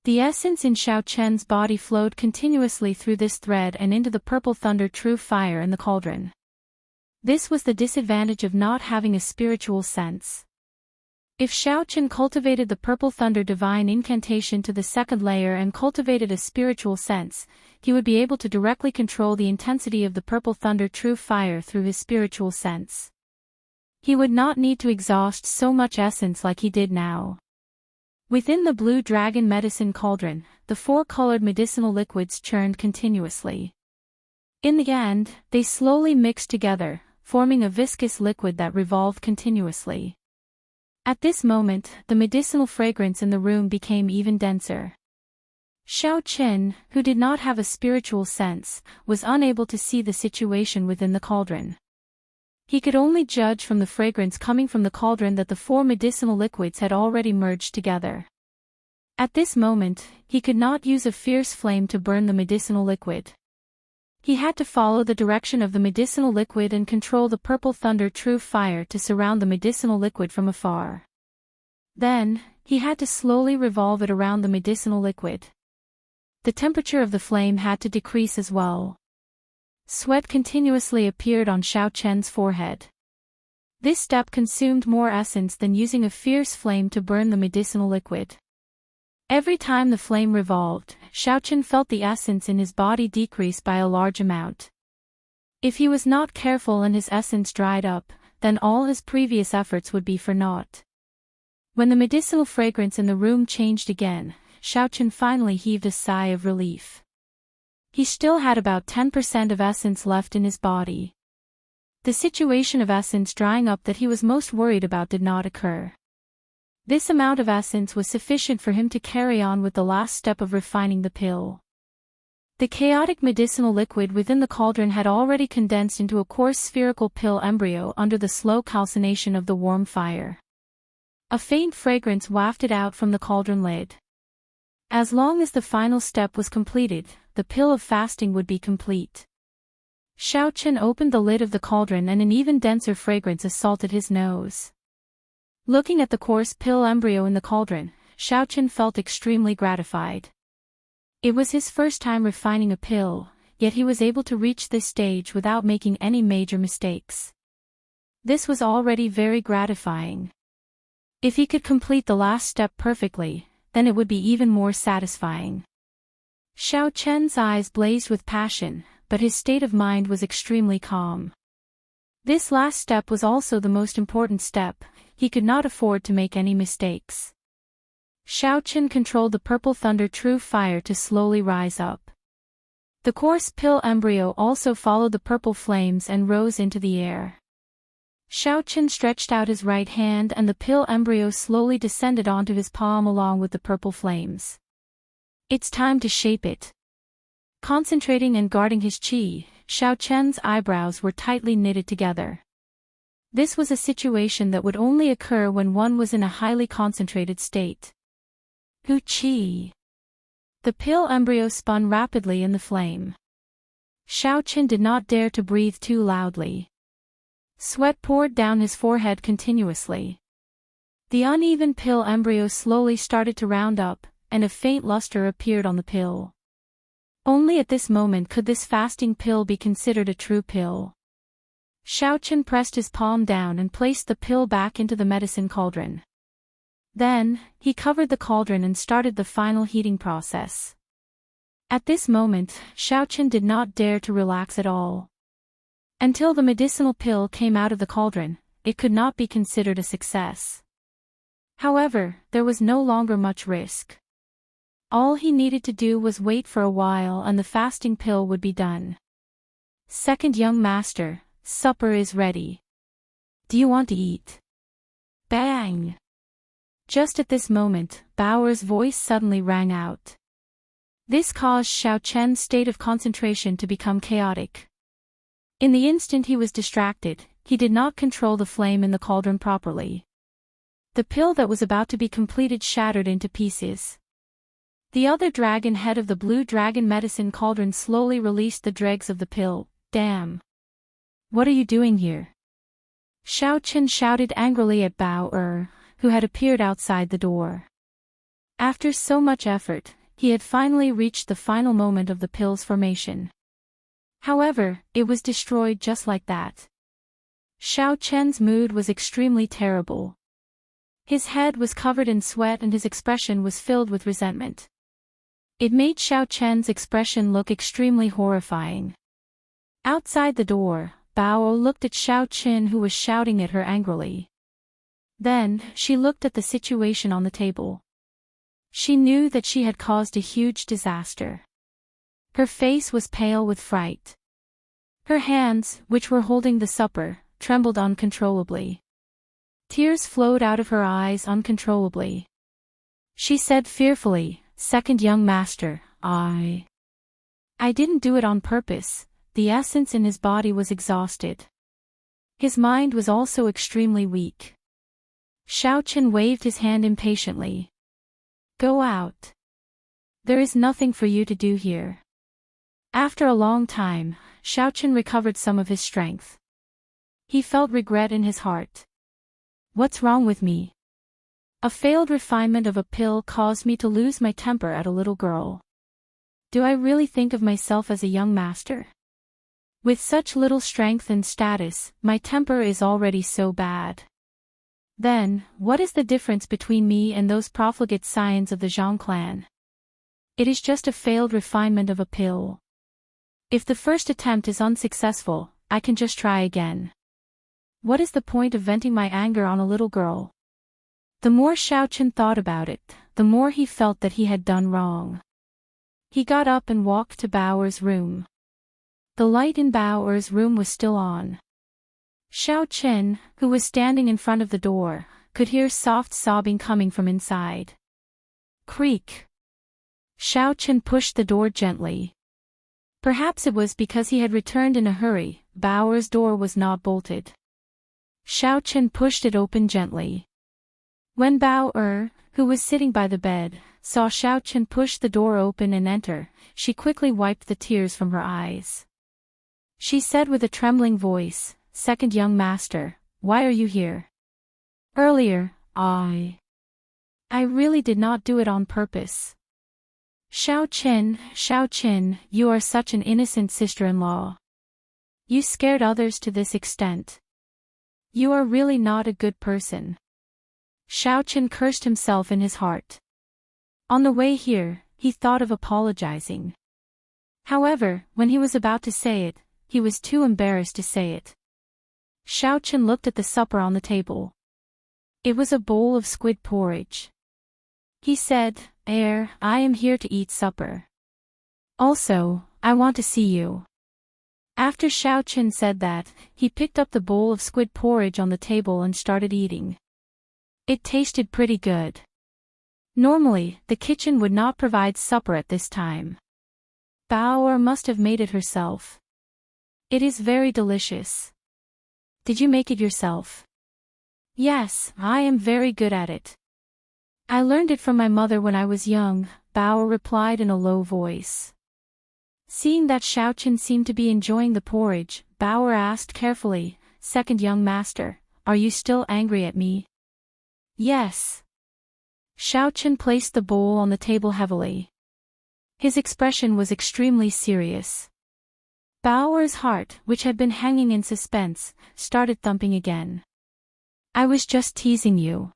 The essence in Xiaochen's body flowed continuously through this thread and into the purple thunder true fire in the cauldron. This was the disadvantage of not having a spiritual sense. If Xiaochen cultivated the purple thunder divine incantation to the second layer and cultivated a spiritual sense, he would be able to directly control the intensity of the purple thunder true fire through his spiritual sense. He would not need to exhaust so much essence like he did now. Within the blue dragon medicine cauldron, the 4 colored medicinal liquids churned continuously. In the end, they slowly mixed together, forming a viscous liquid that revolved continuously. At this moment, the medicinal fragrance in the room became even denser. Xiaochen, who did not have a spiritual sense, was unable to see the situation within the cauldron. He could only judge from the fragrance coming from the cauldron that the 4 medicinal liquids had already merged together. At this moment, he could not use a fierce flame to burn the medicinal liquid. He had to follow the direction of the medicinal liquid and control the purple thunder true fire to surround the medicinal liquid from afar. Then, he had to slowly revolve it around the medicinal liquid. The temperature of the flame had to decrease as well. Sweat continuously appeared on Xiaochen's forehead. This step consumed more essence than using a fierce flame to burn the medicinal liquid. Every time the flame revolved, Xiaochen felt the essence in his body decrease by a large amount. If he was not careful and his essence dried up, then all his previous efforts would be for naught. When the medicinal fragrance in the room changed again, Xiaochen finally heaved a sigh of relief. He still had about 10% of essence left in his body. The situation of essence drying up that he was most worried about did not occur. This amount of essence was sufficient for him to carry on with the last step of refining the pill. The chaotic medicinal liquid within the cauldron had already condensed into a coarse spherical pill embryo under the slow calcination of the warm fire. A faint fragrance wafted out from the cauldron lid. As long as the final step was completed, the pill of fasting would be complete. Xiaochen opened the lid of the cauldron and an even denser fragrance assaulted his nose. Looking at the coarse pill embryo in the cauldron, Xiaochen felt extremely gratified. It was his first time refining a pill, yet he was able to reach this stage without making any major mistakes. This was already very gratifying. If he could complete the last step perfectly, then it would be even more satisfying. Xiaochen's eyes blazed with passion, but his state of mind was extremely calm. This last step was also the most important step. He could not afford to make any mistakes. Xiaochen controlled the purple thunder true fire to slowly rise up. The coarse pill embryo also followed the purple flames and rose into the air. Xiaochen stretched out his right hand and the pill embryo slowly descended onto his palm along with the purple flames. It's time to shape it. Concentrating and guarding his qi, Xiaochen's eyebrows were tightly knitted together. This was a situation that would only occur when one was in a highly concentrated state. Hu qi. The pill embryo spun rapidly in the flame. Xiaochen did not dare to breathe too loudly. Sweat poured down his forehead continuously. The uneven pill embryo slowly started to round up, and a faint luster appeared on the pill. Only at this moment could this fasting pill be considered a true pill. Xiaochen pressed his palm down and placed the pill back into the medicine cauldron. Then, he covered the cauldron and started the final heating process. At this moment, Xiaochen did not dare to relax at all. Until the medicinal pill came out of the cauldron, it could not be considered a success. However, there was no longer much risk. All he needed to do was wait for a while and the fasting pill would be done. Second young master, supper is ready. Do you want to eat? Bang! Just at this moment, Bao voice suddenly rang out. This caused Xiao Chen's state of concentration to become chaotic. In the instant he was distracted, he did not control the flame in the cauldron properly. The pill that was about to be completed shattered into pieces. The other dragon head of the blue dragon medicine cauldron slowly released the dregs of the pill. Damn! What are you doing here? Xiao Chen shouted angrily at Bao, who had appeared outside the door. After so much effort, he had finally reached the final moment of the pill's formation. However, it was destroyed just like that. Xiao Chen's mood was extremely terrible. His head was covered in sweat and his expression was filled with resentment. It made Xiao Chen's expression look extremely horrifying. Outside the door, Bao looked at Xiao Chen, who was shouting at her angrily. Then, she looked at the situation on the table. She knew that she had caused a huge disaster. Her face was pale with fright. Her hands, which were holding the supper, trembled uncontrollably. Tears flowed out of her eyes uncontrollably. She said fearfully, "Second young master, I didn't do it on purpose." The essence in his body was exhausted. His mind was also extremely weak. Xiao Chen waved his hand impatiently. Go out. There is nothing for you to do here. After a long time, Xiao Chen recovered some of his strength. He felt regret in his heart. What's wrong with me? A failed refinement of a pill caused me to lose my temper at a little girl. Do I really think of myself as a young master? With such little strength and status, my temper is already so bad. Then, what is the difference between me and those profligate scions of the Zhang clan? It is just a failed refinement of a pill. If the first attempt is unsuccessful, I can just try again. What is the point of venting my anger on a little girl? The more Xiao Chen thought about it, the more he felt that he had done wrong. He got up and walked to Bao's room. The light in Bao's room was still on. Xiao Chen, who was standing in front of the door, could hear soft sobbing coming from inside. Creak. Xiao Chen pushed the door gently. Perhaps it was because he had returned in a hurry, Bao's door was not bolted. Xiao Chen pushed it open gently. When Bao, who was sitting by the bed, saw Xiao Chen push the door open and enter, she quickly wiped the tears from her eyes. She said with a trembling voice, "Second young master, why are you here? Earlier, I really did not do it on purpose." Xiao Chen, you are such an innocent sister-in-law. You scared others to this extent. You are really not a good person. Xiao Chen cursed himself in his heart. On the way here, he thought of apologizing. However, when he was about to say it, he was too embarrassed to say it. Xiao Chen looked at the supper on the table. It was a bowl of squid porridge. He said, I am here to eat supper. Also, I want to see you." After Xiao Chen said that, he picked up the bowl of squid porridge on the table and started eating. It tasted pretty good. Normally, the kitchen would not provide supper at this time. Bao must have made it herself. It is very delicious. Did you make it yourself? Yes, I am very good at it. I learned it from my mother when I was young, Bao replied in a low voice. Seeing that Xiao Chen seemed to be enjoying the porridge, Bao asked carefully, "Second young master, are you still angry at me?" Yes. Xiao Chen placed the bowl on the table heavily. His expression was extremely serious. Bao's heart, which had been hanging in suspense, started thumping again. "I was just teasing you.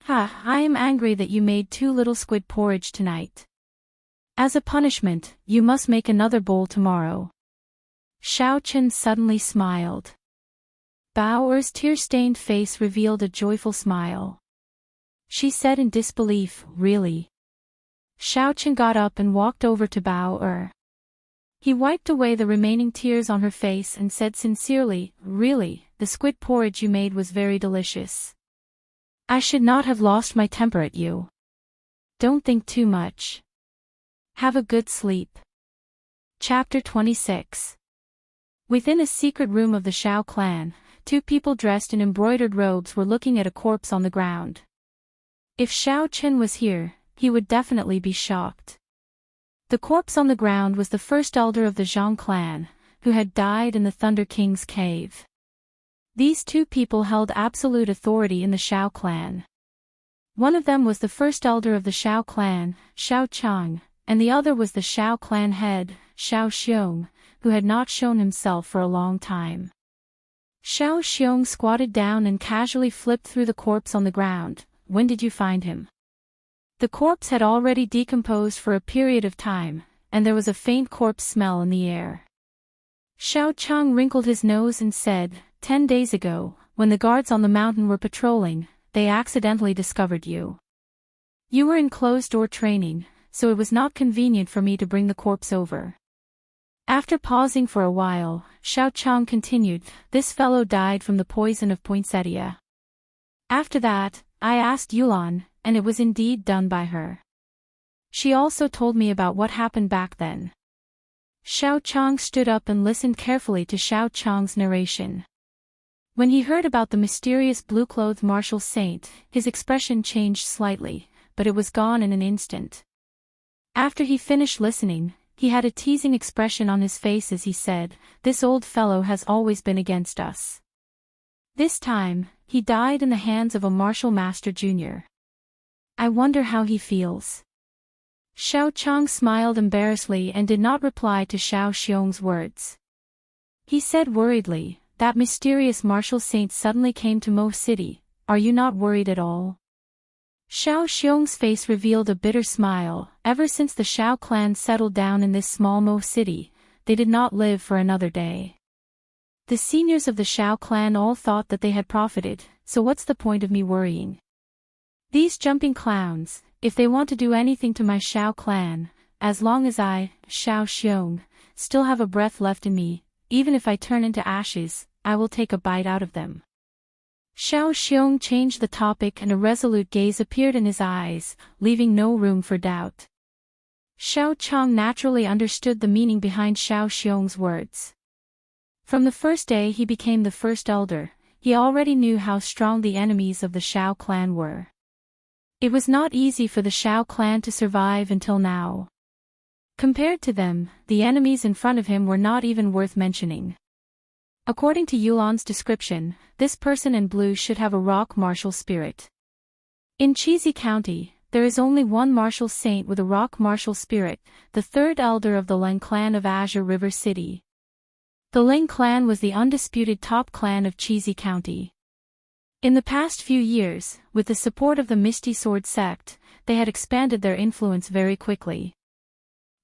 I am angry that you made too little squid porridge tonight. As a punishment, you must make another bowl tomorrow." Xiao Chen suddenly smiled. Bao's tear-stained face revealed a joyful smile. She said in disbelief, "Really?" Xiao Chen got up and walked over to Bao. He wiped away the remaining tears on her face and said sincerely, "Really, the squid porridge you made was very delicious. I should not have lost my temper at you. Don't think too much. Have a good sleep." Chapter 26. Within a secret room of the Shao clan, two people dressed in embroidered robes were looking at a corpse on the ground. If Shao Chen was here, he would definitely be shocked. The corpse on the ground was the first elder of the Zhang clan, who had died in the Thunder King's cave. These two people held absolute authority in the Shao clan. One of them was the first elder of the Shao clan, Shao Chang, and the other was the Shao clan head, Shao Xiong, who had not shown himself for a long time. Shao Xiong squatted down and casually flipped through the corpse on the ground. "When did you find him?" The corpse had already decomposed for a period of time, and there was a faint corpse smell in the air. Shao Chang wrinkled his nose and said, 10 days ago, when the guards on the mountain were patrolling, they accidentally discovered you. You were in closed-door training, so it was not convenient for me to bring the corpse over." After pausing for a while, Shao Chang continued, "This fellow died from the poison of poinsettia. After that, I asked Yulan, and it was indeed done by her. She also told me about what happened back then." Shao Chang stood up and listened carefully to Shao Chang's narration. When he heard about the mysterious blue-clothed martial saint, his expression changed slightly, but it was gone in an instant. After he finished listening, he had a teasing expression on his face as he said, "This old fellow has always been against us. This time, he died in the hands of a martial master junior. I wonder how he feels." Shao Chang smiled embarrassedly and did not reply to Shao Xiong's words. He said worriedly, "That mysterious martial saint suddenly came to Mo City. Are you not worried at all?" Shao Xiong's face revealed a bitter smile. Ever since the Shao clan settled down in this small Mo City, they did not live for another day. The seniors of the Shao clan all thought that they had profited, so what's the point of me worrying? These jumping clowns, if they want to do anything to my Shao clan, as long as I, Shao Xiong, still have a breath left in me, even if I turn into ashes, I will take a bite out of them. Shao Xiong changed the topic and a resolute gaze appeared in his eyes, leaving no room for doubt. Shao Chang naturally understood the meaning behind Shao Xiong's words. From the first day he became the first elder, he already knew how strong the enemies of the Shao clan were. It was not easy for the Shao clan to survive until now. Compared to them, the enemies in front of him were not even worth mentioning. According to Yulan's description, this person in blue should have a rock martial spirit. In Cheesy County, there is only one martial saint with a rock martial spirit, the third elder of the Leng clan of Azure River City. The Leng clan was the undisputed top clan of Cheesy County. In the past few years, with the support of the Misty Sword sect, they had expanded their influence very quickly.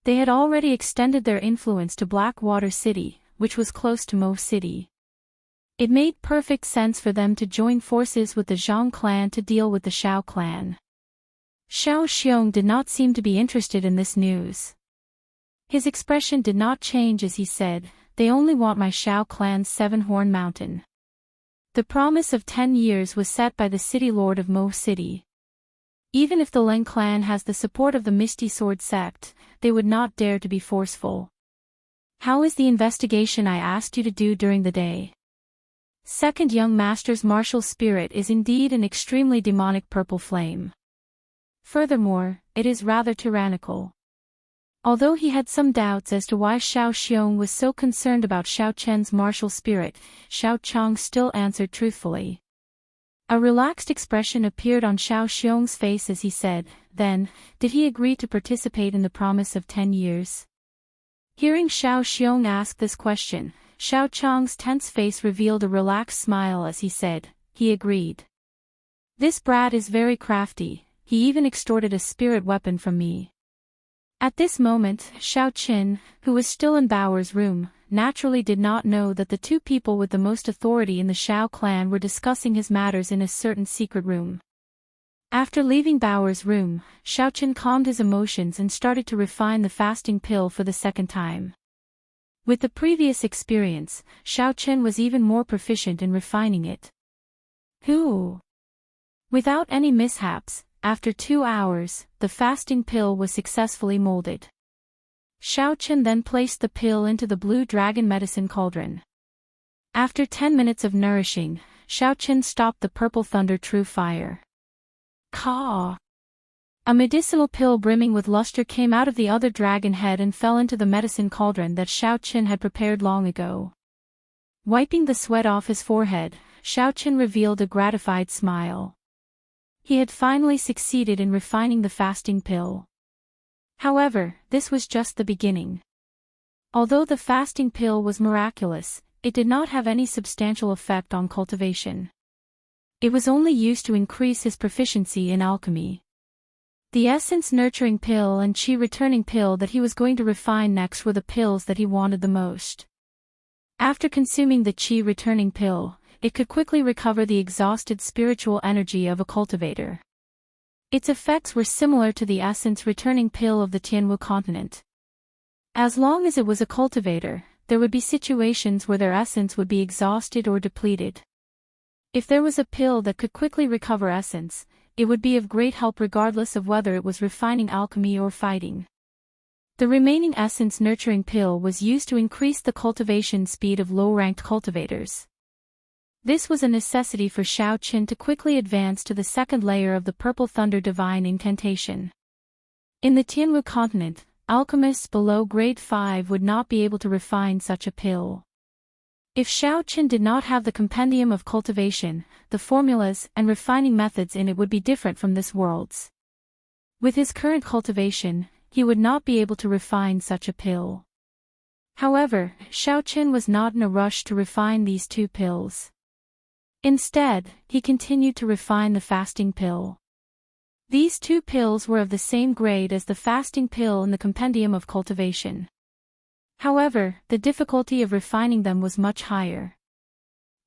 They had already extended their influence to Blackwater City, which was close to Mo City. It made perfect sense for them to join forces with the Zhang clan to deal with the Shao clan. Shao Xiong did not seem to be interested in this news. His expression did not change as he said, "They only want my Shao clan's Seven-Horn Mountain." The promise of 10 years was set by the city lord of Mo City. Even if the Leng clan has the support of the Misty Sword sect, they would not dare to be forceful. "How is the investigation I asked you to do during the day?" Second young master's martial spirit is indeed an extremely demonic purple flame. Furthermore, it is rather tyrannical. Although he had some doubts as to why Shao Xiong was so concerned about Shao Chen's martial spirit, Shao Chang still answered truthfully. A relaxed expression appeared on Shao Xiong's face as he said, "Then, did he agree to participate in the promise of 10 years? Hearing Shao Xiong ask this question, Shao Chang's tense face revealed a relaxed smile as he said, "He agreed. This brat is very crafty, he even extorted a spirit weapon from me." At this moment, Shao Qin, who was still in Baoer's room, naturally did not know that the two people with the most authority in the Shao clan were discussing his matters in a certain secret room. After leaving Baoer's room, Shao Qin calmed his emotions and started to refine the fasting pill for the second time. With the previous experience, Xiao Chen was even more proficient in refining it. Whew! Without any mishaps, after 2 hours, the fasting pill was successfully molded. Xiao Chen then placed the pill into the blue dragon medicine cauldron. After 10 minutes of nourishing, Xiao Chen stopped the purple thunder true fire. Caw! A medicinal pill brimming with luster came out of the other dragon head and fell into the medicine cauldron that Xiao Chen had prepared long ago. Wiping the sweat off his forehead, Xiao Chen revealed a gratified smile. He had finally succeeded in refining the fasting pill. However, this was just the beginning. Although the fasting pill was miraculous, it did not have any substantial effect on cultivation. It was only used to increase his proficiency in alchemy. The essence nurturing pill and chi returning pill that he was going to refine next were the pills that he wanted the most. After consuming the chi returning pill, it could quickly recover the exhausted spiritual energy of a cultivator. Its effects were similar to the essence returning pill of the Tianwu continent. As long as it was a cultivator, there would be situations where their essence would be exhausted or depleted. If there was a pill that could quickly recover essence, it would be of great help regardless of whether it was refining alchemy or fighting. The remaining essence nurturing pill was used to increase the cultivation speed of low-ranked cultivators. This was a necessity for Xiao Chen to quickly advance to the second layer of the Purple Thunder Divine Incantation. In the Tianwu continent, alchemists below grade 5 would not be able to refine such a pill. If Xiao Chen did not have the compendium of cultivation, the formulas and refining methods in it would be different from this world's. With his current cultivation, he would not be able to refine such a pill. However, Xiao Chen was not in a rush to refine these two pills. Instead, he continued to refine the fasting pill. These two pills were of the same grade as the fasting pill in the compendium of cultivation. However, the difficulty of refining them was much higher.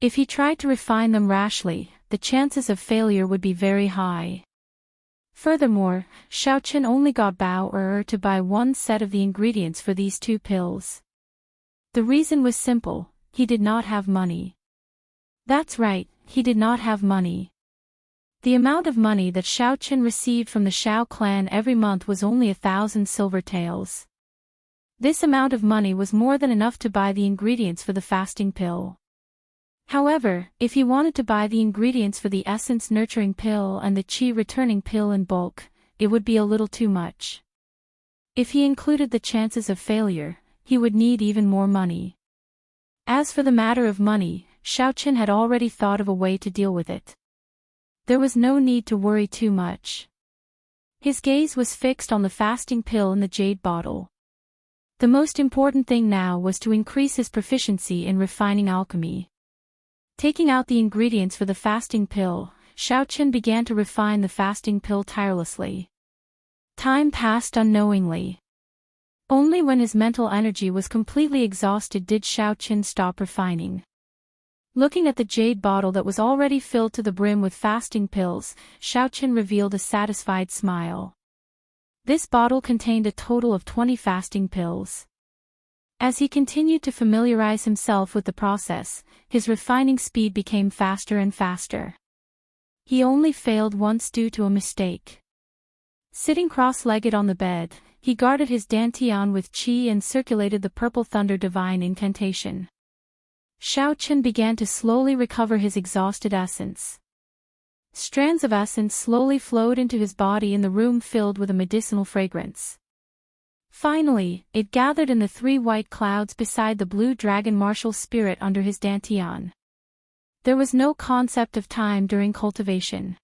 If he tried to refine them rashly, the chances of failure would be very high. Furthermore, Xiao Chen only got Bao Er to buy one set of the ingredients for these two pills. The reason was simple: he did not have money. That's right, he did not have money. The amount of money that Xiao Chen received from the Xiao clan every month was only 1,000 silver taels. This amount of money was more than enough to buy the ingredients for the fasting pill. However, if he wanted to buy the ingredients for the essence nurturing pill and the chi returning pill in bulk, it would be a little too much. If he included the chances of failure, he would need even more money. As for the matter of money, Xiao Chen had already thought of a way to deal with it. There was no need to worry too much. His gaze was fixed on the fasting pill in the jade bottle. The most important thing now was to increase his proficiency in refining alchemy. Taking out the ingredients for the fasting pill, Xiao Chen began to refine the fasting pill tirelessly. Time passed unknowingly. Only when his mental energy was completely exhausted did Xiao Chen stop refining. Looking at the jade bottle that was already filled to the brim with fasting pills, Xiao Chen revealed a satisfied smile. This bottle contained a total of 20 fasting pills. As he continued to familiarize himself with the process, his refining speed became faster and faster. He only failed once due to a mistake. Sitting cross-legged on the bed, he guarded his dantian with qi and circulated the Purple Thunder Divine Incantation. Xiao Chen began to slowly recover his exhausted essence. Strands of essence slowly flowed into his body in the room filled with a medicinal fragrance. Finally, it gathered in the 3 white clouds beside the blue dragon martial spirit under his dantian. There was no concept of time during cultivation.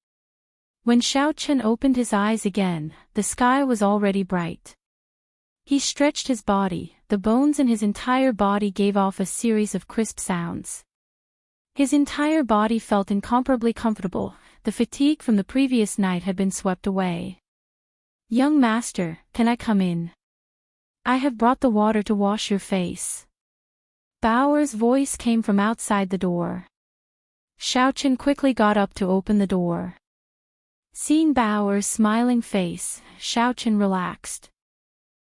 When Xiao Chen opened his eyes again, the sky was already bright. He stretched his body, the bones in his entire body gave off a series of crisp sounds. His entire body felt incomparably comfortable, the fatigue from the previous night had been swept away. "Young master, can I come in? I have brought the water to wash your face." Bao'er's voice came from outside the door. Xiao Chen quickly got up to open the door. Seeing Bao'er's smiling face, Xiao Chen relaxed.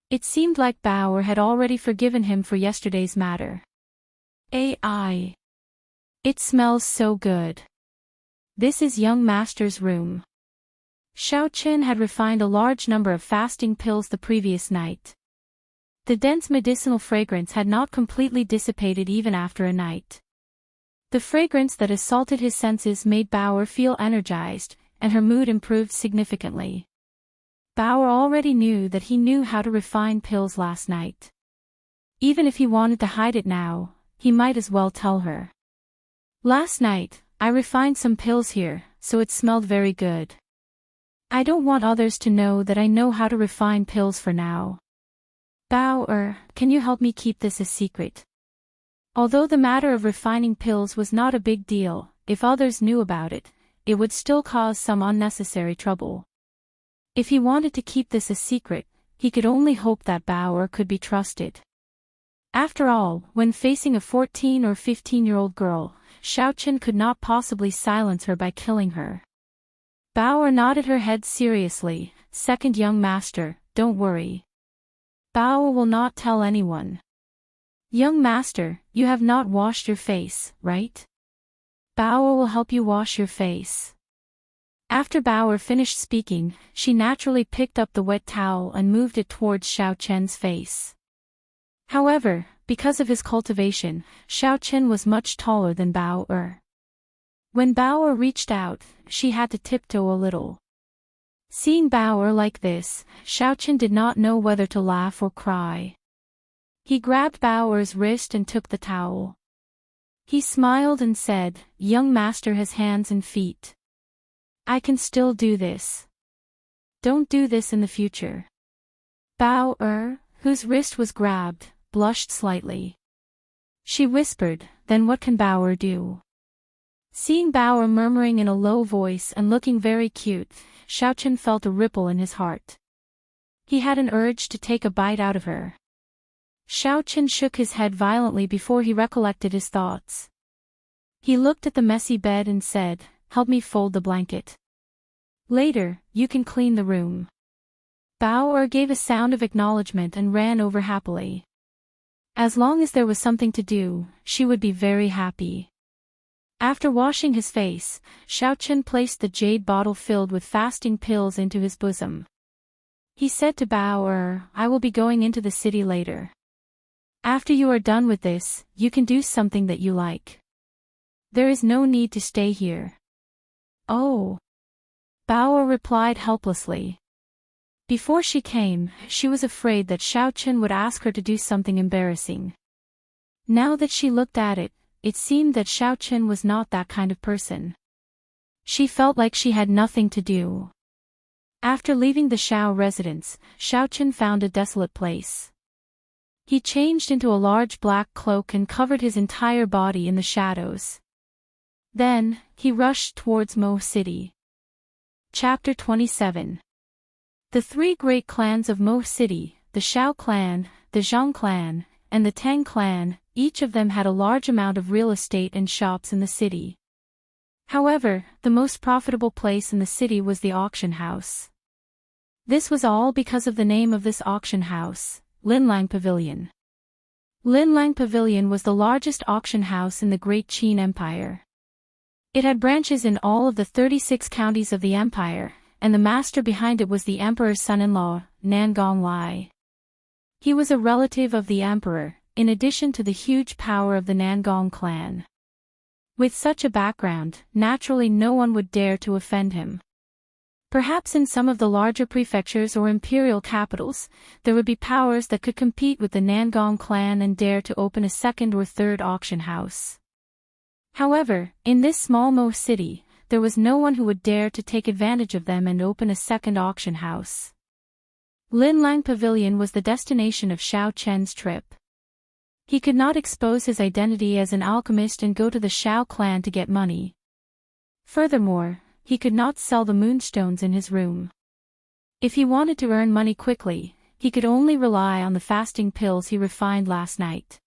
It seemed like Bauer had already forgiven him for yesterday's matter. AI. It smells so good. This is young master's room. Xiao Chen had refined a large number of fasting pills the previous night. The dense medicinal fragrance had not completely dissipated even after a night. The fragrance that assaulted his senses made Bauer feel energized, and her mood improved significantly. Bauer already knew that he knew how to refine pills last night. Even if he wanted to hide it now, he might as well tell her. Last night, I refined some pills here, so it smelled very good. I don't want others to know that I know how to refine pills for now. Bauer, can you help me keep this a secret? Although the matter of refining pills was not a big deal, if others knew about it, it would still cause some unnecessary trouble. If he wanted to keep this a secret, he could only hope that Bauer could be trusted. After all, when facing a 14 or 15-year-old girl, Xiao Chen could not possibly silence her by killing her. Bauer nodded her head seriously. Second young master, don't worry. Bauer will not tell anyone. Young master, you have not washed your face, right? Bauer will help you wash your face. After Bauer finished speaking, she naturally picked up the wet towel and moved it towards Xiao Chen's face. However, because of his cultivation, Xiao Chen was much taller than Bauer. When Bauer reached out, she had to tiptoe a little. Seeing Bauer like this, Xiao Chen did not know whether to laugh or cry. He grabbed Bauer's wrist and took the towel. He smiled and said, "Young master has hands and feet. I can still do this. Don't do this in the future." Bauer, whose wrist was grabbed, blushed slightly. She whispered, "Then what can Bauer do?" Seeing Bauer murmuring in a low voice and looking very cute, Xiao Chen felt a ripple in his heart. He had an urge to take a bite out of her. Xiao Chen shook his head violently before he recollected his thoughts. He looked at the messy bed and said, "Help me fold the blanket. Later, you can clean the room." Bauer gave a sound of acknowledgement and ran over happily. As long as there was something to do, she would be very happy. After washing his face, Xiao Chen placed the jade bottle filled with fasting pills into his bosom. He said to Bauer, "I will be going into the city later. After you are done with this, you can do something that you like. There is no need to stay here." "Oh." Bauer replied helplessly. Before she came, she was afraid that Xiao Chen would ask her to do something embarrassing. Now that she looked at it, it seemed that Xiao Chen was not that kind of person. She felt like she had nothing to do. After leaving the Xiao residence, Xiao Chen found a desolate place. He changed into a large black cloak and covered his entire body in the shadows. Then, he rushed towards Mo City. Chapter 27. The three great clans of Mo City, the Xiao clan, the Zhang clan, and the Tang clan, each of them had a large amount of real estate and shops in the city. However, the most profitable place in the city was the auction house. This was all because of the name of this auction house, Linlang Pavilion. Linlang Pavilion was the largest auction house in the Great Qin Empire. It had branches in all of the 36 counties of the empire, and the master behind it was the emperor's son-in-law, Nangong Lai. He was a relative of the emperor, in addition to the huge power of the Nangong clan. With such a background, naturally no one would dare to offend him. Perhaps in some of the larger prefectures or imperial capitals, there would be powers that could compete with the Nangong clan and dare to open a second or third auction house. However, in this small Mo city, there was no one who would dare to take advantage of them and open a second auction house. Linlang Pavilion was the destination of Xiao Chen's trip. He could not expose his identity as an alchemist and go to the Xiao clan to get money. Furthermore, he could not sell the moonstones in his room. If he wanted to earn money quickly, he could only rely on the fasting pills he refined last night.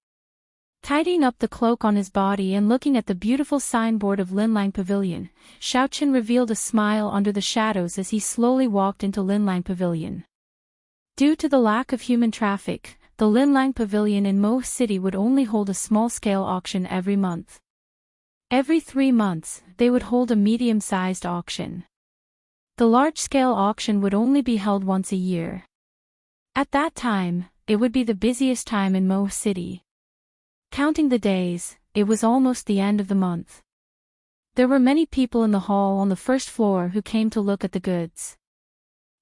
Tidying up the cloak on his body and looking at the beautiful signboard of Linlang Pavilion, Xiao Chen revealed a smile under the shadows as he slowly walked into Linlang Pavilion. Due to the lack of human traffic, the Linlang Pavilion in Mo City would only hold a small-scale auction every month. Every 3 months, they would hold a medium-sized auction. The large-scale auction would only be held once a year. At that time, it would be the busiest time in Mo City. Counting the days, it was almost the end of the month. There were many people in the hall on the first floor who came to look at the goods.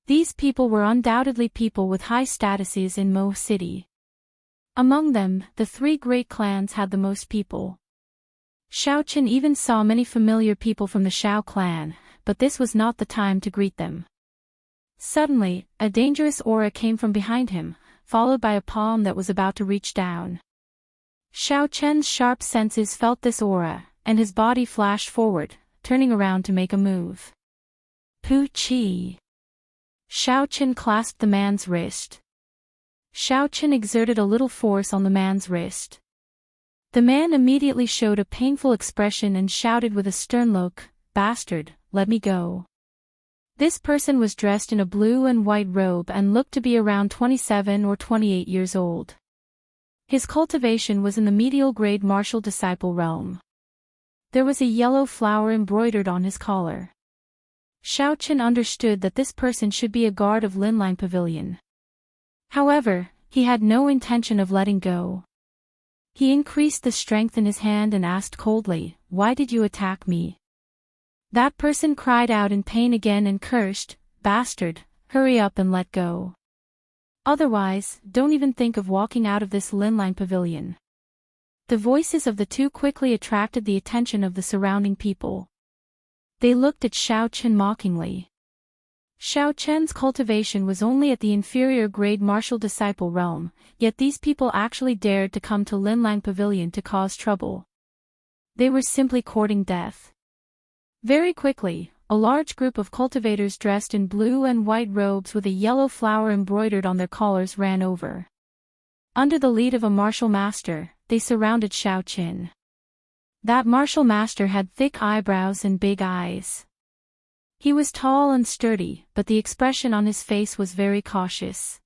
These people were undoubtedly people with high statuses in Mo City. Among them, the 3 great clans had the most people. Xiaoqin even saw many familiar people from the Xiao clan, but this was not the time to greet them. Suddenly, a dangerous aura came from behind him, followed by a palm that was about to reach down. Xiaoqian's sharp senses felt this aura, and his body flashed forward, turning around to make a move. Pu Qi. Xiaoqin clasped the man's wrist. Xiaoqin exerted a little force on the man's wrist. The man immediately showed a painful expression and shouted with a stern look, "Bastard, let me go." This person was dressed in a blue and white robe and looked to be around 27 or 28 years old. His cultivation was in the medial grade martial disciple realm. There was a yellow flower embroidered on his collar. Xiaoqin understood that this person should be a guard of Linlang Pavilion. However, he had no intention of letting go. He increased the strength in his hand and asked coldly, "Why did you attack me?" That person cried out in pain again and cursed, "Bastard, hurry up and let go. Otherwise, don't even think of walking out of this Linlang Pavilion." The voices of the two quickly attracted the attention of the surrounding people. They looked at Xiaoqin mockingly. Xiaoqian's cultivation was only at the inferior grade martial disciple realm, yet these people actually dared to come to Linlang Pavilion to cause trouble. They were simply courting death. Very quickly, a large group of cultivators dressed in blue and white robes with a yellow flower embroidered on their collars ran over. Under the lead of a martial master, they surrounded Xiaoqin. That martial master had thick eyebrows and big eyes. He was tall and sturdy, but the expression on his face was very cautious.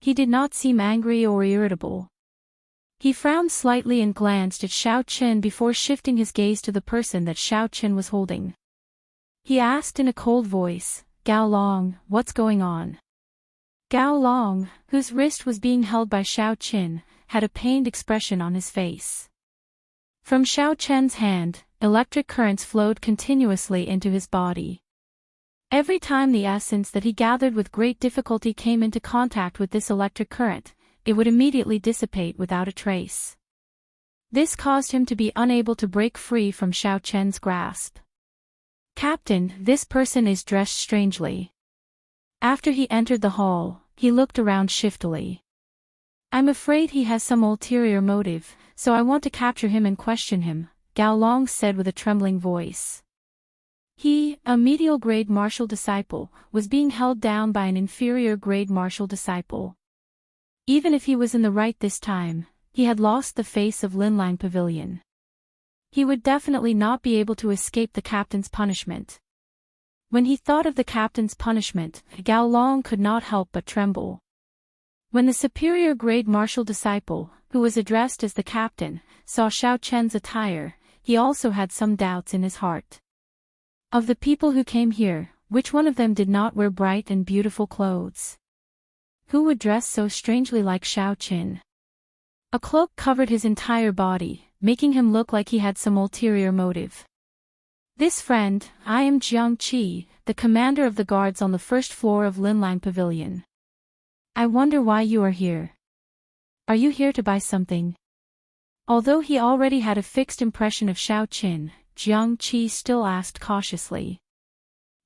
He did not seem angry or irritable. He frowned slightly and glanced at Xiaoqin before shifting his gaze to the person that Xiaoqin was holding. He asked in a cold voice, "Gao Long, what's going on?" Gao Long, whose wrist was being held by Xiaoqin, had a pained expression on his face. From Xiaoqian's hand, electric currents flowed continuously into his body. Every time the essence that he gathered with great difficulty came into contact with this electric current, it would immediately dissipate without a trace. This caused him to be unable to break free from Xiaoqian's grasp. "Captain, this person is dressed strangely." After he entered the hall, he looked around shiftily. "I'm afraid he has some ulterior motive, so I want to capture him and question him," Gao Long said with a trembling voice. He, a medial grade martial disciple, was being held down by an inferior grade martial disciple. Even if he was in the right this time, he had lost the face of Linlang Pavilion. He would definitely not be able to escape the captain's punishment. When he thought of the captain's punishment, Gao Long could not help but tremble. When the superior grade martial disciple, who was addressed as the captain, saw Xiaoqian's attire, he also had some doubts in his heart. Of the people who came here, which one of them did not wear bright and beautiful clothes? Who would dress so strangely like Xiaoqin? A cloak covered his entire body, making him look like he had some ulterior motive. "This friend, I am Jiang Qi, the commander of the guards on the first floor of Linlang Pavilion. I wonder why you are here. Are you here to buy something?" Although he already had a fixed impression of Xiaoqin, Jiang Qi still asked cautiously.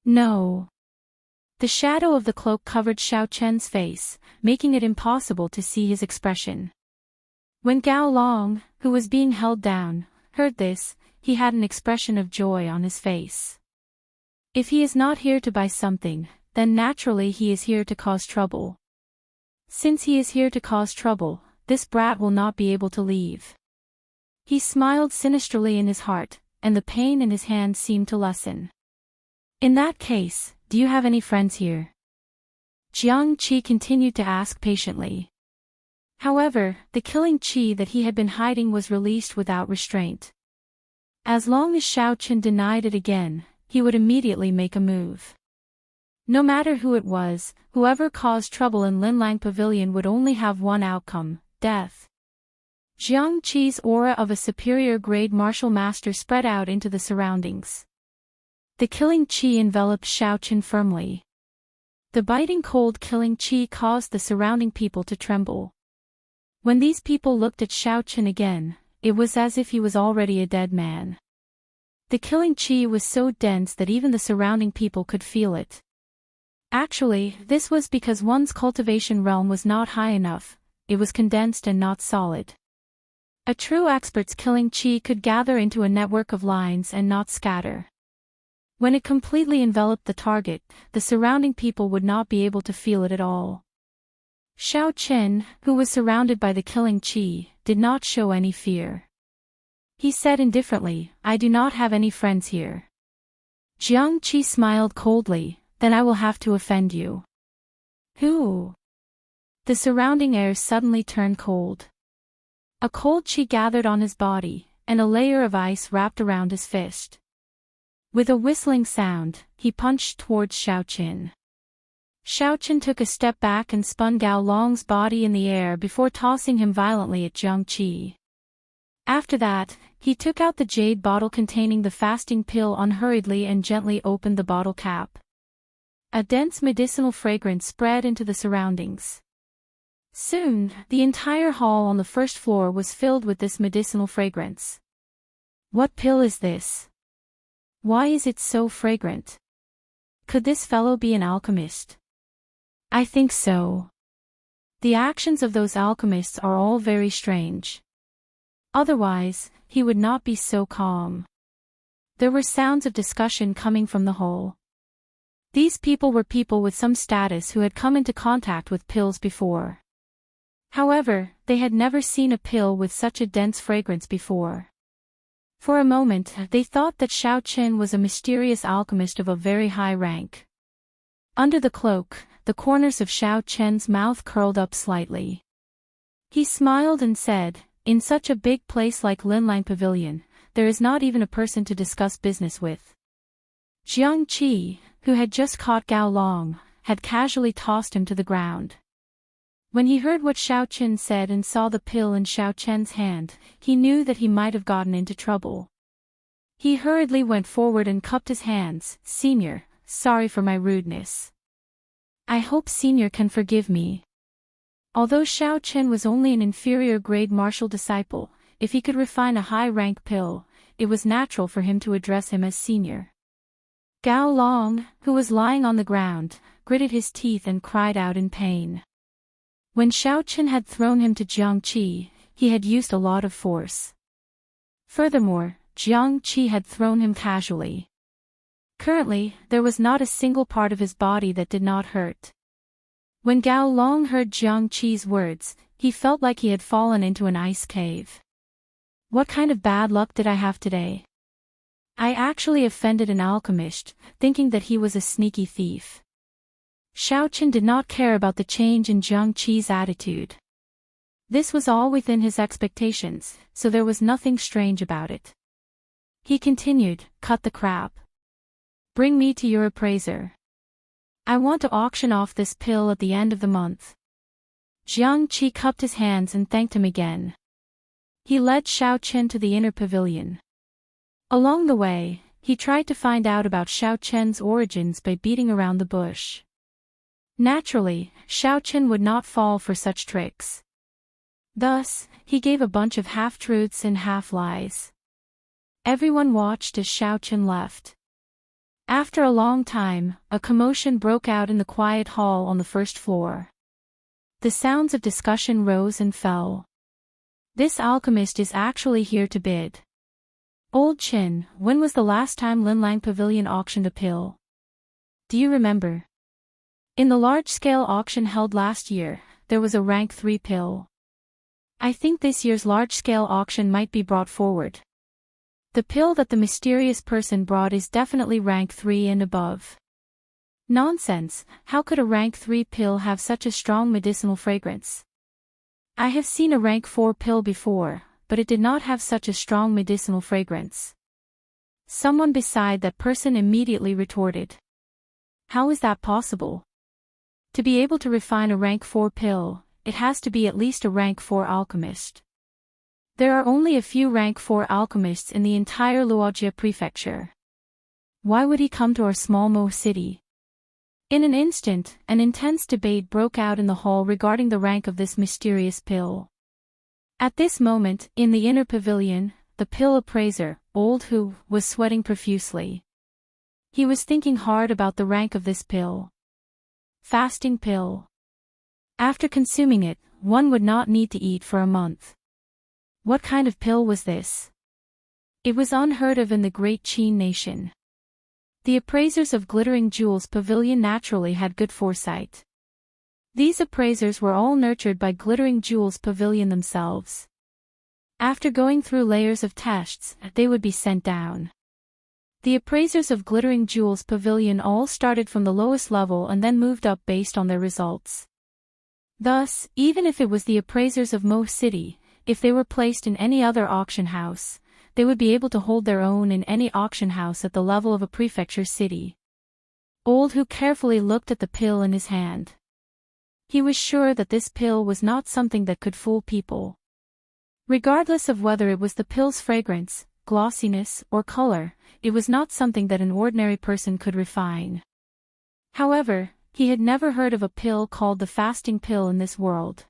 "No." The shadow of the cloak covered Xiaoqian's face, making it impossible to see his expression. When Gao Long, who was being held down, heard this, he had an expression of joy on his face. If he is not here to buy something, then naturally he is here to cause trouble. Since he is here to cause trouble, this brat will not be able to leave. He smiled sinisterly in his heart, and the pain in his hand seemed to lessen. "In that case, do you have any friends here?" Jiang Qi continued to ask patiently. However, the killing qi that he had been hiding was released without restraint. As long as Xiao Chen denied it again, he would immediately make a move. No matter who it was, whoever caused trouble in Linlang Pavilion would only have one outcome: death. Jiang Qi's aura of a superior-grade martial master spread out into the surroundings. The killing qi enveloped Xiao Chen firmly. The biting cold killing qi caused the surrounding people to tremble. When these people looked at Xiao Chen again, it was as if he was already a dead man. The killing qi was so dense that even the surrounding people could feel it. Actually, this was because one's cultivation realm was not high enough, it was condensed and not solid. A true expert's killing qi could gather into a network of lines and not scatter. When it completely enveloped the target, the surrounding people would not be able to feel it at all. Xiao Chen, who was surrounded by the killing qi, did not show any fear. He said indifferently, "I do not have any friends here." Jiang Qi smiled coldly, "Then I will have to offend you." Who? The surrounding air suddenly turned cold. A cold qi gathered on his body, and a layer of ice wrapped around his fist. With a whistling sound, he punched towards Xiao Chen. Xiao Chen took a step back and spun Gao Long's body in the air before tossing him violently at Jiang Qi. After that, he took out the jade bottle containing the fasting pill unhurriedly and gently opened the bottle cap. A dense medicinal fragrance spread into the surroundings. Soon, the entire hall on the first floor was filled with this medicinal fragrance. What pill is this? Why is it so fragrant? Could this fellow be an alchemist? I think so. The actions of those alchemists are all very strange. Otherwise, he would not be so calm. There were sounds of discussion coming from the hall. These people were people with some status who had come into contact with pills before. However, they had never seen a pill with such a dense fragrance before. For a moment, they thought that Xiao Chen was a mysterious alchemist of a very high rank. Under the cloak, the corners of Xiao Chen's mouth curled up slightly. He smiled and said, "In such a big place like Linlang Pavilion, there is not even a person to discuss business with." Jiang Qi, who had just caught Gao Long, had casually tossed him to the ground. When he heard what Xiao Chen said and saw the pill in Xiao Chen's hand, he knew that he might have gotten into trouble. He hurriedly went forward and cupped his hands. "Senior, sorry for my rudeness. I hope Senior can forgive me." Although Xiao Chen was only an inferior-grade martial disciple, if he could refine a high-rank pill, it was natural for him to address him as Senior. Gao Long, who was lying on the ground, gritted his teeth and cried out in pain. When Xiao Chen had thrown him to Jiang Qi, he had used a lot of force. Furthermore, Jiang Qi had thrown him casually. Currently, there was not a single part of his body that did not hurt. When Gao Long heard Jiang Qi's words, he felt like he had fallen into an ice cave. What kind of bad luck did I have today? I actually offended an alchemist, thinking that he was a sneaky thief. Xiao Chen did not care about the change in Jiang Qi's attitude. This was all within his expectations, so there was nothing strange about it. He continued, "Cut the crap. Bring me to your appraiser. I want to auction off this pill at the end of the month." Jiang Qi cupped his hands and thanked him again. He led Xiao Chen to the inner pavilion. Along the way, he tried to find out about Xiao Chen's origins by beating around the bush. Naturally, Xiao Chen would not fall for such tricks. Thus, he gave a bunch of half-truths and half-lies. Everyone watched as Xiao Chen left. After a long time, a commotion broke out in the quiet hall on the first floor. The sounds of discussion rose and fell. This alchemist is actually here to bid. Old Chin, when was the last time Linlang Pavilion auctioned a pill? Do you remember? In the large-scale auction held last year, there was a rank 3 pill. I think this year's large-scale auction might be brought forward. The pill that the mysterious person brought is definitely rank 3 and above. Nonsense, how could a rank 3 pill have such a strong medicinal fragrance? I have seen a rank 4 pill before, but it did not have such a strong medicinal fragrance. Someone beside that person immediately retorted. How is that possible? To be able to refine a rank 4 pill, it has to be at least a rank 4 alchemist. There are only a few rank 4 alchemists in the entire Luojia prefecture. Why would he come to our small Mo city? In an instant, an intense debate broke out in the hall regarding the rank of this mysterious pill. At this moment, in the inner pavilion, the pill appraiser, Old Hu, was sweating profusely. He was thinking hard about the rank of this pill. Fasting pill. After consuming it, one would not need to eat for a month. What kind of pill was this? It was unheard of in the great Qin nation. The appraisers of Glittering Jewels Pavilion naturally had good foresight. These appraisers were all nurtured by Glittering Jewels Pavilion themselves. After going through layers of tests, they would be sent down. The appraisers of Glittering Jewels Pavilion all started from the lowest level and then moved up based on their results. Thus, even if it was the appraisers of Mo City, if they were placed in any other auction house, they would be able to hold their own in any auction house at the level of a prefecture city. Old Hu carefully looked at the pill in his hand. He was sure that this pill was not something that could fool people. Regardless of whether it was the pill's fragrance, glossiness, or color, it was not something that an ordinary person could refine. However, he had never heard of a pill called the fasting pill in this world.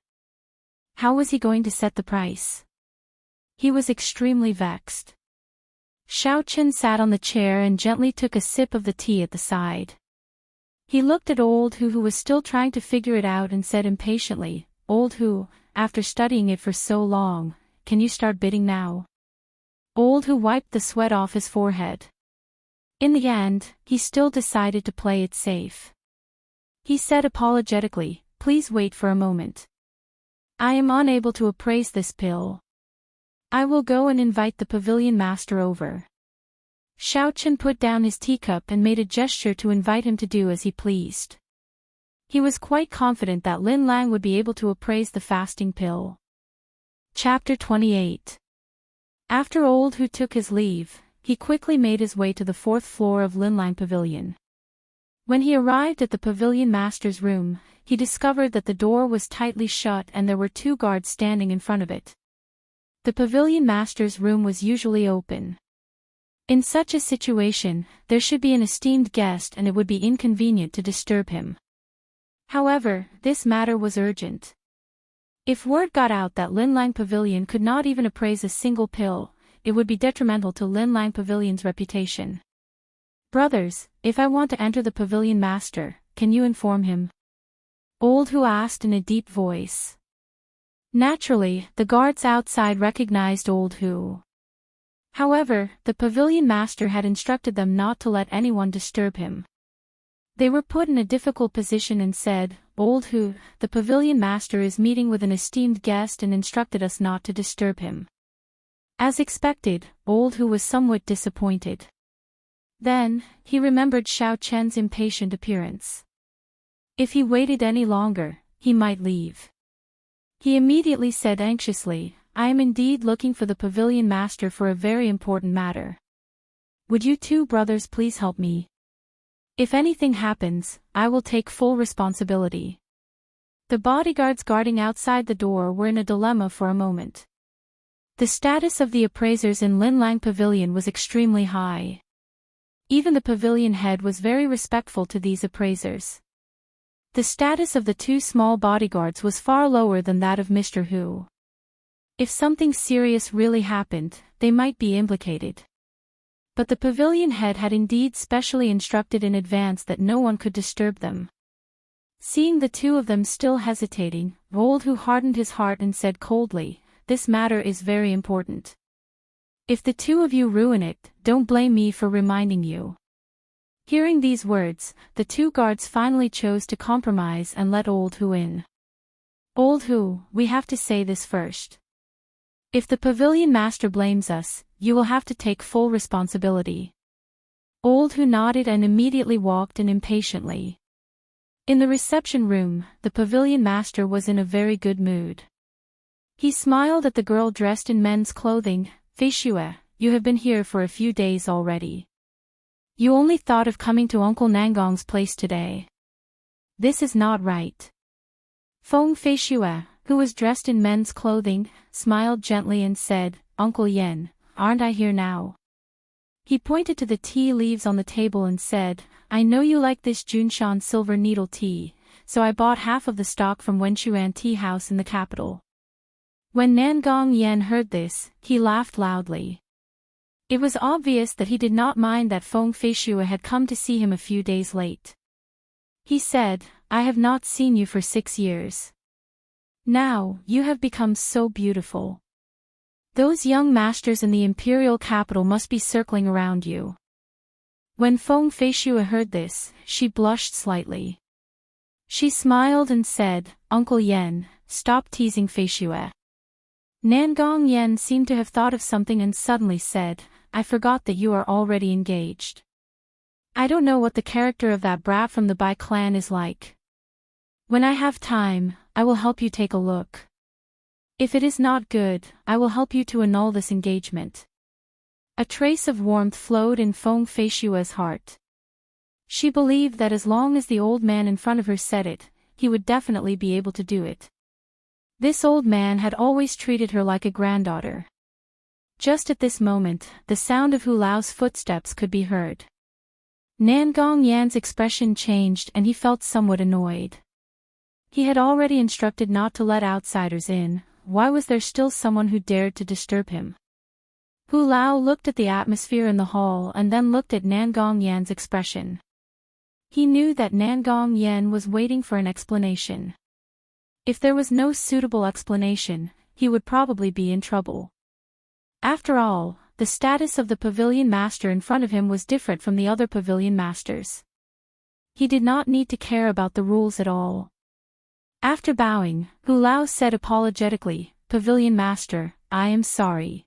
How was he going to set the price? He was extremely vexed. Xiao Chen sat on the chair and gently took a sip of the tea at the side. He looked at Old Hu, who was still trying to figure it out, and said impatiently, "Old Hu, after studying it for so long, can you start bidding now?" Old Hu wiped the sweat off his forehead. In the end, he still decided to play it safe. He said apologetically, "Please wait for a moment. I am unable to appraise this pill. I will go and invite the pavilion master over." Xiao Chen put down his teacup and made a gesture to invite him to do as he pleased. He was quite confident that Lin Lang would be able to appraise the fasting pill. Chapter 28. After Old Hu took his leave, he quickly made his way to the 4th floor of Lin Lang Pavilion. When he arrived at the pavilion master's room, he discovered that the door was tightly shut and there were 2 guards standing in front of it. The pavilion master's room was usually open. In such a situation, there should be an esteemed guest and it would be inconvenient to disturb him. However, this matter was urgent. If word got out that Lin Lang Pavilion could not even appraise a single pill, it would be detrimental to Lin Lang Pavilion's reputation. "Brothers, if I want to enter the pavilion master, can you inform him?" Old Hu asked in a deep voice. Naturally, the guards outside recognized Old Hu. However, the pavilion master had instructed them not to let anyone disturb him. They were put in a difficult position and said, "Old Hu, the pavilion master is meeting with an esteemed guest and instructed us not to disturb him." As expected, Old Hu was somewhat disappointed. Then, he remembered Xiao Chen's impatient appearance. If he waited any longer, he might leave. He immediately said anxiously, "I am indeed looking for the pavilion master for a very important matter. Would you 2 brothers please help me? If anything happens, I will take full responsibility." The bodyguards guarding outside the door were in a dilemma for a moment. The status of the appraisers in Lin Lang Pavilion was extremely high. Even the pavilion head was very respectful to these appraisers. The status of the 2 small bodyguards was far lower than that of Mr. Hu. If something serious really happened, they might be implicated. But the pavilion head had indeed specially instructed in advance that no one could disturb them. Seeing the 2 of them still hesitating, Old Hu hardened his heart and said coldly, "This matter is very important. If the 2 of you ruin it, don't blame me for reminding you." Hearing these words, the 2 guards finally chose to compromise and let Old Hu in. "Old Hu, we have to say this first. If the pavilion master blames us, you will have to take full responsibility. Old Hu nodded and immediately walked in impatiently. In the reception room, the pavilion master was in a very good mood. He smiled at the girl dressed in men's clothing. Fei Xue, you have been here for a few days already. You only thought of coming to Uncle Nangong's place today. This is not right. Feng Fei Xue, who was dressed in men's clothing, smiled gently and said, Uncle Yen, aren't I here now? He pointed to the tea leaves on the table and said, I know you like this Junshan silver needle tea, so I bought half of the stock from Wenchuan Tea House in the capital. When Nangong Yen heard this, he laughed loudly. It was obvious that he did not mind that Feng Fei Xue had come to see him a few days late. He said, I have not seen you for 6 years. Now, you have become so beautiful. Those young masters in the imperial capital must be circling around you. When Feng Fei Xue heard this, she blushed slightly. She smiled and said, Uncle Yen, stop teasing Fei Xue. Nangong Yen seemed to have thought of something and suddenly said, I forgot that you are already engaged. I don't know what the character of that brat from the Bai clan is like. When I have time, I will help you take a look. If it is not good, I will help you to annul this engagement. A trace of warmth flowed in Feng Fei Xue's heart. She believed that as long as the old man in front of her said it, he would definitely be able to do it. This old man had always treated her like a granddaughter. Just at this moment, the sound of Hu Lao's footsteps could be heard. Nangong Yan's expression changed and he felt somewhat annoyed. He had already instructed not to let outsiders in, why was there still someone who dared to disturb him? Hu Lao looked at the atmosphere in the hall and then looked at Nangong Yan's expression. He knew that Nangong Yan was waiting for an explanation. If there was no suitable explanation, he would probably be in trouble. After all, the status of the pavilion master in front of him was different from the other pavilion masters. He did not need to care about the rules at all. After bowing, Hu Lao said apologetically, Pavilion Master, I am sorry.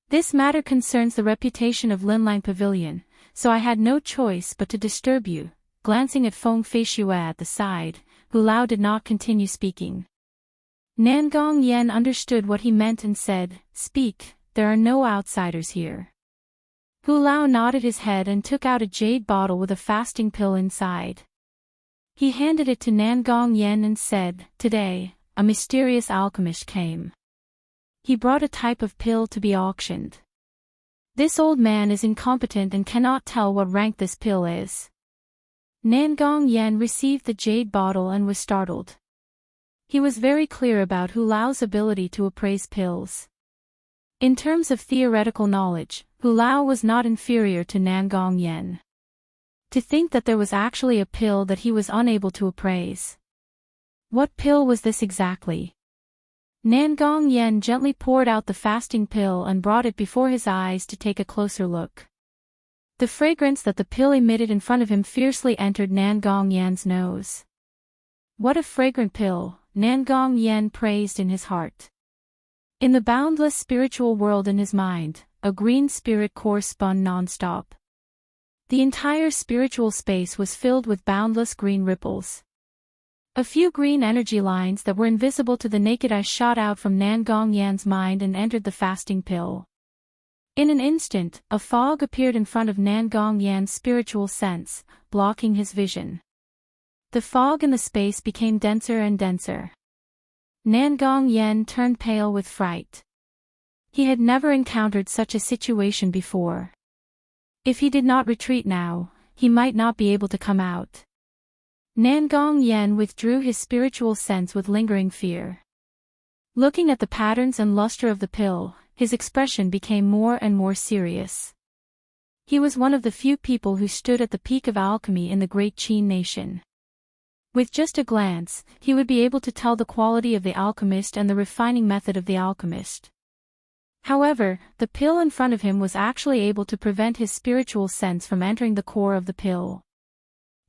This matter concerns the reputation of Linlang Pavilion, so I had no choice but to disturb you. Glancing at Feng Fei Xue at the side, Hu Lao did not continue speaking. Nangong Yen understood what he meant and said, Speak, there are no outsiders here. Hu Lao nodded his head and took out a jade bottle with a fasting pill inside. He handed it to Nangong Yen and said, Today, a mysterious alchemist came. He brought a type of pill to be auctioned. This old man is incompetent and cannot tell what rank this pill is. Nangong Yen received the jade bottle and was startled. He was very clear about Hu Lao's ability to appraise pills. In terms of theoretical knowledge, Hu Lao was not inferior to Nangong Yen. To think that there was actually a pill that he was unable to appraise. What pill was this exactly? Nangong Yen gently poured out the fasting pill and brought it before his eyes to take a closer look. The fragrance that the pill emitted in front of him fiercely entered Nangong Yan's nose. What a fragrant pill, Nangong Yen praised in his heart. In the boundless spiritual world in his mind, a green spirit core spun non-stop. The entire spiritual space was filled with boundless green ripples. A few green energy lines that were invisible to the naked eye shot out from Nangong Yan's mind and entered the fasting pill. In an instant, a fog appeared in front of Nangong Yan's spiritual sense, blocking his vision. The fog in the space became denser and denser. Nangong Yen turned pale with fright. He had never encountered such a situation before. If he did not retreat now, he might not be able to come out. Nangong Yen withdrew his spiritual sense with lingering fear. Looking at the patterns and luster of the pill, his expression became more and more serious. He was one of the few people who stood at the peak of alchemy in the great Qin nation. With just a glance, he would be able to tell the quality of the alchemist and the refining method of the alchemist. However, the pill in front of him was actually able to prevent his spiritual sense from entering the core of the pill.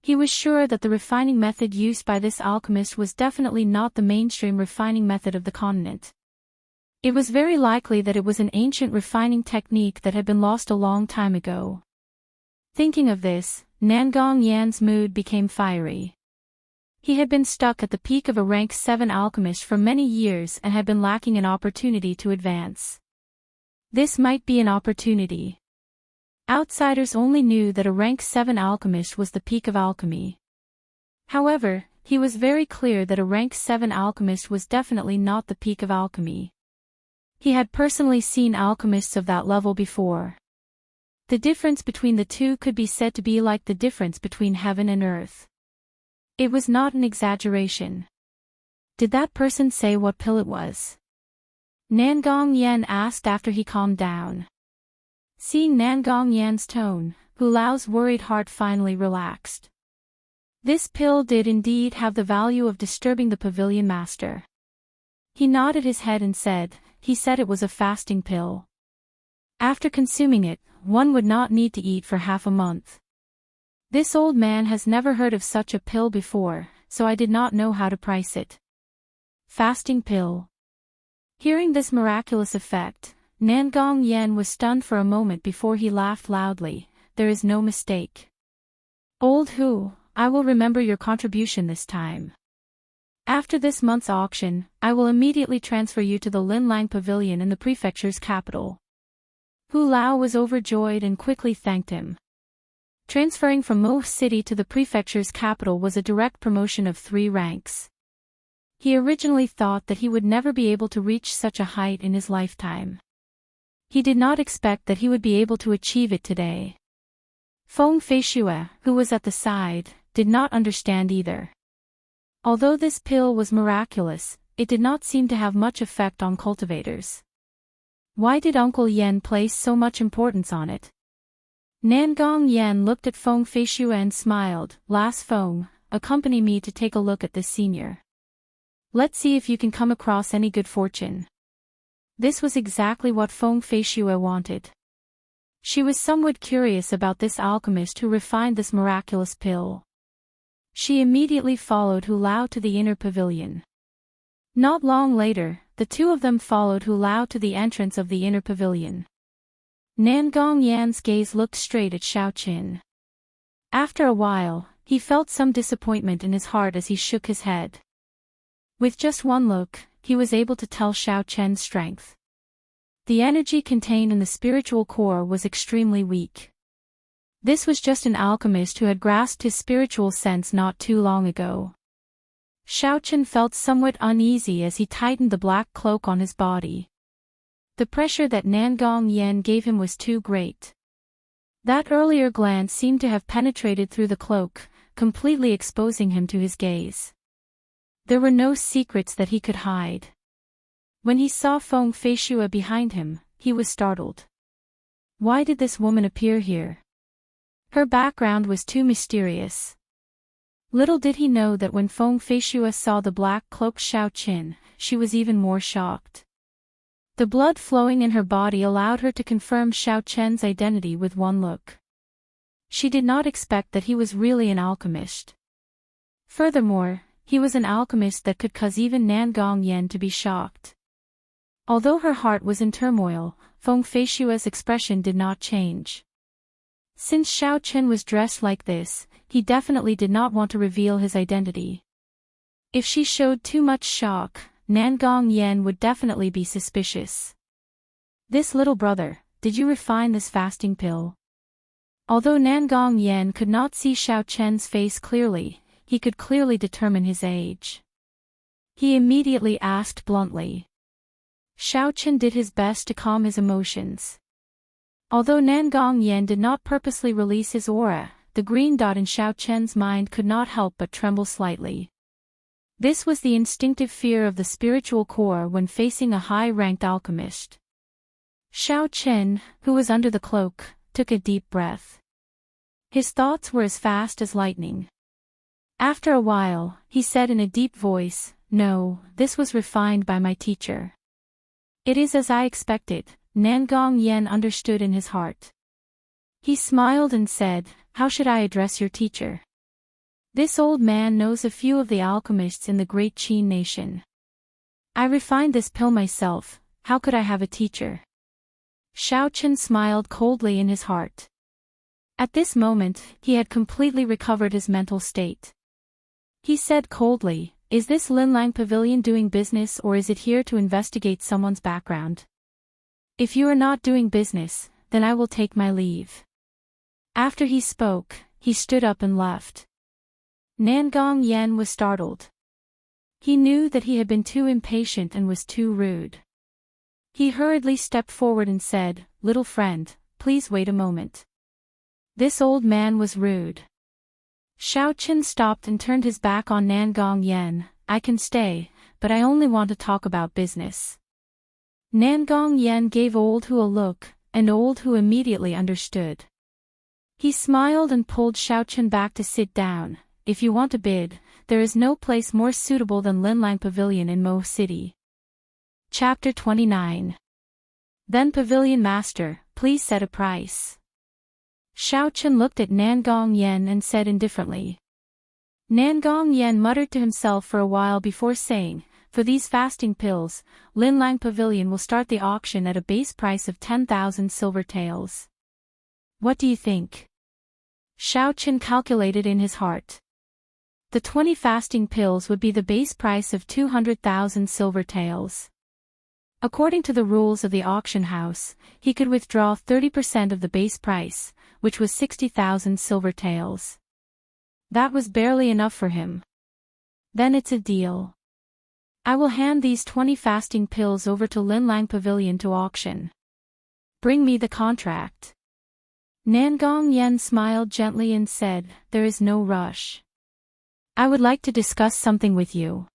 He was sure that the refining method used by this alchemist was definitely not the mainstream refining method of the continent. It was very likely that it was an ancient refining technique that had been lost a long time ago. Thinking of this, Nangong Yan's mood became fiery. He had been stuck at the peak of a rank 7 alchemist for many years and had been lacking an opportunity to advance. This might be an opportunity. Outsiders only knew that a rank 7 alchemist was the peak of alchemy. However, he was very clear that a rank 7 alchemist was definitely not the peak of alchemy. He had personally seen alchemists of that level before. The difference between the two could be said to be like the difference between heaven and earth. It was not an exaggeration. Did that person say what pill it was? Nangong Yan asked after he calmed down. Seeing Nangong Yan's tone, Hu Lao's worried heart finally relaxed. This pill did indeed have the value of disturbing the pavilion master. He nodded his head and said, he said it was a fasting pill. After consuming it, one would not need to eat for half a month. This old man has never heard of such a pill before, so I did not know how to price it. Fasting pill. Hearing this miraculous effect, Nangong Yan was stunned for a moment before he laughed loudly. There is no mistake. Old Hu, I will remember your contribution this time. After this month's auction, I will immediately transfer you to the Linlang Pavilion in the prefecture's capital. Hu Lao was overjoyed and quickly thanked him. Transferring from Mo City to the prefecture's capital was a direct promotion of 3 ranks. He originally thought that he would never be able to reach such a height in his lifetime. He did not expect that he would be able to achieve it today. Feng Feishue, who was at the side, did not understand either. Although this pill was miraculous, it did not seem to have much effect on cultivators. Why did Uncle Yen place so much importance on it? Nangong Yan looked at Feng Feishue and smiled. Last Feng, accompany me to take a look at this senior. Let's see if you can come across any good fortune. This was exactly what Feng Feishue wanted. She was somewhat curious about this alchemist who refined this miraculous pill. She immediately followed Hu Lao to the inner pavilion. Not long later, the two of them followed Hu Lao to the entrance of the inner pavilion. Nangong Yan's gaze looked straight at Xiao Qin. After a while, he felt some disappointment in his heart as he shook his head. With just one look, he was able to tell Xiao Qin's strength. The energy contained in the spiritual core was extremely weak. This was just an alchemist who had grasped his spiritual sense not too long ago. Xiao Qin felt somewhat uneasy as he tightened the black cloak on his body. The pressure that Nangong Yan gave him was too great. That earlier glance seemed to have penetrated through the cloak, completely exposing him to his gaze. There were no secrets that he could hide. When he saw Feng Feishue behind him, he was startled. Why did this woman appear here? Her background was too mysterious. Little did he know that when Feng Feishue saw the black-cloaked Xiao Qin, she was even more shocked. The blood flowing in her body allowed her to confirm Xiao Qin's identity with one look. She did not expect that he was really an alchemist. Furthermore, he was an alchemist that could cause even Nangong Yan to be shocked. Although her heart was in turmoil, Feng Feishue's expression did not change. Since Xiao Qin was dressed like this, he definitely did not want to reveal his identity. If she showed too much shock, Nangong Yan would definitely be suspicious. This little brother, did you refine this fasting pill? Although Nangong Yan could not see Xiao Qin's face clearly, he could clearly determine his age. He immediately asked bluntly. Xiao Qin did his best to calm his emotions. Although Nangong Yan did not purposely release his aura, the green dot in Xiao Qin's mind could not help but tremble slightly. This was the instinctive fear of the spiritual core when facing a high-ranked alchemist. Xiao Qin, who was under the cloak, took a deep breath. His thoughts were as fast as lightning. After a while, he said in a deep voice, "No, this was refined by my teacher." It is as I expected, Nangong Yan understood in his heart. He smiled and said, "How should I address your teacher? This old man knows a few of the alchemists in the great Qin nation. I refined this pill myself, how could I have a teacher?" Xiao Qin smiled coldly in his heart. At this moment, he had completely recovered his mental state. He said coldly, "Is this Linlang Pavilion doing business or is it here to investigate someone's background? If you are not doing business, then I will take my leave." After he spoke, he stood up and left. Nangong Yen was startled. He knew that he had been too impatient and was too rude. He hurriedly stepped forward and said, "Little friend, please wait a moment." This old man was rude. Xiao Qin stopped and turned his back on Nangong Yen. "I can stay, but I only want to talk about business." Nangong Yen gave Old Hu a look, and Old Hu immediately understood. He smiled and pulled Xiao Qin back to sit down. "If you want to bid, there is no place more suitable than Linlang Pavilion in Mo City. Chapter 29. Then Pavilion Master, please set a price. Xiao Qin looked at Nangong Yen and said indifferently. Nangong Yen muttered to himself for a while before saying, "For these fasting pills, Linlang Pavilion will start the auction at a base price of 10,000 silver taels. What do you think?" Xiao Qin calculated in his heart. The 20 fasting pills would be the base price of 200,000 silver taels. According to the rules of the auction house, he could withdraw 30% of the base price, which was 60,000 silver taels. That was barely enough for him. "Then it's a deal. I will hand these 20 fasting pills over to Linlang Pavilion to auction. Bring me the contract." Nangong Yen smiled gently and said, "There is no rush. I would like to discuss something with you.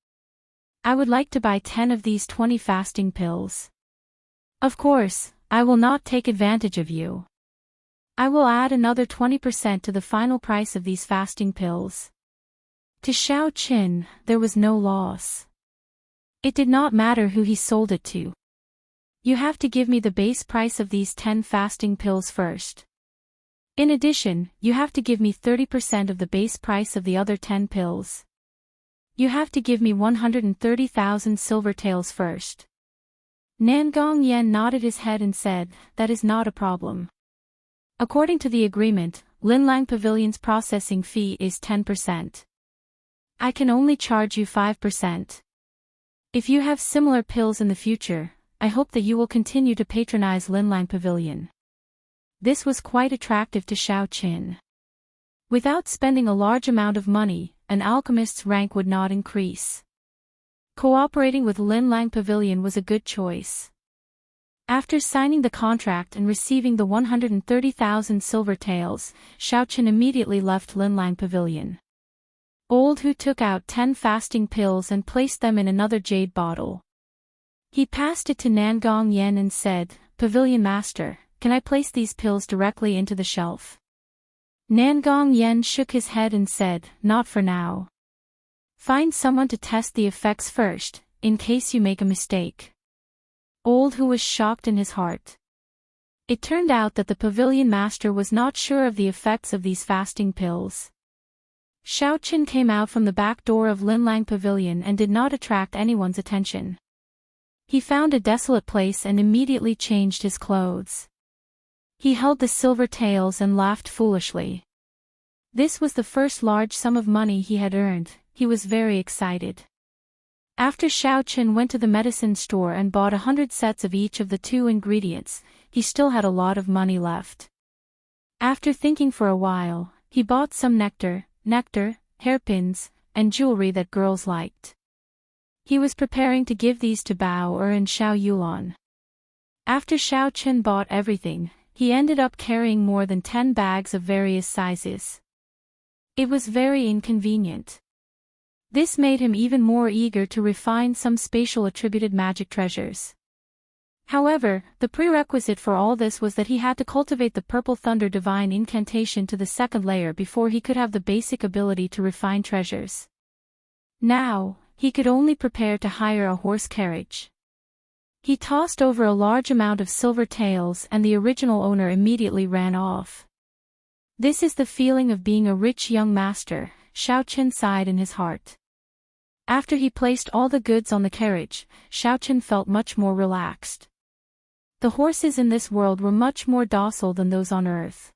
I would like to buy 10 of these 20 fasting pills. Of course, I will not take advantage of you. I will add another 20% to the final price of these fasting pills." To Xiao Qin, there was no loss. It did not matter who he sold it to. "You have to give me the base price of these 10 fasting pills first. In addition, you have to give me 30% of the base price of the other 10 pills. You have to give me 130,000 silver taels first." Nangong Yen nodded his head and said, "That is not a problem. According to the agreement, Linlang Pavilion's processing fee is 10%. I can only charge you 5%. If you have similar pills in the future, I hope that you will continue to patronize Linlang Pavilion." This was quite attractive to Xiao Qin. Without spending a large amount of money, an alchemist's rank would not increase. Cooperating with Linlang Pavilion was a good choice. After signing the contract and receiving the 130,000 silver taels, Xiao Qin immediately left Linlang Pavilion. Old Hu took out 10 fasting pills and placed them in another jade bottle. He passed it to Nangong Yen and said, "Pavilion Master, can I place these pills directly into the shelf?" Nangong Yen shook his head and said, "Not for now. Find someone to test the effects first, in case you make a mistake." Old Hu was shocked in his heart. It turned out that the Pavilion Master was not sure of the effects of these fasting pills. Xiao Qin came out from the back door of Linlang Pavilion and did not attract anyone's attention. He found a desolate place and immediately changed his clothes. He held the silver taels and laughed foolishly. This was the first large sum of money he had earned. He was very excited. After Xiao Qin went to the medicine store and bought 100 sets of each of the 2 ingredients, he still had a lot of money left. After thinking for a while, he bought some nectar, hairpins, and jewelry that girls liked. He was preparing to give these to Bao Er and Xiao Yulan. After Xiao Qin bought everything, he ended up carrying more than 10 bags of various sizes. It was very inconvenient. This made him even more eager to refine some spatial attributed magic treasures. However, the prerequisite for all this was that he had to cultivate the Purple Thunder Divine Incantation to the 2nd layer before he could have the basic ability to refine treasures. Now, he could only prepare to hire a horse carriage. He tossed over a large amount of silver taels and the original owner immediately ran off. "This is the feeling of being a rich young master," Xiao Qin sighed in his heart. After he placed all the goods on the carriage, Xiao Qin felt much more relaxed. The horses in this world were much more docile than those on earth.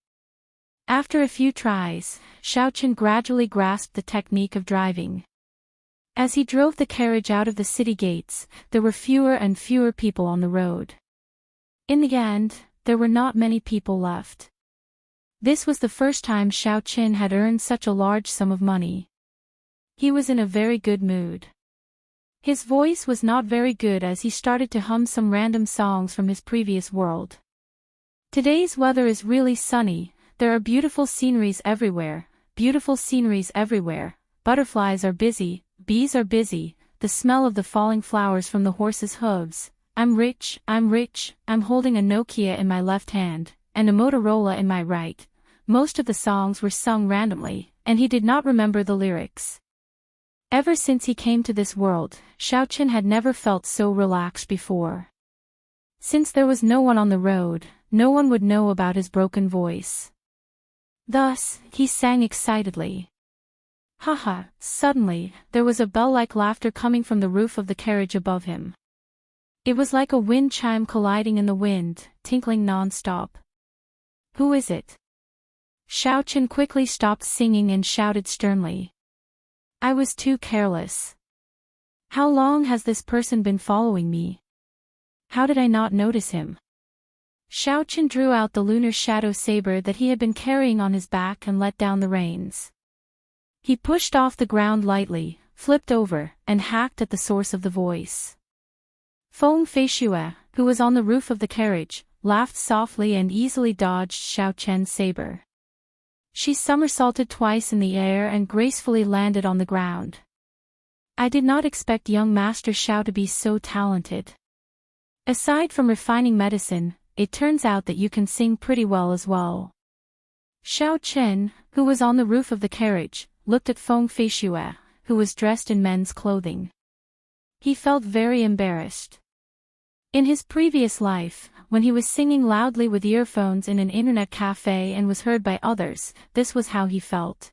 After a few tries, Xiaochen gradually grasped the technique of driving. As he drove the carriage out of the city gates, there were fewer and fewer people on the road. In the end, there were not many people left. This was the first time Xiaochen had earned such a large sum of money. He was in a very good mood. His voice was not very good as he started to hum some random songs from his previous world. Today's weather is really sunny, there are beautiful sceneries everywhere, butterflies are busy, bees are busy, the smell of the falling flowers from the horse's hooves, I'm rich, I'm holding a Nokia in my left hand, and a Motorola in my right. Most of the songs were sung randomly, and he did not remember the lyrics. Ever since he came to this world, Xiaochen had never felt so relaxed before. Since there was no one on the road, no one would know about his broken voice. Thus, he sang excitedly. Haha, suddenly, there was a bell-like laughter coming from the roof of the carriage above him. It was like a wind chime colliding in the wind, tinkling non-stop. Who is it? Xiaochen quickly stopped singing and shouted sternly. I was too careless. How long has this person been following me? How did I not notice him? Xiaochen drew out the lunar shadow saber that he had been carrying on his back and let down the reins. He pushed off the ground lightly, flipped over, and hacked at the source of the voice. Feng Feishue, who was on the roof of the carriage, laughed softly and easily dodged Xiaochen's saber. She somersaulted twice in the air and gracefully landed on the ground. I did not expect young Master Xiao to be so talented. Aside from refining medicine, it turns out that you can sing pretty well as well. Xiaochen, who was on the roof of the carriage, looked at Feng Feishue, who was dressed in men's clothing. He felt very embarrassed. In his previous life, when he was singing loudly with earphones in an internet cafe and was heard by others, this was how he felt.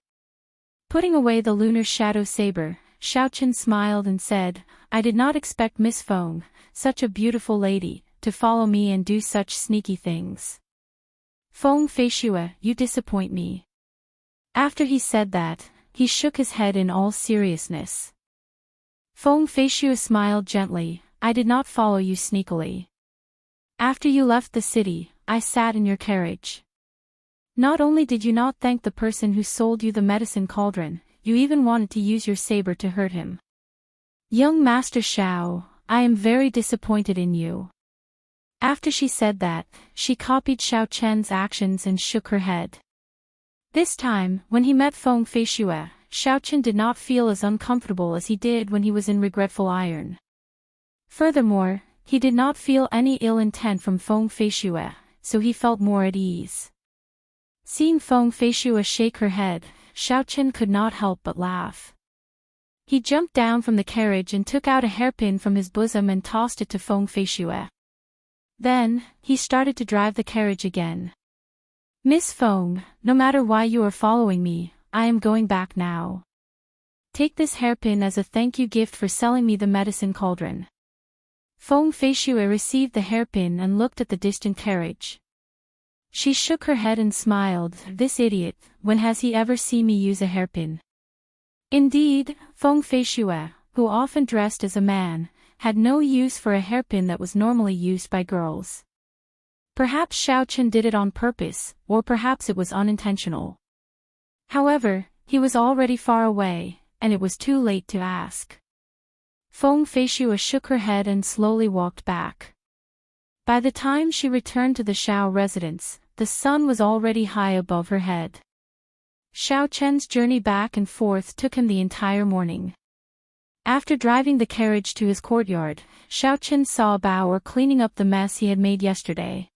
Putting away the lunar shadow saber, Xiaochen smiled and said, I did not expect Miss Feng, such a beautiful lady, to follow me and do such sneaky things. Feng Feishue, you disappoint me. After he said that, he shook his head in all seriousness. Feng Feishue smiled gently, I did not follow you sneakily. After you left the city, I sat in your carriage. Not only did you not thank the person who sold you the medicine cauldron, you even wanted to use your saber to hurt him. Young Master Xiao, I am very disappointed in you. After she said that, she copied Xiaochen's actions and shook her head. This time, when he met Feng Feishue, Xiaochen did not feel as uncomfortable as he did when he was in Regretful Iron. Furthermore, he did not feel any ill intent from Feng Feishue, so he felt more at ease. Seeing Feng Feishue shake her head, Xiaochen could not help but laugh. He jumped down from the carriage and took out a hairpin from his bosom and tossed it to Feng Feishue. Then, he started to drive the carriage again. Miss Feng, no matter why you are following me, I am going back now. Take this hairpin as a thank you gift for selling me the medicine cauldron. Feng Feishue received the hairpin and looked at the distant carriage. She shook her head and smiled, this idiot, when has he ever seen me use a hairpin? Indeed, Feng Feishue, who often dressed as a man, had no use for a hairpin that was normally used by girls. Perhaps Xiaochen did it on purpose, or perhaps it was unintentional. However, he was already far away, and it was too late to ask. Feng Feishue shook her head and slowly walked back. By the time she returned to the Xiao residence, the sun was already high above her head. Xiaochen's journey back and forth took him the entire morning. After driving the carriage to his courtyard, Xiaochen saw Bao cleaning up the mess he had made yesterday.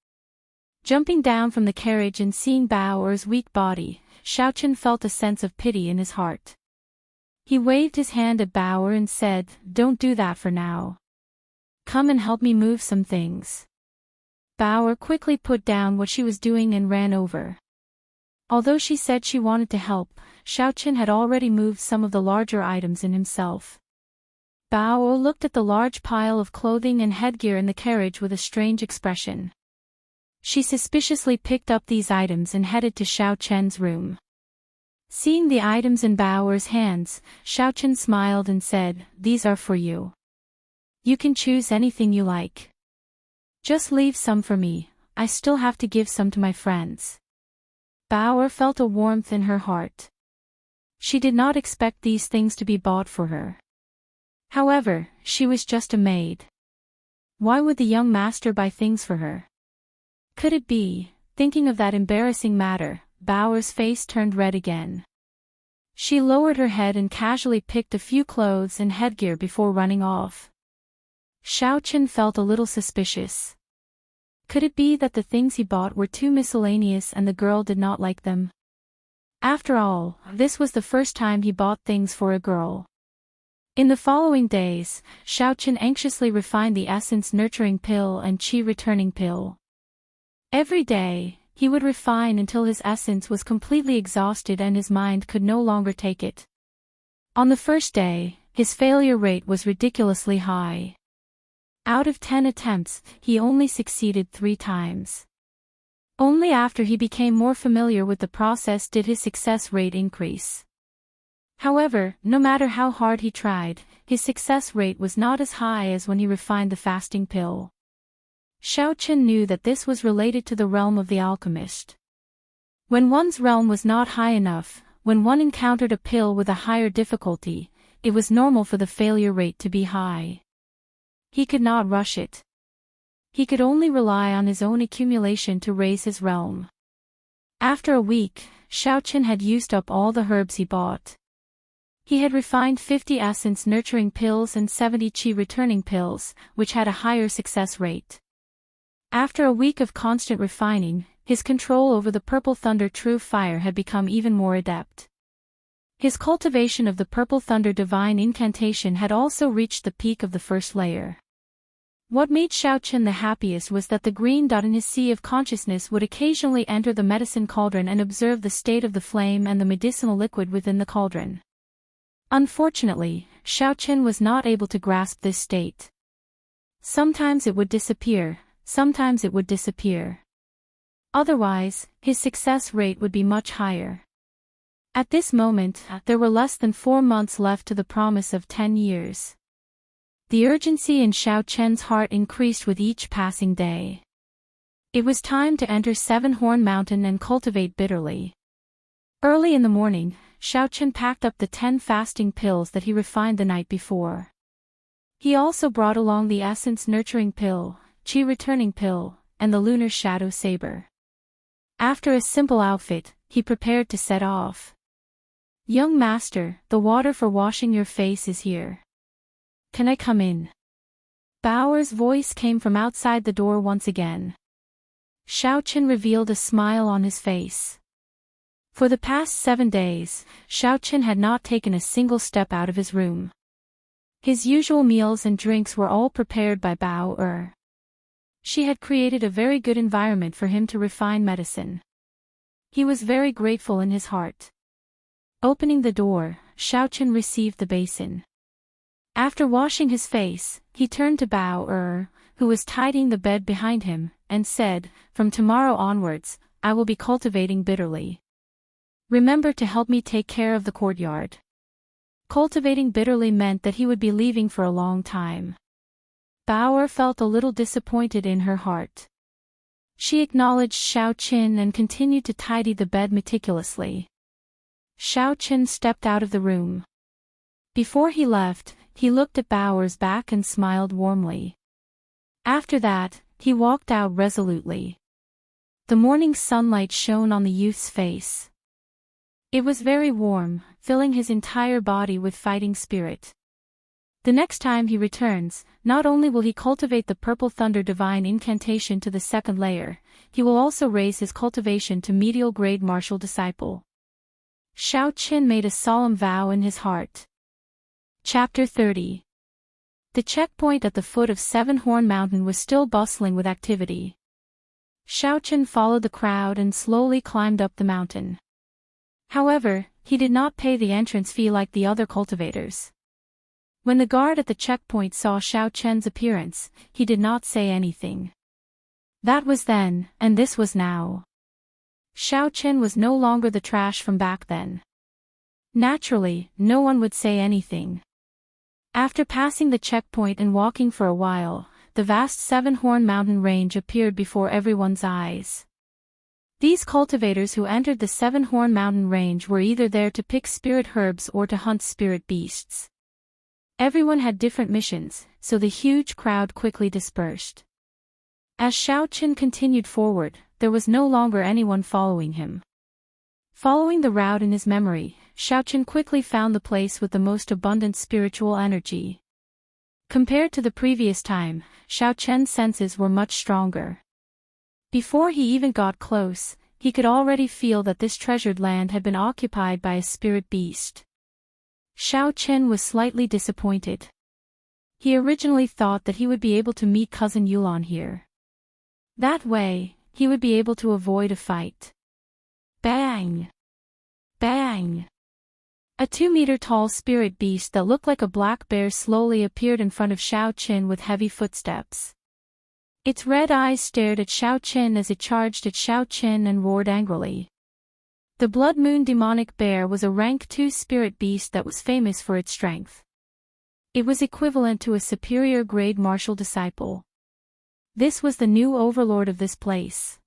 Jumping down from the carriage and seeing Bao's weak body, Xiaochen felt a sense of pity in his heart. He waved his hand at Bao and said, Don't do that for now. Come and help me move some things. Bao quickly put down what she was doing and ran over. Although she said she wanted to help, Xiaochen had already moved some of the larger items in himself. Bao looked at the large pile of clothing and headgear in the carriage with a strange expression. She suspiciously picked up these items and headed to Xiao Chen's room. Seeing the items in Bao'er's hands, Xiao Chen smiled and said, "These are for you. You can choose anything you like. Just leave some for me, I still have to give some to my friends." Bao'er felt a warmth in her heart. She did not expect these things to be bought for her. However, she was just a maid. Why would the young master buy things for her? Could it be, thinking of that embarrassing matter, Bao'er's face turned red again. She lowered her head and casually picked a few clothes and headgear before running off. Xiao Chen felt a little suspicious. Could it be that the things he bought were too miscellaneous and the girl did not like them? After all, this was the first time he bought things for a girl. In the following days, Xiao Chen anxiously refined the essence nurturing pill and qi returning pill. Every day, he would refine until his essence was completely exhausted and his mind could no longer take it. On the first day, his failure rate was ridiculously high. Out of 10 attempts, he only succeeded 3 times. Only after he became more familiar with the process did his success rate increase. However, no matter how hard he tried, his success rate was not as high as when he refined the fasting pill. Xiao Chen knew that this was related to the realm of the alchemist. When one's realm was not high enough, when one encountered a pill with a higher difficulty, it was normal for the failure rate to be high. He could not rush it. He could only rely on his own accumulation to raise his realm. After a week, Xiao Chen had used up all the herbs he bought. He had refined 50 essence nurturing pills and 70 qi returning pills, which had a higher success rate. After a week of constant refining, his control over the Purple Thunder True Fire had become even more adept. His cultivation of the Purple Thunder Divine Incantation had also reached the peak of the first layer. What made Xiao Chen the happiest was that the green dot in his sea of consciousness would occasionally enter the medicine cauldron and observe the state of the flame and the medicinal liquid within the cauldron. Unfortunately, Xiao Chen was not able to grasp this state. Sometimes it would disappear, sometimes it would disappear. Otherwise, his success rate would be much higher. At this moment, there were less than 4 months left to the promise of 10 years. The urgency in Xiao Chen's heart increased with each passing day. It was time to enter Seven Horn Mountain and cultivate bitterly. Early in the morning, Xiao Chen packed up the 10 fasting pills that he refined the night before. He also brought along the essence nurturing pill, qi returning pill, and the lunar shadow saber. After a simple outfit, he prepared to set off. "Young master, the water for washing your face is here. Can I come in?" Bao'er's voice came from outside the door once again. Xiao Chen revealed a smile on his face. For the past 7 days, Xiao Chen had not taken a single step out of his room. His usual meals and drinks were all prepared by Bao'er. She had created a very good environment for him to refine medicine. He was very grateful in his heart. Opening the door, Xiao Chen received the basin. After washing his face, he turned to Bao'er, who was tidying the bed behind him, and said, "From tomorrow onwards, I will be cultivating bitterly. Remember to help me take care of the courtyard." Cultivating bitterly meant that he would be leaving for a long time. Bao'er felt a little disappointed in her heart. She acknowledged Xiao Chen and continued to tidy the bed meticulously. Xiao Chen stepped out of the room. Before he left, he looked at Bao'er's back and smiled warmly. After that, he walked out resolutely. The morning sunlight shone on the youth's face. It was very warm, filling his entire body with fighting spirit. The next time he returns, not only will he cultivate the Purple Thunder Divine Incantation to the 2nd layer, he will also raise his cultivation to medial grade martial disciple. Xiao Chen made a solemn vow in his heart. Chapter 30. The checkpoint at the foot of Seven Horn Mountain was still bustling with activity. Xiao Chen followed the crowd and slowly climbed up the mountain. However, he did not pay the entrance fee like the other cultivators. When the guard at the checkpoint saw Xiao Chen's appearance, he did not say anything. That was then, and this was now. Xiao Chen was no longer the trash from back then. Naturally, no one would say anything. After passing the checkpoint and walking for a while, the vast Seven-Horn Mountain range appeared before everyone's eyes. These cultivators who entered the Seven-Horn Mountain range were either there to pick spirit herbs or to hunt spirit beasts. Everyone had different missions, so the huge crowd quickly dispersed. As Xiao Chen continued forward, there was no longer anyone following him. Following the route in his memory, Xiao Chen quickly found the place with the most abundant spiritual energy. Compared to the previous time, Xiao Chen's senses were much stronger. Before he even got close, he could already feel that this treasured land had been occupied by a spirit beast. Xiao Chen was slightly disappointed. He originally thought that he would be able to meet Cousin Yulan here. That way, he would be able to avoid a fight. Bang! Bang! A 2-meter-tall spirit beast that looked like a black bear slowly appeared in front of Xiao Chen with heavy footsteps. Its red eyes stared at Xiao Chen as it charged at Xiao Chen and roared angrily. The Blood Moon demonic bear was a rank 2 spirit beast that was famous for its strength. It was equivalent to a superior grade martial disciple. This was the new overlord of this place.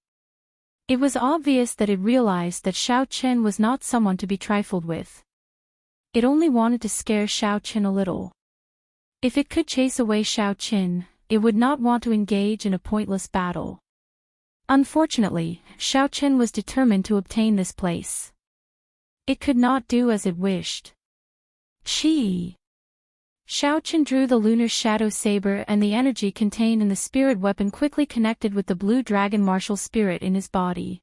It was obvious that it realized that Xiao Chen was not someone to be trifled with. It only wanted to scare Xiao Chen a little. If it could chase away Xiao Chen, it would not want to engage in a pointless battle. Unfortunately, Xiao Chen was determined to obtain this place. It could not do as it wished. Chi! Xiao Chen drew the lunar shadow saber and the energy contained in the spirit weapon quickly connected with the blue dragon martial spirit in his body.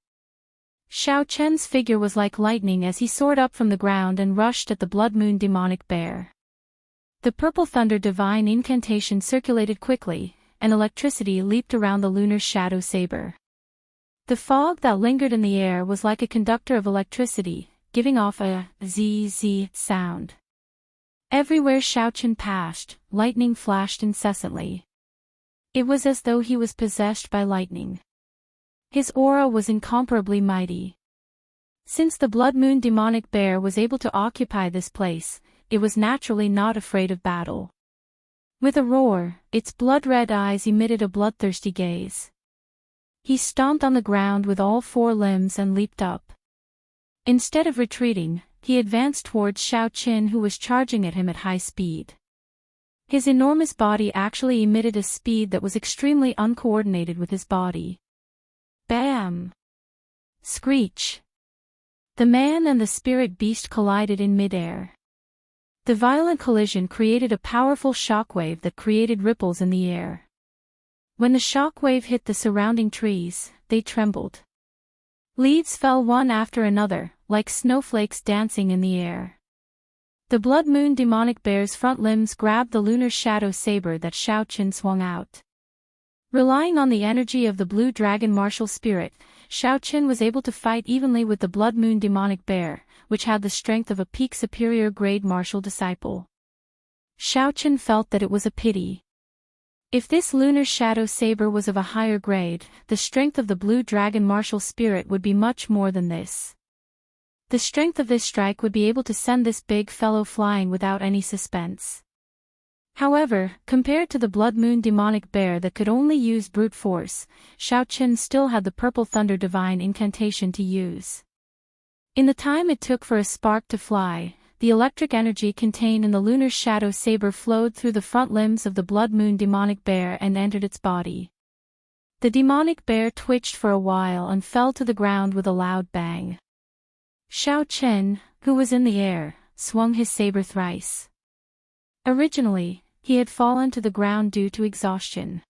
Xiao Chen's figure was like lightning as he soared up from the ground and rushed at the Blood Moon demonic bear. The purple thunder divine incantation circulated quickly, and electricity leaped around the lunar shadow saber. The fog that lingered in the air was like a conductor of electricity, giving off a zzz sound. Everywhere Xiao Chen passed, lightning flashed incessantly. It was as though he was possessed by lightning. His aura was incomparably mighty. Since the Blood Moon demonic bear was able to occupy this place, it was naturally not afraid of battle. With a roar, its blood-red eyes emitted a bloodthirsty gaze. He stomped on the ground with all 4 limbs and leaped up. Instead of retreating, he advanced towards Xiao Chen who was charging at him at high speed. His enormous body actually emitted a speed that was extremely uncoordinated with his body. Bam! Screech! The man and the spirit beast collided in midair. The violent collision created a powerful shockwave that created ripples in the air. When the shockwave hit the surrounding trees, they trembled. Leaves fell one after another, like snowflakes dancing in the air. The Blood Moon demonic bear's front limbs grabbed the lunar shadow saber that Xiao Chen swung out. Relying on the energy of the blue dragon martial spirit, Xiao Chen was able to fight evenly with the Blood Moon demonic bear, which had the strength of a peak superior grade martial disciple. Xiao Chen felt that it was a pity. If this lunar shadow saber was of a higher grade, the strength of the blue dragon martial spirit would be much more than this. The strength of this strike would be able to send this big fellow flying without any suspense. However, compared to the Blood Moon demonic bear that could only use brute force, Xiao Chen still had the purple thunder divine incantation to use. In the time it took for a spark to fly, the electric energy contained in the lunar shadow saber flowed through the front limbs of the Blood Moon demonic bear and entered its body. The demonic bear twitched for a while and fell to the ground with a loud bang. Xiao Chen, who was in the air, swung his saber thrice. Originally, he had fallen to the ground due to exhaustion.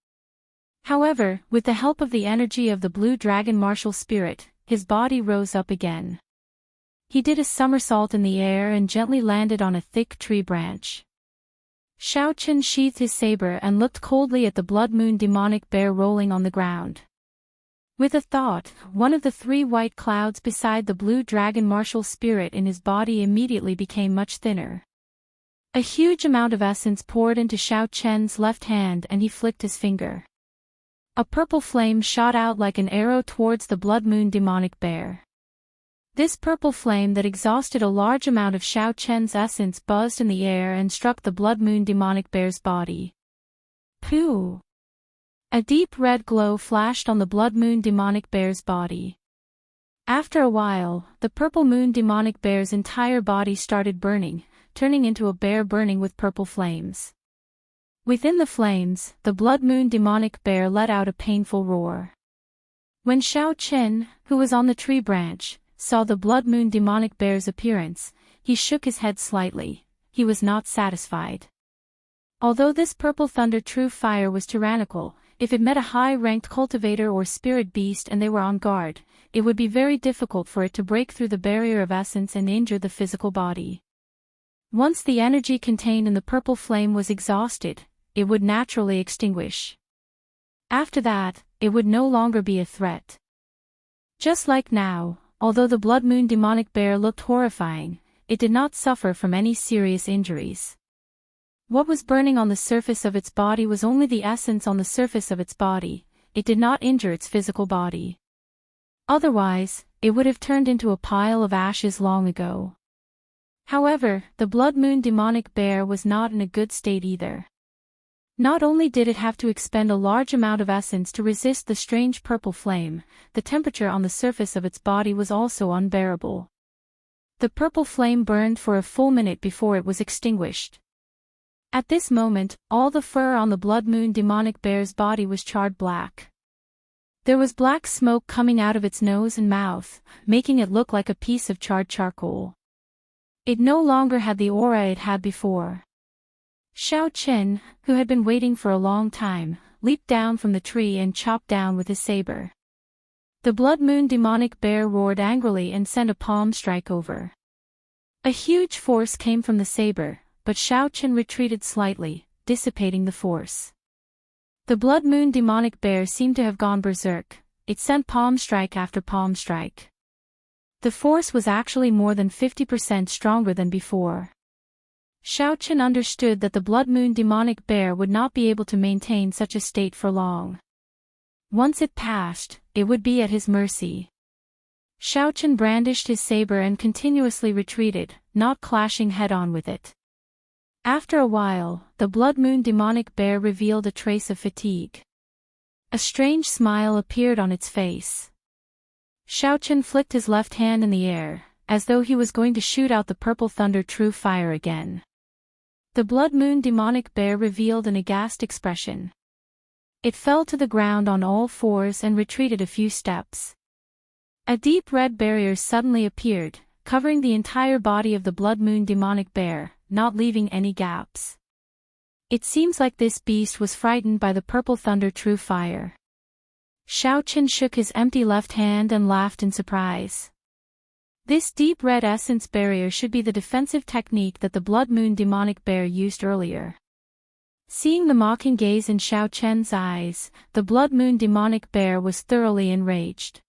However, with the help of the energy of the blue dragon martial spirit, his body rose up again. He did a somersault in the air and gently landed on a thick tree branch. Xiao Chen sheathed his saber and looked coldly at the Blood Moon demonic bear rolling on the ground. With a thought, one of the 3 white clouds beside the blue dragon martial spirit in his body immediately became much thinner. A huge amount of essence poured into Xiao Chen's left hand and he flicked his finger. A purple flame shot out like an arrow towards the Blood Moon demonic bear. This purple flame that exhausted a large amount of Xiao Chen's essence buzzed in the air and struck the Blood Moon demonic bear's body. Pooh! A deep red glow flashed on the Blood Moon demonic bear's body. After a while, the Purple Moon demonic bear's entire body started burning, turning into a bear burning with purple flames. Within the flames, the Blood Moon demonic bear let out a painful roar. When Xiao Chen, who was on the tree branch, saw the Blood Moon demonic bear's appearance, he shook his head slightly. He was not satisfied. Although this purple thunder true fire was tyrannical, if it met a high-ranked cultivator or spirit beast and they were on guard, it would be very difficult for it to break through the barrier of essence and injure the physical body. Once the energy contained in the purple flame was exhausted, it would naturally extinguish. After that, it would no longer be a threat. Just like now, although the Blood Moon demonic bear looked horrifying, it did not suffer from any serious injuries. What was burning on the surface of its body was only the essence on the surface of its body. It did not injure its physical body. Otherwise, it would have turned into a pile of ashes long ago. However, the Blood Moon demonic bear was not in a good state either. Not only did it have to expend a large amount of essence to resist the strange purple flame, the temperature on the surface of its body was also unbearable. The purple flame burned for a full minute before it was extinguished. At this moment, all the fur on the Blood Moon demonic bear's body was charred black. There was black smoke coming out of its nose and mouth, making it look like a piece of charred charcoal. It no longer had the aura it had before. Xiao Chen, who had been waiting for a long time, leaped down from the tree and chopped down with his saber. The Blood Moon demonic bear roared angrily and sent a palm strike over. A huge force came from the saber, but Xiao Chen retreated slightly, dissipating the force. The Blood Moon demonic bear seemed to have gone berserk. It sent palm strike after palm strike. The force was actually more than 50% stronger than before. Xiao Chen understood that the Blood Moon demonic bear would not be able to maintain such a state for long. Once it passed, it would be at his mercy. Xiao Chen brandished his saber and continuously retreated, not clashing head-on with it. After a while, the Blood Moon demonic bear revealed a trace of fatigue. A strange smile appeared on its face. Xiao Chen flicked his left hand in the air, as though he was going to shoot out the purple thunder true fire again. The Blood Moon demonic bear revealed an aghast expression. It fell to the ground on all fours and retreated a few steps. A deep red barrier suddenly appeared, covering the entire body of the Blood Moon demonic bear, not leaving any gaps. It seems like this beast was frightened by the purple thunder true fire. Xiao Chen shook his empty left hand and laughed in surprise. This deep red essence barrier should be the defensive technique that the Blood Moon demonic bear used earlier. Seeing the mocking gaze in Xiao Chen's eyes, the Blood Moon demonic bear was thoroughly enraged.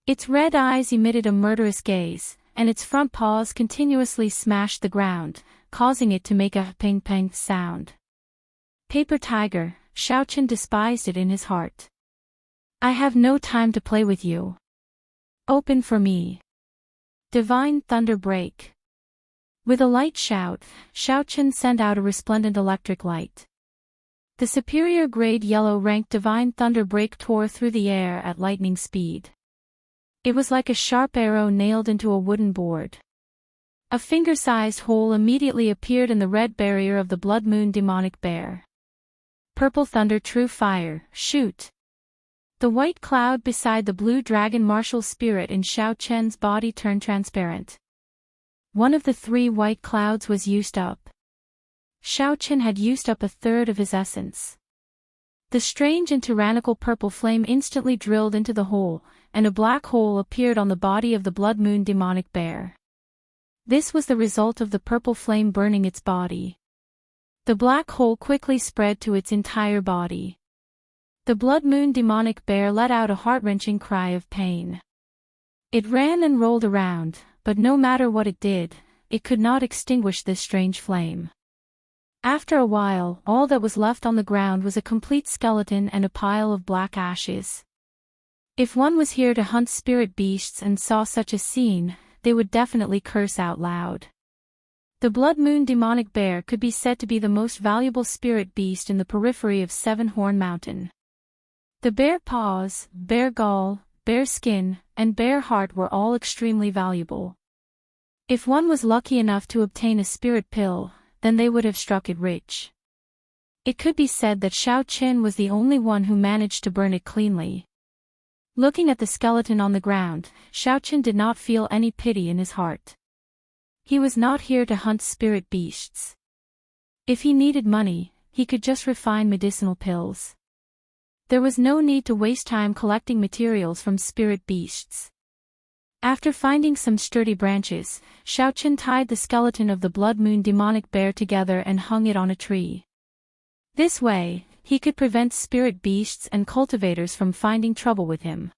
Its red eyes emitted a murderous gaze, and its front paws continuously smashed the ground, causing it to make a ping-ping sound. Paper tiger, Xiao Chen despised it in his heart. I have no time to play with you. Open for me. Divine Thunder Break. With a light shout, Xiao Chen sent out a resplendent electric light. The superior grade yellow ranked Divine Thunder Break tore through the air at lightning speed. It was like a sharp arrow nailed into a wooden board. A finger-sized hole immediately appeared in the red barrier of the Blood Moon demonic bear. Purple Thunder True Fire, shoot! The white cloud beside the blue dragon martial spirit in Xiao Chen's body turned transparent. One of the 3 white clouds was used up. Xiao Chen had used up a third of his essence. The strange and tyrannical purple flame instantly drilled into the hole, and a black hole appeared on the body of the Blood Moon demonic bear. This was the result of the purple flame burning its body. The black hole quickly spread to its entire body. The Blood Moon demonic bear let out a heart-wrenching cry of pain. It ran and rolled around, but no matter what it did, it could not extinguish this strange flame. After a while, all that was left on the ground was a complete skeleton and a pile of black ashes. If one was here to hunt spirit beasts and saw such a scene, they would definitely curse out loud. The Blood Moon demonic bear could be said to be the most valuable spirit beast in the periphery of Seven Horn Mountain. The bear paws, bear gall, bear skin, and bear heart were all extremely valuable. If one was lucky enough to obtain a spirit pill, then they would have struck it rich. It could be said that Xiao Qin was the only one who managed to burn it cleanly. Looking at the skeleton on the ground, Xiao Qin did not feel any pity in his heart. He was not here to hunt spirit beasts. If he needed money, he could just refine medicinal pills. There was no need to waste time collecting materials from spirit beasts. After finding some sturdy branches, Xiao Qin tied the skeleton of the Blood Moon demonic bear together and hung it on a tree. This way, he could prevent spirit beasts and cultivators from finding trouble with him.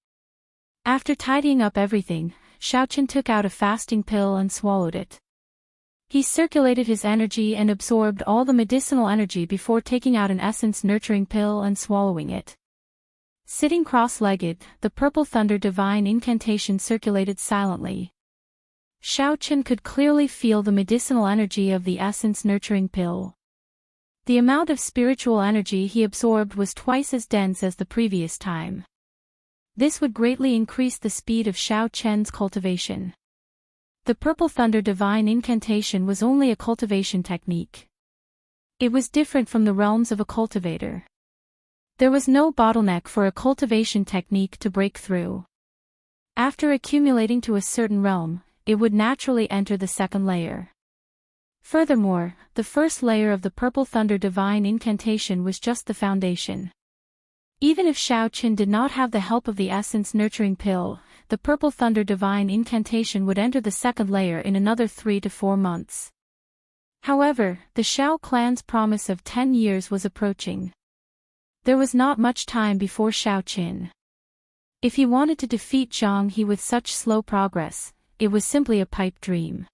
After tidying up everything, Xiao Qin took out a fasting pill and swallowed it. He circulated his energy and absorbed all the medicinal energy before taking out an essence-nurturing pill and swallowing it. Sitting cross-legged, the Purple Thunder divine incantation circulated silently. Xiao Qin could clearly feel the medicinal energy of the essence-nurturing pill. The amount of spiritual energy he absorbed was twice as dense as the previous time. This would greatly increase the speed of Xiao Qin's cultivation. The Purple Thunder divine incantation was only a cultivation technique. It was different from the realms of a cultivator. There was no bottleneck for a cultivation technique to break through. After accumulating to a certain realm, it would naturally enter the second layer. Furthermore, the first layer of the Purple Thunder divine incantation was just the foundation. Even if Xiao Qin did not have the help of the essence-nurturing pill, the Purple Thunder divine incantation would enter the second layer in another 3 to 4 months. However, the Xiao clan's promise of 10 years was approaching. There was not much time before Xiao Qin. If he wanted to defeat Zhang He with such slow progress, it was simply a pipe dream.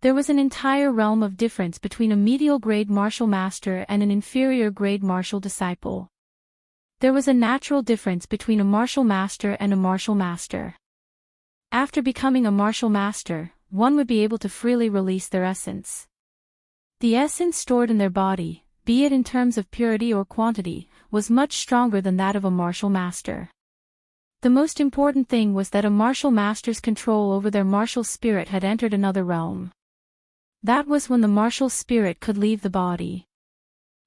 There was an entire realm of difference between a medial-grade martial master and an inferior-grade martial disciple. There was a natural difference between a martial master and a martial master. After becoming a martial master, one would be able to freely release their essence. The essence stored in their body, be it in terms of purity or quantity, was much stronger than that of a martial master. The most important thing was that a martial master's control over their martial spirit had entered another realm. That was when the martial spirit could leave the body.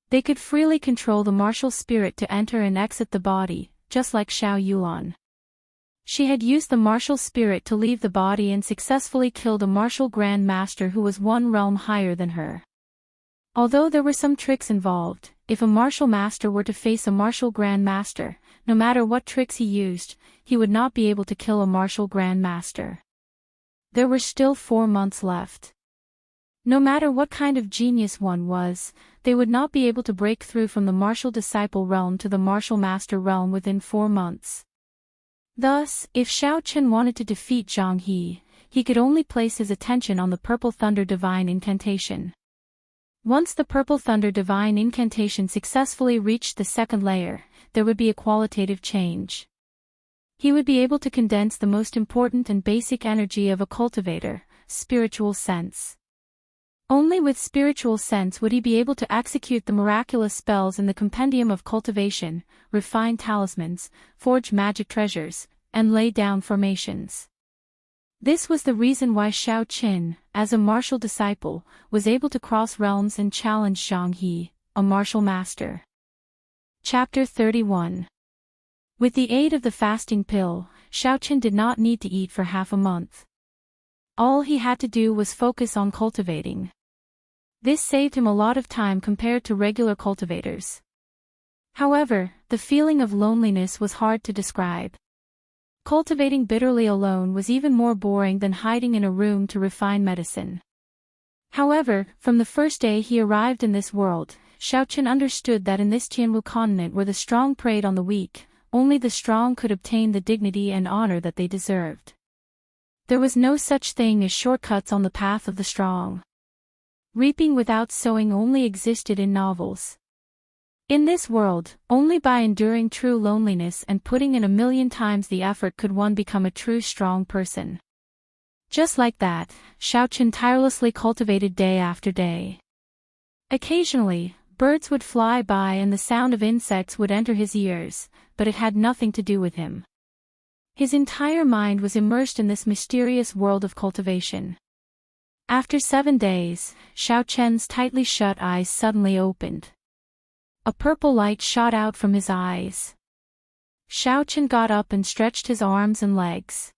They could freely control the martial spirit to enter and exit the body, just like Xiao Yuan. She had used the martial spirit to leave the body and successfully killed a martial grand master who was one realm higher than her. Although there were some tricks involved, if a martial master were to face a martial grand master, no matter what tricks he used, he would not be able to kill a martial grand master. There were still 4 months left. No matter what kind of genius one was, they would not be able to break through from the martial disciple realm to the martial master realm within 4 months. Thus, if Xiao Qin wanted to defeat Zhang He could only place his attention on the Purple Thunder divine incantation. Once the Purple Thunder divine incantation successfully reached the second layer, there would be a qualitative change. He would be able to condense the most important and basic energy of a cultivator, spiritual sense. Only with spiritual sense would he be able to execute the miraculous spells in the compendium of cultivation, refine talismans, forge magic treasures, and lay down formations. This was the reason why Xiao Qin, as a martial disciple, was able to cross realms and challenge Zhang He, a martial master. Chapter 31. With the aid of the fasting pill, Xiao Qin did not need to eat for half a month. All he had to do was focus on cultivating. This saved him a lot of time compared to regular cultivators. However, the feeling of loneliness was hard to describe. Cultivating bitterly alone was even more boring than hiding in a room to refine medicine. However, from the first day he arrived in this world, Xiao Qin understood that in this Tianwu continent where the strong preyed on the weak, only the strong could obtain the dignity and honor that they deserved. There was no such thing as shortcuts on the path of the strong. Reaping without sowing only existed in novels. In this world, only by enduring true loneliness and putting in 1,000,000 times the effort could one become a true strong person. Just like that, Xiaochen tirelessly cultivated day after day. Occasionally, birds would fly by and the sound of insects would enter his ears, but it had nothing to do with him. His entire mind was immersed in this mysterious world of cultivation. After 7 days, Xiaochen's tightly shut eyes suddenly opened. A purple light shot out from his eyes. Xiaochen got up and stretched his arms and legs.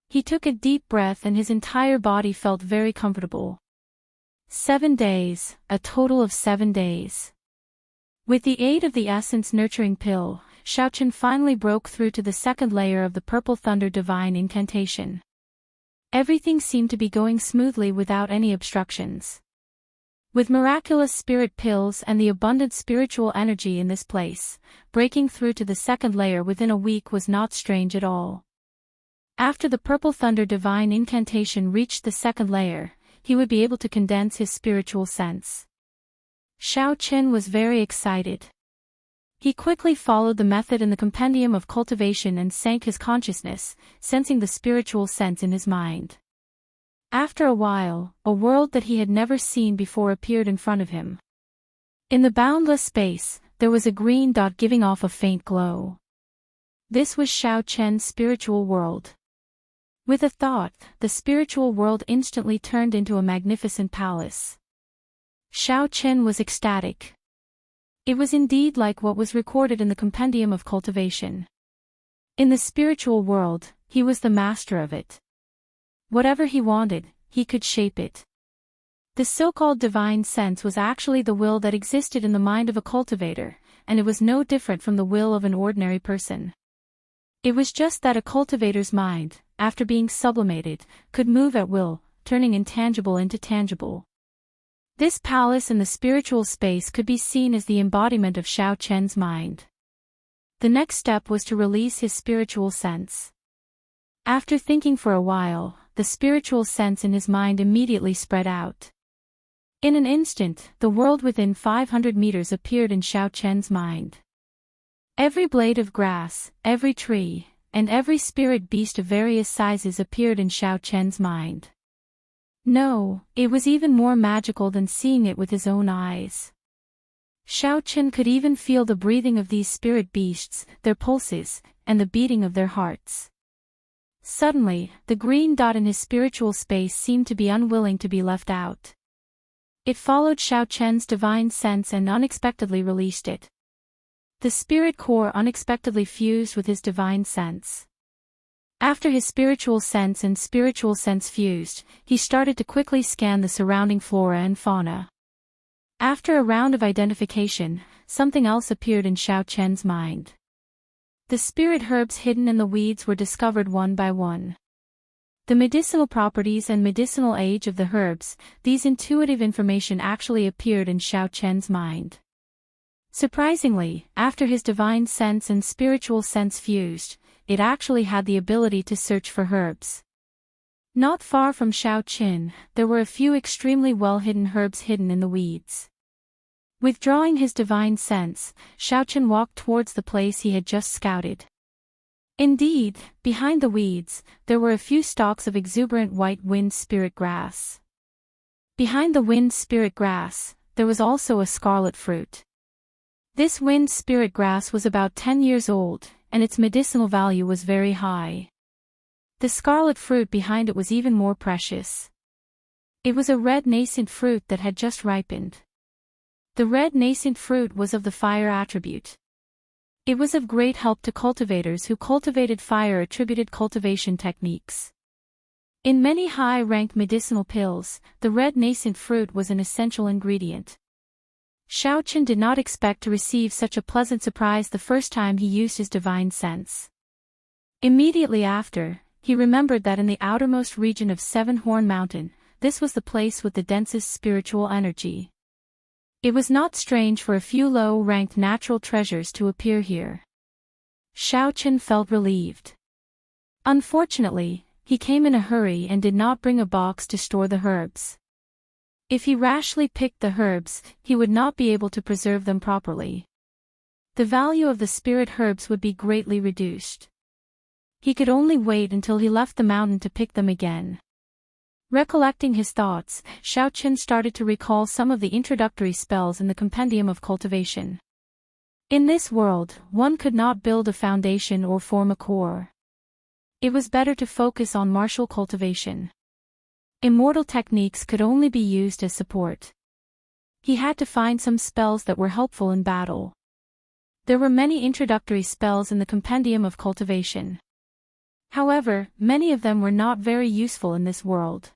He took a deep breath and his entire body felt very comfortable. 7 days, a total of 7 days. With the aid of the essence nurturing pill, Xiaochen finally broke through to the second layer of the Purple Thunder Divine Incantation. Everything seemed to be going smoothly without any obstructions. With miraculous spirit pills and the abundant spiritual energy in this place, breaking through to the second layer within a week was not strange at all. After the Purple Thunder Divine Incantation reached the second layer, he would be able to condense his spiritual sense. Xiaochen was very excited. He quickly followed the method in the compendium of cultivation and sank his consciousness, sensing the spiritual sense in his mind. After a while, a world that he had never seen before appeared in front of him. In the boundless space, there was a green dot giving off a faint glow. This was Xiaochen's spiritual world. With a thought, the spiritual world instantly turned into a magnificent palace. Xiaochen was ecstatic. It was indeed like what was recorded in the compendium of cultivation. In the spiritual world, he was the master of it. Whatever he wanted, he could shape it. The so-called divine sense was actually the will that existed in the mind of a cultivator, and it was no different from the will of an ordinary person. It was just that a cultivator's mind, after being sublimated, could move at will, turning intangible into tangible. This palace in the spiritual space could be seen as the embodiment of Xiaochen's mind. The next step was to release his spiritual sense. After thinking for a while, the spiritual sense in his mind immediately spread out. In an instant, the world within 500 meters appeared in Xiaochen's mind. Every blade of grass, every tree, and every spirit beast of various sizes appeared in Xiaochen's mind. No, it was even more magical than seeing it with his own eyes. Xiaochen could even feel the breathing of these spirit beasts, their pulses, and the beating of their hearts. Suddenly, the green dot in his spiritual space seemed to be unwilling to be left out. It followed Xiaochen's divine sense and unexpectedly released it. The spirit core unexpectedly fused with his divine sense. After his spiritual sense and spiritual sense fused, he started to quickly scan the surrounding flora and fauna. After a round of identification, something else appeared in Xiaochen's mind. The spirit herbs hidden in the weeds were discovered one by one. The medicinal properties and medicinal age of the herbs, these intuitive information actually appeared in Xiaochen's mind. Surprisingly, after his divine sense and spiritual sense fused, it actually had the ability to search for herbs. Not far from Xiaochen, there were a few extremely well-hidden herbs hidden in the weeds. Withdrawing his divine sense, Xiaochen walked towards the place he had just scouted. Indeed, behind the weeds, there were a few stalks of exuberant white wind spirit grass. Behind the wind spirit grass, there was also a scarlet fruit. This wind spirit grass was about 10 years old, and its medicinal value was very high. The scarlet fruit behind it was even more precious. It was a red nascent fruit that had just ripened. The red nascent fruit was of the fire attribute. It was of great help to cultivators who cultivated fire-attributed cultivation techniques. In many high-ranked medicinal pills, the red nascent fruit was an essential ingredient. Xiaochen did not expect to receive such a pleasant surprise the first time he used his divine sense. Immediately after, he remembered that in the outermost region of Seven Horn Mountain, this was the place with the densest spiritual energy. It was not strange for a few low-ranked natural treasures to appear here. Xiaochen felt relieved. Unfortunately, he came in a hurry and did not bring a box to store the herbs. If he rashly picked the herbs, he would not be able to preserve them properly. The value of the spirit herbs would be greatly reduced. He could only wait until he left the mountain to pick them again. Recollecting his thoughts, Xiaochen started to recall some of the introductory spells in the Compendium of Cultivation. In this world, one could not build a foundation or form a core. It was better to focus on martial cultivation. Immortal techniques could only be used as support. He had to find some spells that were helpful in battle. There were many introductory spells in the Compendium of Cultivation. However, many of them were not very useful in this world.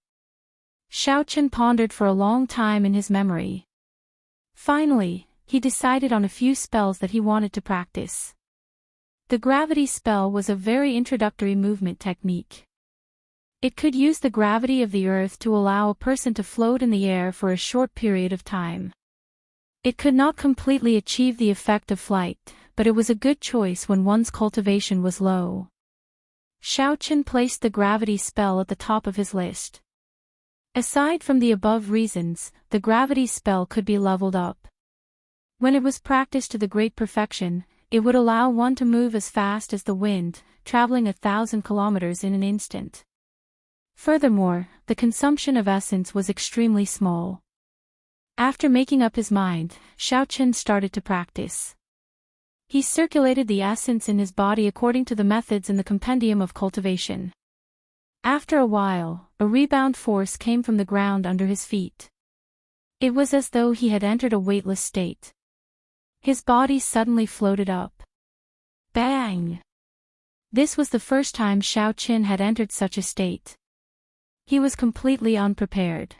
Xiaochen pondered for a long time in his memory. Finally, he decided on a few spells that he wanted to practice. The gravity spell was a very introductory movement technique. It could use the gravity of the earth to allow a person to float in the air for a short period of time. It could not completely achieve the effect of flight, but it was a good choice when one's cultivation was low. Xiaochen placed the gravity spell at the top of his list. Aside from the above reasons, the gravity spell could be leveled up. When it was practiced to the great perfection, it would allow one to move as fast as the wind, traveling 1,000 kilometers in an instant. Furthermore, the consumption of essence was extremely small. After making up his mind, Xiaochen started to practice. He circulated the essence in his body according to the methods in the Compendium of Cultivation. After a while, a rebound force came from the ground under his feet. It was as though he had entered a weightless state. His body suddenly floated up. Bang! This was the first time Xiaochen had entered such a state. He was completely unprepared.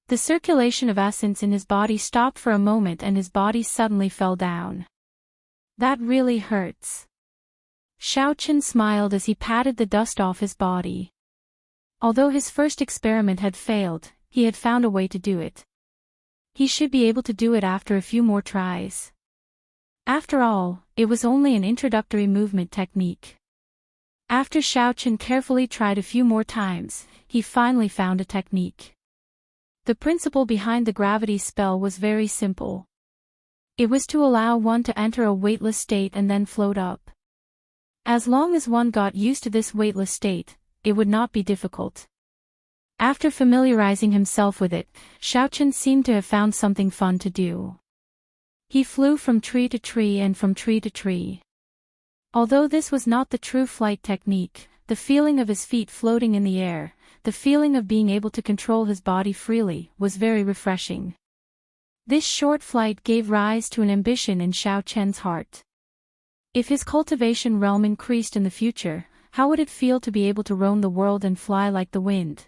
The circulation of essence in his body stopped for a moment and his body suddenly fell down. That really hurts. Xiaochen smiled as he patted the dust off his body. Although his first experiment had failed, he had found a way to do it. He should be able to do it after a few more tries. After all, it was only an introductory movement technique. After Xiaochen carefully tried a few more times, he finally found a technique. The principle behind the gravity spell was very simple. It was to allow one to enter a weightless state and then float up. As long as one got used to this weightless state, it would not be difficult. After familiarizing himself with it, Xiaochen seemed to have found something fun to do. He flew from tree to tree and from tree to tree. Although this was not the true flight technique, the feeling of his feet floating in the air, the feeling of being able to control his body freely, was very refreshing. This short flight gave rise to an ambition in Xiaochen's heart. If his cultivation realm increased in the future, how would it feel to be able to roam the world and fly like the wind?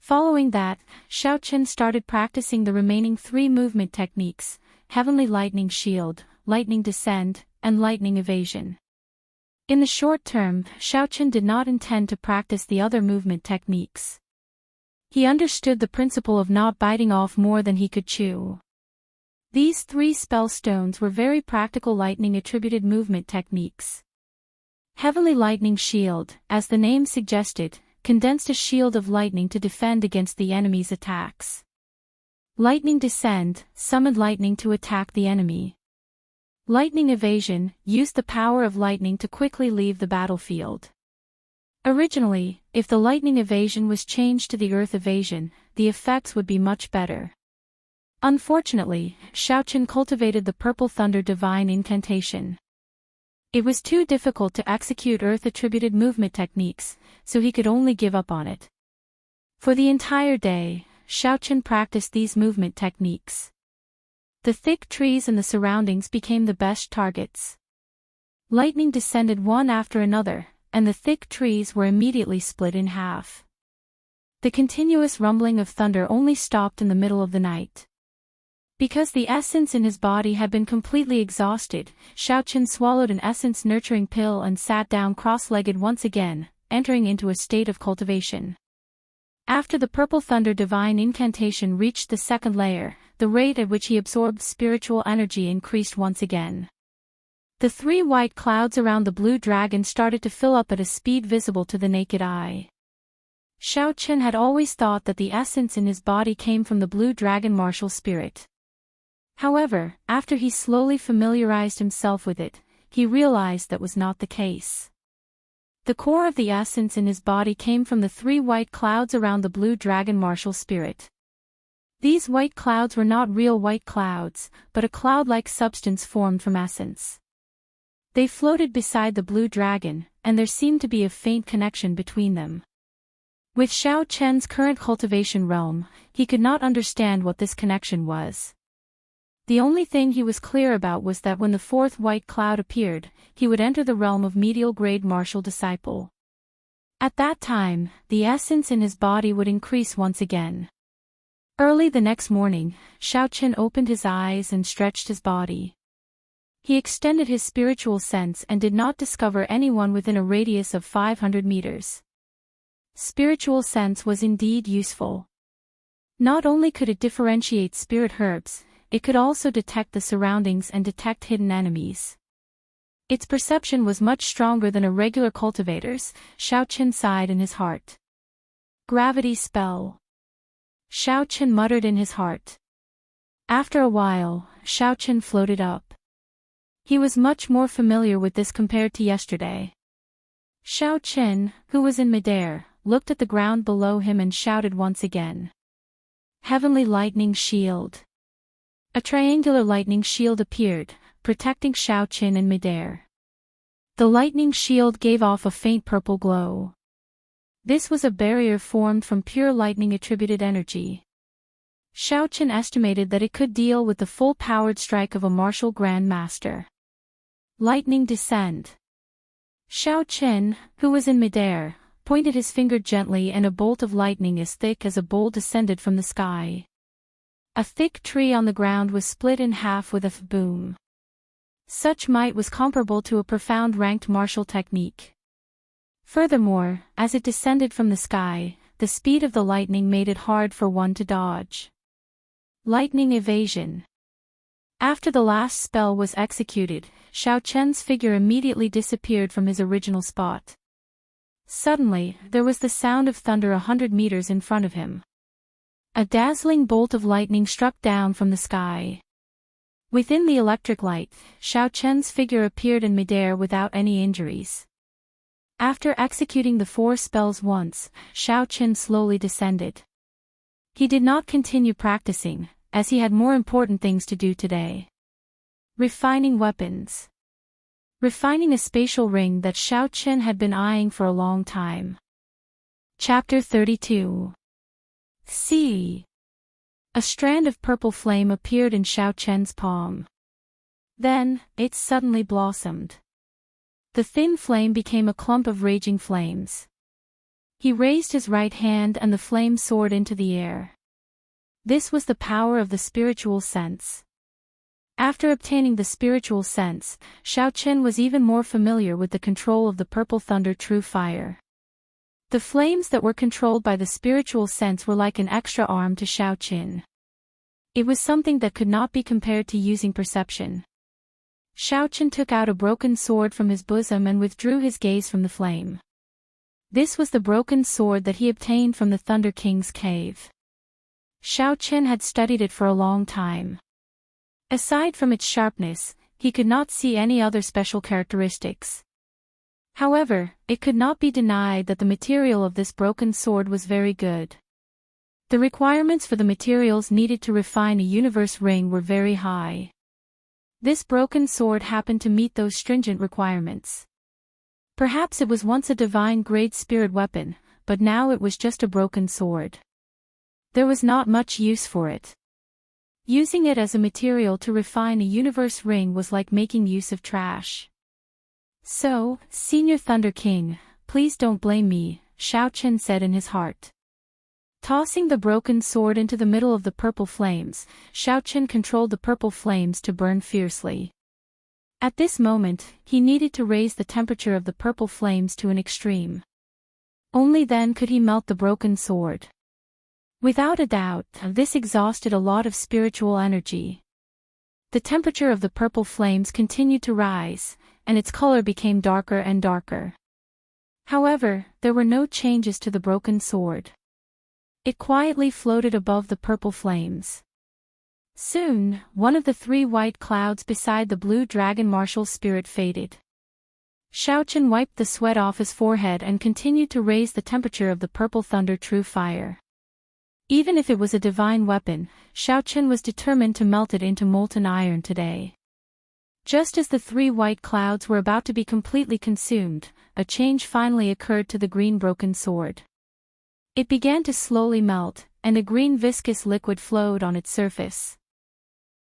Following that, Xiaochen started practicing the remaining 3 movement techniques: Heavenly Lightning Shield, Lightning Descend, and Lightning Evasion. In the short term, Xiaochen did not intend to practice the other movement techniques. He understood the principle of not biting off more than he could chew. These 3 spell stones were very practical lightning-attributed movement techniques. Heavenly Lightning Shield, as the name suggested, condensed a shield of lightning to defend against the enemy's attacks. Lightning Descend summoned lightning to attack the enemy. Lightning Evasion used the power of lightning to quickly leave the battlefield. Originally, if the lightning evasion was changed to the earth evasion, the effects would be much better. Unfortunately, Xiaochen cultivated the Purple Thunder Divine Incantation. It was too difficult to execute earth-attributed movement techniques, so he could only give up on it. For the entire day, Xiaochen practiced these movement techniques. The thick trees and the surroundings became the best targets. Lightning descended one after another, and the thick trees were immediately split in half. The continuous rumbling of thunder only stopped in the middle of the night. Because the essence in his body had been completely exhausted, Xiaochen swallowed an essence-nurturing pill and sat down cross-legged once again, entering into a state of cultivation. After the Purple Thunder Divine Incantation reached the second layer, the rate at which he absorbed spiritual energy increased once again. The 3 white clouds around the blue dragon started to fill up at a speed visible to the naked eye. Xiao Chen had always thought that the essence in his body came from the blue dragon martial spirit. However, after he slowly familiarized himself with it, he realized that was not the case. The core of the essence in his body came from the 3 white clouds around the blue dragon martial spirit. These white clouds were not real white clouds, but a cloud-like substance formed from essence. They floated beside the blue dragon, and there seemed to be a faint connection between them. With Xiao Chen's current cultivation realm, he could not understand what this connection was. The only thing he was clear about was that when the 4th white cloud appeared, he would enter the realm of medial grade martial disciple. At that time, the essence in his body would increase once again. Early the next morning, Xiao Chen opened his eyes and stretched his body. He extended his spiritual sense and did not discover anyone within a radius of 500 meters. Spiritual sense was indeed useful. Not only could it differentiate spirit herbs, it could also detect the surroundings and detect hidden enemies. Its perception was much stronger than a regular cultivator's. Xiao Chen sighed in his heart. Gravity spell. Xiao Chen muttered in his heart. After a while, Xiao Chen floated up. He was much more familiar with this compared to yesterday. Xiao Chen, who was in midair, looked at the ground below him and shouted once again. Heavenly Lightning Shield. A triangular lightning shield appeared, protecting Xiao Chen in midair. The lightning shield gave off a faint purple glow. This was a barrier formed from pure lightning-attributed energy. Xiao Chen estimated that it could deal with the full-powered strike of a martial Grand Master. Lightning descend. Xiao Chen, who was in midair, pointed his finger gently and a bolt of lightning as thick as a bowl descended from the sky. A thick tree on the ground was split in half with a boom. Such might was comparable to a profound ranked martial technique. Furthermore, as it descended from the sky, the speed of the lightning made it hard for one to dodge. Lightning evasion. After the last spell was executed, Xiao Chen's figure immediately disappeared from his original spot. Suddenly, there was the sound of thunder 100 meters in front of him. A dazzling bolt of lightning struck down from the sky. Within the electric light, Xiao Chen's figure appeared in midair without any injuries. After executing the 4 spells once, Xiao Chen slowly descended. He did not continue practicing, as he had more important things to do today. Refining weapons. Refining a spatial ring that Xiao Chen had been eyeing for a long time. Chapter 32. See. A strand of purple flame appeared in Xiao Chen's palm. Then, it suddenly blossomed. The thin flame became a clump of raging flames. He raised his right hand and the flame soared into the air. This was the power of the spiritual sense. After obtaining the spiritual sense, Xiao Chen was even more familiar with the control of the purple thunder true fire. The flames that were controlled by the spiritual sense were like an extra arm to Xiao Chen. It was something that could not be compared to using perception. Xiao Chen took out a broken sword from his bosom and withdrew his gaze from the flame. This was the broken sword that he obtained from the Thunder King's cave. Xiao Chen had studied it for a long time. Aside from its sharpness, he could not see any other special characteristics. However, it could not be denied that the material of this broken sword was very good. The requirements for the materials needed to refine a universe ring were very high. This broken sword happened to meet those stringent requirements. Perhaps it was once a divine grade spirit weapon, but now it was just a broken sword. There was not much use for it. Using it as a material to refine a universe ring was like making use of trash. So, Senior Thunder King, please don't blame me, Xiao Chen said in his heart. Tossing the broken sword into the middle of the purple flames, Xiao Chen controlled the purple flames to burn fiercely. At this moment, he needed to raise the temperature of the purple flames to an extreme. Only then could he melt the broken sword. Without a doubt, this exhausted a lot of spiritual energy. The temperature of the purple flames continued to rise, and its color became darker and darker. However, there were no changes to the broken sword. It quietly floated above the purple flames. Soon, one of the three white clouds beside the blue dragon martial spirit faded. Xiaochen wiped the sweat off his forehead and continued to raise the temperature of the purple thunder true fire. Even if it was a divine weapon, Xiaochen was determined to melt it into molten iron today. Just as the three white clouds were about to be completely consumed, a change finally occurred to the green broken sword. It began to slowly melt, and a green viscous liquid flowed on its surface.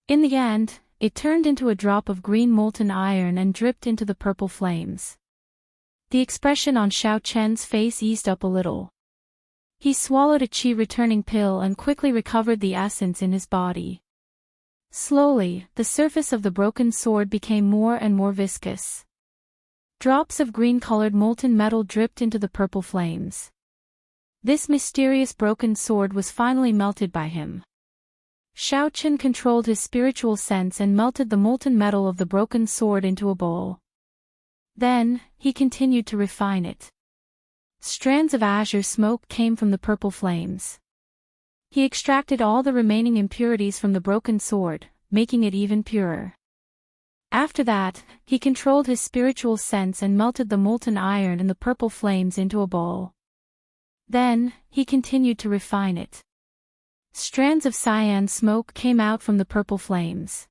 In the end, it turned into a drop of green molten iron and dripped into the purple flames. The expression on Xiaochen's face eased up a little. He swallowed a qi-returning pill and quickly recovered the essence in his body. Slowly, the surface of the broken sword became more and more viscous. Drops of green-colored molten metal dripped into the purple flames. This mysterious broken sword was finally melted by him. Xiaochen controlled his spiritual sense and melted the molten metal of the broken sword into a bowl. Then, he continued to refine it. Strands of azure smoke came from the purple flames. He extracted all the remaining impurities from the broken sword, making it even purer. After that, he controlled his spiritual sense and melted the molten iron and the purple flames into a bowl. Then, he continued to refine it. Strands of cyan smoke came out from the purple flames.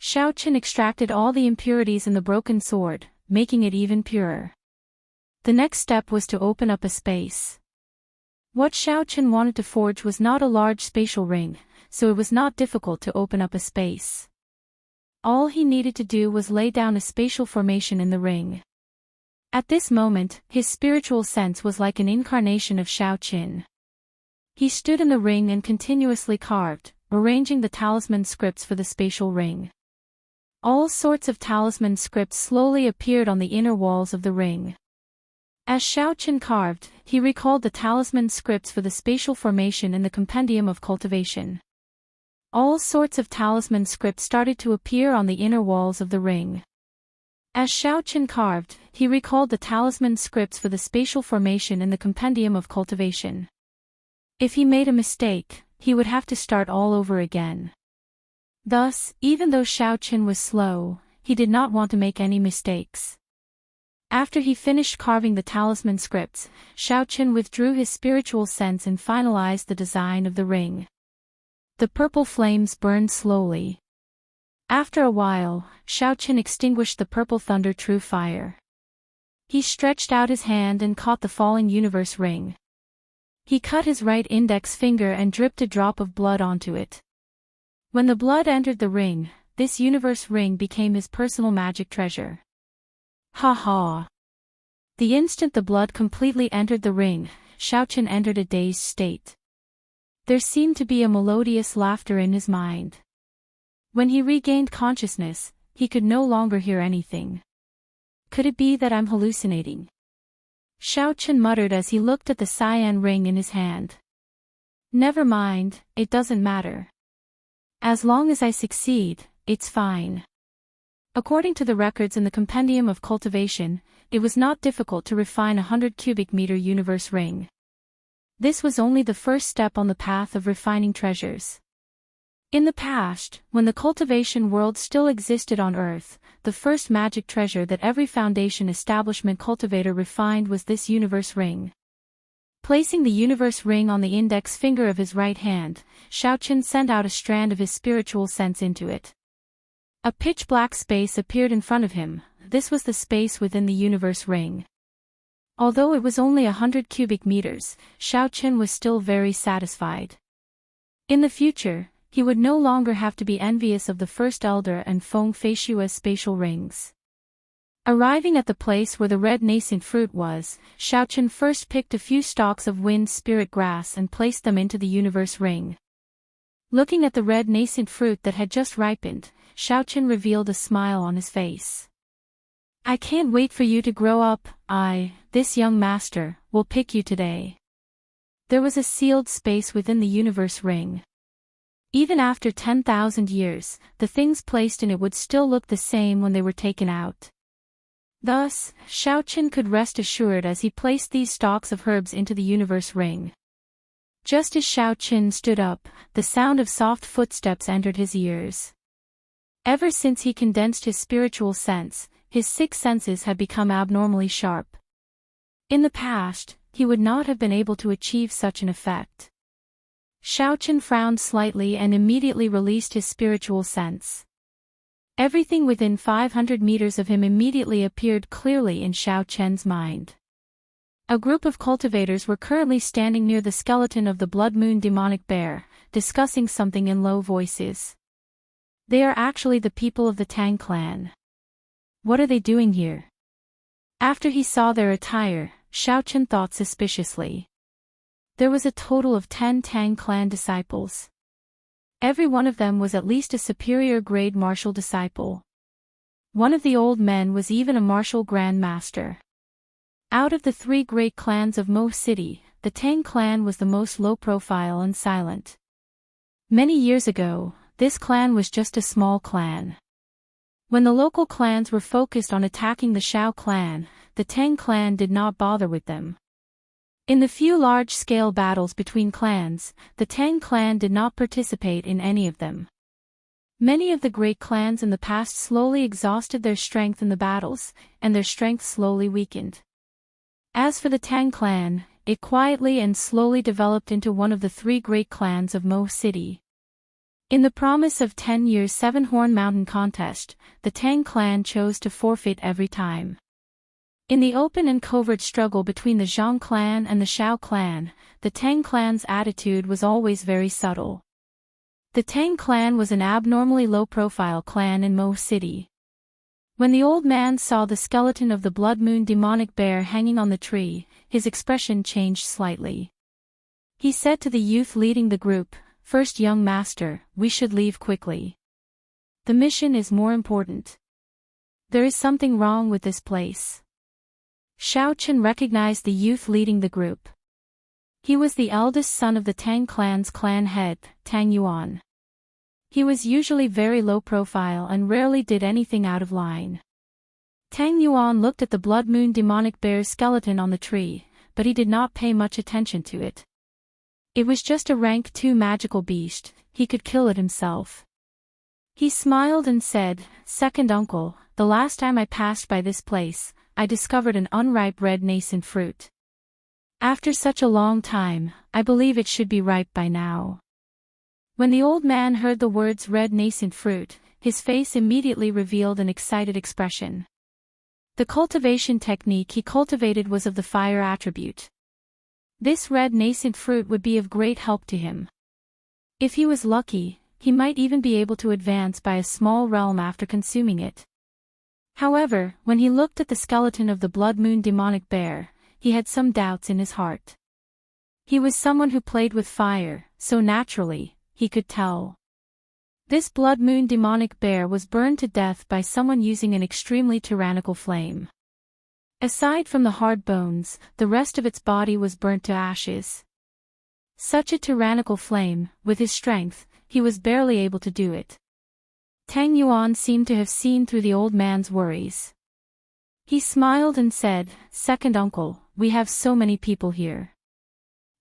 Xiaochen extracted all the impurities in the broken sword, making it even purer. The next step was to open up a space. What Xiaochen wanted to forge was not a large spatial ring, so it was not difficult to open up a space. All he needed to do was lay down a spatial formation in the ring. At this moment, his spiritual sense was like an incarnation of Xiaochen. He stood in the ring and continuously carved, arranging the talisman scripts for the spatial ring. All sorts of talisman scripts slowly appeared on the inner walls of the ring. As Xiaochen carved, he recalled the talisman scripts for the spatial formation in the compendium of cultivation. All sorts of talisman scripts started to appear on the inner walls of the ring. As Xiaochen carved, he recalled the talisman scripts for the spatial formation in the compendium of cultivation. If he made a mistake, he would have to start all over again. Thus, even though Xiaochen was slow, he did not want to make any mistakes. After he finished carving the talisman scripts, Xiaochen withdrew his spiritual sense and finalized the design of the ring. The purple flames burned slowly. After a while, Xiaochen extinguished the purple thunder true fire. He stretched out his hand and caught the falling universe ring. He cut his right index finger and dripped a drop of blood onto it. When the blood entered the ring, this universe ring became his personal magic treasure. Ha ha! The instant the blood completely entered the ring, Xiaochen entered a dazed state. There seemed to be a melodious laughter in his mind. When he regained consciousness, he could no longer hear anything. Could it be that I'm hallucinating? Xiaochen muttered as he looked at the cyan ring in his hand. Never mind, it doesn't matter. As long as I succeed, it's fine. According to the records in the Compendium of Cultivation, it was not difficult to refine a 100 cubic meter universe ring. This was only the first step on the path of refining treasures. In the past, when the cultivation world still existed on Earth, the first magic treasure that every Foundation establishment cultivator refined was this universe ring. Placing the universe ring on the index finger of his right hand, Xiaochen sent out a strand of his spiritual sense into it. A pitch-black space appeared in front of him. This was the space within the universe ring. Although it was only 100 cubic meters, Xiaochen was still very satisfied. In the future, he would no longer have to be envious of the First Elder and Feng Feishua's spatial rings. Arriving at the place where the red nascent fruit was, Xiaochen first picked a few stalks of wind spirit grass and placed them into the universe ring. Looking at the red nascent fruit that had just ripened, Xiaochen revealed a smile on his face. I can't wait for you to grow up. This young master, will pick you today. There was a sealed space within the universe ring. Even after 10,000 years, the things placed in it would still look the same when they were taken out. Thus, Xiaoqin could rest assured as he placed these stalks of herbs into the universe ring. Just as Xiaoqin stood up, the sound of soft footsteps entered his ears. Ever since he condensed his spiritual sense, his six senses had become abnormally sharp. In the past, he would not have been able to achieve such an effect. Xiaoqin frowned slightly and immediately released his spiritual sense. Everything within 500 meters of him immediately appeared clearly in Xiaoqian's mind. A group of cultivators were currently standing near the skeleton of the Blood Moon demonic bear, discussing something in low voices. They are actually the people of the Tang clan. What are they doing here? After he saw their attire, Xiaoqin thought suspiciously. There was a total of 10 Tang clan disciples. Every one of them was at least a superior grade martial disciple. One of the old men was even a martial grand master. Out of the 3 great clans of Mo City, the Tang clan was the most low-profile and silent. Many years ago, this clan was just a small clan. When the local clans were focused on attacking the Shao clan, the Tang clan did not bother with them. In the few large-scale battles between clans, the Tang clan did not participate in any of them. Many of the great clans in the past slowly exhausted their strength in the battles, and their strength slowly weakened. As for the Tang clan, it quietly and slowly developed into one of the 3 great clans of Mo City. In the promise of 10 years' 7-horn mountain contest, the Tang clan chose to forfeit every time. In the open and covert struggle between the Zhang clan and the Shao clan, the Tang clan's attitude was always very subtle. The Tang clan was an abnormally low-profile clan in Mo City. When the old man saw the skeleton of the Blood Moon demonic bear hanging on the tree, his expression changed slightly. He said to the youth leading the group, "First young master, we should leave quickly. The mission is more important. There is something wrong with this place." Xiaoqin recognized the youth leading the group. He was the eldest son of the Tang clan's clan head, Tang Yuan. He was usually very low profile and rarely did anything out of line. Tang Yuan looked at the Blood Moon demonic bear's skeleton on the tree, but he did not pay much attention to it. It was just a rank 2 magical beast, he could kill it himself. He smiled and said, "Second uncle, the last time I passed by this place, I discovered an unripe red nascent fruit. After such a long time, I believe it should be ripe by now." When the old man heard the words red nascent fruit, his face immediately revealed an excited expression. The cultivation technique he cultivated was of the fire attribute. This red nascent fruit would be of great help to him. If he was lucky, he might even be able to advance by a small realm after consuming it. However, when he looked at the skeleton of the Blood Moon demonic bear, he had some doubts in his heart. He was someone who played with fire, so naturally, he could tell. This Blood Moon demonic bear was burned to death by someone using an extremely tyrannical flame. Aside from the hard bones, the rest of its body was burnt to ashes. Such a tyrannical flame, with his strength, he was barely able to do it. Tang Yuan seemed to have seen through the old man's worries. He smiled and said, "Second uncle, we have so many people here.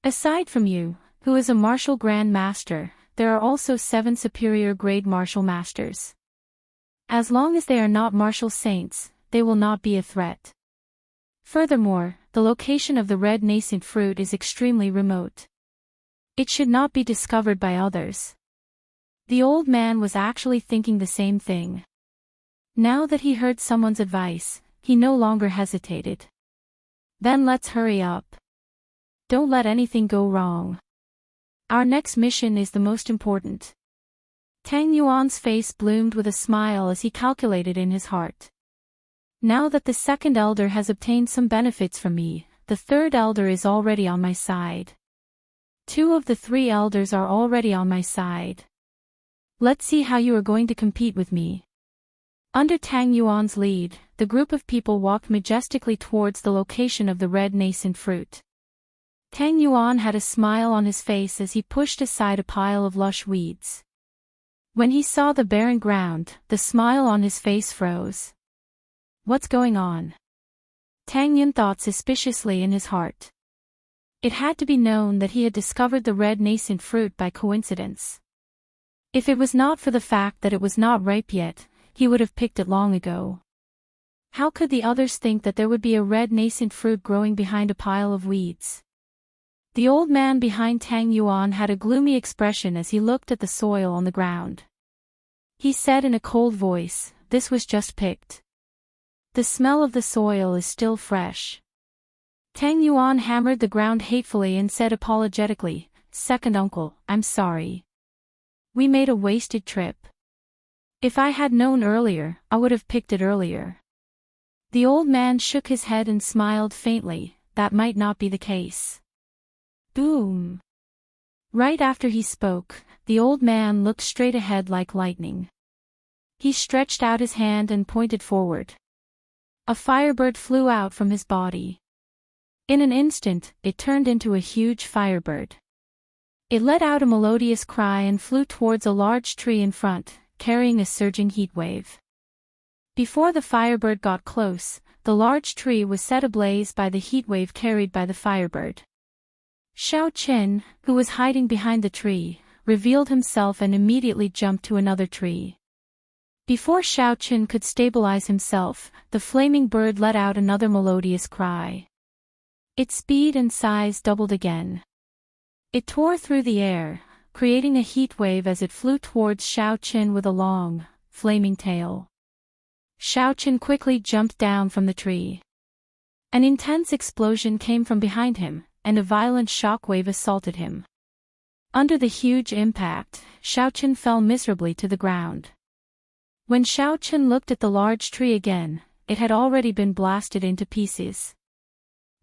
Aside from you, who is a martial grand master, there are also 7 superior grade martial masters. As long as they are not martial saints, they will not be a threat. Furthermore, the location of the red nascent fruit is extremely remote. It should not be discovered by others." The old man was actually thinking the same thing. Now that he heard someone's advice, he no longer hesitated. "Then let's hurry up. Don't let anything go wrong. Our next mission is the most important." Tang Yuan's face bloomed with a smile as he calculated in his heart. "Now that the second elder has obtained some benefits from me, the third elder is already on my side. 2 of the 3 elders are already on my side. Let's see how you are going to compete with me." Under Tang Yuan's lead, the group of people walked majestically towards the location of the red nascent fruit. Tang Yuan had a smile on his face as he pushed aside a pile of lush weeds. When he saw the barren ground, the smile on his face froze. What's going on? Tang Yun thought suspiciously in his heart. It had to be known that he had discovered the red nascent fruit by coincidence. If it was not for the fact that it was not ripe yet, he would have picked it long ago. How could the others think that there would be a red nascent fruit growing behind a pile of weeds? The old man behind Tang Yuan had a gloomy expression as he looked at the soil on the ground. He said in a cold voice, "This was just picked. The smell of the soil is still fresh." Tang Yuan hammered the ground hatefully and said apologetically, "Second uncle, I'm sorry. We made a wasted trip. If I had known earlier, I would have picked it earlier." The old man shook his head and smiled faintly. That might not be the case. Boom! Right after he spoke, the old man looked straight ahead like lightning. He stretched out his hand and pointed forward. A firebird flew out from his body. In an instant, it turned into a huge firebird. It let out a melodious cry and flew towards a large tree in front, carrying a surging heat wave. Before the firebird got close, the large tree was set ablaze by the heat wave carried by the firebird. Xiao Qin, who was hiding behind the tree, revealed himself and immediately jumped to another tree. Before Xiao Qin could stabilize himself, the flaming bird let out another melodious cry. Its speed and size doubled again. It tore through the air, creating a heat wave as it flew towards Xiao Qin with a long, flaming tail. Xiao Qin quickly jumped down from the tree. An intense explosion came from behind him, and a violent shockwave assaulted him. Under the huge impact, Xiao Qin fell miserably to the ground. When Xiao Qin looked at the large tree again, it had already been blasted into pieces.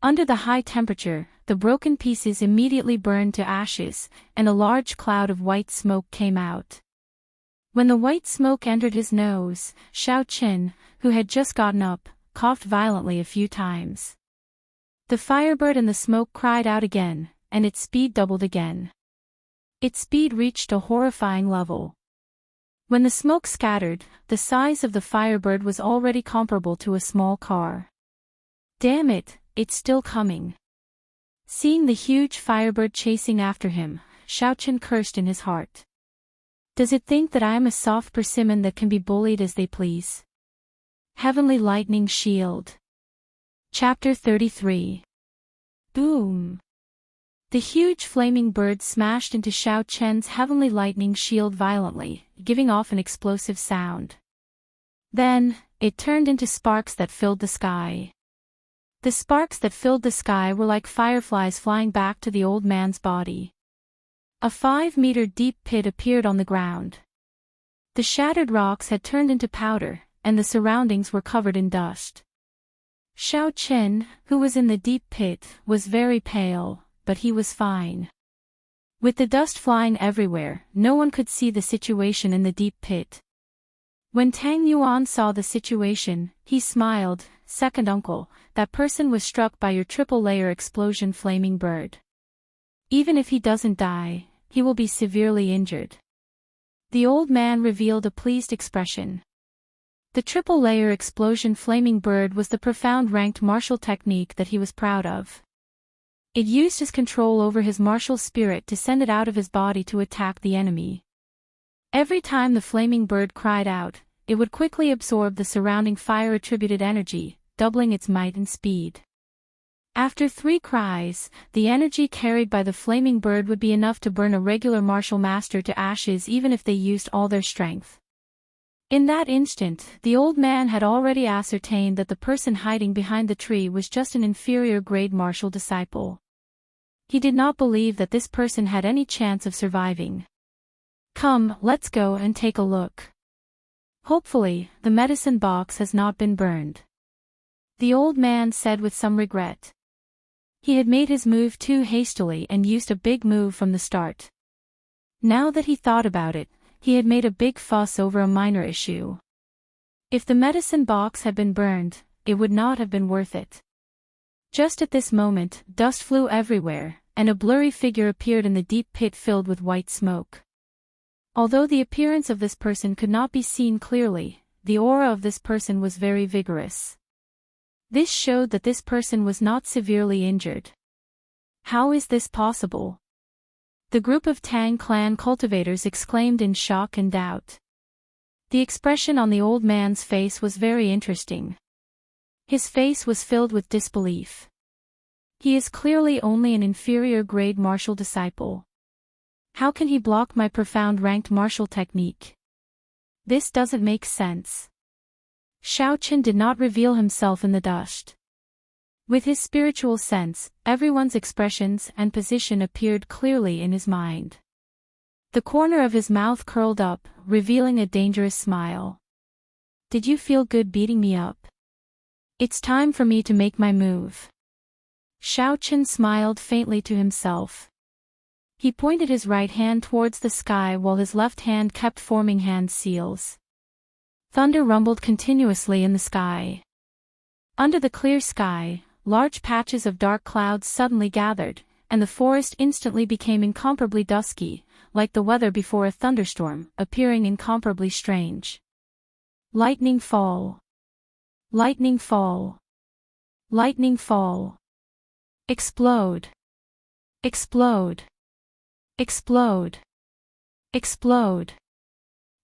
Under the high temperature, the broken pieces immediately burned to ashes, and a large cloud of white smoke came out. When the white smoke entered his nose, Xiao Qin, who had just gotten up, coughed violently a few times. The firebird and the smoke cried out again, and its speed doubled again. Its speed reached a horrifying level. When the smoke scattered, the size of the firebird was already comparable to a small car. Damn it, it's still coming. Seeing the huge firebird chasing after him, Xiao Qin cursed in his heart. Does it think that I am a soft persimmon that can be bullied as they please? Heavenly Lightning Shield. Chapter 33. Boom! The huge flaming bird smashed into Xiao Chen's heavenly lightning shield violently, giving off an explosive sound. Then, it turned into sparks that filled the sky. The sparks that filled the sky were like fireflies flying back to the old man's body. A 5-meter deep pit appeared on the ground. The shattered rocks had turned into powder, and the surroundings were covered in dust. Xiao Chen, who was in the deep pit, was very pale, but he was fine. With the dust flying everywhere, no one could see the situation in the deep pit. When Tang Yuan saw the situation, he smiled, "Second uncle, that person was struck by your triple-layer explosion flaming bird. Even if he doesn't die, he will be severely injured." The old man revealed a pleased expression. The triple-layer explosion flaming bird was the profound ranked martial technique that he was proud of. It used his control over his martial spirit to send it out of his body to attack the enemy. Every time the flaming bird cried out, it would quickly absorb the surrounding fire-attributed energy, doubling its might and speed. After 3 cries, the energy carried by the flaming bird would be enough to burn a regular martial master to ashes even if they used all their strength. In that instant, the old man had already ascertained that the person hiding behind the tree was just an inferior-grade martial disciple. He did not believe that this person had any chance of surviving. "Come, let's go and take a look. Hopefully, the medicine box has not been burned," the old man said with some regret. He had made his move too hastily and used a big move from the start. Now that he thought about it, he had made a big fuss over a minor issue. If the medicine box had been burned, it would not have been worth it. Just at this moment, dust flew everywhere, and a blurry figure appeared in the deep pit filled with white smoke. Although the appearance of this person could not be seen clearly, the aura of this person was very vigorous. This showed that this person was not severely injured. How is this possible? The group of Tang clan cultivators exclaimed in shock and doubt. The expression on the old man's face was very interesting. His face was filled with disbelief. He is clearly only an inferior grade martial disciple. How can he block my profound ranked martial technique? This doesn't make sense. Xiaoqin did not reveal himself in the dust. With his spiritual sense, everyone's expressions and position appeared clearly in his mind. The corner of his mouth curled up, revealing a dangerous smile. Did you feel good beating me up? It's time for me to make my move. Xiaoqin smiled faintly to himself. He pointed his right hand towards the sky while his left hand kept forming hand seals. Thunder rumbled continuously in the sky. Under the clear sky, large patches of dark clouds suddenly gathered, and the forest instantly became incomparably dusky, like the weather before a thunderstorm, appearing incomparably strange. Lightning fall. Lightning fall. Lightning fall. Explode. Explode. Explode. Explode.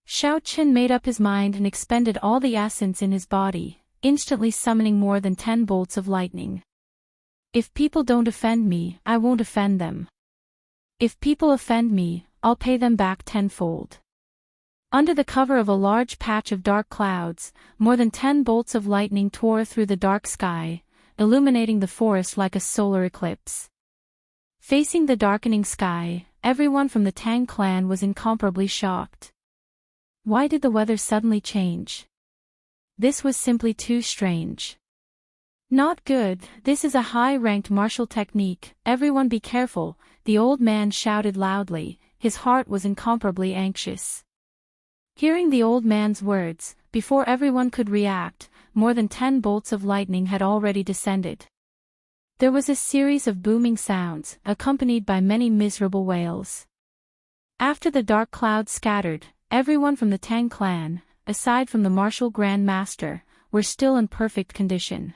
Xiaoqin made up his mind and expended all the essence in his body, instantly summoning more than 10 bolts of lightning. If people don't offend me, I won't offend them. If people offend me, I'll pay them back tenfold. Under the cover of a large patch of dark clouds, more than 10 bolts of lightning tore through the dark sky, illuminating the forest like a solar eclipse. Facing the darkening sky, everyone from the Tang clan was incomparably shocked. Why did the weather suddenly change? This was simply too strange. Not good, this is a high-ranked martial technique, everyone be careful, the old man shouted loudly, his heart was incomparably anxious. Hearing the old man's words, before everyone could react, more than 10 bolts of lightning had already descended. There was a series of booming sounds, accompanied by many miserable wails. After the dark clouds scattered, everyone from the Tang clan, aside from the martial Grand Master, were still in perfect condition.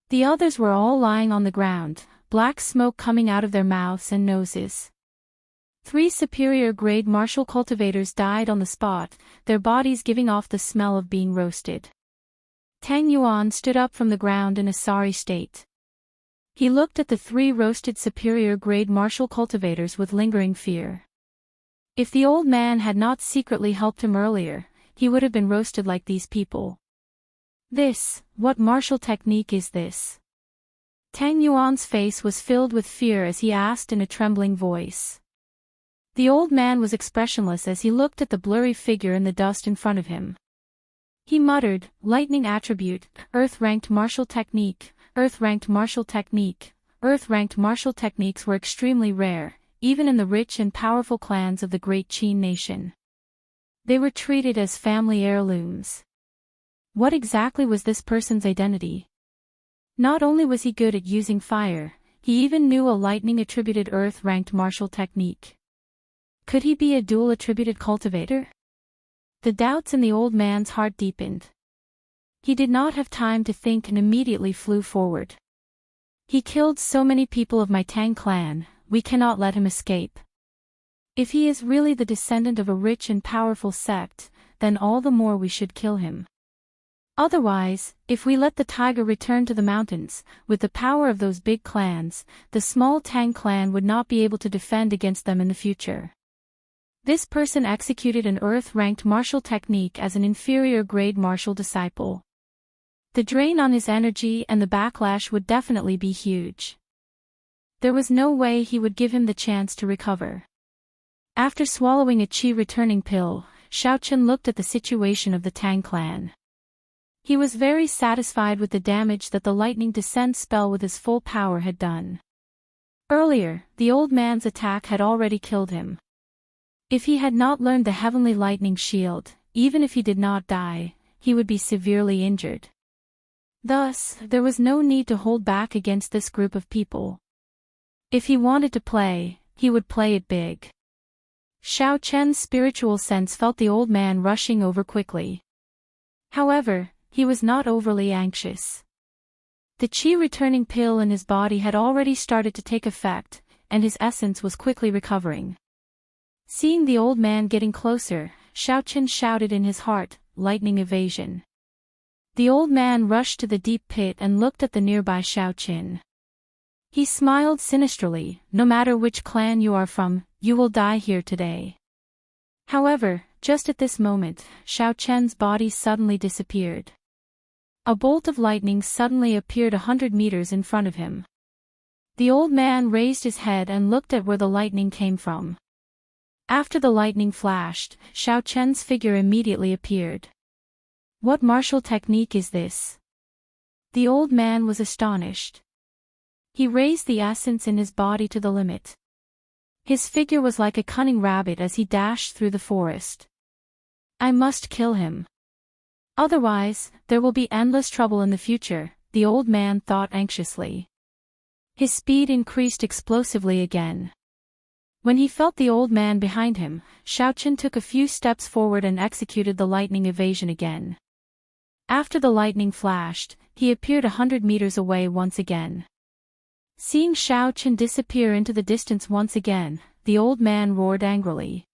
The others were all lying on the ground, black smoke coming out of their mouths and noses. 3 superior grade martial cultivators died on the spot, their bodies giving off the smell of being roasted. Tang Yuan stood up from the ground in a sorry state. He looked at the 3 roasted superior grade martial cultivators with lingering fear. If the old man had not secretly helped him earlier, he would have been roasted like these people. What martial technique is this? Tang Yuan's face was filled with fear as he asked in a trembling voice. The old man was expressionless as he looked at the blurry figure in the dust in front of him. He muttered, lightning attribute, earth-ranked martial technique, earth-ranked martial technique. Earth-ranked martial techniques were extremely rare, even in the rich and powerful clans of the great Qin nation. They were treated as family heirlooms. What exactly was this person's identity? Not only was he good at using fire, he even knew a lightning-attributed earth-ranked martial technique. Could he be a dual-attributed cultivator? The doubts in the old man's heart deepened. He did not have time to think and immediately flew forward. He killed so many people of my Tang clan, we cannot let him escape. If he is really the descendant of a rich and powerful sect, then all the more we should kill him. Otherwise, if we let the tiger return to the mountains, with the power of those big clans, the small Tang clan would not be able to defend against them in the future. This person executed an earth-ranked martial technique as an inferior grade martial disciple. The drain on his energy and the backlash would definitely be huge. There was no way he would give him the chance to recover. After swallowing a qi returning pill, Xiaoqin looked at the situation of the Tang clan. He was very satisfied with the damage that the lightning descent spell with his full power had done. Earlier, the old man's attack had already killed him. If he had not learned the heavenly lightning shield, even if he did not die, he would be severely injured. Thus, there was no need to hold back against this group of people. If he wanted to play, he would play it big. Xiaoqian's spiritual sense felt the old man rushing over quickly. However, he was not overly anxious. The chi-returning pill in his body had already started to take effect, and his essence was quickly recovering. Seeing the old man getting closer, Xiaochen shouted in his heart, "Lightning evasion." The old man rushed to the deep pit and looked at the nearby Xiaochen. He smiled sinisterly, "No matter which clan you are from, you will die here today." However, just at this moment, Xiaochen's body suddenly disappeared. A bolt of lightning suddenly appeared 100 meters in front of him. The old man raised his head and looked at where the lightning came from. After the lightning flashed, Xiaochen's figure immediately appeared. "What martial technique is this?" The old man was astonished. He raised the essence in his body to the limit. His figure was like a cunning rabbit as he dashed through the forest. "I must kill him. Otherwise, there will be endless trouble in the future," the old man thought anxiously. His speed increased explosively again. When he felt the old man behind him, Xiaochen took a few steps forward and executed the lightning evasion again. After the lightning flashed, he appeared 100 meters away once again. Seeing Xiaochen disappear into the distance once again, the old man roared angrily.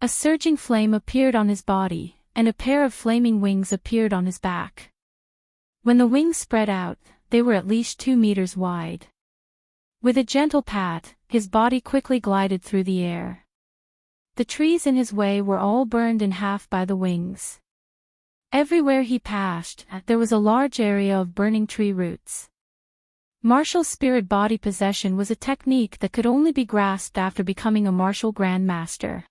A surging flame appeared on his body, and a pair of flaming wings appeared on his back. When the wings spread out, they were at least 2 meters wide. With a gentle pat, his body quickly glided through the air. The trees in his way were all burned in half by the wings. Everywhere he passed, there was a large area of burning tree roots. Martial spirit body possession was a technique that could only be grasped after becoming a martial Grand Master.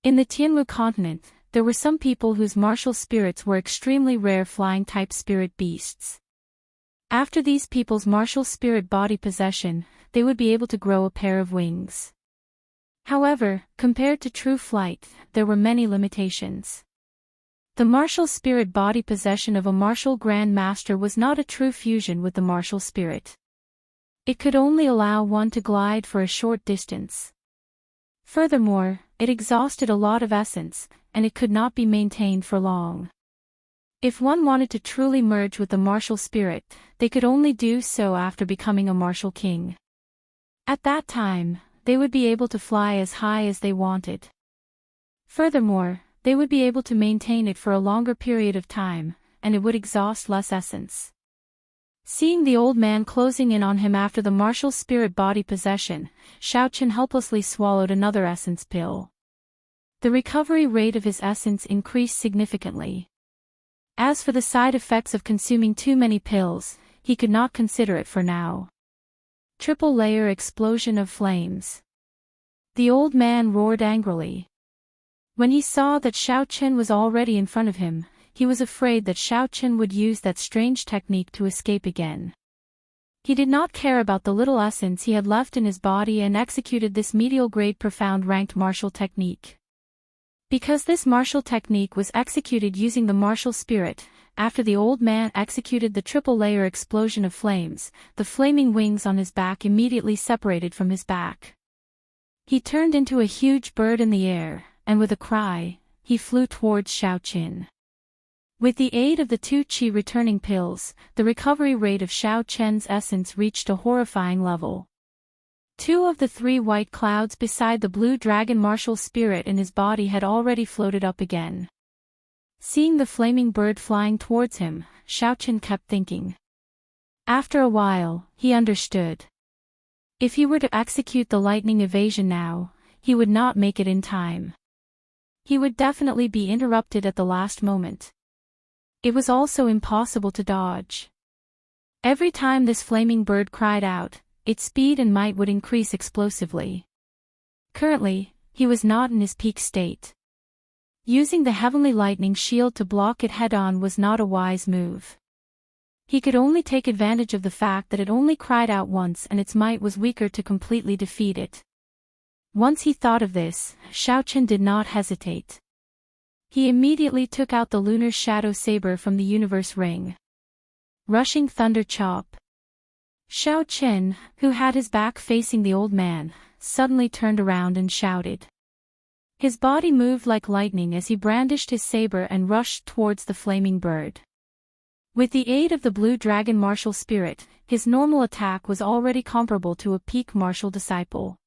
In the Tianwu continent, there were some people whose martial spirits were extremely rare flying-type spirit beasts. After these people's martial spirit body possession, they would be able to grow a pair of wings. However, compared to true flight, there were many limitations. The martial spirit body possession of a martial Grand Master was not a true fusion with the martial spirit. It could only allow one to glide for a short distance. Furthermore, it exhausted a lot of essence, and it could not be maintained for long. If one wanted to truly merge with the martial spirit, they could only do so after becoming a martial king. At that time, they would be able to fly as high as they wanted. Furthermore, they would be able to maintain it for a longer period of time, and it would exhaust less essence. Seeing the old man closing in on him after the martial spirit body possession, Xiaochen helplessly swallowed another essence pill. The recovery rate of his essence increased significantly. As for the side effects of consuming too many pills, he could not consider it for now. Triple layer explosion of flames. The old man roared angrily. When he saw that Xiaochen was already in front of him, he was afraid that Xiaochen would use that strange technique to escape again. He did not care about the little essence he had left in his body and executed this medial grade profound ranked martial technique. Because this martial technique was executed using the martial spirit, after the old man executed the triple layer explosion of flames, the flaming wings on his back immediately separated from his back. He turned into a huge bird in the air, and with a cry, he flew towards Xiaochen. With the aid of the 2 qi returning pills, the recovery rate of Xiaochen's essence reached a horrifying level. 2 of the 3 white clouds beside the blue dragon martial spirit in his body had already floated up again. Seeing the flaming bird flying towards him, Xiaochen kept thinking. After a while, he understood. If he were to execute the lightning evasion now, he would not make it in time. He would definitely be interrupted at the last moment. It was also impossible to dodge. Every time this flaming bird cried out, its speed and might would increase explosively. Currently, he was not in his peak state. Using the heavenly lightning shield to block it head-on was not a wise move. He could only take advantage of the fact that it only cried out once and its might was weaker to completely defeat it. Once he thought of this, Xiaochen did not hesitate. He immediately took out the lunar shadow saber from the universe ring. Rushing thunder chop. Xiaochen, who had his back facing the old man, suddenly turned around and shouted. His body moved like lightning as he brandished his saber and rushed towards the flaming bird. With the aid of the blue dragon martial spirit, his normal attack was already comparable to a peak martial disciple.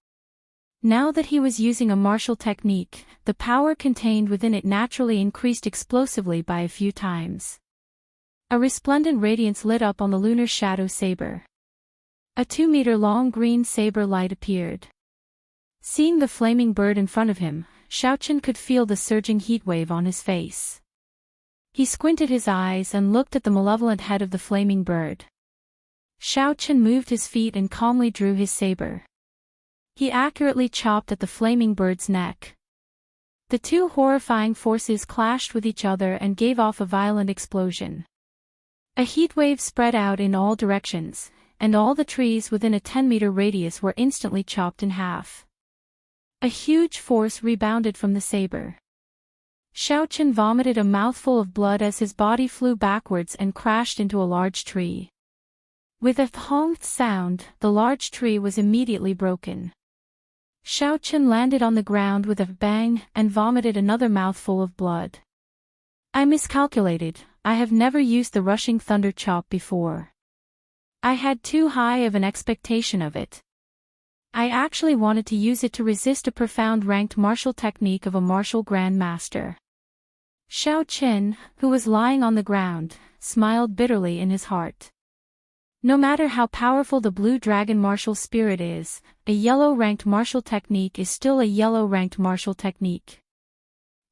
Now that he was using a martial technique, the power contained within it naturally increased explosively by a few times. A resplendent radiance lit up on the lunar shadow saber. A 2-meter-long green saber light appeared. Seeing the flaming bird in front of him, Xiaochen could feel the surging heat wave on his face. He squinted his eyes and looked at the malevolent head of the flaming bird. Xiaochen moved his feet and calmly drew his saber. He accurately chopped at the flaming bird's neck. The two horrifying forces clashed with each other and gave off a violent explosion. A heat wave spread out in all directions, and all the trees within a 10-meter radius were instantly chopped in half. A huge force rebounded from the saber. Xiaochen vomited a mouthful of blood as his body flew backwards and crashed into a large tree. With a thonged sound, the large tree was immediately broken. Xiaochen landed on the ground with a bang and vomited another mouthful of blood. I miscalculated. I have never used the rushing thunder chop before. I had too high of an expectation of it. I actually wanted to use it to resist a profound ranked martial technique of a martial grand master. Xiaochen, who was lying on the ground, smiled bitterly in his heart. No matter how powerful the blue dragon martial spirit is, a yellow-ranked martial technique is still a yellow-ranked martial technique.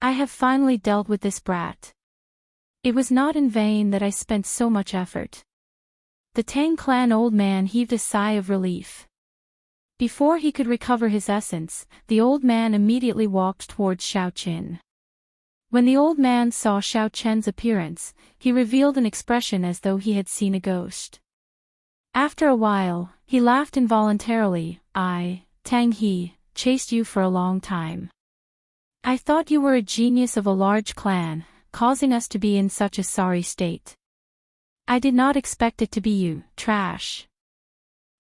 I have finally dealt with this brat. It was not in vain that I spent so much effort. The Tang clan old man heaved a sigh of relief. Before he could recover his essence, the old man immediately walked towards Xiaochen. When the old man saw Xiaochen's appearance, he revealed an expression as though he had seen a ghost. After a while, he laughed involuntarily. I, Tang He, chased you for a long time. I thought you were a genius of a large clan, causing us to be in such a sorry state. I did not expect it to be you, trash.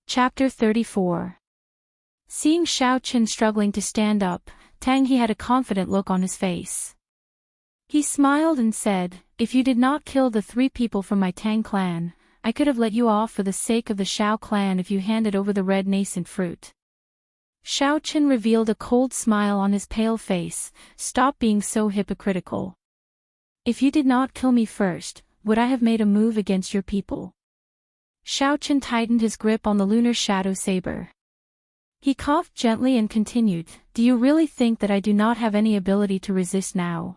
Chapter 34. Seeing Xiaochen struggling to stand up, Tang He had a confident look on his face. He smiled and said, if you did not kill the 3 people from my Tang clan, I could have let you off for the sake of the Xiao clan if you handed over the red nascent fruit. Xiaochen revealed a cold smile on his pale face. Stop being so hypocritical. If you did not kill me first, would I have made a move against your people? Xiaochen tightened his grip on the lunar shadow saber. He coughed gently and continued, do you really think that I do not have any ability to resist now?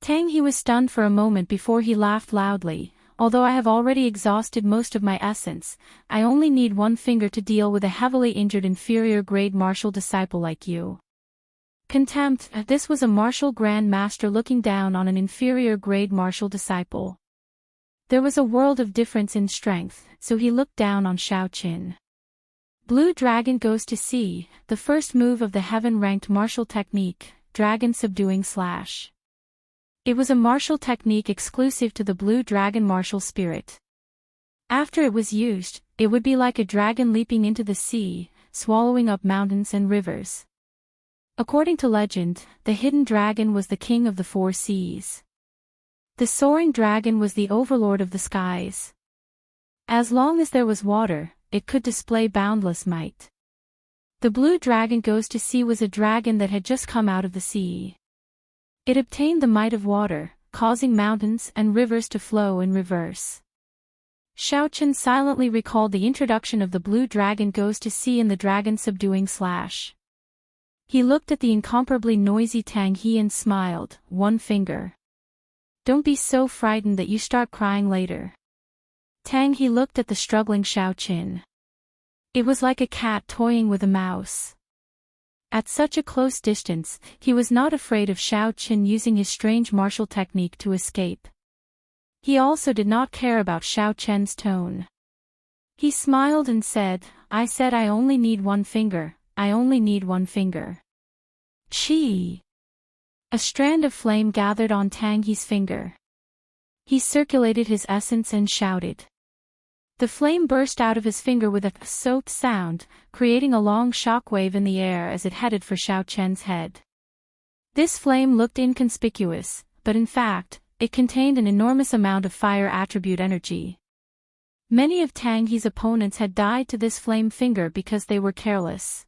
Tang He was stunned for a moment before he laughed loudly. Although I have already exhausted most of my essence, I only need 1 finger to deal with a heavily injured inferior grade martial disciple like you. Contempt. This was a martial grand master looking down on an inferior grade martial disciple. There was a world of difference in strength, so he looked down on Xiaochen. Blue Dragon Goes to Sea, the first move of the heaven-ranked martial technique, Dragon Subduing Slash. It was a martial technique exclusive to the blue dragon martial spirit. After it was used, it would be like a dragon leaping into the sea, swallowing up mountains and rivers. According to legend, the hidden dragon was the king of the 4 seas. The soaring dragon was the overlord of the skies. As long as there was water, it could display boundless might. The blue dragon goes to sea was a dragon that had just come out of the sea. It obtained the might of water, causing mountains and rivers to flow in reverse. Xiaochen silently recalled the introduction of the blue dragon goes to sea in the dragon subduing slash. He looked at the incomparably noisy Tang He and smiled, 1 finger. Don't be so frightened that you start crying later. Tang He looked at the struggling Xiaochen. It was like a cat toying with a mouse. At such a close distance, he was not afraid of Xiaochen using his strange martial technique to escape. He also did not care about Xiaochen's tone. He smiled and said, I said I only need 1 finger, I only need 1 finger. Chi! A strand of flame gathered on Tang He's finger. He circulated his essence and shouted. The flame burst out of his finger with a soaked sound, creating a long shock wave in the air as it headed for Xiaochen's head. This flame looked inconspicuous, but in fact, it contained an enormous amount of fire attribute energy. Many of Tang He's opponents had died to this flame finger because they were careless.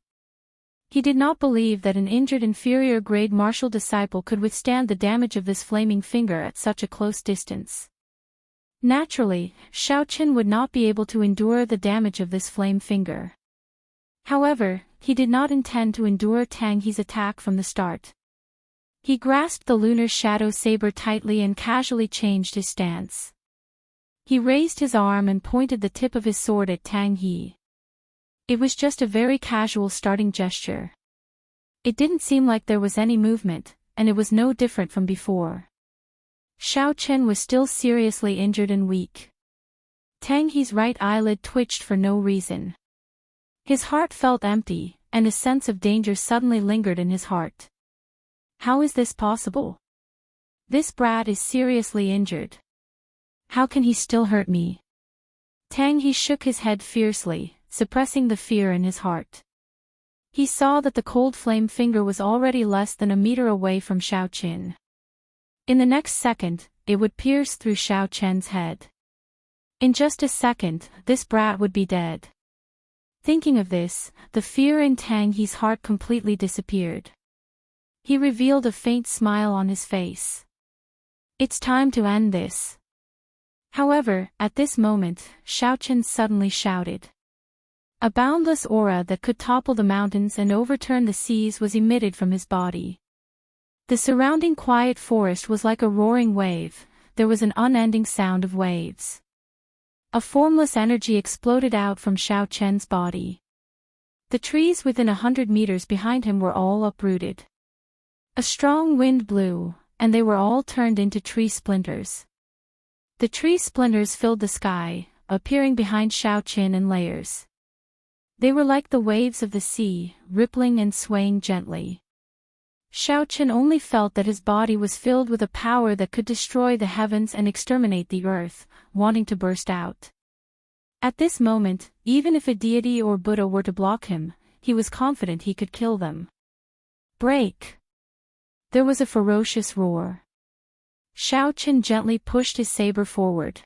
He did not believe that an injured inferior-grade martial disciple could withstand the damage of this flaming finger at such a close distance. Naturally, Xiaoqin would not be able to endure the damage of this flame finger. However, he did not intend to endure Tang He's attack from the start. He grasped the lunar shadow saber tightly and casually changed his stance. He raised his arm and pointed the tip of his sword at Tang He. It was just a very casual starting gesture. It didn't seem like there was any movement, and it was no different from before. Xiaoqin was still seriously injured and weak. Tang He's right eyelid twitched for no reason. His heart felt empty, and a sense of danger suddenly lingered in his heart. How is this possible? This brat is seriously injured. How can he still hurt me? Tang He shook his head fiercely, suppressing the fear in his heart. He saw that the cold flame finger was already less than a meter away from Xiaoqin. In the next second, it would pierce through Xiaoqin's head. In just a second, this brat would be dead. Thinking of this, the fear in Tang He's heart completely disappeared. He revealed a faint smile on his face. It's time to end this. However, at this moment, Xiaoqin suddenly shouted. A boundless aura that could topple the mountains and overturn the seas was emitted from his body. The surrounding quiet forest was like a roaring wave, there was an unending sound of waves. A formless energy exploded out from Xiaoqin's body. The trees within 100 meters behind him were all uprooted. A strong wind blew, and they were all turned into tree splinters. The tree splinters filled the sky, appearing behind Xiaoqin in layers. They were like the waves of the sea, rippling and swaying gently. Xiaoqin only felt that his body was filled with a power that could destroy the heavens and exterminate the earth, wanting to burst out. At this moment, even if a deity or Buddha were to block him, he was confident he could kill them. Break! There was a ferocious roar. Xiaoqin gently pushed his saber forward.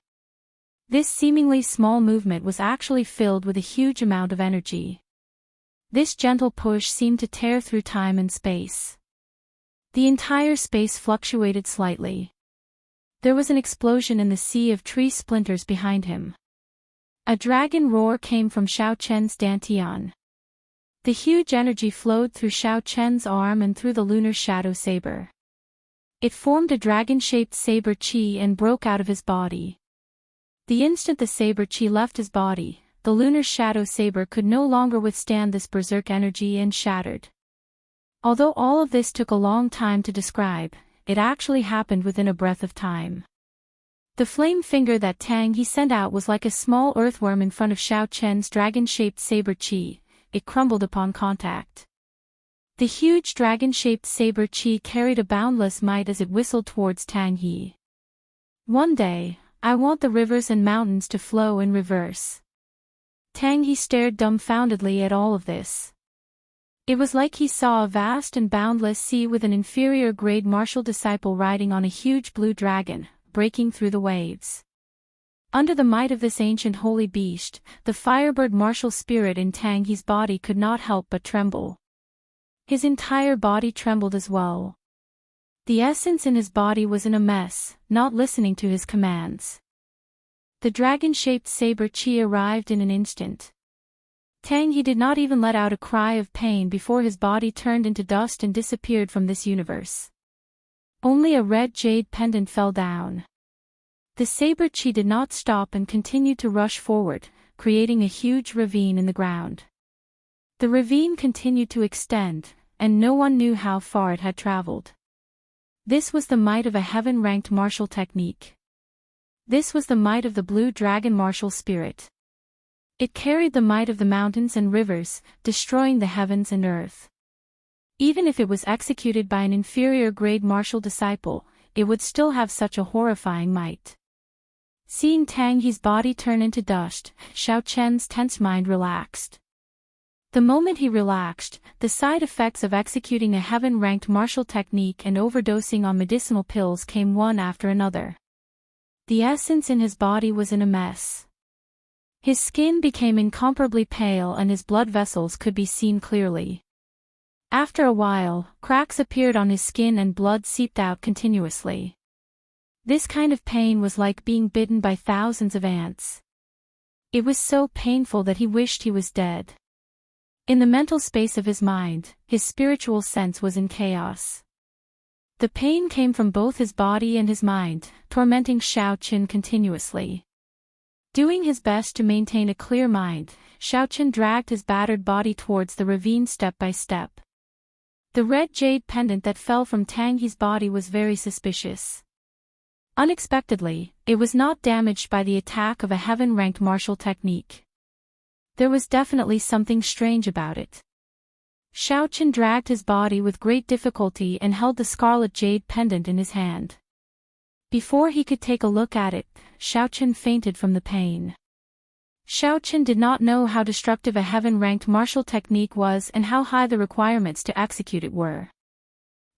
This seemingly small movement was actually filled with a huge amount of energy. This gentle push seemed to tear through time and space. The entire space fluctuated slightly. There was an explosion in the sea of tree splinters behind him. A dragon roar came from Xiaoqin's dantian. The huge energy flowed through Xiaoqin's arm and through the lunar shadow saber. It formed a dragon-shaped saber qi and broke out of his body. The instant the saber qi left his body, the lunar shadow saber could no longer withstand this berserk energy and shattered. Although all of this took a long time to describe, it actually happened within a breath of time. The flame finger that Tang He sent out was like a small earthworm in front of Xiaoqin's dragon-shaped saber qi. It crumbled upon contact. The huge dragon-shaped saber qi carried a boundless might as it whistled towards Tang He. One day, I want the rivers and mountains to flow in reverse. Tang He stared dumbfoundedly at all of this. It was like he saw a vast and boundless sea with an inferior-grade martial disciple riding on a huge blue dragon, breaking through the waves. Under the might of this ancient holy beast, the firebird martial spirit in Tang He's body could not help but tremble. His entire body trembled as well. The essence in his body was in a mess, not listening to his commands. The dragon-shaped saber qi arrived in an instant. Tang He did not even let out a cry of pain before his body turned into dust and disappeared from this universe. Only a red jade pendant fell down. The saber qi did not stop and continued to rush forward, creating a huge ravine in the ground. The ravine continued to extend, and no one knew how far it had traveled. This was the might of a heaven-ranked martial technique. This was the might of the blue dragon martial spirit. It carried the might of the mountains and rivers, destroying the heavens and earth. Even if it was executed by an inferior-grade martial disciple, it would still have such a horrifying might. Seeing Tang He's body turn into dust, Xiaoqin's tense mind relaxed. The moment he relaxed, the side effects of executing a heaven-ranked martial technique and overdosing on medicinal pills came one after another. The essence in his body was in a mess. His skin became incomparably pale and his blood vessels could be seen clearly. After a while, cracks appeared on his skin and blood seeped out continuously. This kind of pain was like being bitten by thousands of ants. It was so painful that he wished he was dead. In the mental space of his mind, his spiritual sense was in chaos. The pain came from both his body and his mind, tormenting Xiaoqun continuously. Doing his best to maintain a clear mind, Xiaoqun dragged his battered body towards the ravine step by step. The red jade pendant that fell from Tang He's body was very suspicious. Unexpectedly, it was not damaged by the attack of a heaven-ranked martial technique. There was definitely something strange about it. Xiaoqun dragged his body with great difficulty and held the scarlet jade pendant in his hand. Before he could take a look at it, Xiaoqun fainted from the pain. Xiaoqun did not know how destructive a heaven-ranked martial technique was and how high the requirements to execute it were.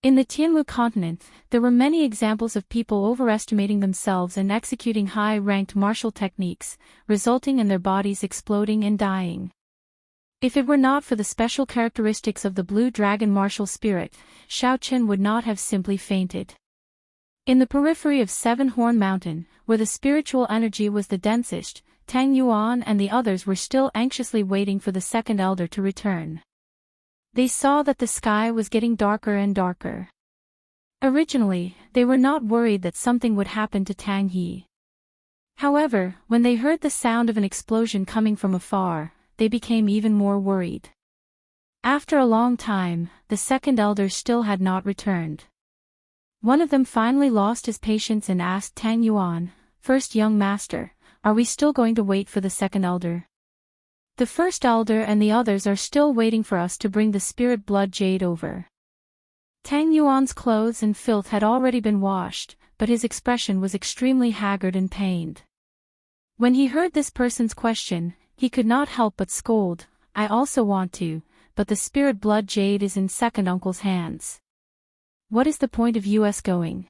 In the Tianwu continent, there were many examples of people overestimating themselves and executing high-ranked martial techniques, resulting in their bodies exploding and dying. If it were not for the special characteristics of the blue dragon martial spirit, Xiaoqun would not have simply fainted. In the periphery of Seven Horn Mountain, where the spiritual energy was the densest, Tang Yuan and the others were still anxiously waiting for the second elder to return. They saw that the sky was getting darker and darker. Originally, they were not worried that something would happen to Tang He. However, when they heard the sound of an explosion coming from afar, they became even more worried. After a long time, the second elder still had not returned. One of them finally lost his patience and asked Tang Yuan, "First young master, are we still going to wait for the second elder?" "The first elder and the others are still waiting for us to bring the spirit blood jade over." Tang Yuan's clothes and filth had already been washed, but his expression was extremely haggard and pained. When he heard this person's question, he could not help but scold, "I also want to, but the spirit blood jade is in second uncle's hands. What is the point of us going?"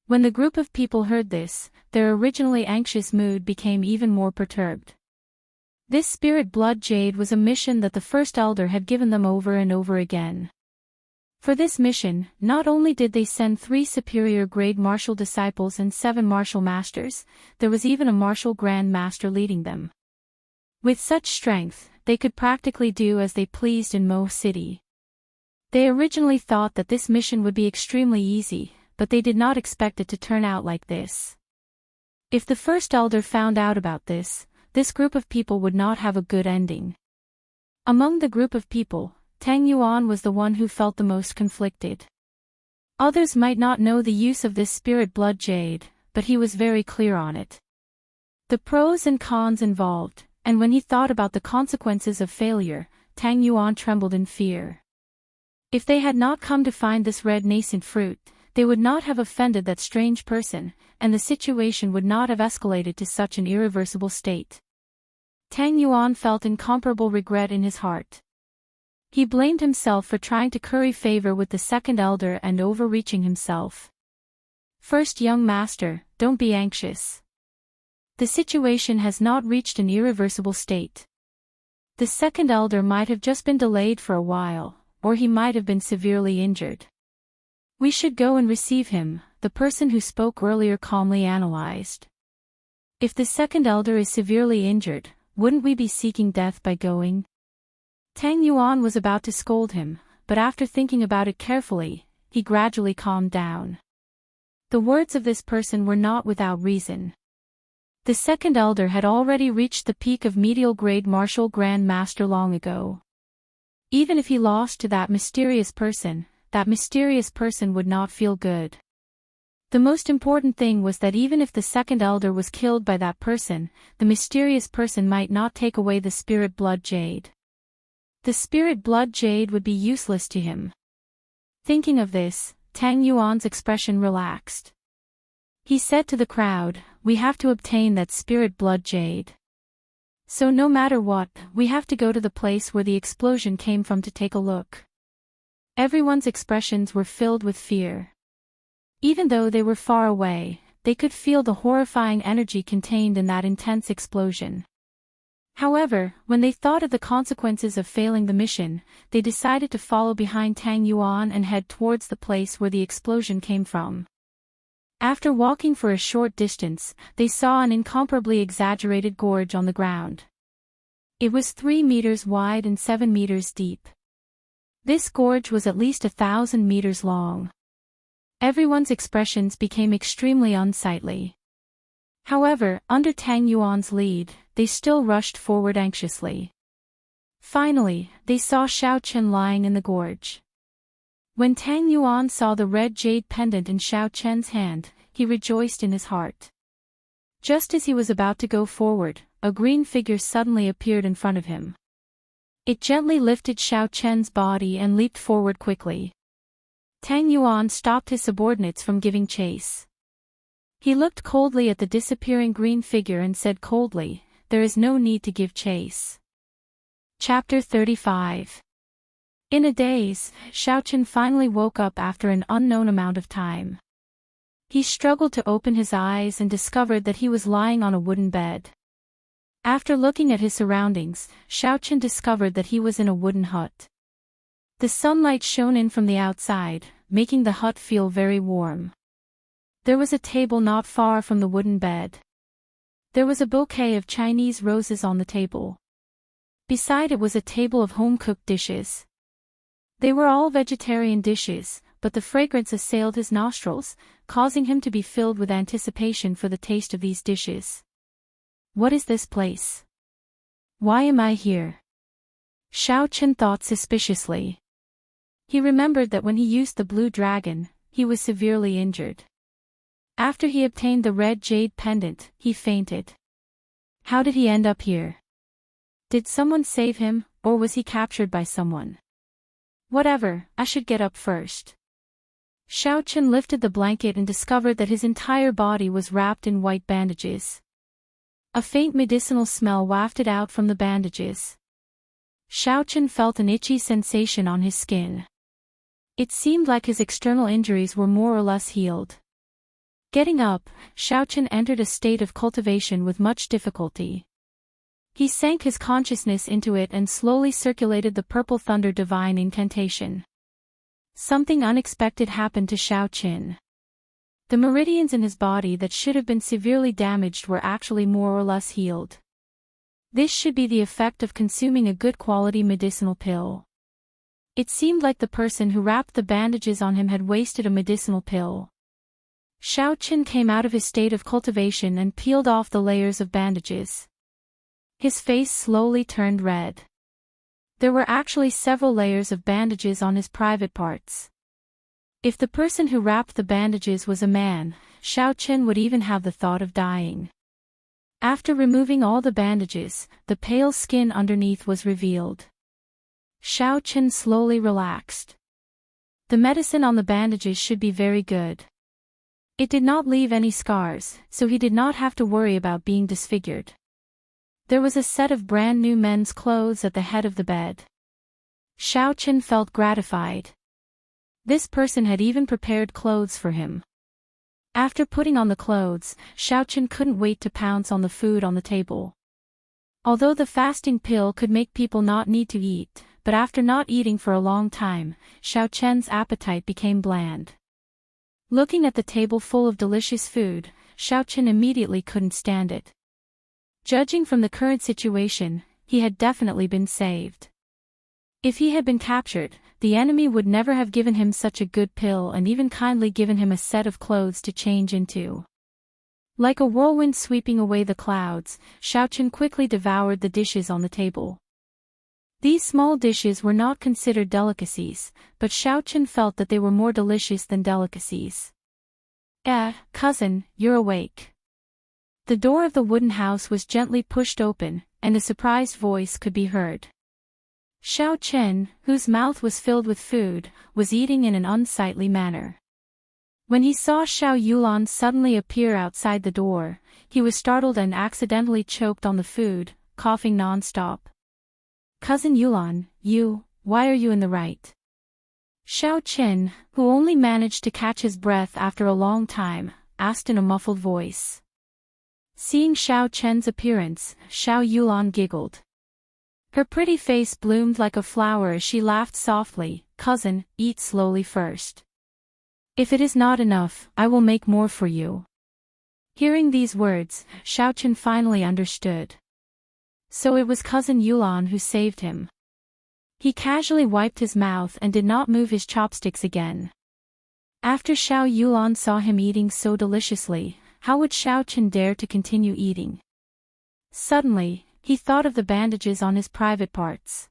When the group of people heard this, their originally anxious mood became even more perturbed. This spirit blood jade was a mission that the first elder had given them over and over again. For this mission, not only did they send 3 superior grade martial disciples and 7 martial masters, there was even a martial grand master leading them. With such strength, they could practically do as they pleased in Mo City. They originally thought that this mission would be extremely easy, but they did not expect it to turn out like this. If the first elder found out about this group of people would not have a good ending. Among the group of people, Tang Yuan was the one who felt the most conflicted. Others might not know the use of this spirit blood jade, but he was very clear on it. The pros and cons involved, and when he thought about the consequences of failure, Tang Yuan trembled in fear. If they had not come to find this red nascent fruit, they would not have offended that strange person, and the situation would not have escalated to such an irreversible state. Tang Yuan felt incomparable regret in his heart. He blamed himself for trying to curry favor with the second elder and overreaching himself. "First young master, don't be anxious. The situation has not reached an irreversible state. The second elder might have just been delayed for a while, or he might have been severely injured. We should go and receive him," the person who spoke earlier calmly analyzed. "If the second elder is severely injured, wouldn't we be seeking death by going?" Tang Yuan was about to scold him, but after thinking about it carefully, he gradually calmed down. The words of this person were not without reason. The second elder had already reached the peak of medial grade martial grand master long ago. Even if he lost to that mysterious person would not feel good. The most important thing was that even if the second elder was killed by that person, the mysterious person might not take away the spirit blood jade. The spirit blood jade would be useless to him. Thinking of this, Tang Yuan's expression relaxed. He said to the crowd, "We have to obtain that spirit blood jade." So no matter what, we have to go to the place where the explosion came from to take a look. Everyone's expressions were filled with fear. Even though they were far away, they could feel the horrifying energy contained in that intense explosion. However, when they thought of the consequences of failing the mission, they decided to follow behind Tang Yuan and head towards the place where the explosion came from. After walking for a short distance, they saw an incomparably exaggerated gorge on the ground. It was 3 meters wide and 7 meters deep. This gorge was at least 1,000 meters long. Everyone's expressions became extremely unsightly. However, under Tang Yuan's lead, they still rushed forward anxiously. Finally, they saw Xiao Chen lying in the gorge. When Tang Yuan saw the red jade pendant in Xiao Chen's hand, he rejoiced in his heart. Just as he was about to go forward, a green figure suddenly appeared in front of him. It gently lifted Xiao Chen's body and leaped forward quickly. Tang Yuan stopped his subordinates from giving chase. He looked coldly at the disappearing green figure and said coldly, "There is no need to give chase." Chapter 35. In a daze, Xiao Chen finally woke up after an unknown amount of time. He struggled to open his eyes and discovered that he was lying on a wooden bed. After looking at his surroundings, Xiao Chen discovered that he was in a wooden hut. The sunlight shone in from the outside, making the hut feel very warm. There was a table not far from the wooden bed. There was a bouquet of Chinese roses on the table. Beside it was a table of home-cooked dishes. They were all vegetarian dishes, but the fragrance assailed his nostrils, causing him to be filled with anticipation for the taste of these dishes. What is this place? Why am I here? Xiao Chen thought suspiciously. He remembered that when he used the blue dragon, he was severely injured. After he obtained the red jade pendant, he fainted. How did he end up here? Did someone save him, or was he captured by someone? Whatever, I should get up first. Xiao Chen lifted the blanket and discovered that his entire body was wrapped in white bandages. A faint medicinal smell wafted out from the bandages. Xiao Chen felt an itchy sensation on his skin. It seemed like his external injuries were more or less healed. Getting up, Xiao Chen entered a state of cultivation with much difficulty. He sank his consciousness into it and slowly circulated the purple thunder divine incantation. Something unexpected happened to Xiao Chen. The meridians in his body that should have been severely damaged were actually more or less healed. This should be the effect of consuming a good quality medicinal pill. It seemed like the person who wrapped the bandages on him had wasted a medicinal pill. Xiao Chen came out of his state of cultivation and peeled off the layers of bandages. His face slowly turned red. There were actually several layers of bandages on his private parts. If the person who wrapped the bandages was a man, Xiao Chen would even have the thought of dying. After removing all the bandages, the pale skin underneath was revealed. Xiao Chen slowly relaxed. The medicine on the bandages should be very good. It did not leave any scars, so he did not have to worry about being disfigured. There was a set of brand new men's clothes at the head of the bed. Xiao Chen felt gratified. This person had even prepared clothes for him. After putting on the clothes, Xiao Chen couldn't wait to pounce on the food on the table. Although the fasting pill could make people not need to eat, but after not eating for a long time, Xiao Chen's appetite became bland. Looking at the table full of delicious food, Xiao Chen immediately couldn't stand it. Judging from the current situation, he had definitely been saved. If he had been captured, the enemy would never have given him such a good pill and even kindly given him a set of clothes to change into. Like a whirlwind sweeping away the clouds, Xiao Chen quickly devoured the dishes on the table. These small dishes were not considered delicacies, but Xiao Chen felt that they were more delicious than delicacies. Cousin, you're awake. The door of the wooden house was gently pushed open, and a surprised voice could be heard. Xiao Chen, whose mouth was filled with food, was eating in an unsightly manner. When he saw Xiao Yulan suddenly appear outside the door, he was startled and accidentally choked on the food, coughing non-stop. "Cousin Yulan, why are you in the right?" Xiao Qin, who only managed to catch his breath after a long time, asked in a muffled voice. Seeing Xiao Chen's appearance, Xiao Yulan giggled. Her pretty face bloomed like a flower as she laughed softly. "Cousin, eat slowly first. If it is not enough, I will make more for you." Hearing these words, Xiao Chen finally understood. So it was Cousin Yulan who saved him. He casually wiped his mouth and did not move his chopsticks again. After Xiao Yulan saw him eating so deliciously, how would Xiao Chen dare to continue eating? Suddenly, he thought of the bandages on his private parts.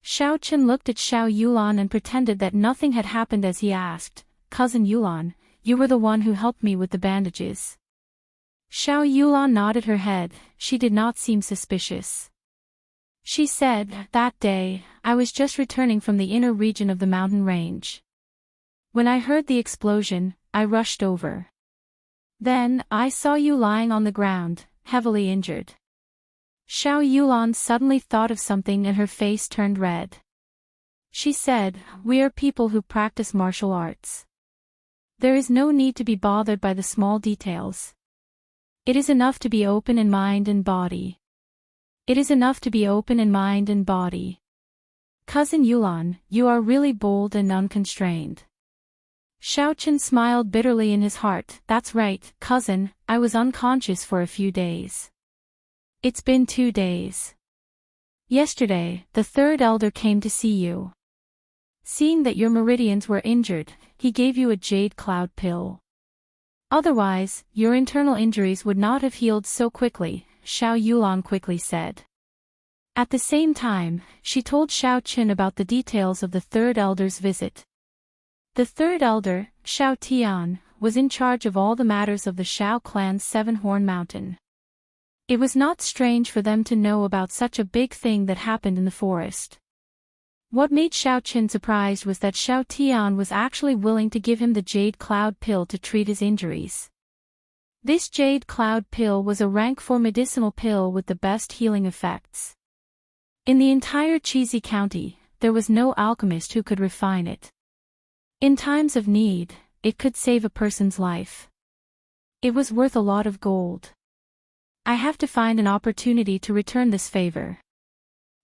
Xiao Chen looked at Xiao Yulan and pretended that nothing had happened as he asked, "Cousin Yulan, you were the one who helped me with the bandages." Xiao Yulan nodded her head. She did not seem suspicious. She said, "That day, I was just returning from the inner region of the mountain range. When I heard the explosion, I rushed over. Then, I saw you lying on the ground, heavily injured." Xiao Yulan suddenly thought of something and her face turned red. She said, "We are people who practice martial arts. There is no need to be bothered by the small details. It is enough to be open in mind and body. It is enough to be open in mind and body. Cousin Yulan, you are really bold and unconstrained." Xiao Chen smiled bitterly in his heart. "That's right, cousin, I was unconscious for a few days. It's been 2 days. Yesterday, the third elder came to see you. Seeing that your meridians were injured, he gave you a jade cloud pill. Otherwise, your internal injuries would not have healed so quickly," Xiao Yulan quickly said. At the same time, she told Xiao Chen about the details of the third elder's visit. The third elder, Xiao Tian, was in charge of all the matters of the Xiao clan's Seven-Horn Mountain. It was not strange for them to know about such a big thing that happened in the forest. What made Xiao Chen surprised was that Xiao Tian was actually willing to give him the jade cloud pill to treat his injuries. This jade cloud pill was a rank 4 medicinal pill with the best healing effects. In the entire Cheesy County, there was no alchemist who could refine it. In times of need, it could save a person's life. It was worth a lot of gold. I have to find an opportunity to return this favor.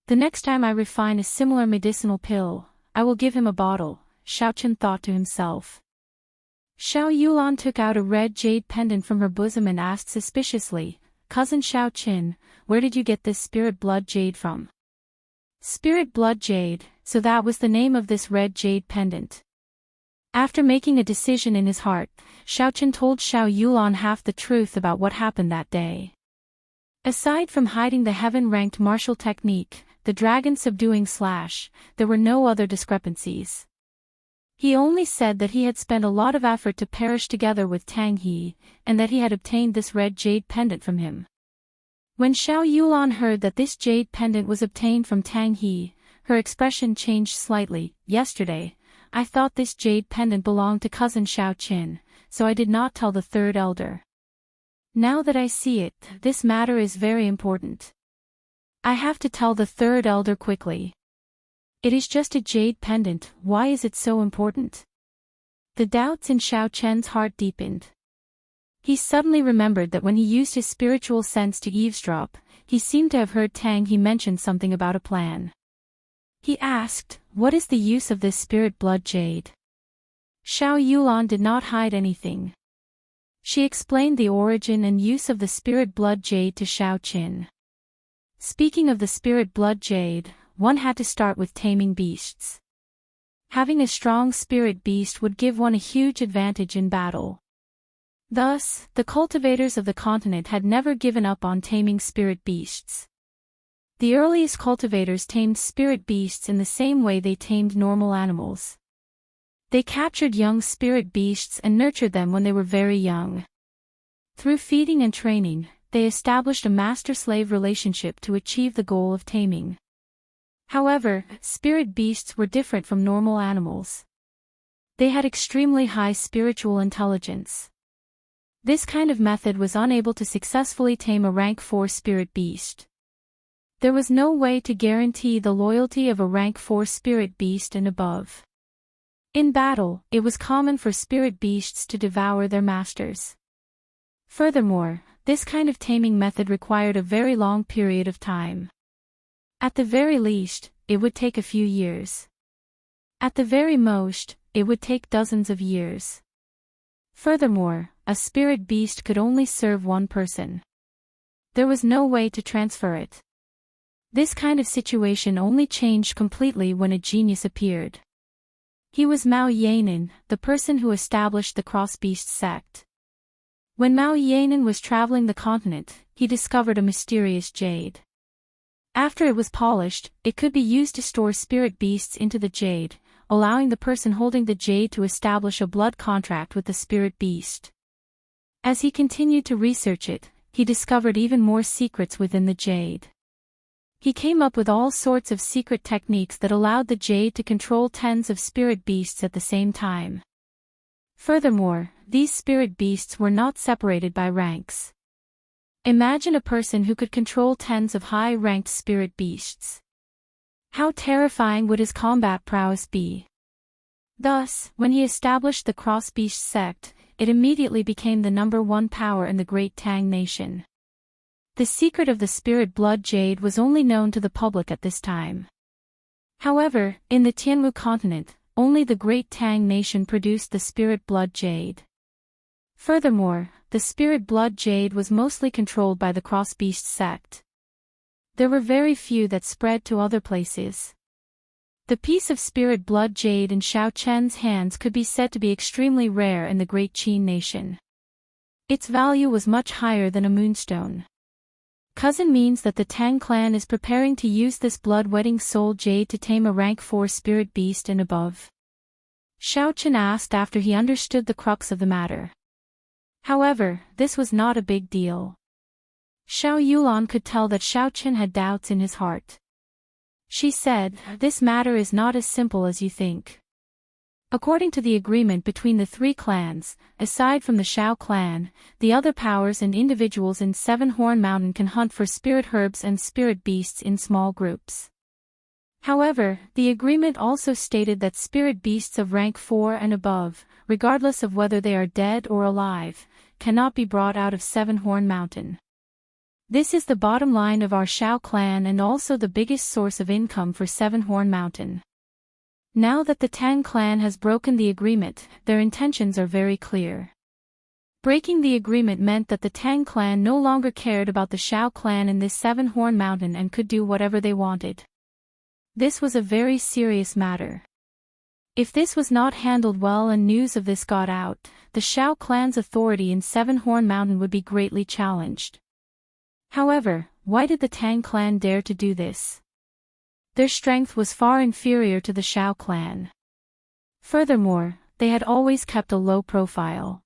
The next time I refine a similar medicinal pill, I will give him a bottle, Xiao Chen thought to himself. Xiao Yulan took out a red jade pendant from her bosom and asked suspiciously, "Cousin Xiao Qin, where did you get this spirit blood jade from?" Spirit blood jade, so that was the name of this red jade pendant. After making a decision in his heart, Xiao Chen told Xiao Yulan half the truth about what happened that day. Aside from hiding the heaven-ranked martial technique, the dragon subduing slash, there were no other discrepancies. He only said that he had spent a lot of effort to perish together with Tang He, and that he had obtained this red jade pendant from him. When Xiao Yulan heard that this jade pendant was obtained from Tang He, her expression changed slightly. "Yesterday, I thought this jade pendant belonged to cousin Xiao Qin, so I did not tell the third elder. Now that I see it, this matter is very important. I have to tell the third elder quickly. It is just a jade pendant, why is it so important?" The doubts in Xiao Chen's heart deepened. He suddenly remembered that when he used his spiritual sense to eavesdrop, he seemed to have heard Tang He mention something about a plan. He asked, "What is the use of this spirit blood jade?" Xiao Yulan did not hide anything. She explained the origin and use of the spirit blood jade to Xiao Qin. Speaking of the spirit blood jade, one had to start with taming beasts. Having a strong spirit beast would give one a huge advantage in battle. Thus, the cultivators of the continent had never given up on taming spirit beasts. The earliest cultivators tamed spirit beasts in the same way they tamed normal animals. They captured young spirit beasts and nurtured them when they were very young. Through feeding and training, they established a master-slave relationship to achieve the goal of taming. However, spirit beasts were different from normal animals. They had extremely high spiritual intelligence. This kind of method was unable to successfully tame a rank 4 spirit beast. There was no way to guarantee the loyalty of a rank 4 spirit beast and above. In battle, it was common for spirit beasts to devour their masters. Furthermore, this kind of taming method required a very long period of time. At the very least, it would take a few years. At the very most, it would take dozens of years. Furthermore, a spirit beast could only serve one person. There was no way to transfer it. This kind of situation only changed completely when a genius appeared. He was Mao Yanin, the person who established the Cross-Beast sect. When Mao Yanin was traveling the continent, he discovered a mysterious jade. After it was polished, it could be used to store spirit beasts into the jade, allowing the person holding the jade to establish a blood contract with the spirit beast. As he continued to research it, he discovered even more secrets within the jade. He came up with all sorts of secret techniques that allowed the jade to control tens of spirit beasts at the same time. Furthermore, these spirit beasts were not separated by ranks. Imagine a person who could control tens of high-ranked spirit beasts. How terrifying would his combat prowess be? Thus, when he established the Cross-Beast sect, it immediately became the #1 power in the Great Tang Nation. The secret of the spirit blood jade was only known to the public at this time. However, in the Tianwu continent, only the Great Tang Nation produced the spirit blood jade. Furthermore, the spirit blood jade was mostly controlled by the Cross-Beast sect. There were very few that spread to other places. The piece of spirit blood jade in Xiao Chen's hands could be said to be extremely rare in the Great Qin Nation. Its value was much higher than a moonstone. Cousin means that the Tang clan is preparing to use this blood-wetting soul jade to tame a rank 4 spirit beast and above. Xiao Chen asked after he understood the crux of the matter. However, this was not a big deal. Xiao Yulan could tell that Xiao Chen had doubts in his heart. She said, "This matter is not as simple as you think. According to the agreement between the 3 clans, aside from the Shao clan, the other powers and individuals in Seven Horn Mountain can hunt for spirit herbs and spirit beasts in small groups. However, the agreement also stated that spirit beasts of rank 4 and above, regardless of whether they are dead or alive, cannot be brought out of Seven Horn Mountain. This is the bottom line of our Shao clan and also the biggest source of income for Seven Horn Mountain. Now that the Tang clan has broken the agreement, their intentions are very clear. Breaking the agreement meant that the Tang clan no longer cared about the Shao clan in this Seven Horn Mountain and could do whatever they wanted. This was a very serious matter. If this was not handled well and news of this got out, the Shao clan's authority in Seven Horn Mountain would be greatly challenged. However, why did the Tang clan dare to do this? Their strength was far inferior to the Shao clan. Furthermore, they had always kept a low profile.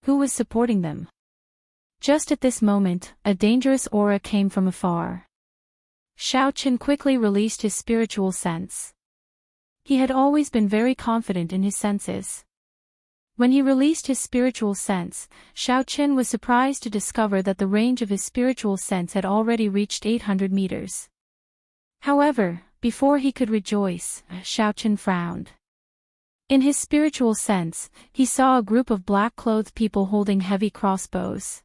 Who was supporting them? Just at this moment, a dangerous aura came from afar. Xiao Chen quickly released his spiritual sense. He had always been very confident in his senses. When he released his spiritual sense, Xiao Chen was surprised to discover that the range of his spiritual sense had already reached 800 meters. However, before he could rejoice, Xiao Chen frowned. In his spiritual sense, he saw a group of black-clothed people holding heavy crossbows.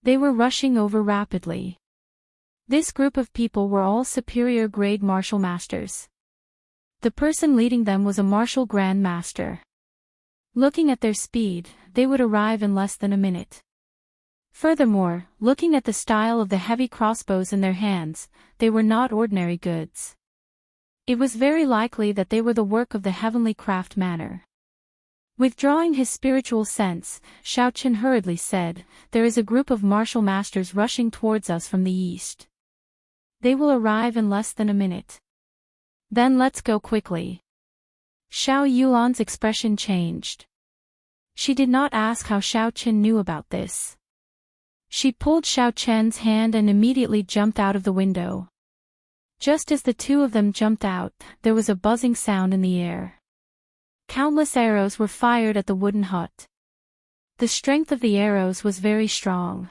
They were rushing over rapidly. This group of people were all superior-grade martial masters. The person leading them was a martial grand master. Looking at their speed, they would arrive in less than a minute. Furthermore, looking at the style of the heavy crossbows in their hands, they were not ordinary goods. It was very likely that they were the work of the heavenly craft manor. Withdrawing his spiritual sense, Xiao Chen hurriedly said, "There is a group of martial masters rushing towards us from the east. They will arrive in less than a minute. Then let's go quickly." Xiao Yulan's expression changed. She did not ask how Xiao Chen knew about this. She pulled Xiao Chen's hand and immediately jumped out of the window. Just as the two of them jumped out, there was a buzzing sound in the air. Countless arrows were fired at the wooden hut. The strength of the arrows was very strong.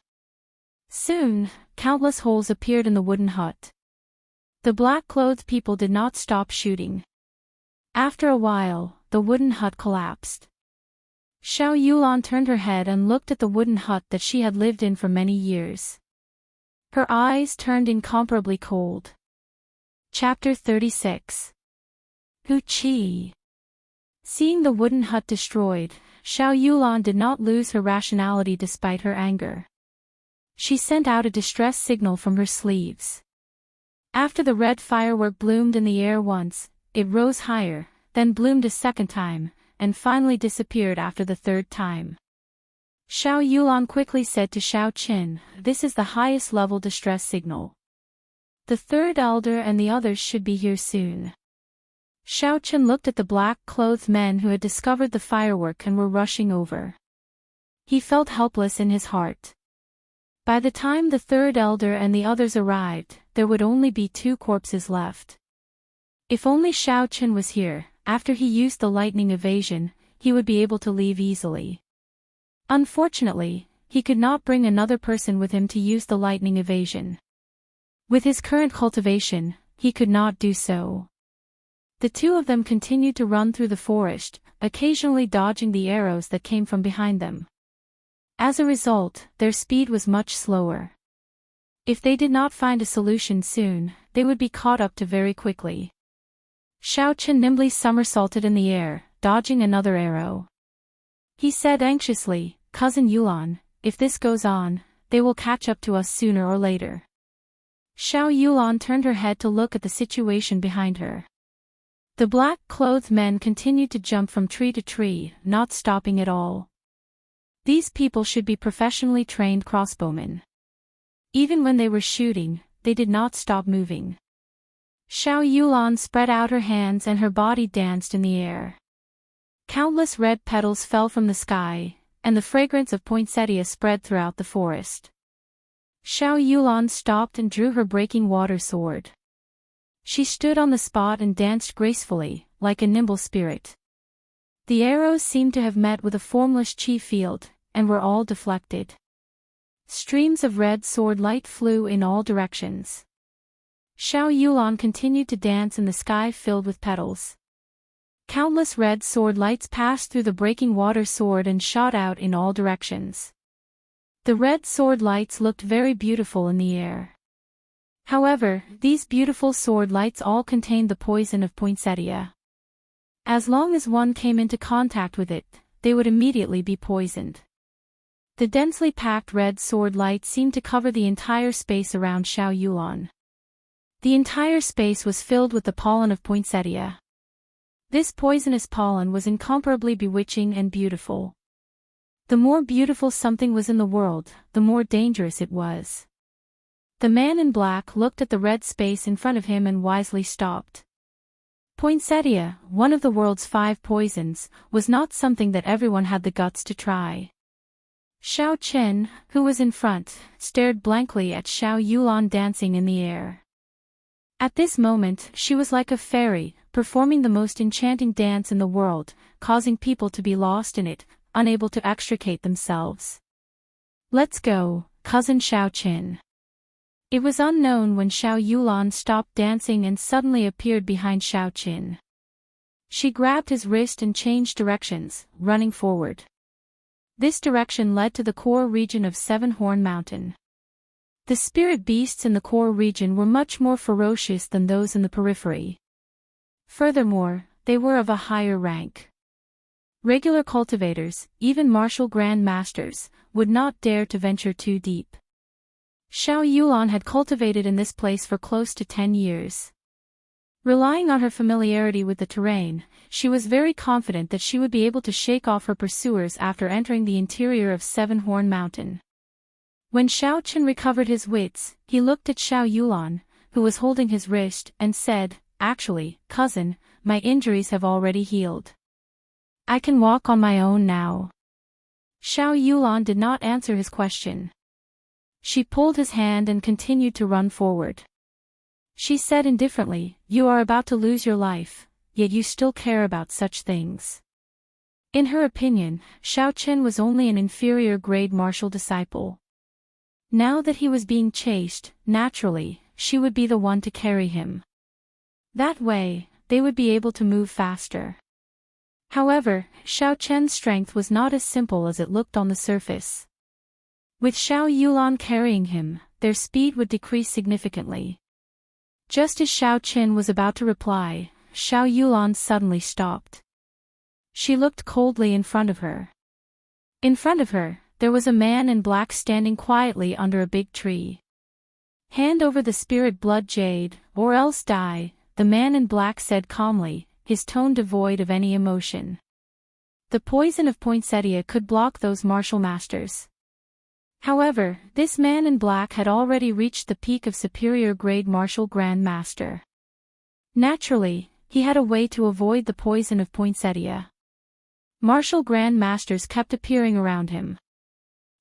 Soon, countless holes appeared in the wooden hut. The black-clothed people did not stop shooting. After a while, the wooden hut collapsed. Xiao Yulan turned her head and looked at the wooden hut that she had lived in for many years. Her eyes turned incomparably cold. Chapter 36. Hu Qi. Seeing the wooden hut destroyed, Xiao Yulan did not lose her rationality despite her anger. She sent out a distress signal from her sleeves. After the red firework bloomed in the air once, it rose higher, then bloomed a second time, and finally disappeared after the third time. Xiao Yulan quickly said to Xiao Qin, "This is the highest level distress signal. The third elder and the others should be here soon." Xiao Qin looked at the black-clothed men who had discovered the firework and were rushing over. He felt helpless in his heart. By the time the third elder and the others arrived, there would only be 2 corpses left. If only Xiao Qin was here, after he used the lightning evasion, he would be able to leave easily. Unfortunately, he could not bring another person with him to use the lightning evasion. With his current cultivation, he could not do so. The 2 of them continued to run through the forest, occasionally dodging the arrows that came from behind them. As a result, their speed was much slower. If they did not find a solution soon, they would be caught up to very quickly. Xiao Qin nimbly somersaulted in the air, dodging another arrow. He said anxiously, "Cousin Yulan, if this goes on, they will catch up to us sooner or later." Xiao Yulan turned her head to look at the situation behind her. The black-clothed men continued to jump from tree to tree, not stopping at all. These people should be professionally trained crossbowmen. Even when they were shooting, they did not stop moving. Xiao Yulan spread out her hands and her body danced in the air. Countless red petals fell from the sky, and the fragrance of poinsettia spread throughout the forest. Xiao Yulan stopped and drew her breaking water sword. She stood on the spot and danced gracefully, like a nimble spirit. The arrows seemed to have met with a formless chi field, and were all deflected. Streams of red sword light flew in all directions. Xiao Yulan continued to dance in the sky filled with petals. Countless red sword lights passed through the breaking water sword and shot out in all directions. The red sword lights looked very beautiful in the air. However, these beautiful sword lights all contained the poison of poinsettia. As long as one came into contact with it, they would immediately be poisoned. The densely packed red sword light seemed to cover the entire space around Xiao Yulan. The entire space was filled with the pollen of poinsettia. This poisonous pollen was incomparably bewitching and beautiful. The more beautiful something was in the world, the more dangerous it was. The man in black looked at the red space in front of him and wisely stopped. Poinsettia, one of the world's 5 poisons, was not something that everyone had the guts to try. Xiao Qin, who was in front, stared blankly at Xiao Yulan dancing in the air. At this moment, she was like a fairy, performing the most enchanting dance in the world, causing people to be lost in it, unable to extricate themselves. "Let's go, cousin Xiao Qin." It was unknown when Xiao Yulan stopped dancing and suddenly appeared behind Xiao Qin. She grabbed his wrist and changed directions, running forward. This direction led to the core region of Seven Horn Mountain. The spirit beasts in the core region were much more ferocious than those in the periphery. Furthermore, they were of a higher rank. Regular cultivators, even martial grand masters, would not dare to venture too deep. Xiao Yulan had cultivated in this place for close to 10 years. Relying on her familiarity with the terrain, she was very confident that she would be able to shake off her pursuers after entering the interior of Seven Horn Mountain. When Xiao Qin recovered his wits, he looked at Xiao Yulan, who was holding his wrist, and said, "Actually, cousin, my injuries have already healed. I can walk on my own now." Xiao Yulan did not answer his question. She pulled his hand and continued to run forward. She said indifferently, "You are about to lose your life, yet you still care about such things." In her opinion, Xiao Qin was only an inferior grade martial disciple. Now that he was being chased, naturally, she would be the one to carry him. That way, they would be able to move faster. However, Xiao Chen's strength was not as simple as it looked on the surface. With Xiao Yulan carrying him, their speed would decrease significantly. Just as Xiao Chen was about to reply, Xiao Yulan suddenly stopped. She looked coldly in front of her. In front of her, there was a man in black standing quietly under a big tree. Hand over the spirit blood jade, or else die, the man in black said calmly, his tone devoid of any emotion. The poison of poinsettia could block those martial masters. However, this man in black had already reached the peak of superior grade martial grand master. Naturally, he had a way to avoid the poison of poinsettia. Martial grand masters kept appearing around him.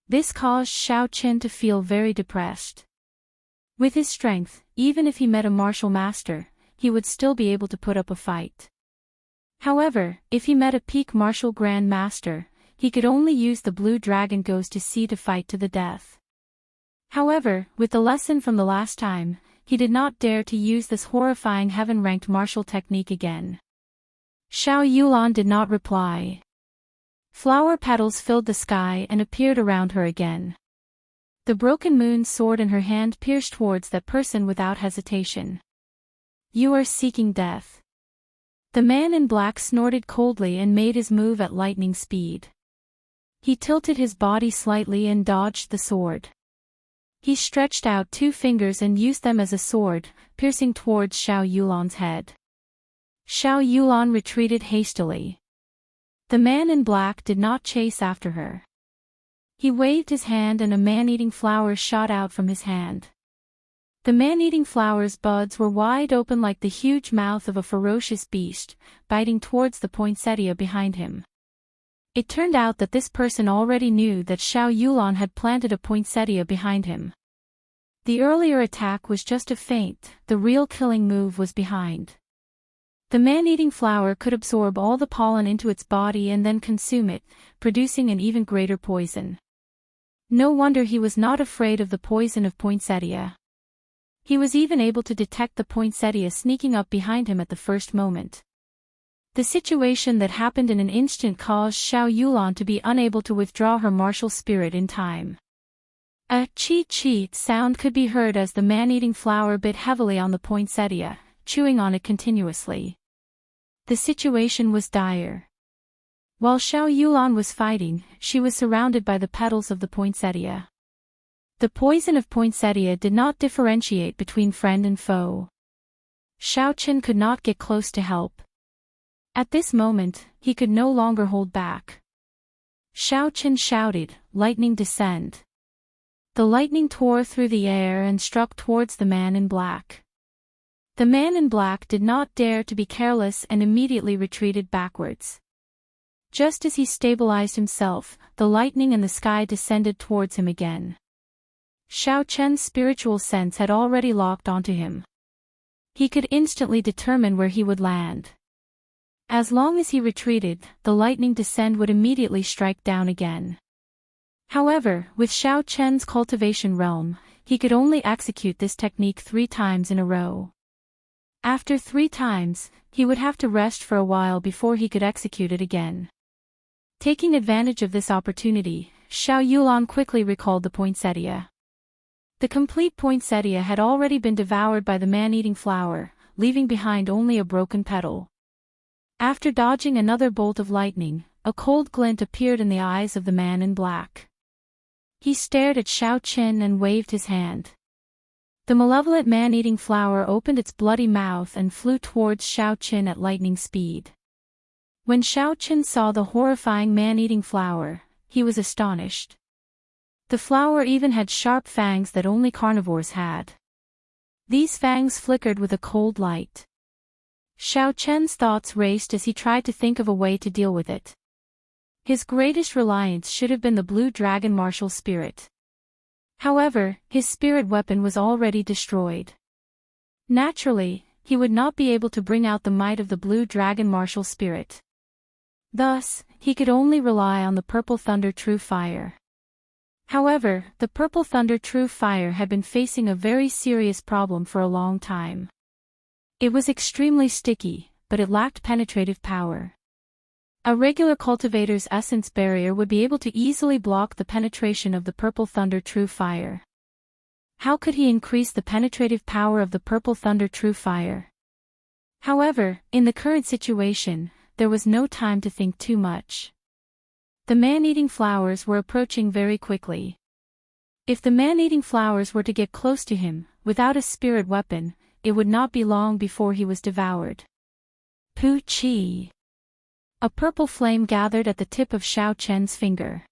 This caused Xiao Chen to feel very depressed. With his strength, even if he met a martial master, he would still be able to put up a fight. However, if he met a peak martial grand master, he could only use the blue dragon goes to sea to fight to the death. However, with the lesson from the last time, he did not dare to use this horrifying heaven-ranked martial technique again. Xiao Yulan did not reply. Flower petals filled the sky and appeared around her again. The broken moon sword in her hand pierced towards that person without hesitation. You are seeking death. The man in black snorted coldly and made his move at lightning speed. He tilted his body slightly and dodged the sword. He stretched out 2 fingers and used them as a sword, piercing towards Xiao Yulan's head. Xiao Yulan retreated hastily. The man in black did not chase after her. He waved his hand and a man-eating flower shot out from his hand. The man-eating flower's buds were wide open like the huge mouth of a ferocious beast, biting towards the poinsettia behind him. It turned out that this person already knew that Xiao Yulan had planted a poinsettia behind him. The earlier attack was just a feint, the real killing move was behind. The man-eating flower could absorb all the pollen into its body and then consume it, producing an even greater poison. No wonder he was not afraid of the poison of poinsettia. He was even able to detect the poinsettia sneaking up behind him at the first moment. The situation that happened in an instant caused Xiao Yulan to be unable to withdraw her martial spirit in time. A chi-chi sound could be heard as the man-eating flower bit heavily on the poinsettia, chewing on it continuously. The situation was dire. While Xiao Yulan was fighting, she was surrounded by the petals of the poinsettia. The poison of poinsettia did not differentiate between friend and foe. Xiao Chen could not get close to help. At this moment, he could no longer hold back. Xiao Chen shouted, "Lightning descend!" The lightning tore through the air and struck towards the man in black. The man in black did not dare to be careless and immediately retreated backwards. Just as he stabilized himself, the lightning in the sky descended towards him again. Xiao Chen's spiritual sense had already locked onto him. He could instantly determine where he would land. As long as he retreated, the lightning descent would immediately strike down again. However, with Xiao Chen's cultivation realm, he could only execute this technique 3 times in a row. After 3 times, he would have to rest for a while before he could execute it again. Taking advantage of this opportunity, Xiao Yulan quickly recalled the poinsettia. The complete poinsettia had already been devoured by the man-eating flower, leaving behind only a broken petal. After dodging another bolt of lightning, a cold glint appeared in the eyes of the man in black. He stared at Xiao Chen and waved his hand. The malevolent man-eating flower opened its bloody mouth and flew towards Xiao Chen at lightning speed. When Xiao Chen saw the horrifying man-eating flower, he was astonished. The flower even had sharp fangs that only carnivores had. These fangs flickered with a cold light. Xiao Chen's thoughts raced as he tried to think of a way to deal with it. His greatest reliance should have been the blue dragon martial spirit. However, his spirit weapon was already destroyed. Naturally, he would not be able to bring out the might of the blue dragon martial spirit. Thus, he could only rely on the purple thunder true fire. However, the Purple Thunder True Fire had been facing a very serious problem for a long time. It was extremely sticky, but it lacked penetrative power. A regular cultivator's essence barrier would be able to easily block the penetration of the Purple Thunder True Fire. How could he increase the penetrative power of the Purple Thunder True Fire? However, in the current situation, there was no time to think too much. The man-eating flowers were approaching very quickly. If the man-eating flowers were to get close to him, without a spirit weapon, it would not be long before he was devoured. Poochie! A purple flame gathered at the tip of Xiao Chen's finger.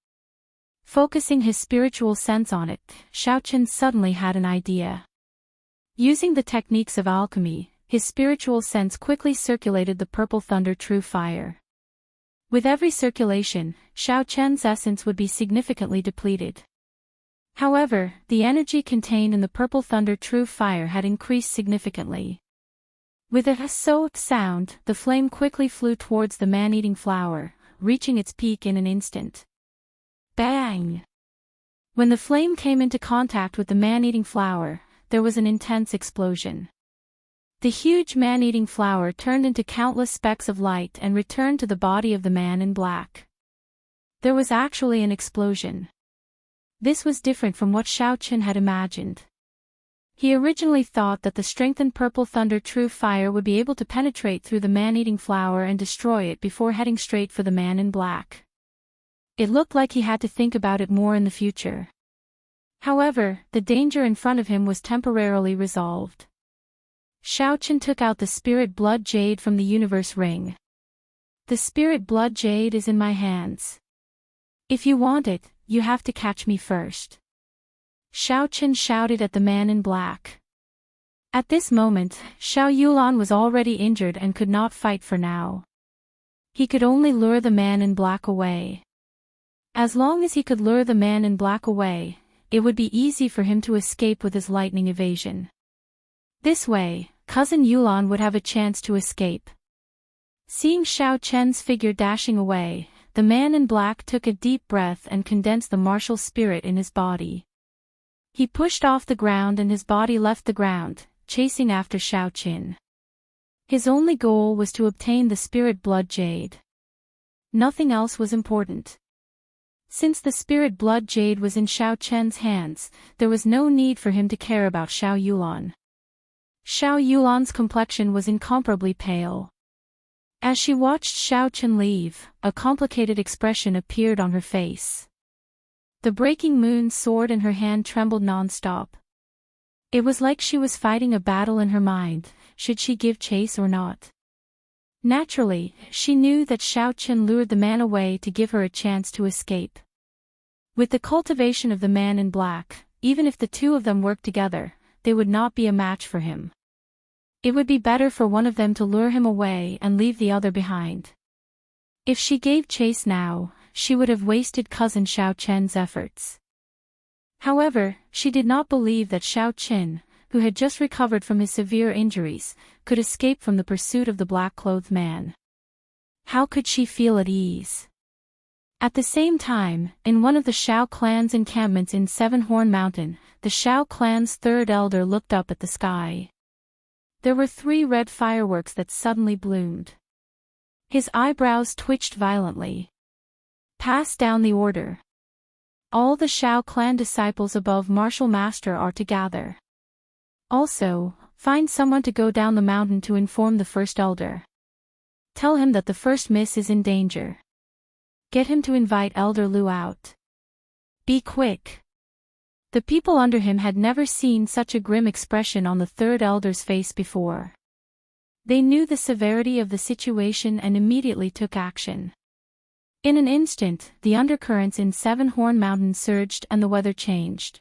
Focusing his spiritual sense on it, Xiao Chen suddenly had an idea. Using the techniques of alchemy, his spiritual sense quickly circulated the Purple Thunder True Fire. With every circulation, Xiao Chen's essence would be significantly depleted. However, the energy contained in the Purple Thunder True Fire had increased significantly. With a "so" sound, the flame quickly flew towards the man-eating flower, reaching its peak in an instant. Bang! When the flame came into contact with the man-eating flower, there was an intense explosion. The huge man-eating flower turned into countless specks of light and returned to the body of the man in black. There was actually an explosion. This was different from what Xiao Chen had imagined. He originally thought that the strengthened Purple Thunder True Fire would be able to penetrate through the man-eating flower and destroy it before heading straight for the man in black. It looked like he had to think about it more in the future. However, the danger in front of him was temporarily resolved. Xiao Chen took out the Spirit Blood Jade from the Universe Ring. The Spirit Blood Jade is in my hands. If you want it, you have to catch me first. Xiao Chen shouted at the man in black. At this moment, Xiao Yulan was already injured and could not fight for now. He could only lure the man in black away. As long as he could lure the man in black away, it would be easy for him to escape with his lightning evasion. This way, cousin Yulan would have a chance to escape. Seeing Xiao Chen's figure dashing away, the man in black took a deep breath and condensed the martial spirit in his body. He pushed off the ground and his body left the ground, chasing after Xiao Chen. His only goal was to obtain the Spirit Blood Jade. Nothing else was important. Since the Spirit Blood Jade was in Xiao Chen's hands, there was no need for him to care about Xiao Yulan. Xiao Yulan's complexion was incomparably pale. As she watched Xiao Chen leave, a complicated expression appeared on her face. The breaking moon's sword in her hand trembled non-stop. It was like she was fighting a battle in her mind, should she give chase or not. Naturally, she knew that Xiao Chen lured the man away to give her a chance to escape. With the cultivation of the man in black, even if the two of them worked together, they would not be a match for him. It would be better for one of them to lure him away and leave the other behind. If she gave chase now, she would have wasted cousin Xiao Chen's efforts. However, she did not believe that Xiao Chen, who had just recovered from his severe injuries, could escape from the pursuit of the black-clothed man. How could she feel at ease? At the same time, in one of the Xiao clan's encampments in Seven-Horn Mountain, the Xiao clan's third elder looked up at the sky. There were 3 red fireworks that suddenly bloomed. His eyebrows twitched violently. Pass down the order. All the Xiao clan disciples above Martial Master are to gather. Also, find someone to go down the mountain to inform the first elder. Tell him that the first miss is in danger. Get him to invite Elder Lu out. Be quick. The people under him had never seen such a grim expression on the third elder's face before. They knew the severity of the situation and immediately took action. In an instant, the undercurrents in Seven-Horn Mountain surged and the weather changed.